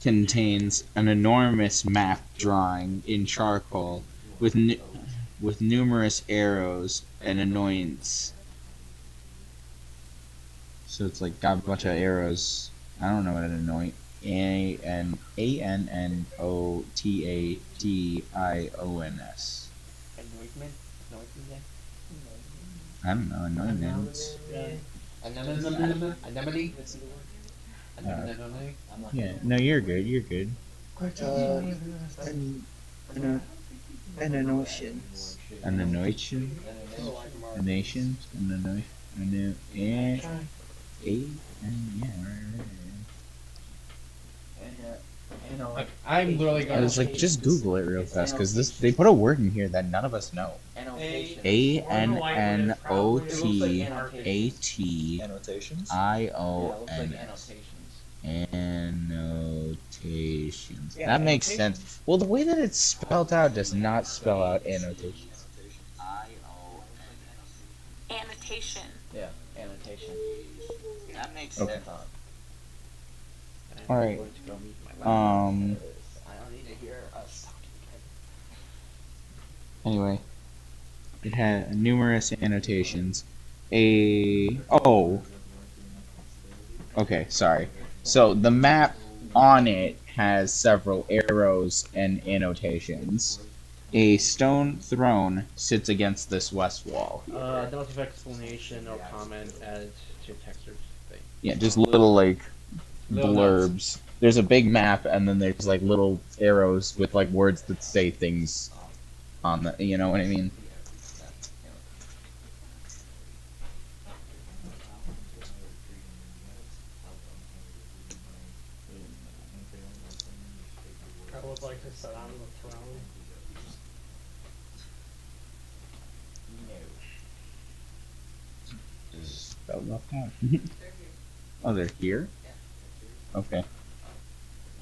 contains an enormous map drawing in charcoal with numerous arrows and annoyance. So it's like got a bunch of arrows. I don't know what an annoyance. Anotations. Anointment? Anointment? I don't know, annoyance. Anemone? Yeah, no, you're good, you're good. An emotion. An anointation? A nation? Yeah, I'm literally I gonna. was like, just Google it real fast, because they put a word in here that none of us know. Annotation. Anotations. Annotations? Yeah, it looks like annotations. Annotations. That makes sense. Well, the way that it's spelled out does not spell out annotations. Annotation. Yeah, annotation. That makes Okay. sense. Alright. I don't need to hear us talking Anyway, it had numerous annotations. Okay, sorry. So the map on it has several arrows and annotations. A stone throne sits against this west wall. Note of explanation or comment added to textures thing. Yeah, just little like Little blurbs. There's a big map, and then there's like little arrows with like words that say things on the. You know what I mean? I would like to sit on the throne. Spelled left out. Oh, they're here? Okay.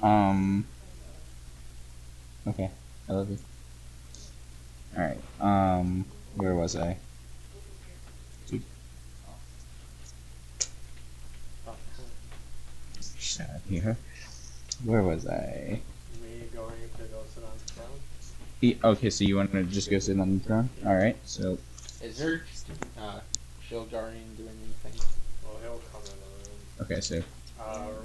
Okay. I love you. Alright. Where was I? Shut up here. Where was I? Me going to go sit on the throne. Okay, so you want to just go sit on the throne? Alright, so. Is there shield guardian doing anything? Well, he'll come in the room. Okay, so.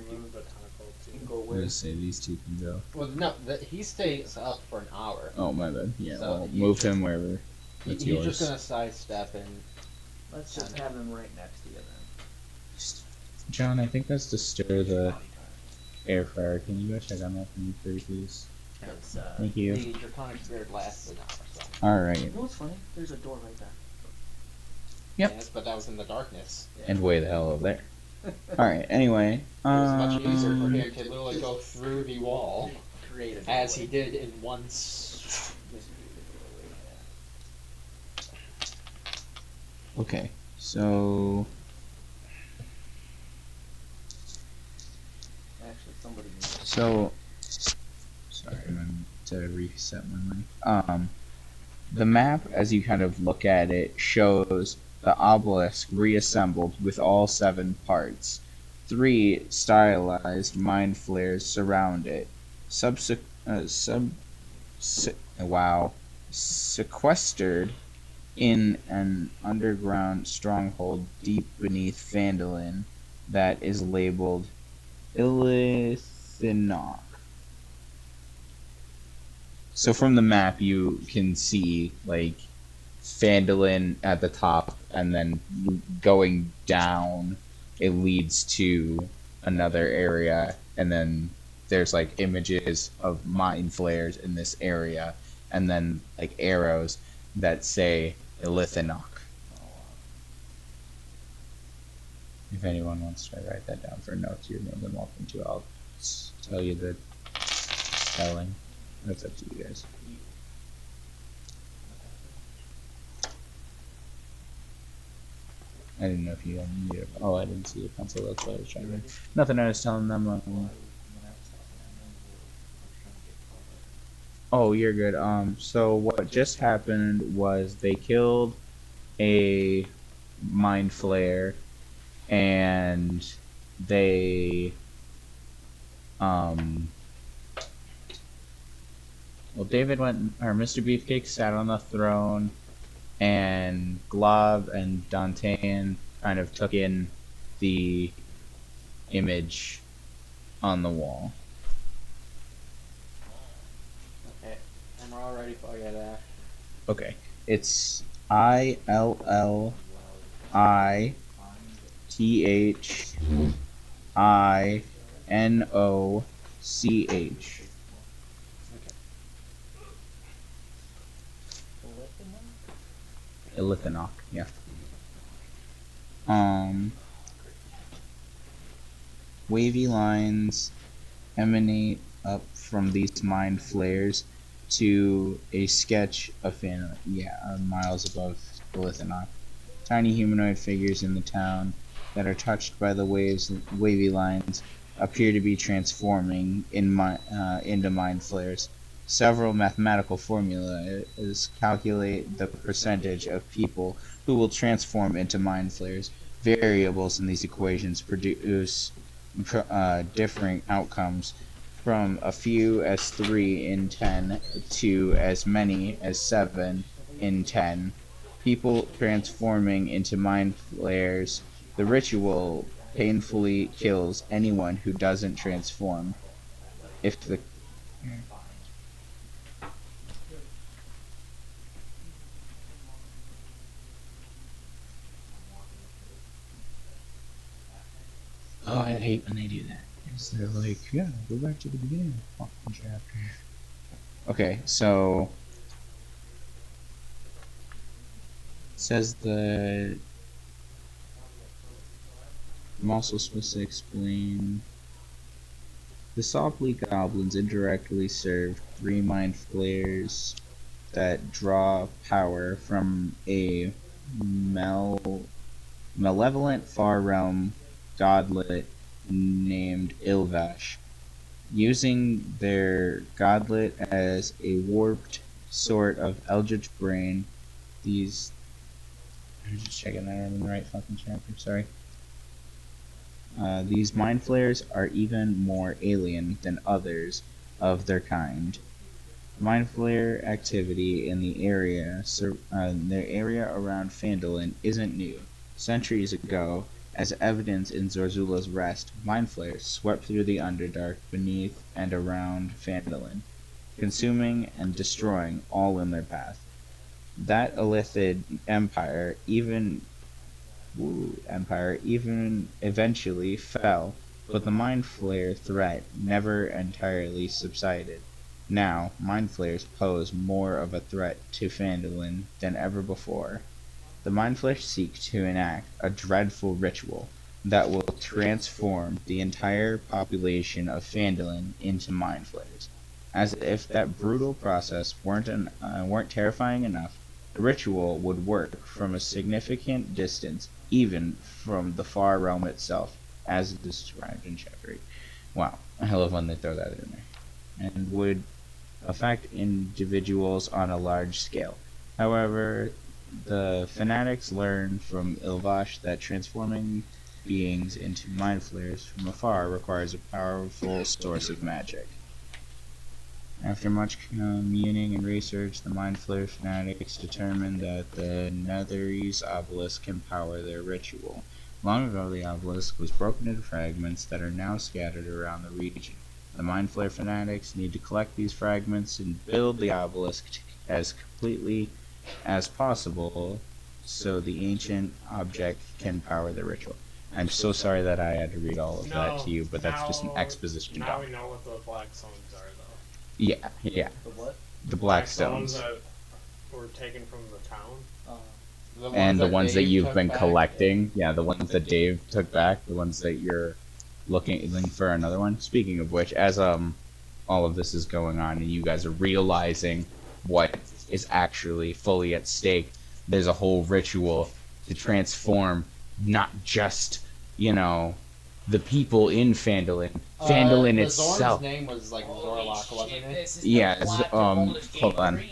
Remove the tentacle too. We'll just say these two can go. Well, no, he stays up for an hour. Oh, my bad. Yeah, So well, you move just- him wherever. That's He's yours. just gonna sidestep and. Let's just have him right next to you then. John, I think that's to stir the air fryer. Can you go check on that for me, pretty please? Thank you. The draconic spirit lasts an hour, so. Alright. You know what's funny? There's a door right there. Yep. Yes, but that was in the darkness. And way the hell over there. Alright, anyway. It was much easier for him to literally go through the wall, Creative. as he did in one. s- Okay, so. Actually, somebody. So. Sorry, to reset my mic. The map, as you kind of look at it, shows the obelisk reassembled with all 7 parts. 3 stylized mind flares surround it. Sequestered in an underground stronghold deep beneath Phandelver that is labeled Illithinok. So from the map you can see like Phandelver at the top, and then going down it leads to another area, and then there's like images of mind flares in this area, and then like arrows that say Illithinok. If anyone wants to write that down for notes, you're more than welcome to. I'll tell you the spelling. That's up to you guys. I didn't know if you needed it. Oh, I didn't see a pencil. That's why I was trying to. Nothing. I was telling them. Oh, you're good. So what just happened was they killed a mind flare, and they well, David went, or Mr. Beefcake sat on the throne, and Glob and Dantean kind of took in the image on the wall. Okay, and we're all ready for that. Okay, it's Illithinoch. Illithinok, yeah. Wavy lines emanate up from these mind flares to a sketch of miles above Illithinok. Tiny humanoid figures in the town that are touched by the wavy lines appear to be transforming into mind flares. Several mathematical formulas calculate the percentage of people who will transform into mind flares. Variables in these equations produce differing outcomes, from a few as 3 in 10 to as many as 7 in 10. People transforming into mind flares. The ritual painfully kills anyone who doesn't transform. If the Oh, I hate when they do that. Because they're like, yeah, go back to the beginning of the fucking chapter. Okay, so it says that I'm also supposed to explain the Softly Goblins indirectly serve 3 mind flares that draw power from a malevolent far realm godlet named Ilvash. Using their godlet as a warped sort of eldritch brain, these... I'm just checking that I'm in the right fucking chapter, sorry. These mind flares are even more alien than others of their kind. Mind flare activity in the area around Phandelver isn't new. Centuries ago, as evidence in Zorzula's Rest, mind flares swept through the Underdark beneath and around Phandelver, consuming and destroying all in their path. That Illithid empire even eventually fell, but the mind flare threat never entirely subsided. Now, mind flares pose more of a threat to Phandelver than ever before. The mind flares seek to enact a dreadful ritual that will transform the entire population of Phandelver into mind flares. As if that brutal process weren't terrifying enough, the ritual would work from a significant distance, even from the far realm itself, as described in Chapter 8. Wow, I love when they throw that in there. And would affect individuals on a large scale. However, the fanatics learned from Ilvash that transforming beings into mind flayers from afar requires a powerful source of magic. After much communing and research, the Mind Flayer fanatics determined that the Netherese obelisk can power their ritual. Long ago, the obelisk was broken into fragments that are now scattered around the region. The Mind Flayer fanatics need to collect these fragments and build the obelisk as completely as possible so the ancient object can power the ritual. I'm so sorry that I had to read all of that to you, but that's just an exposition Now dump. we know what the black stones are, though. Yeah, yeah. The what? The black stones. that were taken from the town. And the ones that Dave you've took been back. collecting. Yeah, the ones that Dave took back. The ones that you're looking for another one. Speaking of which, as all of this is going on and you guys are realizing what is actually fully at stake, there's a whole ritual to transform not just, the people in Phandalin. Phandalin itself. Zorn's name was like Zorlok, wasn't it? Yeah, hold on.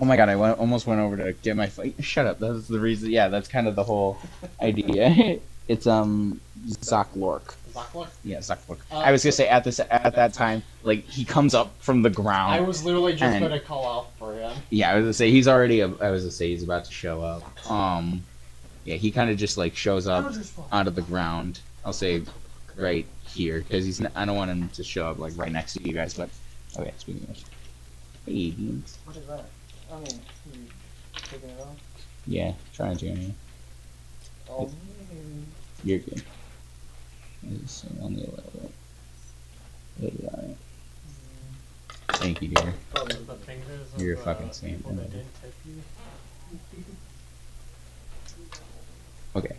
Oh my god, I almost went over to get my fight. Shut up, that's the reason. Yeah, that's kind of the whole idea. It's, Zoklork. Zoklork? Yeah, Zoklork. I was gonna say, at that time, like, he comes up from the ground. I was literally just and- gonna call out for him. Yeah, I was gonna say, he's about to show up. Yeah, he kind of just, like, shows up out of the ground. I'll say right here, because I don't want him to show up, like, right next to you guys, but, okay, speaking of which. Hey, Beans. What is that? I mean, you taking it off? Yeah, trying to, yeah. Oh, You're good. It's on the level. Alright. Thank you, dear. The fingers of You're a the fucking saint. people that didn't tip you. Okay.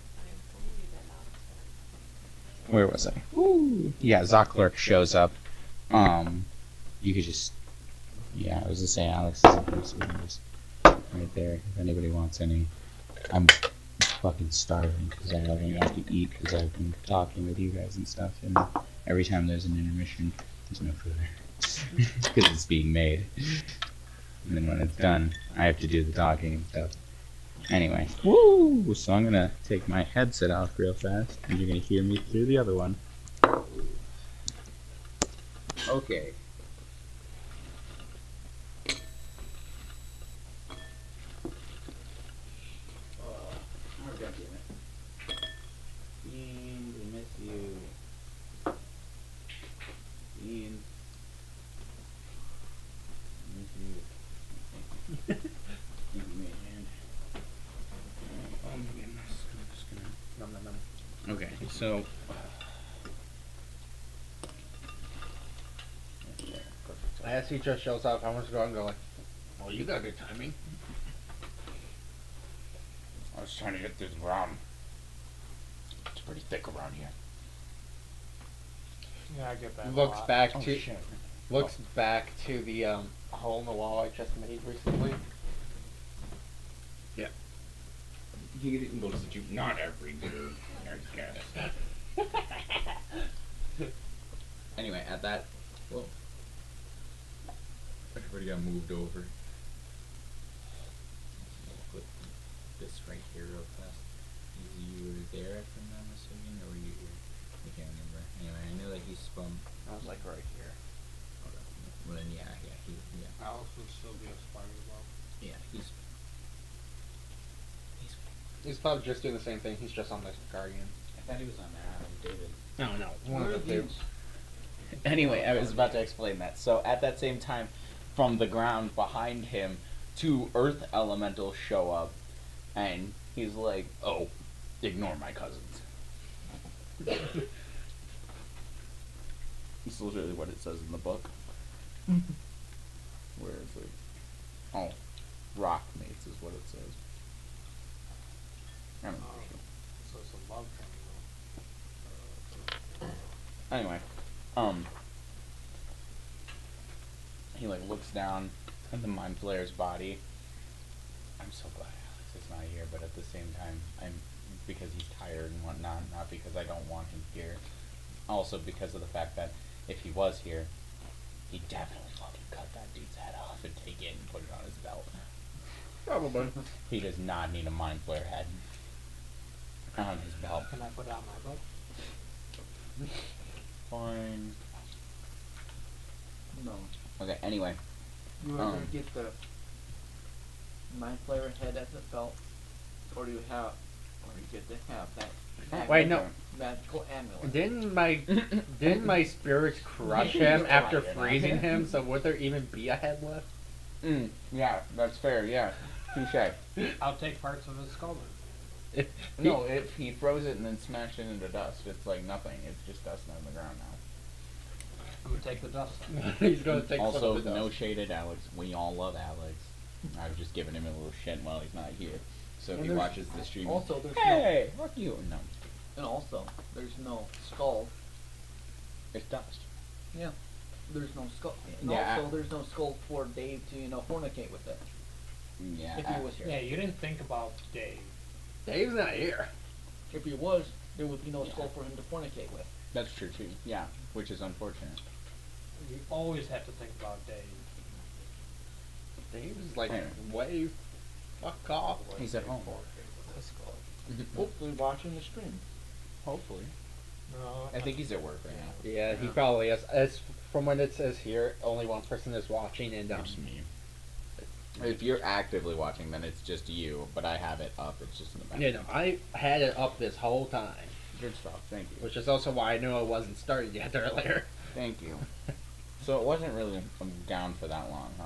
Where was I? Ooh. Yeah, Zoklork shows up. You could just... Yeah, I was gonna say Alex is up here, so you can just... Right there, if anybody wants any. I'm fucking starving because I haven't got to eat because I've been talking with you guys and stuff, and every time there's an intermission, there's no food. Because it's being made. And then when it's done, I have to do the talking and stuff. Anyway, woo! So I'm gonna take my headset off real fast, and you're gonna hear me through the other one. Okay. Beans, I miss you. Beans. I miss you. Thank you, man. Oh my goodness. I'm just gonna... Nom, nom, nom. Okay, so... As he just shows up, I'm just going to go like, well, you got good timing. I was trying to get through the ground. It's pretty thick around here. Yeah, I get that. Looks a lot. back Oh, to shit. looks back to the hole in the wall I just made recently. You get it and goes to you. Not every good nerd guess. Anyway, at that... Whoa. Everybody got moved over. Put this right here real fast. You were there, if I'm assuming, or were you here? I can't remember. Anyway, I know that he spun. I was like right here. Okay. Well then, yeah. Alex would still be a spider above. Yeah, he's He's probably just doing the same thing. He's just on the Guardian. I thought he was on David. No, one of the two. Anyway, I was about to explain that. So at that same time, from the ground behind him, two earth elementals show up, and he's like, "Oh, ignore my cousins." It's literally what it says in the book. Where it's like, "Oh, rock mates" is what it says. I'm not sure. So it's a love triangle. Anyway, he like looks down at the Mind Flayer's body. I'm so glad Alex is not here, but at the same time, I'm because he's tired and whatnot, not because I don't want him here. Also because of the fact that if he was here, he'd definitely fucking cut that dude's head off and take it and put it on his belt. Probably. He does not need a mind flare head on his belt. Can I put it on my book? Fine. No. Okay, anyway. You either get the mind flayer head as a belt, or you get to have that Wait, no. magical amulet. Didn't my spirits crush him after freezing him? So would there even be a head left? Yeah, that's fair, yeah. Touche. I'll take parts of his skull then. No, if he throws it and then smashed it into dust, it's like nothing. It's just dust on the ground now. I'm gonna take the dust. He's gonna take some Also, of the dust. no shade at Alex. We all love Alex. I was just giving him a little shit while he's not here. So if And he there's- watches the stream, Also, there's hey, fuck you. No, and also there's no skull. it's dust. Yeah, there's no skull. And Yeah. also, there's no skull for Dave to fornicate with it Yeah. if he was here. Yeah, you didn't think about Dave. Dave's not here. If he was, there would be no skull for him to fornicate with. That's true too. Yeah, which is unfortunate. You always have to think about Dave. Dave's like Anyway. way fuck off. He's at home. Hopefully, watching the stream. Hopefully. No, I think he's at work right now. Yeah, he probably is. As from what it says here, only one person is watching, and It's me. If you're actively watching, then it's just you. But I have it up. It's just in the back. you know, I had it up this whole time, Good stuff. Thank you. which is also why I knew it wasn't started yet earlier. Thank you. So it wasn't really down for that long, huh?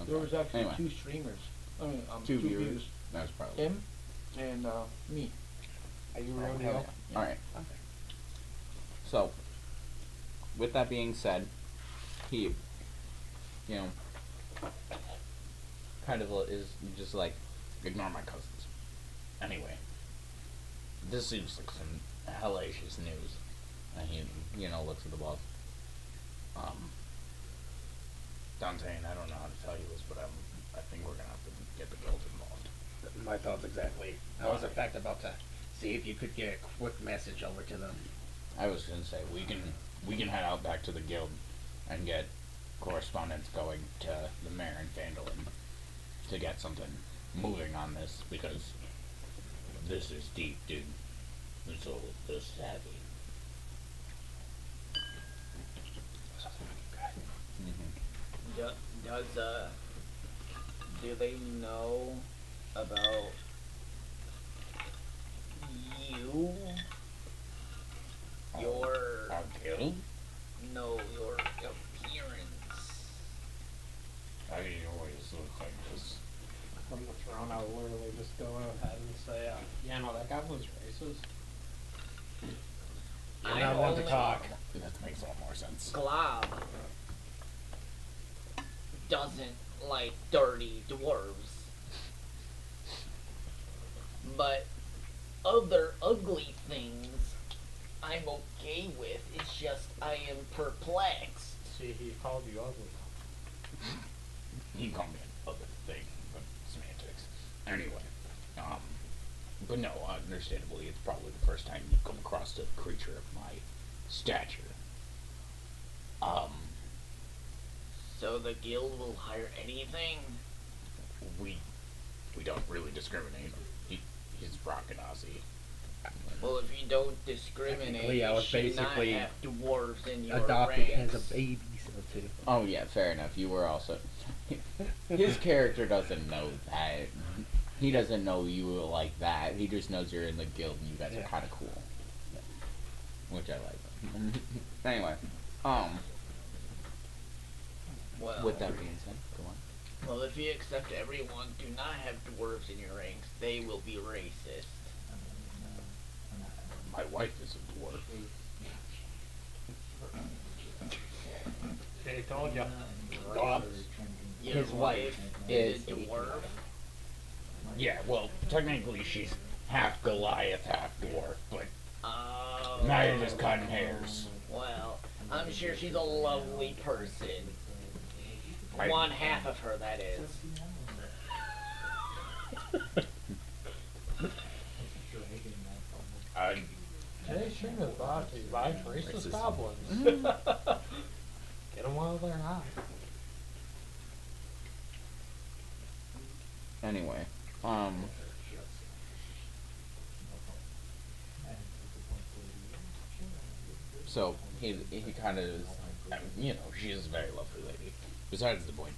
Okay. There was actually Anyway, 2 streamers. I mean, two 2 viewers. views. That was probably Him and me. Are you Hell rodeo? yeah. All right. So, with that being said, he, you know, kind of is just like, ignore my cousins. Anyway, this seems like some hellacious news. And he, looks at the boss. Dante, and I don't know how to tell you this, but I think we're gonna have to get the guild involved. My thoughts exactly. I was in fact about to see if you could get a quick message over to them. I was gonna say we can head out back to the guild and get correspondence going to the mayor and Phandelver to get something moving on this, because this is deep, dude. It's all this heavy. Do they know about you? Your Our guild? your appearance. I always look like this. From the throne, I would literally just go ahead and say, yeah, no, that goblin's racist. You're not one to talk. That makes a lot more sense. Glob doesn't like dirty dwarves. But other ugly things I'm okay with. It's just I am perplexed. See, he called you ugly. He called me an other thing, but semantics. Anyway, but no, understandably, it's probably the first time you've come across a creature of my stature. So the guild will hire anything? We don't really discriminate. He's Brockenazzi. Well, if you don't discriminate, Technically, I you was should not basically have dwarves in your Adopted ranks. as a baby, so too. Oh yeah, fair enough. You were also. His character doesn't know that. He doesn't know you like that. He just knows you're in the guild and you guys are kind of cool, which I like. Anyway, Well, with that being said, go on. well, if you accept everyone do not have dwarves in your ranks, they will be racist. My wife is a dwarf. They told you. Your His wife is is a dwarf. Yeah, well, technically she's half Goliath, half dwarf, but Oh. now you're just cutting hairs. Well, I'm sure she's a lovely person. I- One half of her, that is. Today's stream is brought to you by racist goblins. Get them while they're hot. Anyway, so he kind of is, you know, she is a very lovely lady. Besides the point,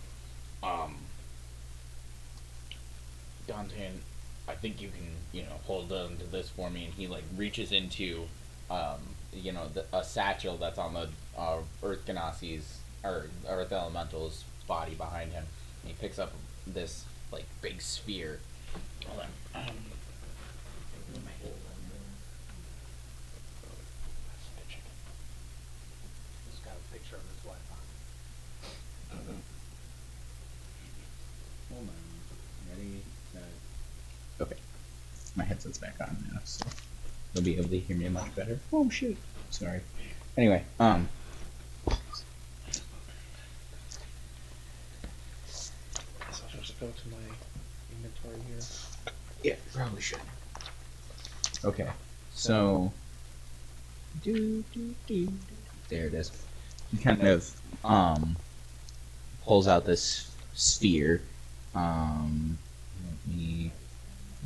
Dante, I think you can, you know, hold on to this for me. And he like reaches into, you know, a satchel that's on the Earth Ganassi's or Earth Elemental's body behind him. And he picks up this like big sphere. Hold on. Just got a picture of his wife on. Hold on. Ready, set. Okay, my headset's back on now, so you'll be able to hear me much better. Oh shoot! Sorry. Anyway, I Just go to my inventory here. Yeah, probably should. Okay, so there it is. He kind of pulls out this sphere. Let me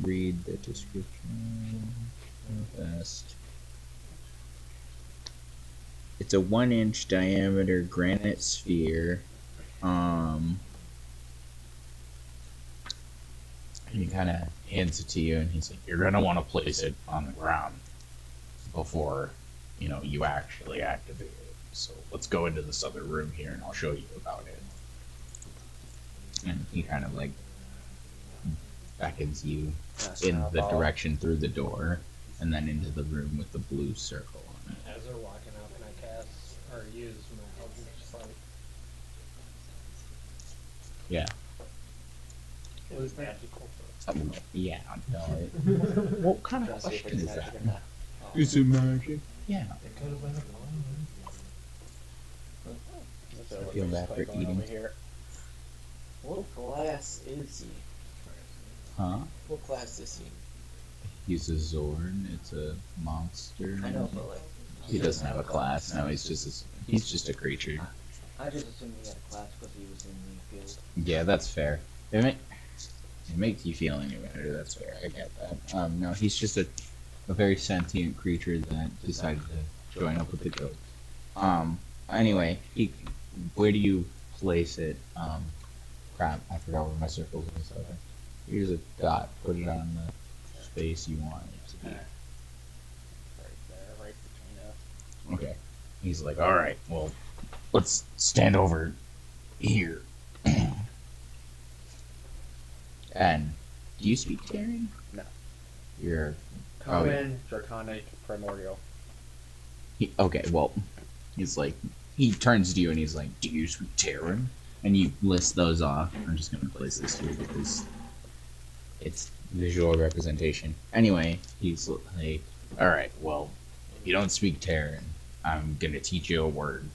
read the description best. It's a 1-inch diameter granite sphere. He kind of hands it to you, and he's like, "You're gonna want to place it on the ground before, you know, you actually activate it. So let's go into this other room here, and I'll show you about it." And he kind of like beckons you in the direction through the door, and then into the room with the blue circle on it. As they're walking out, can I cast or use my Eldritch Sight? Yeah. It was magical. Yeah. No, what kind of question is that? Is it magic? Yeah. It could have been a I feel bad for eating. What class is he? Huh? What class is he? He's a Zorn. It's a monster. I know, but like. He doesn't have a class. No, he's just a creature. I just assumed he had a class because he was in the field. Yeah, that's fair. It makes you feel any better. That's fair. I get that. No, he's just a very sentient creature that decided to join up with the guild. Anyway, where do you place it? Crap, I forgot where my circles is. Okay. Here's a dot. Put it on the space you want it to be. Right there, right between us. Okay. He's like, all right, well, let's stand over here. And do you speak Terran? No. You're Common, Draconic, Primordial. okay. Well, he's like, he turns to you and he's like, "Do you speak Terran?" And you list those off. I'm just gonna place this here because it's visual representation. Anyway, he's like, "All right, well, if you don't speak Terran, I'm gonna teach you a word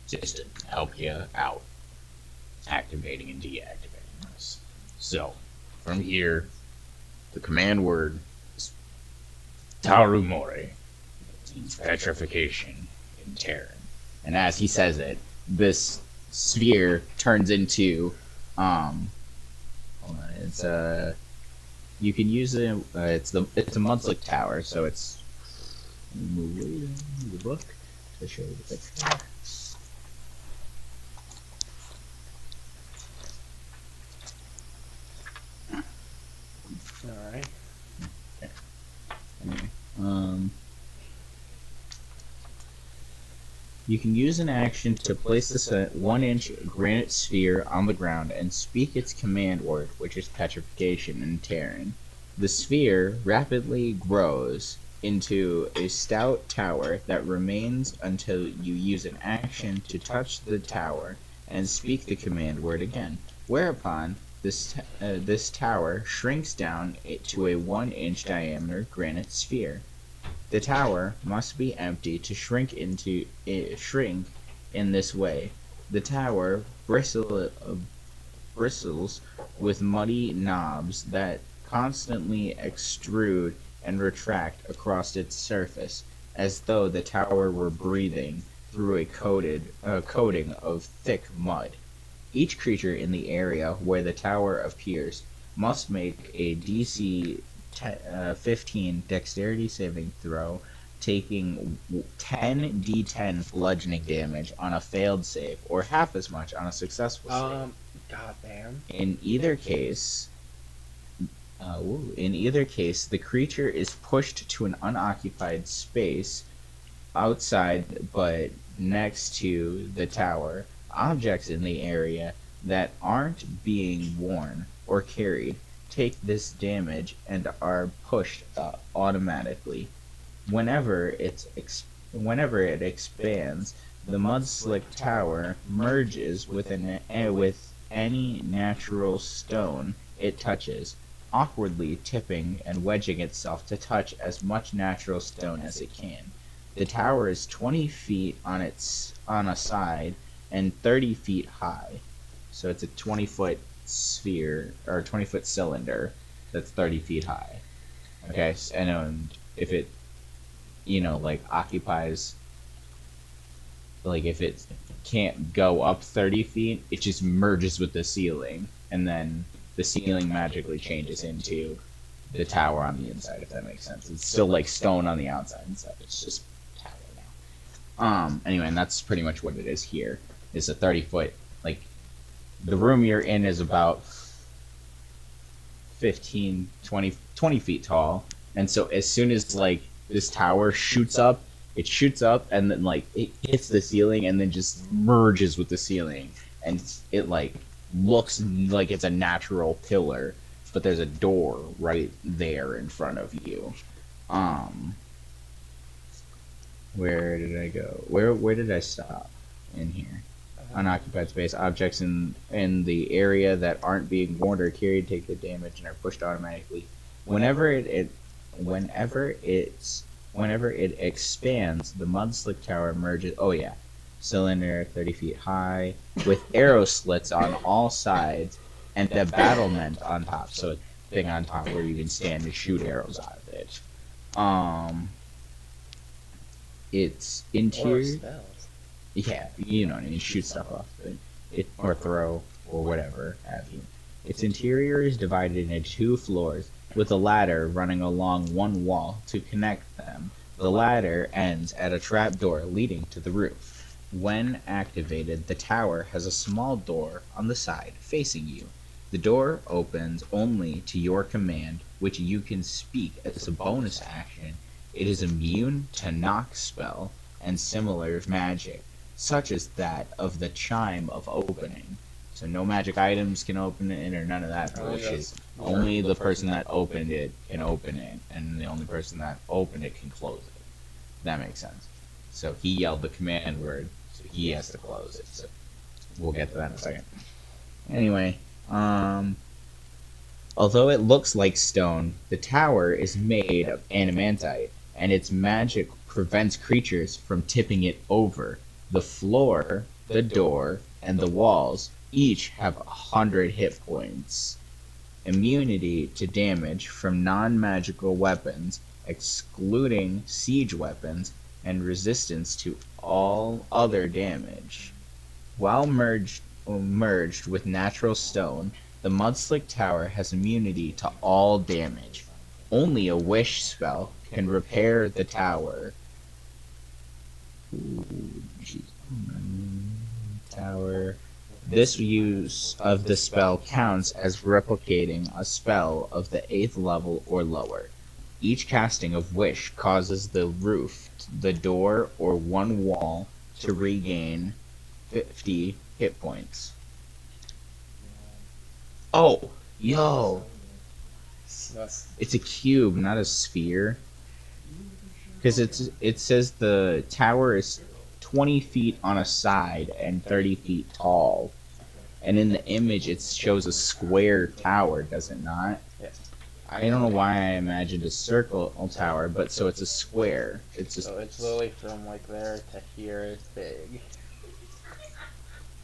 just to help you out, activating and deactivating this." So, from here, the command word is Tarumore. Means petrification in Terran. And as he says it, this sphere turns into, hold on, it's you can use it, it's a Mudslick Tower, so it's, move away the book to show you the picture. Alright. Anyway, you can use an action to place this 1-inch granite sphere on the ground and speak its command word, which is petrification in Terran. The sphere rapidly grows into a stout tower that remains until you use an action to touch the tower and speak the command word again, whereupon this tower shrinks down to a 1-inch diameter granite sphere. The tower must be empty to shrink in this way. The tower bristles with muddy knobs that constantly extrude and retract across its surface, as though the tower were breathing through a coating of thick mud. Each creature in the area where the tower appears must make a DC 15 dexterity saving throw, taking 10 d10 bludgeoning damage on a failed save, or half as much on a successful save. Goddamn. In either case, the creature is pushed to an unoccupied space outside but next to the tower. Objects in the area that aren't being worn or carried take this damage and are pushed automatically. Whenever it expands, the Mudslick Tower merges with any natural stone it touches, awkwardly tipping and wedging itself to touch as much natural stone as it can. The tower is 20 feet on a side and 30 feet high. So it's a 20-foot sphere, or 20-foot cylinder that's 30 feet high. Okay, and if it, occupies, if it can't go up 30 feet, it just merges with the ceiling, and then the ceiling magically changes into the tower on the inside, if that makes sense. It's still like stone on the outside and stuff. It's just tower now. Anyway, and that's pretty much what it is here. It's a 30-foot, the room you're in is about 15, 20 feet tall. And so as soon as, this tower shoots up, and then, it hits the ceiling and then just merges with the ceiling. And it, looks like it's a natural pillar, but there's a door right there in front of you. Where did I go? Where did I stop in here? Unoccupied space. Objects in the area that aren't being worn or carried take the damage and are pushed automatically. Whenever it expands, the Mudslick Tower merges. Oh yeah, cylinder 30 feet high with arrow slits on all sides and a battlement on top. So a thing on top where you can stand and shoot arrows out of it. Its interior. Yeah, you know what I mean, shoot stuff off it, or throw, or whatever have you. Its interior is divided into 2 floors, with a ladder running along one wall to connect them. The ladder ends at a trapdoor leading to the roof. When activated, the tower has a small door on the side facing you. The door opens only to your command, which you can speak as a bonus action. It is immune to knock spell and similar magic, such as that of the chime of opening. So no magic items can open it, or none of that bullshit. Only the person that opened it can open it, and the only person that opened it can close it. That makes sense. So he yelled the command word, so he has to close it. So we'll get to that in a second. Anyway, although it looks like stone, the tower is made of adamantite, and its magic prevents creatures from tipping it over. The floor, the door, and the walls each have 100 hit points. Immunity to damage from non-magical weapons, excluding siege weapons, and resistance to all other damage. While merged with natural stone, the Mudslick Tower has immunity to all damage. Only a wish spell can repair the tower. Tower. This use of the spell counts as replicating a spell of the 8th level or lower. Each casting of Wish causes the roof, the door, or one wall to regain 50 hit points. Oh, yo! It's a cube, not a sphere. Because it says the tower is 20 feet on a side and 30 feet tall. And in the image it shows a square tower, does it not? Yes. I don't know why I imagined a circle tower, but so it's a square. It's just So it's literally from there to here is big.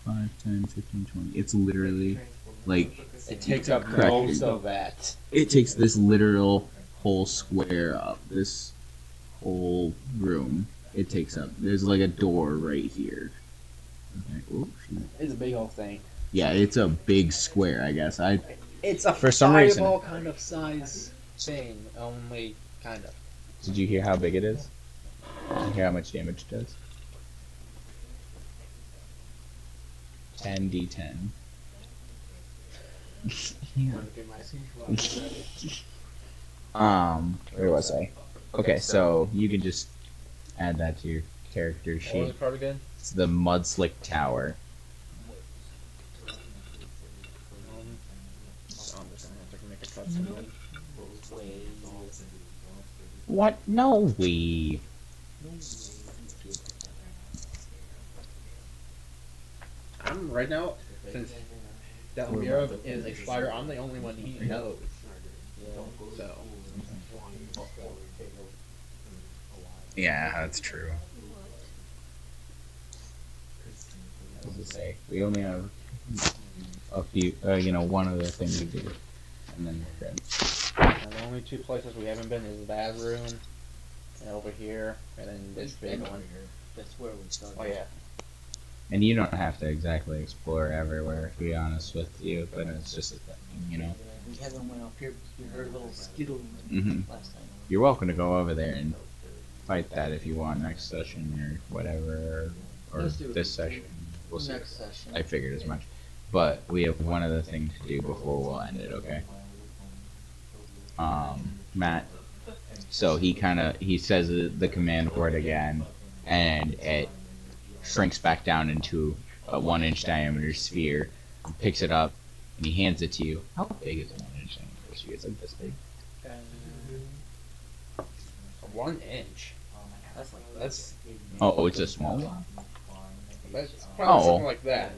5, 10, 15, 20. It's literally It takes up Correct. most of that. it takes this literal whole square up, this whole room. It takes up. There's a door right here. Okay. Oh, shoot. It's a big old thing. Yeah, it's a big square, I guess. It's a For some reason. fireball kind of size thing, only kind of. Did you hear how big it is? Did you hear how much damage it does? 10d10. Where was I? Okay, so you can just add that to your character What was sheet. the card again? It's the Mudslick Tower. I'm just gonna have to make a cutscene. What? No way. I'm right now, since Delmira is a spider, I'm the only one he knows. So. Yeah, that's true. What does it say? We only have a few, one other thing to do, and then we're good. And the only two places we haven't been is that room, and over here, and then this big one. That's where we started. Oh yeah. And you don't have to exactly explore everywhere, to be honest with you, but it's just a thing, We haven't went up here because we heard a little skittling Mhm. last time. You're welcome to go over there and fight that if you want next session or whatever, or Let's do it. this session. We'll see. Next session. I figured as much. But we have one other thing to do before we'll end it, okay? Matt. So he says the command word again, and it shrinks back down into a 1-inch diameter sphere, and picks it up, and he hands it to you. How big is a 1-inch diameter sphere? It's like this big. 1 inch. That's Oh, it's a small one? That's probably Oh. something like that.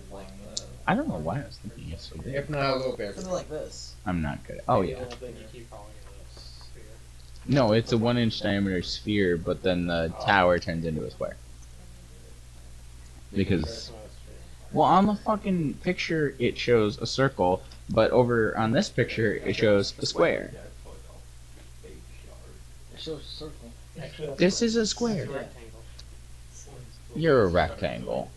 I don't know why I was thinking it's so big. If not a little bit. something like this. I'm not good. Oh, yeah. Then you keep calling it a sphere. No, it's a 1-inch diameter sphere, but then the tower turns into a square. Because, It's not a sphere. well, on the fucking picture it shows a circle, but over on this picture it shows a square. It shows a circle. This is a square. You're a rectangle.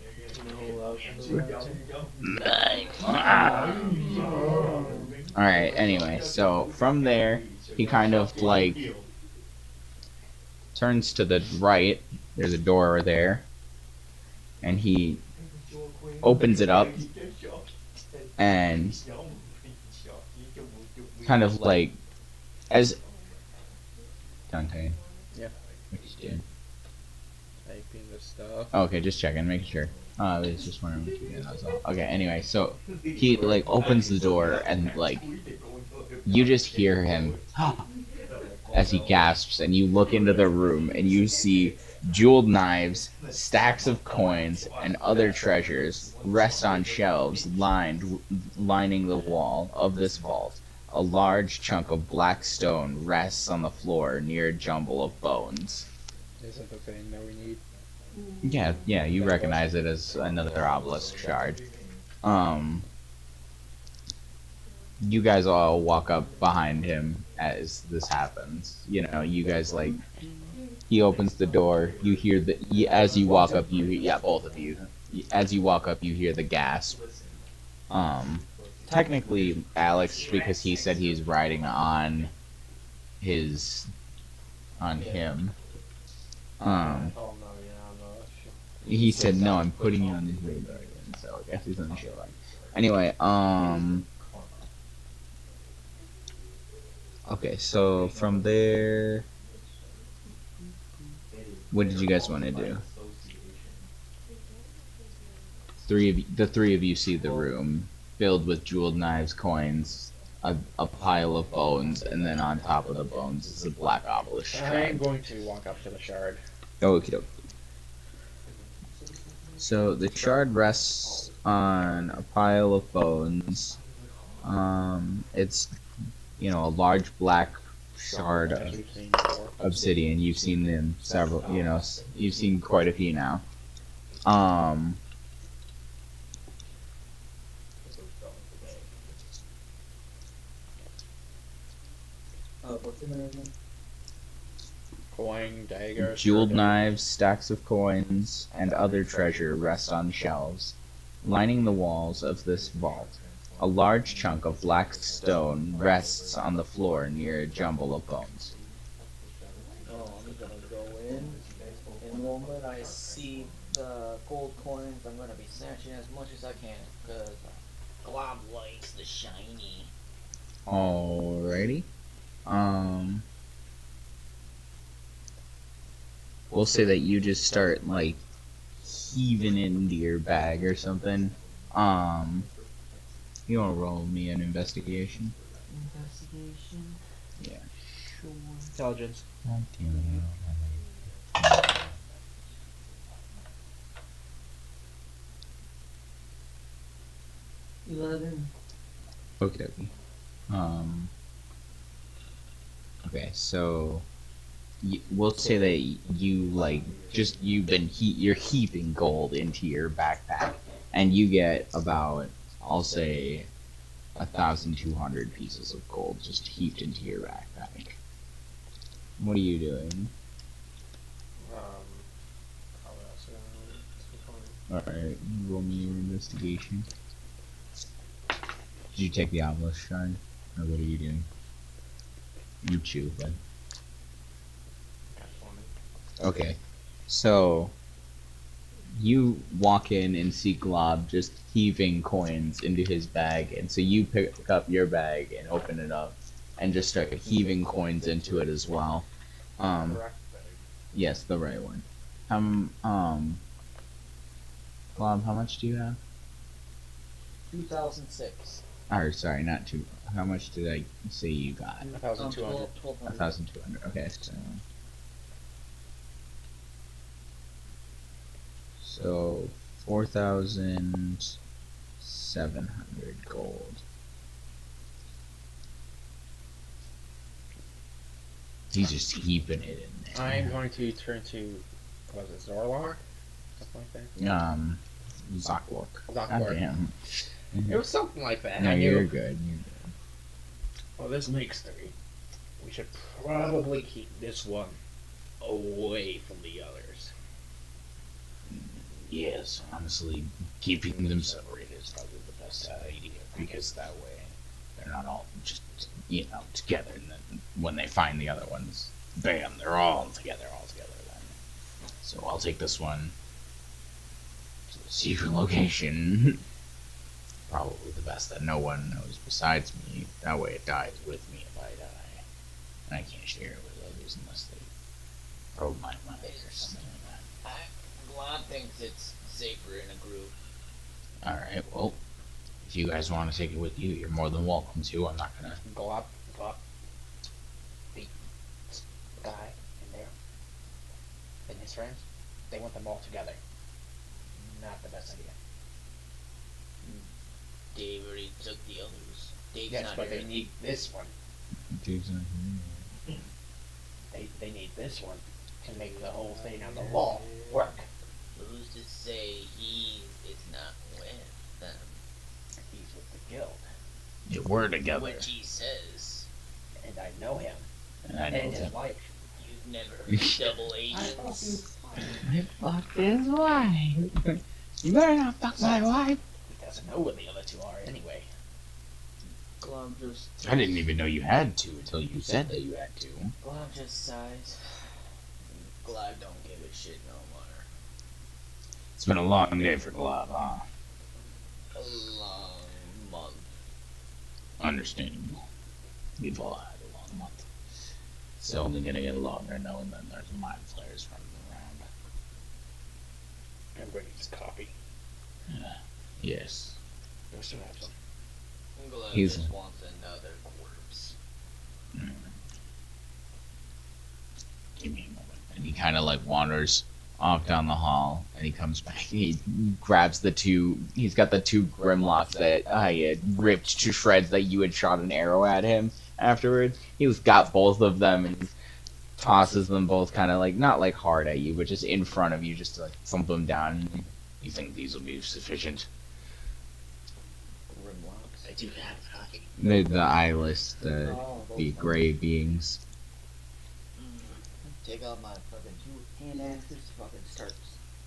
Alright, anyway, so from there, he kind of like turns to the right. There's a door there. And he opens it up and kind of like as Dante. Yeah. What you doing? Typing the stuff. Okay, just checking, making sure. I was just wondering what you did, that's all. Okay, anyway, so he like opens the door and like you just hear him as he gasps, and you look into the room and you see jeweled knives, stacks of coins, and other treasures rest on shelves lining the wall of this vault. A large chunk of black stone rests on the floor near a jumble of bones. Is it the thing that we need? Yeah, you recognize it as another obelisk shard. You guys all walk up behind him as this happens. You guys like, he opens the door, you hear as you walk up, both of you. As you walk up, you hear the gasp. Technically, Alex, because he said he's riding on him. He said, no, I'm putting you on his radar again, so I guess he's on the show. Anyway, okay, so from there, what did you guys want to do? The three of you see the room filled with jeweled knives, coins, a pile of bones, and then on top of the bones is a black obelisk I am shard. going to walk up to the shard. Okie doke. So the shard rests on a pile of bones. It's a large black shard As of we've seen before. obsidian. You've seen them several. You've seen quite a few now. What's in there again? Coin, dagger. Jeweled sword, knives, stacks of coins, and other treasure rest on shelves, lining the walls of this vault. A large chunk of black stone rests on the floor near a jumble of bones. Oh, I'm gonna go in. And the moment I see the gold coins, I'm gonna be snatching as much as I can, because Glob likes the shiny. Alrighty. We'll say that you just start like heaving into your bag or something. You wanna roll me an investigation? Investigation? Yeah. Sure. Intelligence. God damn it. 11. Okay, okay. Okay, so we'll say that you like just you're heaping gold into your backpack, and you get about, I'll say, 1,200 pieces of gold just heaped into your backpack. What are you doing? All right, roll me your investigation. Did you take the obelisk shard, or what are you doing? You chew, bud. Okay, so you walk in and see Glob just heaving coins into his bag, and so you pick up your bag and open it up, and just start heaving coins into it as well. Yes, the right one. Glob, how much do you have? 2006. Or sorry, not two. How much did I say you got? 1,200. 1,200. Okay, so 4,700 gold. He's just heaping it in there. I'm going to turn to, was it Zorlok? Something like that? Zokwok. Zokwok. Damn. It was something like that. No, I knew. you're good. Well, this makes 3. We should probably keep this one away from the others. Yes, honestly, keeping them separated is probably the best idea, because that way they're not all just, together, and then when they find the other ones, bam, they're all together then. So I'll take this one to the secret location. Probably the best that no one knows besides me. That way it dies with me if I die. And I can't share it with others unless they probe my mind or something like that. Glob thinks it's safer in a group. Alright, well, if you guys want to take it with you, you're more than welcome to. I'm not gonna... Glob. The guy in there and his friends, they want them all together. Not the best idea. Dave already took the others. Dave's Yes, not but here. they need this one. Dave's not here. They need this one to make the whole thing on the wall work. Who's to say he is not with them? He's with the guild. Yeah, we're together. Which he says. And I know him. And I know And his him. wife. You've never heard double agents. Fuck his wife. You better not fuck my wife. He doesn't know where the other 2 are anyway. Glob just... I didn't even know you had to until you said that you had to. Glob just sighs. Glob don't give a shit no more. It's been a long day for Glob, huh? A long month. Understandable. We've all had a long month. It's only gonna get longer knowing that there's mind flayers running around. I'm going to use coffee. Yes. I still have some. Glob He's- just wants another corpse. Give me a moment. And he kind of like wanders off down the hall, and he comes back. He grabs the 2. He's got the 2 Grimlocks that I had ripped to shreds that you had shot an arrow at him afterwards. He's got both of them and tosses them both kind of like, not like hard at you, but just in front of you, just to like thump them down. You think these will be sufficient? Grimlocks. I do have coffee. The eyeless, the those gray beings. Take out my fucking 2 hand axes, fucking start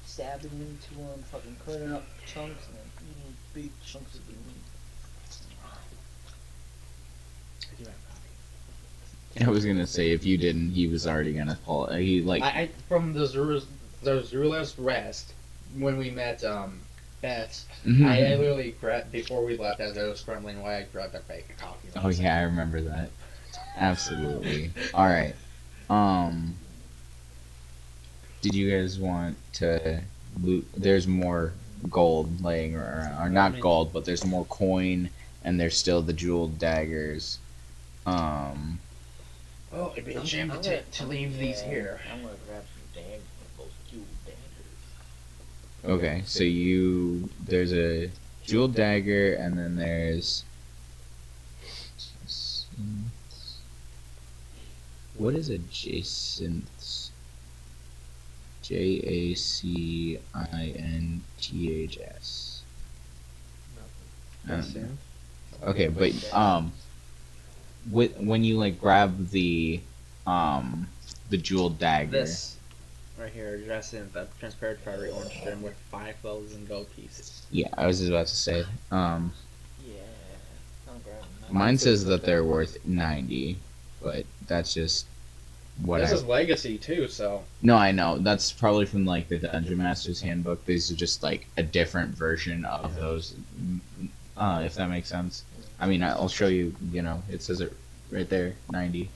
stabbing into them, fucking cutting up chunks and then eating big chunks of the meat. do have a copy. I was gonna say if you didn't, he was already gonna pull it. He like I from the Zerula's Rest when we met Beth. I literally grabbed before we left as I was scrambling away. I grabbed a bag of coffee. Oh yeah, I remember that. Absolutely. All right. Did you guys want to loot? There's more gold laying around, or not gold, but there's more coin, and there's still the jeweled daggers. Oh, it'd be a shame to leave these here. I'm gonna grab some daggers, those jeweled daggers. Okay, so there's a jeweled dagger, and then there's what is adjacent? JACINTHS. Okay, but when you like grab the jeweled dagger. This right here, Jacinth, a transparent fiery orange string with 5,000 gold pieces. Yeah, I was just about to say. Yeah. I'm grabbing that. Mine says that they're worth 90, but that's just what This is legacy too, so. No, I know. That's probably from like the Dungeon Master's Handbook. These are just like a different version of those, if that makes sense. I mean, I'll show you. You know, it says it right there, 90.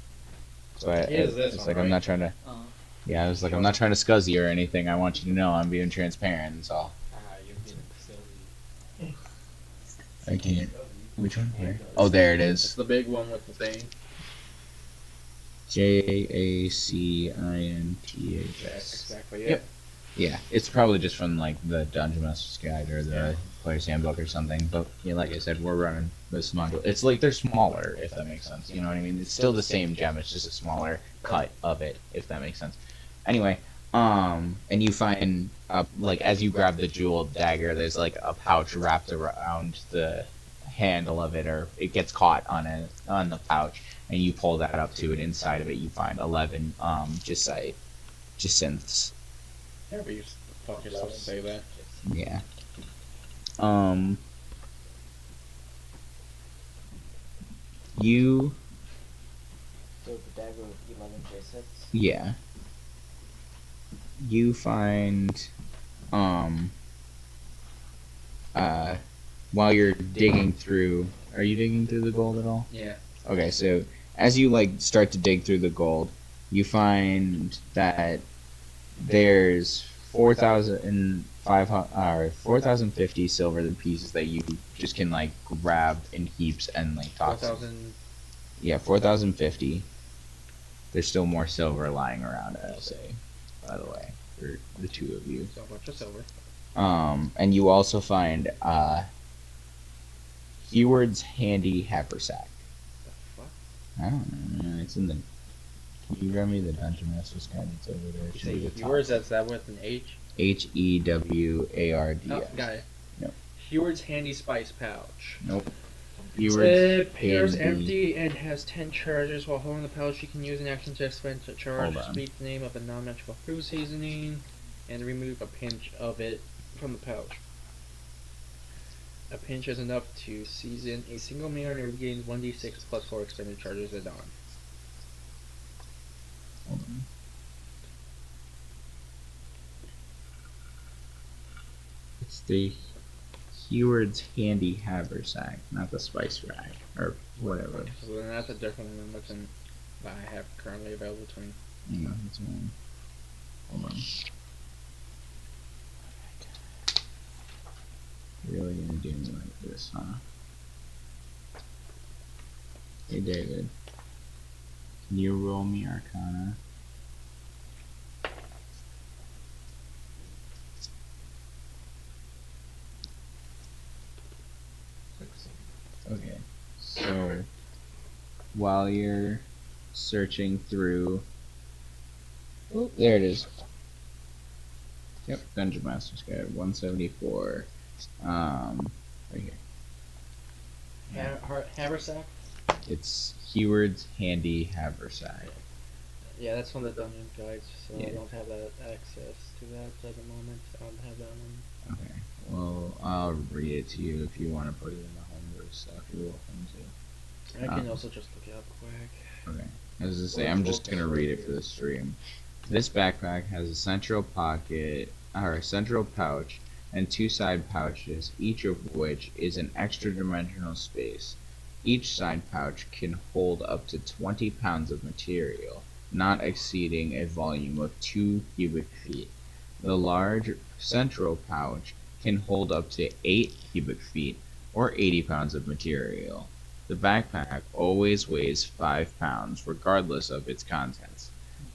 So it's like I'm not trying to. Yeah, I was like, I'm not trying to scuzz you or anything. I want you to know I'm being transparent. That's all. You're being silly. I can't. Which one? Where? Oh, there it It's is. the big one with the thing. JACINTHS. Exactly it. Yep. Yeah, it's probably just from like the Dungeon Master's Guide or the Player's Handbook or something. But yeah, like I said, we're running this module. It's like they're smaller, if that makes sense. You know what I mean? It's still the same gem. It's just a smaller cut of it, if that makes sense. Anyway, and you find like as you grab the jeweled dagger, there's like a pouch wrapped around the handle of it, or it gets caught on the pouch, and you pull that up to it. Inside of it, you find 11 jacinths. Yeah, but you're fucking supposed to say that. Yeah. You. So the dagger with 11 J6. Yeah. You find, while you're digging through, are you digging through the gold at all? Yeah. Okay, so as you like start to dig through the gold, you find that there's 4,050 silver pieces that you just can like grab in heaps and like toss. 4,000. Yeah, 4,050. There's still more silver lying around, I'll say, by the way, for the two of you. So much of silver. And you also find Heward's handy haversack. The fuck? I don't know, man. It's in the. Can you grab me the Dungeon Master's Guide? It's over there. It should be the top. Yours, that's that with an H? HEWARDS. Oh, got it. Nope. Heward's handy spice pouch. Nope. It Heward's appears handy. empty and has 10 charges. While holding the pouch, you can use an action to expend a charge, Hold on. speak the name of a non-magical fruit seasoning, and remove a pinch of it from the pouch. A pinch is enough to season a single meal and it regains 1d6 plus 4 expended charges at dawn. Hold on. It's the Heward's handy haversack, not the spice rack or whatever. So then that's a different one than that I have currently available to me. Hang on, that's one. Hold on. Really gonna do me like this, huh? Hey David, can you roll me Arcana? Okay, so while you're searching through, oh, there it is. Yep, Dungeon Master's Guide 174. Right here. Haversack? It's Heward's handy haversack. Yeah, that's one of the dungeon guides, so Yeah. I don't have that access to that at the moment. I don't have that one. Okay. Well, I'll read it to you if you want to put it in the homebrew stuff. You're welcome to. I can also just look it up quick. Okay. As I say, I'm just gonna read it for the stream. This backpack has a central pocket, or a central pouch, and two side pouches, each of which is an extra dimensional space. Each side pouch can hold up to 20 pounds of material, not exceeding a volume of 2 cubic feet. The large central pouch can hold up to 8 cubic feet, or 80 pounds of material. The backpack always weighs 5 pounds, regardless of its contents.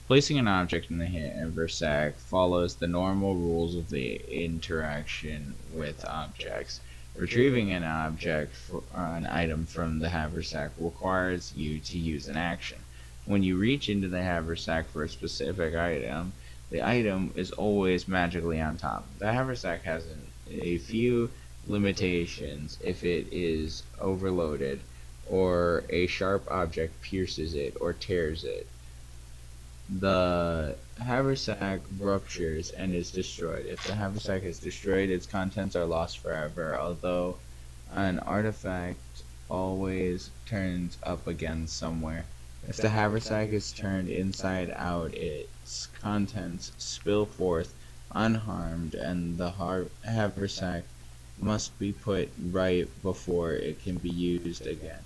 Placing an object in the haversack follows the normal rules of the interaction with objects. Retrieving an object or an item from the haversack requires you to use an action. When you reach into the haversack for a specific item, the item is always magically on top. The haversack has a few limitations if it is overloaded, or a sharp object pierces it or tears it. The haversack ruptures and is destroyed. If the haversack is destroyed, its contents are lost forever, although an artifact always turns up again somewhere. If the haversack is turned inside out, its contents spill forth unharmed, and the haversack must be put right before it can be used again.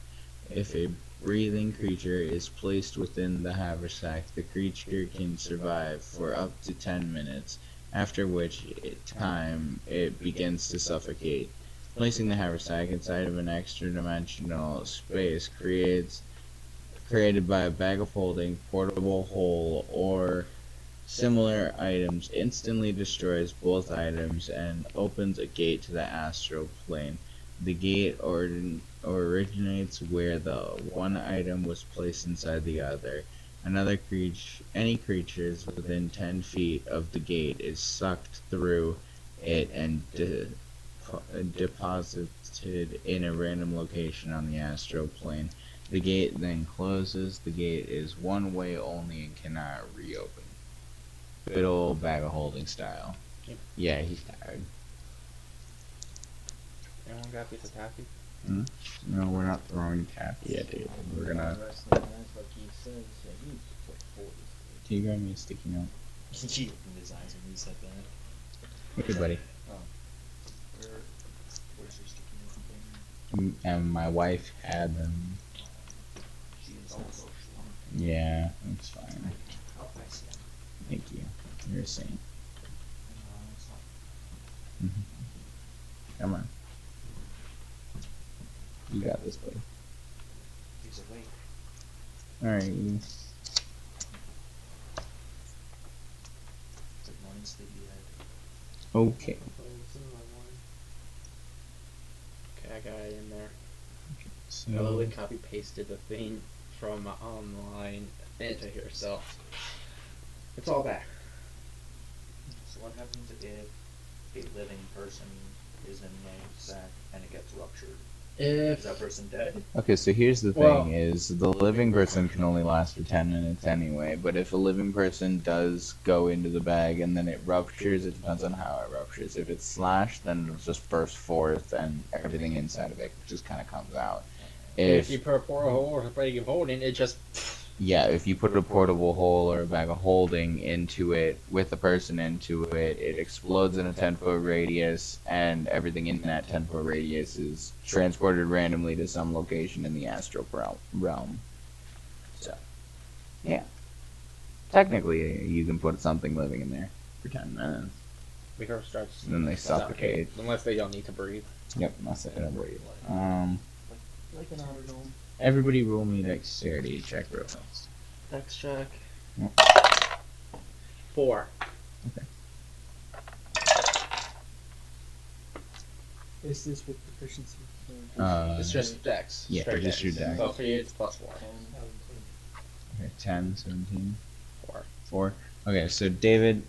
If a breathing creature is placed within the haversack, the creature can survive for up to 10 minutes, after which time it begins to suffocate. Placing the haversack inside of an extra dimensional space created by a bag of holding, portable hole, or similar items instantly destroys both items and opens a gate to the astral plane. The gate originates where the one item was placed inside the other. Any creatures within 10 feet of the gate is sucked through it and deposited in a random location on the astral plane. The gate then closes. The gate is one way only and cannot reopen. Good old bag of holding style. Yep. Yeah, he's tired. Anyone got a piece of taffy? No, we're not throwing taffy yet, dude. We're gonna. Like he says, yeah, he's like 40. Can you grab me a sticky note? He opened his eyes when you said that. Okay, buddy. Where's your sticky note thing? And my wife had them. She is also Yeah, that's fine. Oh, I see. Thank you. You're a saint. Come on. You got this, buddy. He's awake. Alright. It's like morning sleepyhead. Okay. Okay, I got it in there. So. I literally copy pasted the thing from online into here, so it's all back. So what happens if a living person is in the sack and it gets ruptured? Is that person dead? Okay, so here's the thing: Well- is the living person can only last for 10 minutes anyway. But if a living person does go into the bag and then it ruptures, it depends on how it ruptures. If it's slashed, then it'll just burst forth and everything inside of it just kind of comes out. If you put a portal or a bag of holding, it just Yeah, if you put a portable hole or a bag of holding into it with a person into it, it explodes in a 10-foot radius, and everything in that 10-foot radius is transported randomly to some location in the astral realm. So, yeah. Technically, you can put something living in there for 10 minutes. before it starts. And then they suffocate. Unless they don't need to breathe. Yep, that's it. Like an outer dome. Everybody roll me dexterity check real fast. Dex check. Yep. 4. Is this with proficiency? It's just Dex. Yeah, straight just your dex. So for you, it's +4. Okay, 10, 17. 4. 4. Okay, so David,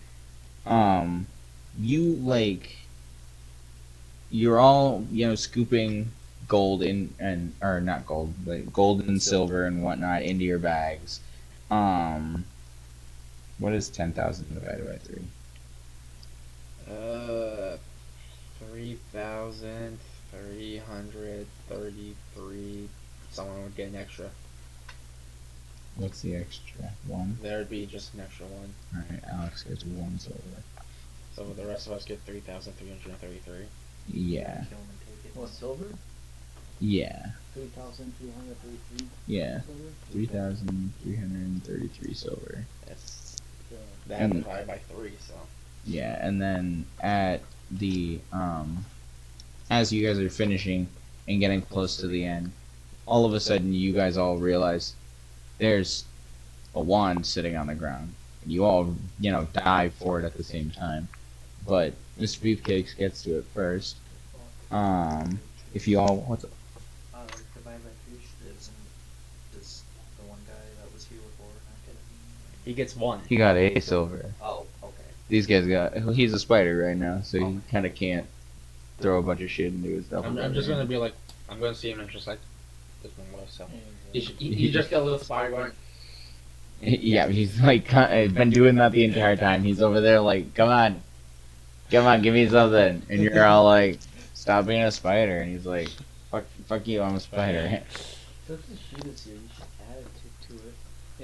you're all, scooping gold or not gold, but gold and silver and whatnot into your bags. What is 10,000 divided by 3? 3,333 someone would get an extra. What's the extra? 1? There'd be just an extra 1. Alright, Alex gets 1 silver. So the rest of us get 3,333. Yeah. What, silver? Yeah. 3,333 Yeah. silver? 3,333 silver. That's Yeah. that And- divided by 3. So Yeah, and then at the as you guys are finishing and getting close to the end, all of a sudden you guys all realize there's a wand sitting on the ground. And you all, dive for it at the same time. But Mr. Beefcakes gets to it first. If you all what's Could I reach this and does the one guy that was here before not get he gets 1. he got a silver. Oh, okay. These guys he's a spider right now, so he kinda can't throw a bunch of shit into his double. I'm just gonna be like, I'm gonna see him and just like, this one was so. He just got a little spider going. Yeah, he's like been doing that the entire time. He's over there like, come on, give me something, and you're all like, stop being a spider, and he's like, fuck you, I'm a spider. Since the sheet is here, you should add it to it,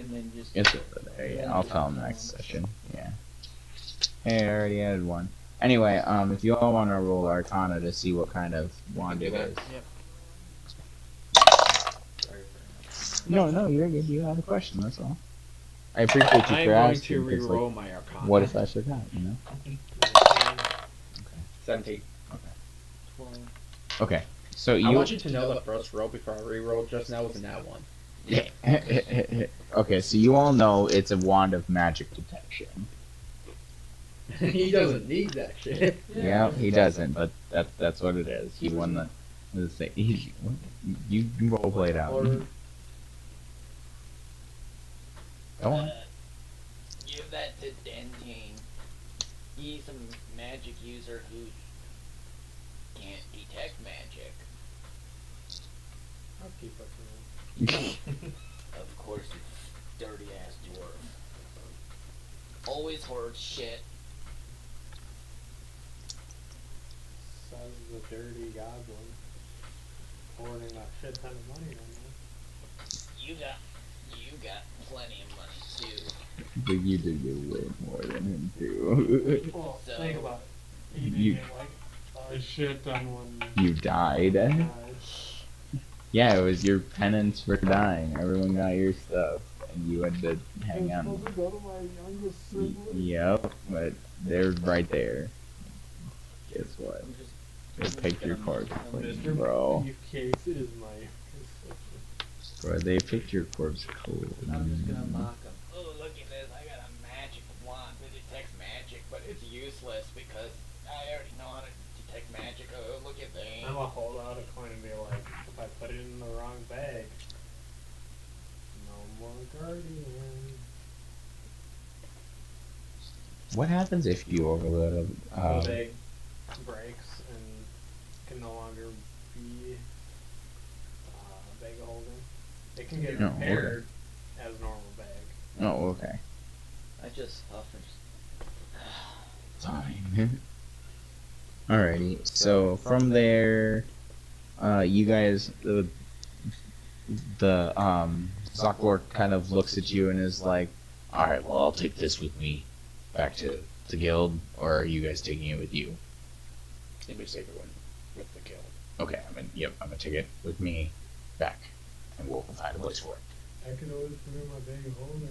and then just. It's over there. Yeah, I'll tell him next session. Yeah. Hey, I already added 1. Anyway, if you all want to roll Arcana to see what kind of wand it is. Yep. No, you're good. You had a question. That's all. I appreciate you I'm for going asking. to 'cause, re-roll like, my Arcana. what if I forgot? 17. 12. Okay. So I you. want you to know the first roll before I re-roll just now was a nat 1. Okay, so you all know it's a wand of magic detection. He doesn't need that shit. Yeah, he doesn't, but that's what it is. He won the thing. You role play it out. Go on. Give that to Dentine. He's a magic user who can't detect magic. I'll keep up to Of course, you dirty ass dwarf. Always hoards shit. Says the dirty goblin. Hoarding a shit ton of money right now. You got plenty of money too. But you did get way more than him too. Well, So- think about it. He You- did like a shit ton when You died. he died. Yeah, it was your penance for dying. Everyone got your stuff, and you had to hang on. supposed to go to my youngest sibling. Yep, but they're right there. Guess what? I'm just They picked your corpse, Mr. bro. Beefcakes is my Bro, they picked your corpse cool. I'm just gonna mock him. Oh, look at this! I got a magic wand that detects magic, but it's useless because I already know how to detect magic. Oh, look at that! I'm gonna hold out a coin and be like, if I put it in the wrong bag, no more guardian. What happens if you overload a? The bag breaks and can no longer be bag holding. It can get No, okay. repaired as normal bag. Oh, okay. I just huff and Fine. Alrighty. So from there, you guys, the Zoklor kind of looks at you and is like, All right, well, I'll take this with me back to the guild, or are you guys taking it with you? It'd be safer with the guild. Okay, I'm gonna take it with me back, and we'll find a place for it. I could always put in my bag holding.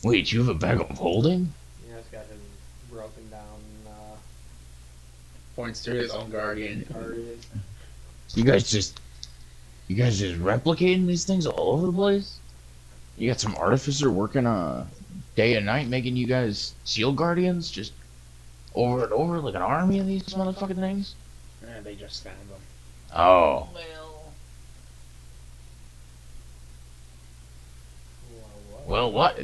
Wait, you have a bag of holding? Yeah, it's got his broken down Points to his own guardian. guardian. You guys just replicating these things all over the place? You got some artificer working day and night making you guys shield guardians just over and over like an army of these motherfucking things? And they just found them. Oh. Well, what?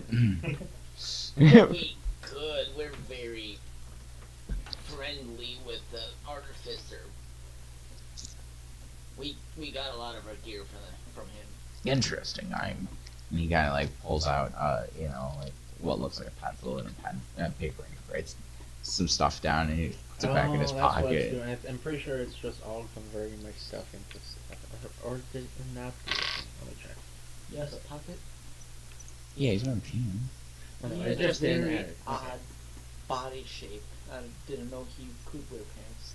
we could. We're very friendly with the artificer. We got a lot of our gear from him. Interesting. and he kind of like pulls out, like what looks like a pencil and a pen, paper, and he writes some stuff down, and he It's back in his that's what it's pocket. doing. I'm pretty sure it's just all converting my stuff into stuff. Or did it not? Let me check. Yes, a pocket. Yeah, he's wearing pants. Oh, no, He it has just a didn't very add it. odd body shape. I didn't know he could wear pants.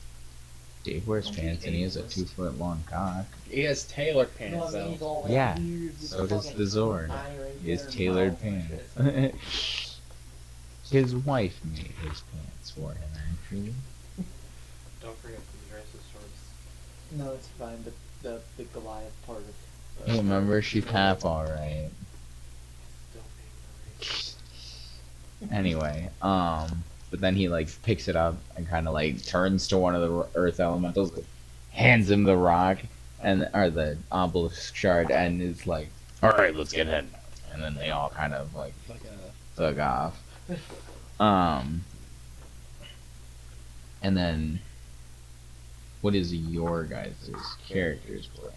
Dave wears pants and he has a 2-foot long cock. He has tailored No, pants I mean, though. he's all like Yeah, weird with so the does fucking the Zord. eye right He has there and tailored mouth and pants. shit. His wife made his pants for him, actually. Don't forget to dress his swords. No, it's fine. But the Goliath part of. Remember, she's half alright. Don't make me rage. Anyway, but then he like picks it up and kind of like turns to one of the earth elementals, hands him the rock or the obelisk shard, and is like, "All right, let's get in." And then they all kind of like thug off. And then, what is your guys' character's plan?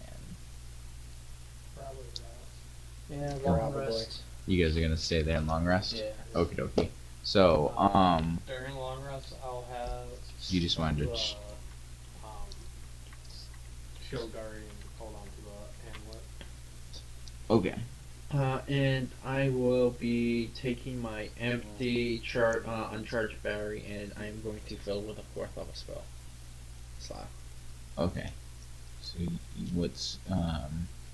Probably not. Yeah, long Probably. rest. You guys are gonna stay there in long rest? Yeah. Okie dokie. So, During long rest, I'll have. you just wanted to do a, shield guardian hold on to the amulet. okay. And I will be taking my empty uncharged battery, and I'm going to fill with a 4th level spell slot. Okay. So what's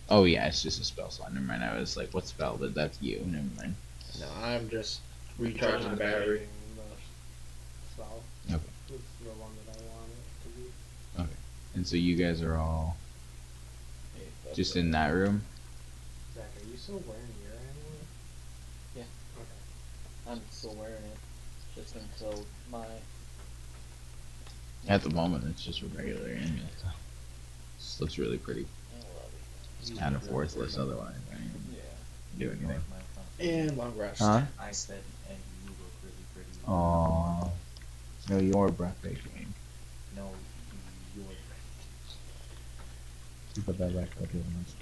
oh yeah, it's just a spell slot. Never mind. I was like, what spell? But that's you. Never mind. No, I'm just recharging the battery. The spell. Okay. This is the one that I want it to be. Okay. And so you guys are all just in that room. Zach, are you still wearing your amulet? Yeah. Okay. I'm still wearing it, just until my. At the moment, it's just a regular amulet. This looks really pretty. It's kind of worthless otherwise. I mean, do anything. And long rest. Huh? I said, and you look really pretty. Aww. No, you're breathtaking. No, you're You put that back up here.